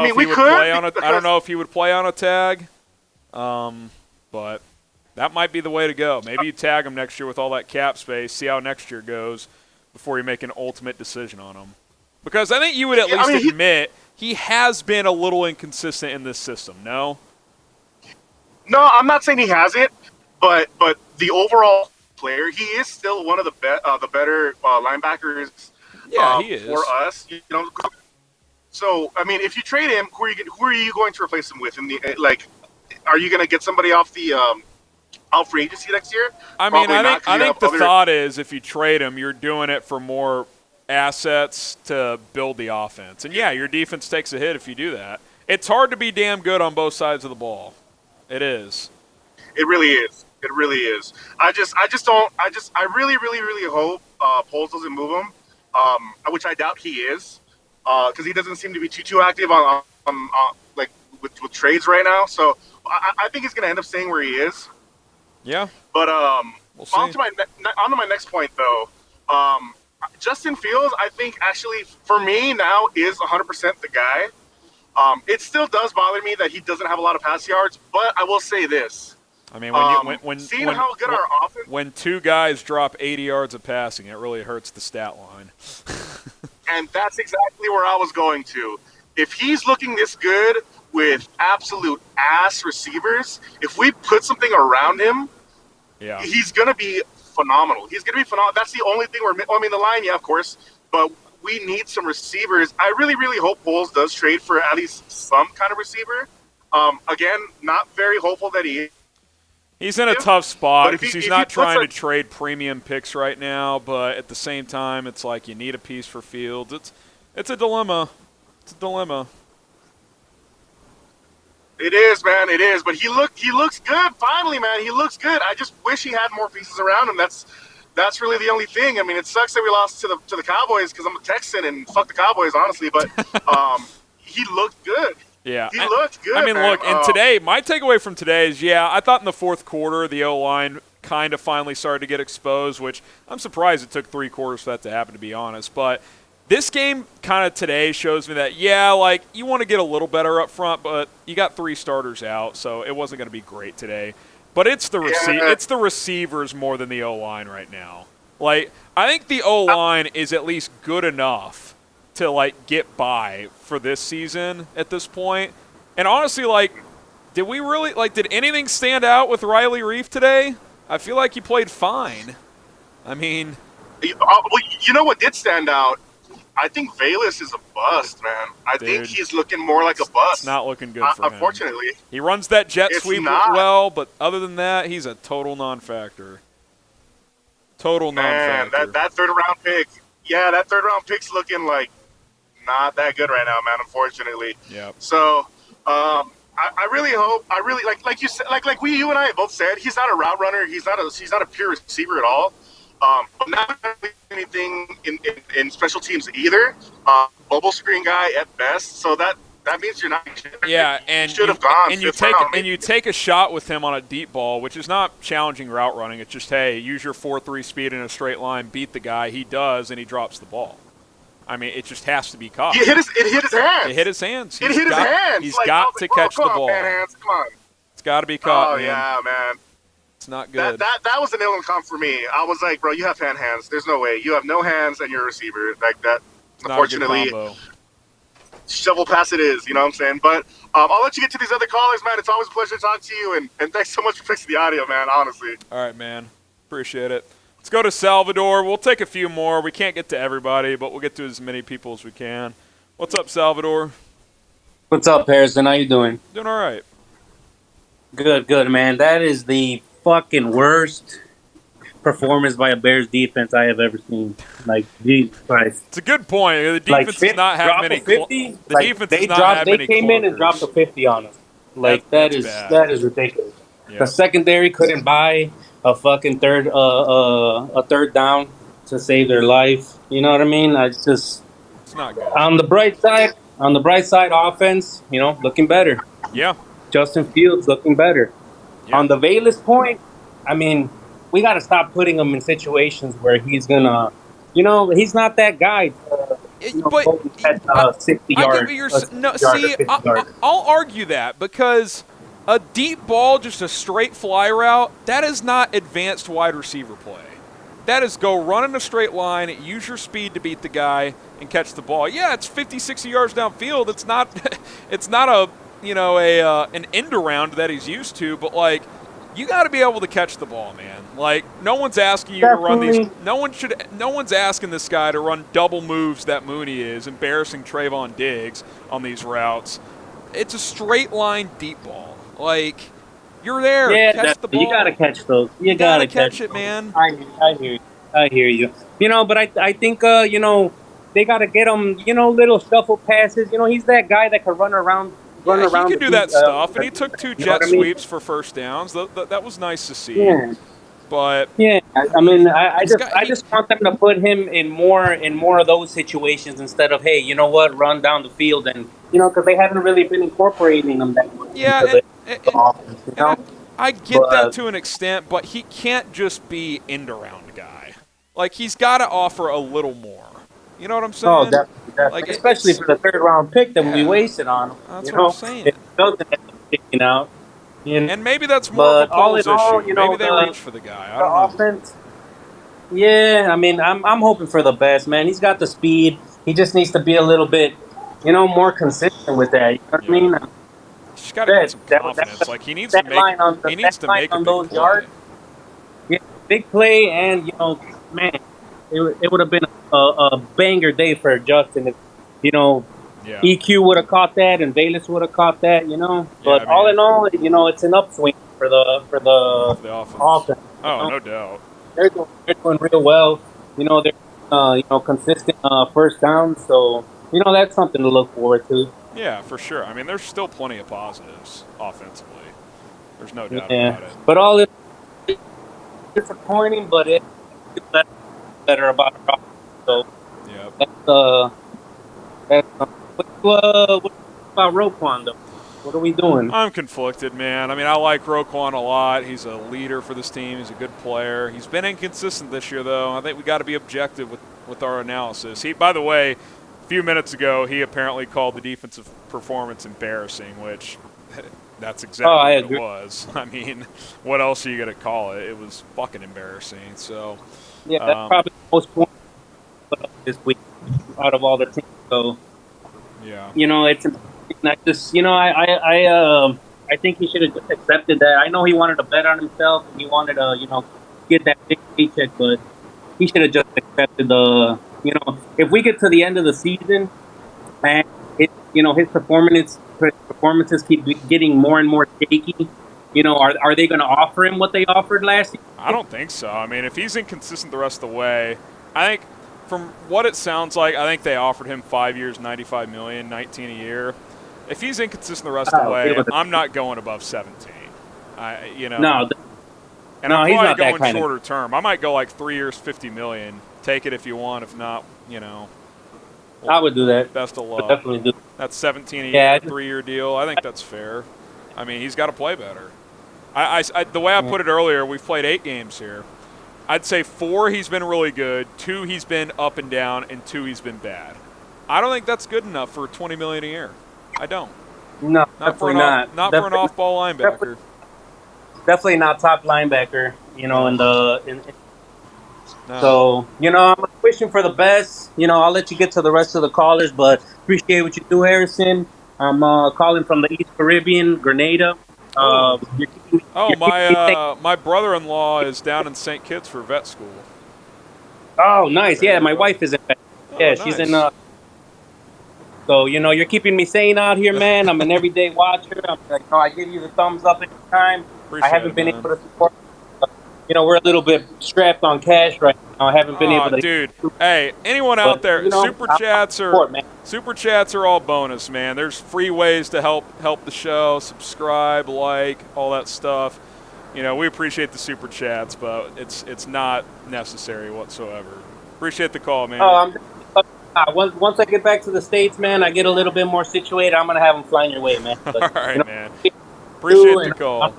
know if he would play on a tag, but that might be the way to go. Maybe you tag him next year with all that cap space, see how next year goes before you make an ultimate decision on him. Because I think you would at least admit he has been a little inconsistent in this system, no? No, I'm not saying he hasn't, but the overall player, he is still one of the better linebackers. Yeah, he is for us. You know, so I mean, if you trade him, who are you going to replace him with? Are you going to get somebody off the out free agency next year? I mean, I think the thought is if you trade him, you're doing it for more assets to build the offense. And, yeah, your defense takes a hit if you do that. It's hard to be damn good on both sides of the ball. It is. It really is. It really is. I really, really, really hope Poles doesn't move him, which I doubt he is, because he doesn't seem to be too active on like with trades right now. So I think he's going to end up staying where he is. Yeah. But we'll see. on to my next point though. Justin Fields, I think actually for me now is 100% the guy. It still does bother me that he doesn't have a lot of pass yards, but I will say this. I mean, seeing how good our offense, when two guys drop 80 yards of passing, it really hurts the stat line. and that's exactly where I was going to. If he's looking this good with absolute ass receivers, if we put something around him, yeah, he's going to be phenomenal. He's going to be phenomenal. That's the only thing the line, yeah, of course, but we need some receivers. I really, really hope Poles does trade for at least some kind of receiver. Again, not very hopeful that he's in a tough spot because he's not trying to trade. trade premium picks right now, but at the same time, it's like you need a piece for Fields. It's a dilemma. It's a dilemma. It is, man. It is. But he looks good. Finally, man. He looks good. I just wish he had more pieces around him. That's really the only thing. I mean, it sucks that we lost to the Cowboys because I'm a Texan and fuck the Cowboys, honestly. But he looked good. Yeah. He looked good. I mean, man. look, and today, my takeaway from today is, I thought in the fourth quarter the O-line kind of finally started to get exposed, which I'm surprised it took 3 quarters for that to happen, to be honest. But this game kind of today shows me that, you want to get a little better up front, but you got 3 starters out, so it wasn't going to be great today. But it's the it's the receivers more than the O-line right now. Like, I think the O-line is at least good enough to, get by for this season at this point. And honestly, did anything stand out with Riley Reif today? I feel like he played fine. I mean. You know what did stand out? I think Valus is a bust, man. I think he's looking more like a bust. It's not looking good for him. Unfortunately. He runs that jet sweep well, but other than that, he's a total non-factor. Total non-factor. Man, that third-round pick. Yeah, that third-round pick's looking like not that good right now, man, unfortunately. Yeah. So, I really hope, like you said, like you and I both said, he's not a route runner. He's not a pure receiver at all. Not anything in special teams either. Bubble screen guy at best. So that means you're not. Yeah, and should have gone. And you take a shot with him on a deep ball, which is not challenging route running. It's just, hey, use your 4.3 speed in a straight line, beat the guy. He does, and he drops the ball. I mean, it just has to be caught. It hit his hands. It hit his hands. He's got to catch the ball. Hands. Come on. It's got to be caught. Oh man. yeah, man. It's not good. That was an ill comp for me. I was like, bro, you have fan hands. There's no way. You have no hands and you're a receiver. Like that. It's unfortunately, shovel pass it is. You know what I'm saying? But I'll let you get to these other callers, man. It's always a pleasure to talk to you, and thanks so much for fixing the audio, man. Honestly. All right, man. Appreciate it. Let's go to Salvador. We'll take a few more. We can't get to everybody, but we'll get to as many people as we can. What's up, Salvador? What's up, Harrison? How you doing? Doing all right. Good, man. That is the fucking worst performance by a Bears defense I have ever seen. Like, Jesus Christ. It's a good point. The defense does not have many. 50? The defense does not have many. They came in and dropped a 50 on us. Like that is ridiculous. Yeah. The secondary couldn't buy a fucking third down to save their life. You know what I mean? It's not good. On the bright side, offense, looking better. Yeah. Justin Fields looking better. Yeah. On the Valus point, I mean, we got to stop putting him in situations where he's gonna, he's not that guy. But 60 yards. I'll argue that because a deep ball, just a straight fly route, that is not advanced wide receiver play. That is go run in a straight line, use your speed to beat the guy, and catch the ball. Yeah, it's 50, 60 yards downfield. It's not an end around that he's used to, but you got to be able to catch the ball, man. No one's asking you to run these. No one's asking this guy to run double moves that Mooney is, embarrassing Trayvon Diggs on these routes. It's a straight line deep ball. You're there. Yeah, catch the ball. You got to catch those. You got to catch it, man. I hear you. I hear you. But I think they got to get him. Little shuffle passes. He's that guy that can run Yeah, he around can the do field. that stuff, and he took 2 You know jet what I mean? sweeps for first downs. That was nice to see. Yeah. But Yeah, I he's got- he- just want them to put him in more of those situations instead of, hey, you know what, run down the field, and because they haven't really been incorporating them that much. Yeah, into and the offense, I get that But- to an extent, but he can't just be end-around guy. Like, he's got to offer a little more. You know what I'm saying? Oh, definitely. Like, especially it's- for the third-round pick that we Yeah. wasted on him. That's what I'm saying. It doesn't end up sticking out. And maybe that's more of a But all in polls all, issue. Maybe they reach for the guy. I The don't know. offense. Yeah, I'm hoping for the best, man. He's got the speed. He just needs to be a little bit, more consistent with that. You know what I mean? He's got to get some That- confidence. Like, he needs to that line on the- make. He needs that to line make a on big those play. yards. Yeah, big play, and man, it would have been a banger day for Justin if Yeah. EQ would have caught that and Bayless would have caught that. But I all mean- in all, it's an upswing for the The offense. offense. Oh, no doubt. They're doing real well. They're consistent first down, so that's something to look forward to. Yeah, for sure. I mean, there's still plenty of positives offensively. There's no doubt Yeah, about it. but all it's disappointing, but it's better about our offense. So Yep. that's what about Roquan though? What are we doing? I'm conflicted, man. I mean, I like Roquan a lot. He's a leader for this team. He's a good player. He's been inconsistent this year, though. I think we got to be objective with our analysis. By the way, a few minutes ago, he apparently called the defensive performance embarrassing, which that's exactly I what agree. it was. I mean, what else are you going to call it? It was fucking embarrassing. So, Yeah, that's probably the most points this week out of all the teams. So yeah. it's I just I think he should have just accepted that. I know he wanted to bet on himself and he wanted to get that big paycheck, but he should have just accepted the if we get to the end of the season and his performances keep getting more and more shaky. Are they going to offer him what they offered last year? I don't think so. I mean, if he's inconsistent the rest of the way, I think from what it sounds like, I think they offered him 5 years, $95 million, $19 a year. If he's inconsistent the rest of the way, I'm not going above 17. No, and I'm he's probably not that going kind of- shorter term. I might go like 3 years, $50 million. Take it if you want. If not, I would do that. best of I would luck. definitely do. That's 17 a year, Yeah, I 3-year deal. I think that's fair. I mean, he's got to play better. The way I put it earlier, we've played 8 games here. I'd say 4 he's been really good, 2 he's been up and down, and 2 he's been bad. I don't think that's good enough for $20 million a year. I don't. No, Not for definitely an not. off, not for an Definitely- off-ball linebacker. Definitely not top linebacker. No. So, I'm wishing for the best. I'll let you get to the rest of the callers, but appreciate what you do, Harrison. I'm calling from the East Caribbean, Grenada. You're keeping me- Oh, you're keeping me my brother-in-law is down in St. Kitts for vet school. Oh, nice. Yeah, my wife is in. Yeah, she's in. nice. So you're keeping me sane out here, man. I'm an everyday watcher. I give you the thumbs up every time. Appreciate I haven't it, been man. able to support. We're a little bit strapped on cash right now. I haven't been able to. Dude. Hey, anyone out there, super chats are all bonus, man. There's free ways to help the show, subscribe, like, all that stuff. We appreciate the super chats, but it's not necessary whatsoever. Appreciate the call, man. Once I get back to the States, man, I get a little bit more situated. I'm gonna have them flying your way, man. But, all right, man. Appreciate the call.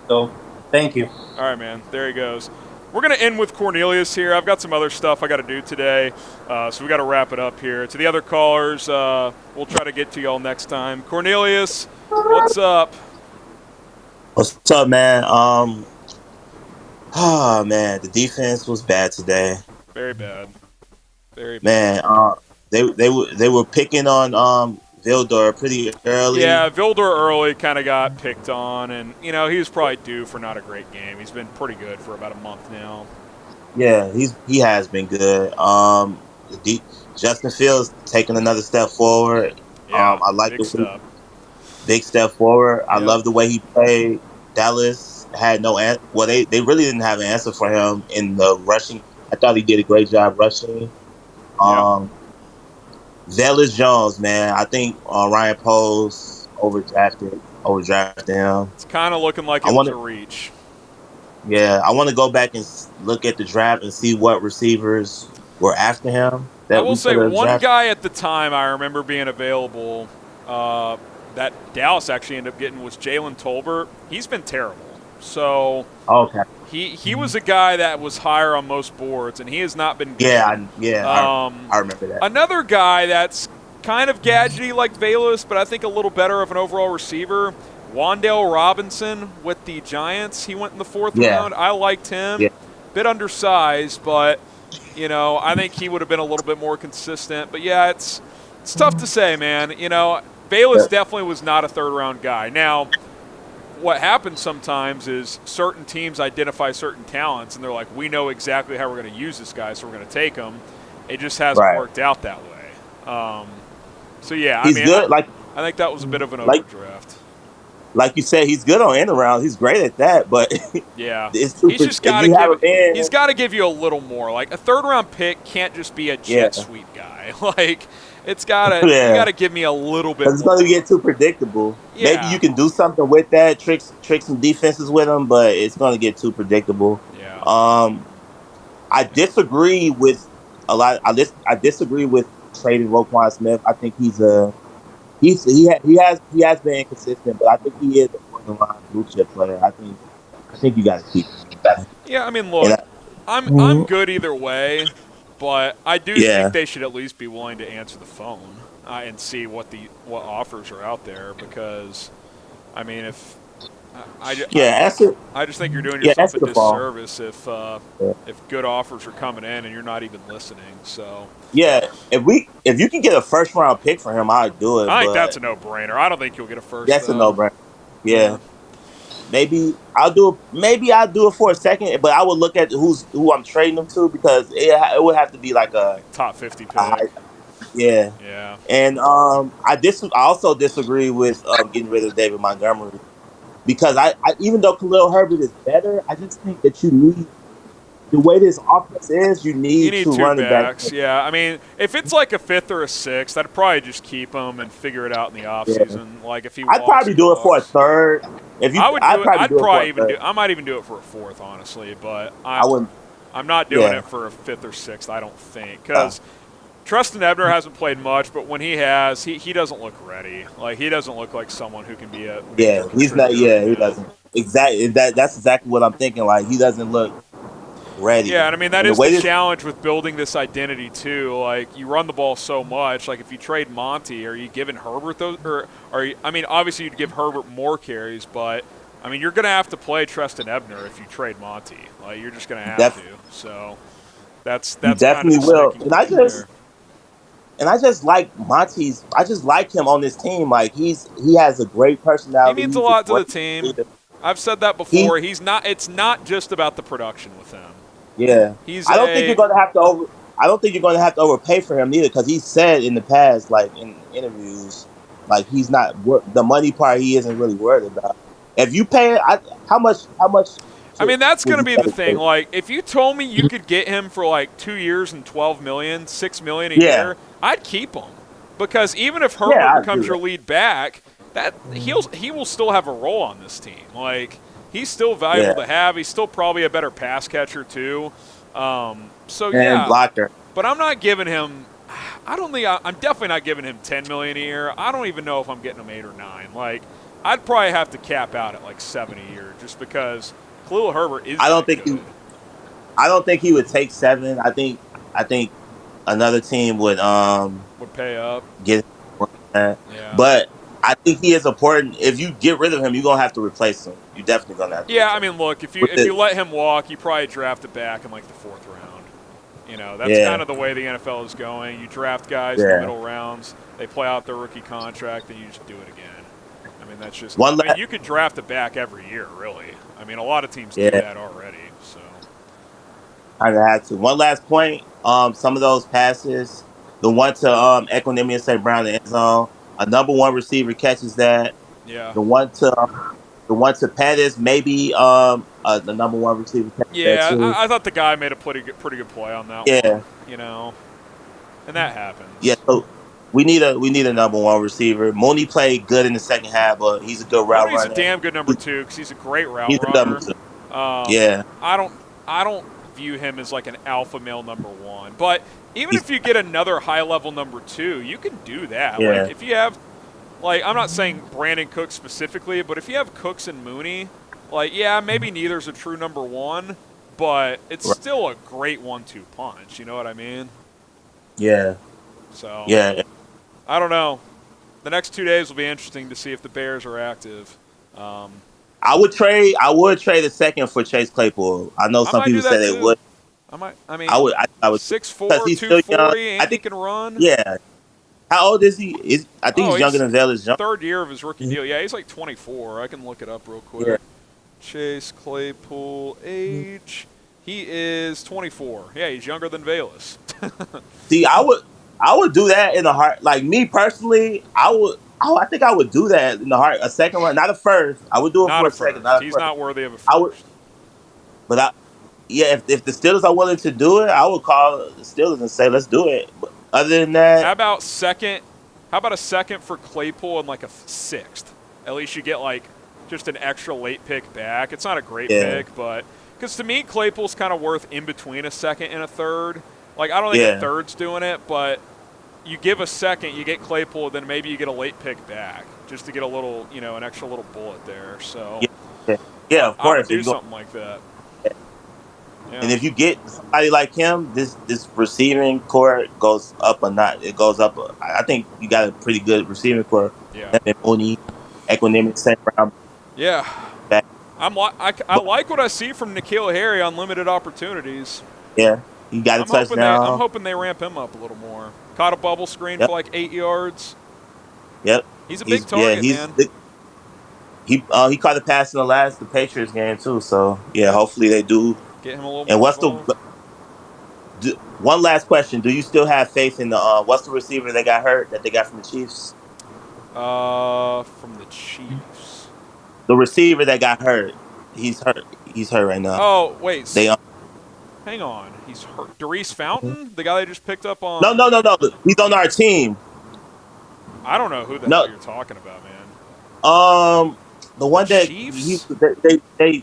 So, thank you. All right, man. There he goes. We're going to end with Cornelius here. I've got some other stuff I got to do today, so we got to wrap it up here. To the other callers, we'll try to get to y'all next time. Cornelius, what's up? What's up, man? Man, the defense was bad today. Very bad. Very Man, bad. they were picking on Vildor pretty early. Yeah, Vildur early kind of got picked on, and, he was probably due for not a great game. He's been pretty good for about a month now. Yeah, he has been good. Justin Fields taking another step forward. Yeah, I like big step. big step forward. I Yep. love the way he played Dallas, had no answer. Well, they really didn't have an answer for him in the rushing. I thought he did a great job rushing. Velus Jones, man, I think Ryan Poles overdrafted him. It's kind of looking like it was a reach. Yeah, I want to go back and look at the draft and see what receivers were after him. I will say one guy at the time I remember being available that Dallas actually ended up getting was Jalen Tolbert. He's been terrible. So he was a guy that was higher on most boards, and he has not been good. I remember that. Another guy that's kind of gadgety like Velus, but I think a little better of an overall receiver, Wan'Dale Robinson with the Giants. He went in the 4th round. I liked him. Yeah. Bit undersized, but I think he would have been a little bit more consistent. But yeah, it's tough to say, man. Velus definitely was not a 3rd-round guy. Now, what happens sometimes is certain teams identify certain talents, and they're like, we know exactly how we're going to use this guy, so we're going to take him. It just hasn't worked out that way. So, yeah, he's good. I think that was a bit of an overdraft. Like you said, he's good on end around. He's great at that, but yeah, he's just got to he's got to give you a little more. Like a 3rd-round pick can't just be a jet sweep guy. Like it's got to you got to give me a little bit. It's going to get too predictable. Yeah. Maybe you can do something with that, trick some defenses with him, but it's going to get too predictable. Yeah. I disagree with a lot. I disagree with trading Roquan Smith. I think he has been inconsistent, but I think he is a borderline blue chip player. I think you got to keep him. Yeah, I mean, look, I'm good either way, but I do think they should at least be willing to answer the phone and see what offers are out there, because, I mean, I just think you're doing yourself a disservice if good offers are coming in and you're not even listening. So yeah, if you can get a 1st-round pick for him, I'd do it. I think that's a no-brainer. I don't think you'll get a first. That's a no-brainer. Yeah. Maybe I'll do it for a second, but I would look at who I'm trading them to, because it would have to be like a top 50 pick. Yeah. Yeah. And I also disagree with getting rid of David Montgomery, because I even though Khalil Herbert is better, I just think that you need, the way this offense is, you need two running backs. Yeah, I mean, if it's like a 5th or a 6th, I'd probably just keep him and figure it out in the offseason. Like if I'd probably do it for a 3rd. I might even do it for a 4th, honestly, but I'm not doing it for a 5th or 6th. I don't think, because Treston Ebner hasn't played much, but when he has, he doesn't look ready. Like he doesn't look like someone who can be a he's not. Yeah, he doesn't. Exactly. That's exactly what I'm thinking. Like he doesn't look ready. Yeah, and I mean that is the challenge with building this identity too. Like you run the ball so much. Like if you trade Monty, are you giving Herbert those? Or I mean, obviously you'd give Herbert more carries, but I mean you're going to have to play Treston Ebner if you trade Monty. Like you're just going to have to. So that's definitely will. And I just like Monty's. I just like him on this team. Like he has a great personality. He means a lot to the team. I've said that before. It's not just about the production with him. Yeah. I don't think you're going to have to overpay for him either, because he said in the past, like in interviews, like he's not the money part. He isn't really worried about. If you pay, how much? I mean, that's going to be the thing. Like, if you told me you could get him for like 2 years and $12 million, $6 million a year, I'd keep him, because even if Herbert becomes your lead back, he will still have a role on this team. Like, he's still valuable to have. He's still probably a better pass catcher too. Blocker. But I'm not giving him. I'm definitely not giving him $10 million a year. I don't even know if I'm getting him 8 or 9. Like, I'd probably have to cap out at like 7 a year, just because Khalil Herbert is. I don't think he would take 7. I think another team would pay up. But I think he is important. If you get rid of him, you're gonna have to replace him. You're definitely gonna have to. Yeah, I mean, look, if you let him walk, you probably draft it back in like the 4th round. That's kind of the way the NFL is going. You draft guys in the middle rounds, they play out their rookie contract, and you just do it again. I mean, that's just. You could draft it back every year, really. I mean, a lot of teams do that already. So. I had to. One last point. Some of those passes, the one to Equanimous St. Brown in the end zone, a number 1 receiver catches that. Yeah. The one to the one to Pettis, maybe the number one receiver. Yeah, I thought the guy made a pretty good play on that one. You know, and that happens. Yeah, so we need a number one receiver. Mooney played good in the second half, but he's a good route runner. He's a damn good number 2 because he's a great route runner. Yeah, I don't view him as like an alpha male number 1, but even if you get another high level number 2, you can do that. Yeah. Like if you have, like, I'm not saying Brandon Cooks specifically, but if you have Cooks and Mooney, like, yeah, maybe neither's a true number 1, but it's still a great 1-2 punch. You know what I mean? Yeah. So yeah, I don't know. The next 2 days will be interesting to see if the Bears are active. I would trade a second for Chase Claypool. I know some people say they would. I would. I would 6'4", 240, and he can run. Yeah. How old is he? I think he's younger than Velus. Third year of his rookie deal. Yeah, he's like 24. I can look it up real quick. Yeah. Chase Claypool age. He is 24. Yeah, he's younger than Velus. See, I would do that in the heart. Like me personally, I think I would do that in the heart. A second one, not a first. I would do it for a second. He's not worthy of a first. If the Steelers are willing to do it, I would call the Steelers and say, let's do it. But other than that, how about a second for Claypool and like a 6th? At least you get like just an extra late pick back. It's not a great pick, but because to me Claypool's kind of worth in between a second and a third. Like I don't think a third's doing it, but you give a second, you get Claypool, then maybe you get a late pick back just to get a little, an extra little bullet there. So yeah, of course, I would do something like that. Yeah. And if you get somebody like him, this receiving core goes up a notch. It goes up. I think you got a pretty good receiving core. Yeah. And Mooney, Equanimity, St. Brown. Yeah. I like what I see from N'Keal Harry on limited opportunities. Yeah. He got a touchdown. I'm hoping they ramp him up a little more. Caught a bubble screen for like 8 yards. Yep. He's a big target, man. He caught a pass in the Patriots game too. So yeah, hopefully they do. Get him a little. And more one last question? Do you still have faith in the what's the receiver they got hurt that they got from the Chiefs? From the Chiefs. The receiver that got hurt. He's hurt. He's hurt right now. Oh wait. Hang on. He's hurt. Darius Fountain, the guy they just picked up on. No. He's on our team. I don't know who the hell you're talking about, man. The one that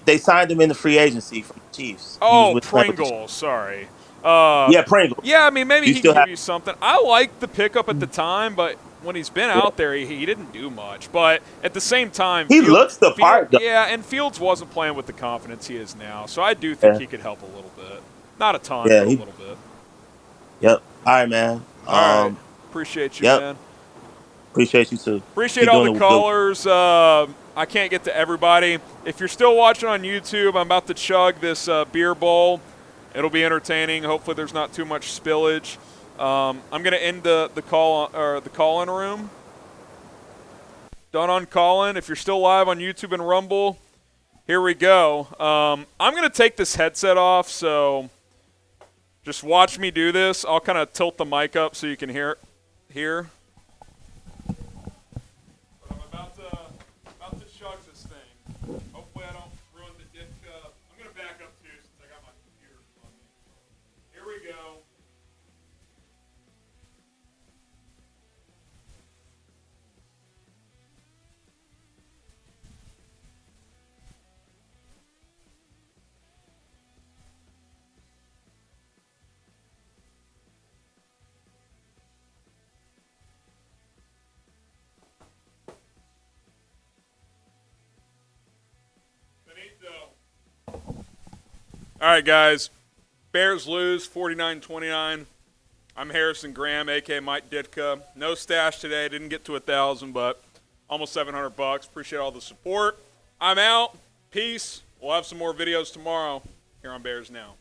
they signed him in the free agency from the Chiefs. Oh, Pringle. Sorry. Pringle. Yeah, I mean, maybe he can give you something. I liked the pickup at the time, but when he's been out there, he didn't do much. But at the same time, he looks the part, though. Yeah, and Fields wasn't playing with the confidence he is now. So I do think he could help a little bit. Not a ton, but a little bit. Yep. All right, man. All right. Appreciate you, man. Appreciate you, too. Appreciate all the callers. I can't get to everybody. If you're still watching on YouTube, I'm about to chug this beer bowl. It'll be entertaining. Hopefully there's not too much spillage. I'm going to end the call-in room. Done on call-in. If you're still live on YouTube and Rumble, here we go. I'm going to take this headset off, so just watch me do this. I'll kind of tilt the mic up so you can hear. I'm about to chug this thing. Hopefully I don't ruin the dick. I'm going to back up too since I got my computer plugged in. Here we go. All right, guys. Bears lose 49-29. I'm Harrison Graham, a.k.a. Mike Ditka. No stash today. Didn't get to 1,000, but almost $700. Appreciate all the support. I'm out. Peace. We'll have some more videos tomorrow here on Bears Now.